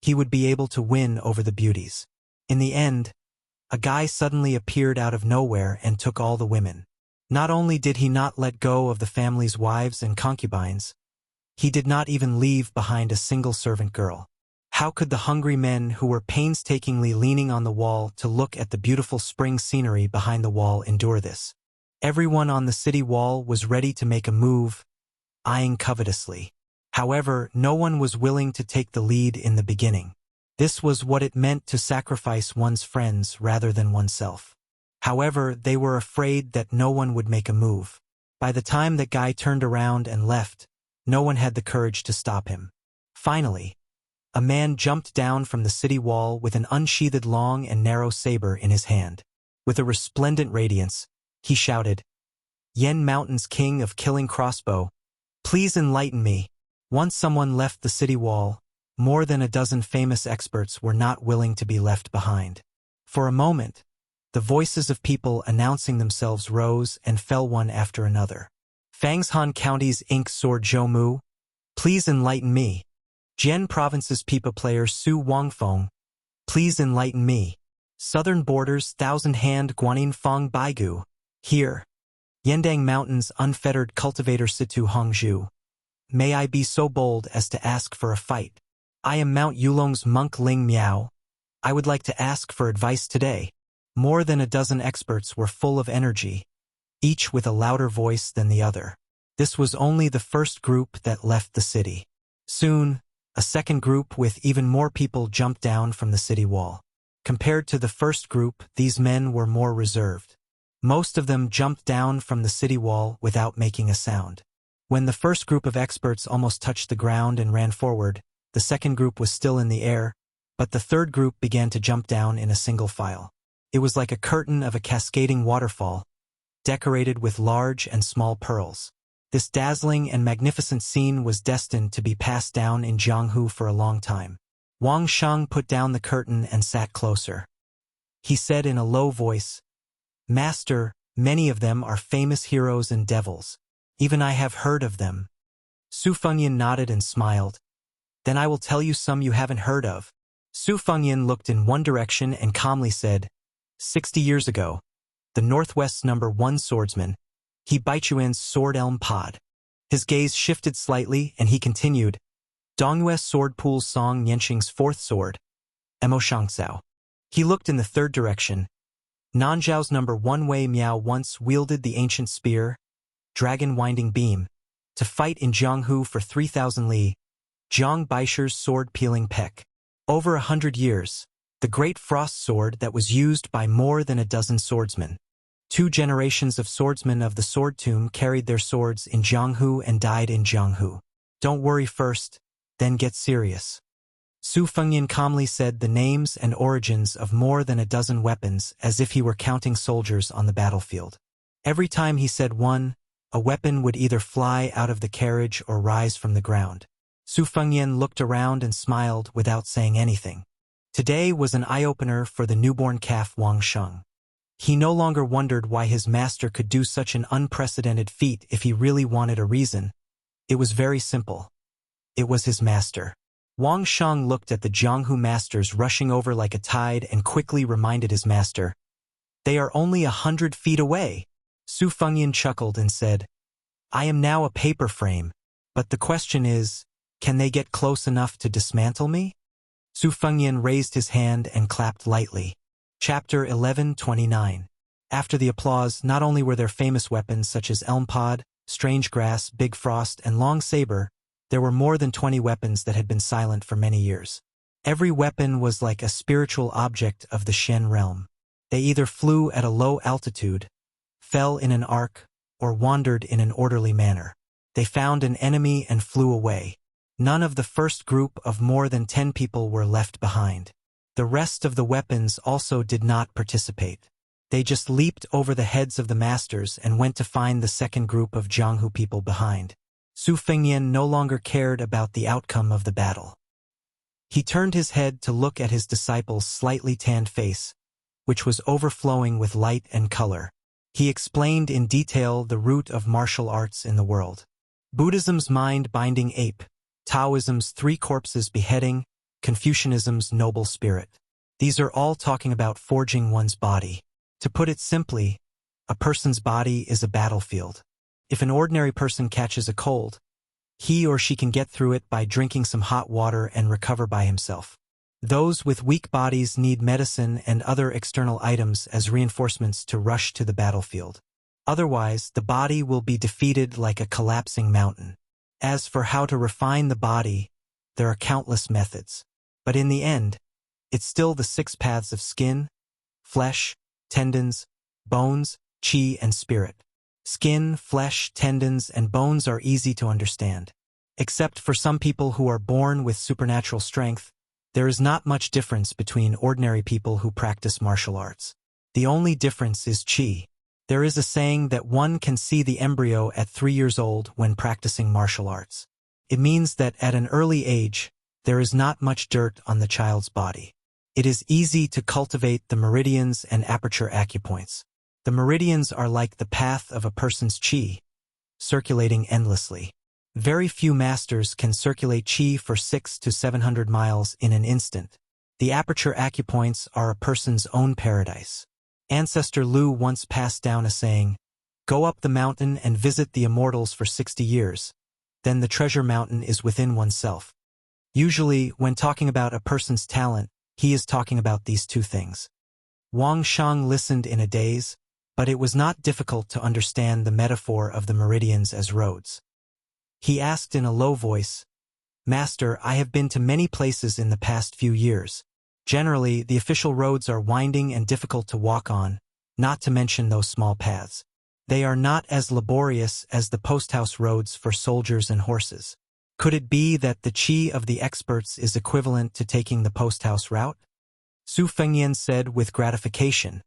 he would be able to win over the beauties. In the end, a guy suddenly appeared out of nowhere and took all the women. Not only did he not let go of the family's wives and concubines, he did not even leave behind a single servant girl. How could the hungry men who were painstakingly leaning on the wall to look at the beautiful spring scenery behind the wall endure this? Everyone on the city wall was ready to make a move, eyeing covetously. However, no one was willing to take the lead in the beginning. This was what it meant to sacrifice one's friends rather than oneself. However, they were afraid that no one would make a move. By the time that guy turned around and left, no one had the courage to stop him. Finally, a man jumped down from the city wall with an unsheathed long and narrow saber in his hand. With a resplendent radiance, he shouted, "Yen Mountain's king of killing crossbow, please enlighten me." Once someone left the city wall, more than a dozen famous experts were not willing to be left behind. For a moment, the voices of people announcing themselves rose and fell one after another. Fangshan County's Ink Sword Zhou Mu, please enlighten me. Jian Province's Pipa player Su Wangfeng, please enlighten me. Southern Border's Thousand Hand Guanyin Feng Baigu, here. Yendang Mountain's unfettered cultivator Situ Hongzhu, may I be so bold as to ask for a fight. I am Mount Yulong's monk Ling Miao. I would like to ask for advice today. More than a dozen experts were full of energy, each with a louder voice than the other. This was only the first group that left the city. Soon, a second group with even more people jumped down from the city wall. Compared to the first group, these men were more reserved. Most of them jumped down from the city wall without making a sound. When the first group of experts almost touched the ground and ran forward, the second group was still in the air, but the third group began to jump down in a single file. It was like a curtain of a cascading waterfall, decorated with large and small pearls. This dazzling and magnificent scene was destined to be passed down in Jianghu for a long time. Wang Shang put down the curtain and sat closer. He said in a low voice, "Master, many of them are famous heroes and devils. Even I have heard of them." Su Fengyan nodded and smiled. "Then I will tell you some you haven't heard of." Su Fengyan looked in one direction and calmly said, 60 years ago, the Northwest's #1 swordsman, He Baichuan's sword elm pod. His gaze shifted slightly and he continued, Dongyue's sword pool's song Nianxing's fourth sword, Emo Shangzao. He looked in the third direction. Nanzhao's #1 Wei Miao once wielded the ancient spear, Dragon Winding Beam, to fight in Jianghu for 3,000 li, Jiang Baisher's sword peeling peck. Over 100 years, the great frost sword that was used by more than a dozen swordsmen. 2 generations of swordsmen of the sword tomb carried their swords in Jianghu and died in Jianghu. Don't worry first, then get serious. Su Fengyan calmly said the names and origins of more than a dozen weapons as if he were counting soldiers on the battlefield. Every time he said one, a weapon would either fly out of the carriage or rise from the ground. Su Fengyan looked around and smiled without saying anything. Today was an eye-opener for the newborn calf Wang Sheng. He no longer wondered why his master could do such an unprecedented feat if he really wanted a reason. It was very simple. It was his master. Wang Sheng looked at the Jianghu masters rushing over like a tide and quickly reminded his master, "They are only 100 feet away." Su Fengyan chuckled and said, "I am now a paper frame, but the question is, can they get close enough to dismantle me?" Su Fengyan raised his hand and clapped lightly. Chapter 11:29. After the applause, not only were there famous weapons such as Elm Pod, Strange Grass, Big Frost, and Long Saber, there were more than 20 weapons that had been silent for many years. Every weapon was like a spiritual object of the Shen realm. They either flew at a low altitude, fell in an arc, or wandered in an orderly manner. They found an enemy and flew away. None of the first group of more than 10 people were left behind. The rest of the weapons also did not participate. They just leaped over the heads of the masters and went to find the second group of Jianghu people behind. Su Fengyan no longer cared about the outcome of the battle. He turned his head to look at his disciple's slightly tanned face, which was overflowing with light and color. He explained in detail the root of martial arts in the world. Buddhism's mind-binding ape, Taoism's 3 corpses beheading, Confucianism's noble spirit. These are all talking about forging one's body. To put it simply, a person's body is a battlefield. If an ordinary person catches a cold, he or she can get through it by drinking some hot water and recover by himself. Those with weak bodies need medicine and other external items as reinforcements to rush to the battlefield. Otherwise, the body will be defeated like a collapsing mountain. As for how to refine the body, there are countless methods. But in the end, it's still the 6 paths of skin, flesh, tendons, bones, qi, and spirit. Skin, flesh, tendons, and bones are easy to understand. Except for some people who are born with supernatural strength, there is not much difference between ordinary people who practice martial arts. The only difference is qi. There is a saying that one can see the embryo at 3 years old when practicing martial arts. It means that at an early age, there is not much dirt on the child's body. It is easy to cultivate the meridians and aperture acupoints. The meridians are like the path of a person's qi, circulating endlessly. Very few masters can circulate qi for 600 to 700 miles in an instant. The aperture acupoints are a person's own paradise. Ancestor Lu once passed down a saying, "Go up the mountain and visit the immortals for 60 years. Then the treasure mountain is within oneself." Usually, when talking about a person's talent, he is talking about these 2 things. Wang Sheng listened in a daze, but it was not difficult to understand the metaphor of the meridians as roads. He asked in a low voice, "Master, I have been to many places in the past few years. Generally, the official roads are winding and difficult to walk on, not to mention those small paths. They are not as laborious as the post-house roads for soldiers and horses. Could it be that the qi of the experts is equivalent to taking the post-house route?" Su Fengyan said with gratification,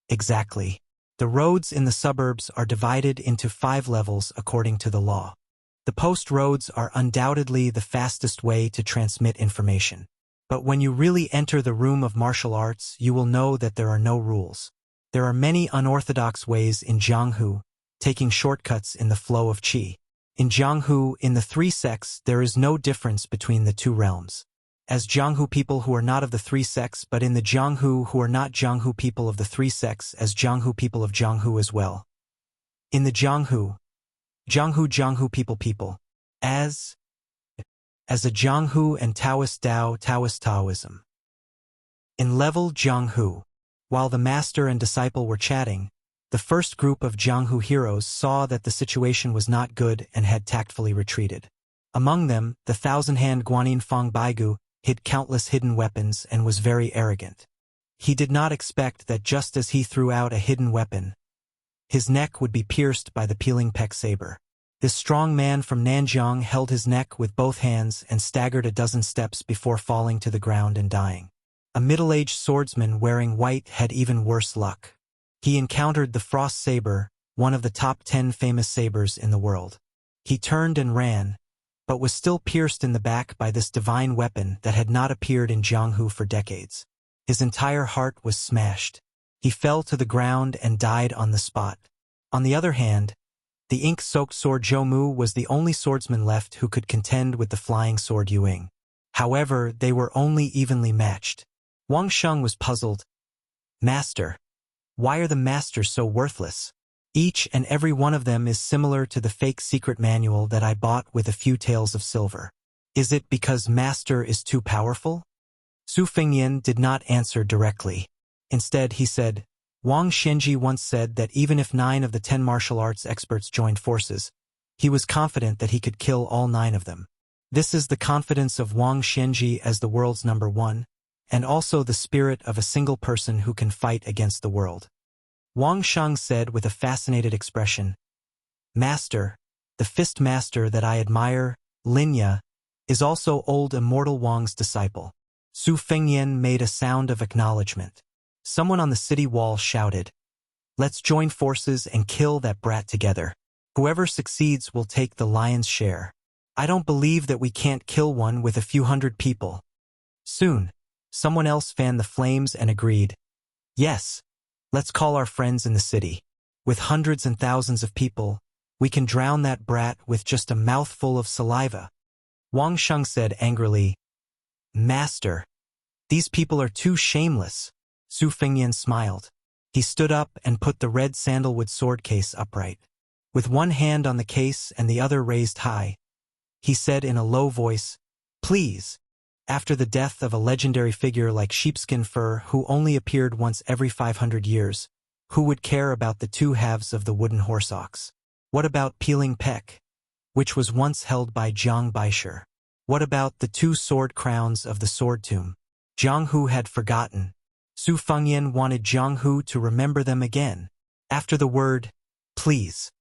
"Exactly. The roads in the suburbs are divided into 5 levels according to the law. The post roads are undoubtedly the fastest way to transmit information. But when you really enter the room of martial arts, you will know that there are no rules. There are many unorthodox ways in Jianghu, taking shortcuts in the flow of qi. In Jianghu, in the 3 sects, there is no difference between the 2 realms. As Jianghu people who are not of the 3 sects, but in the Jianghu who are not Jianghu people of the 3 sects as Jianghu people of Jianghu as well. In the Jianghu people, as a Jianghu and Taoist Tao, Taoist Taoism. In level Jianghu, while the master and disciple were chatting, the first group of Jianghu heroes saw that the situation was not good and had tactfully retreated. Among them, the 1,000-hand Guanyin Fang Baigu, hid countless hidden weapons, and was very arrogant. He did not expect that just as he threw out a hidden weapon, his neck would be pierced by the peeling peck saber. This strong man from Nanjiang held his neck with both hands and staggered a dozen steps before falling to the ground and dying. A middle-aged swordsman wearing white had even worse luck. He encountered the Frost Saber, one of the top 10 famous sabers in the world. He turned and ran, but was still pierced in the back by this divine weapon that had not appeared in Jianghu for decades. His entire heart was smashed. He fell to the ground and died on the spot. On the other hand, the ink-soaked sword Zhou Mu was the only swordsman left who could contend with the flying sword Yuing. However, they were only evenly matched. Wang Sheng was puzzled. Master. Why are the masters so worthless? Each and every one of them is similar to the fake secret manual that I bought with a few taels of silver. Is it because master is too powerful? Su Fengyan did not answer directly. Instead, he said, Wang Xianji once said that even if 9 of the 10 martial arts experts joined forces, he was confident that he could kill all 9 of them. This is the confidence of Wang Xianji as the world's number 1, and also the spirit of a single person who can fight against the world. Wang Sheng said with a fascinated expression, Master, the fist master that I admire, Linya, is also old immortal Wang's disciple. Su Fengyan made a sound of acknowledgement. Someone on the city wall shouted, Let's join forces and kill that brat together. Whoever succeeds will take the lion's share. I don't believe that we can't kill one with a few hundred people. Soon, someone else fanned the flames and agreed, Yes, let's call our friends in the city. With hundreds and thousands of people, we can drown that brat with just a mouthful of saliva. Wang Sheng said angrily, Master, these people are too shameless. Su Fengyan smiled. He stood up and put the red sandalwood sword case upright. With one hand on the case and the other raised high, he said in a low voice, Please, after the death of a legendary figure like Sheepskin Fur who only appeared once every 500 years, who would care about the 2 halves of the wooden horse ox? What about Peeling Peck, which was once held by Jiang Baisher? What about the 2 sword crowns of the sword tomb? Jianghu had forgotten. Su Fengyan wanted Jianghu to remember them again. After the word, Please,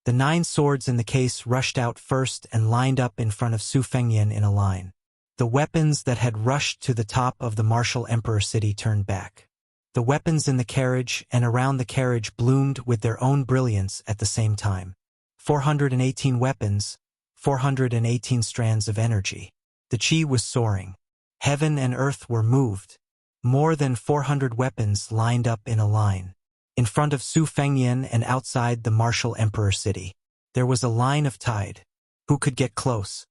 the 9 swords in the case rushed out first and lined up in front of Su Fengyan in a line. The weapons that had rushed to the top of the martial emperor city turned back. The weapons in the carriage and around the carriage bloomed with their own brilliance at the same time. 418 weapons, 418 strands of energy. The chi was soaring. Heaven and earth were moved. More than 400 weapons lined up in a line. In front of Su Fengyan and outside the martial emperor city, there was a line of tide. Who could get close?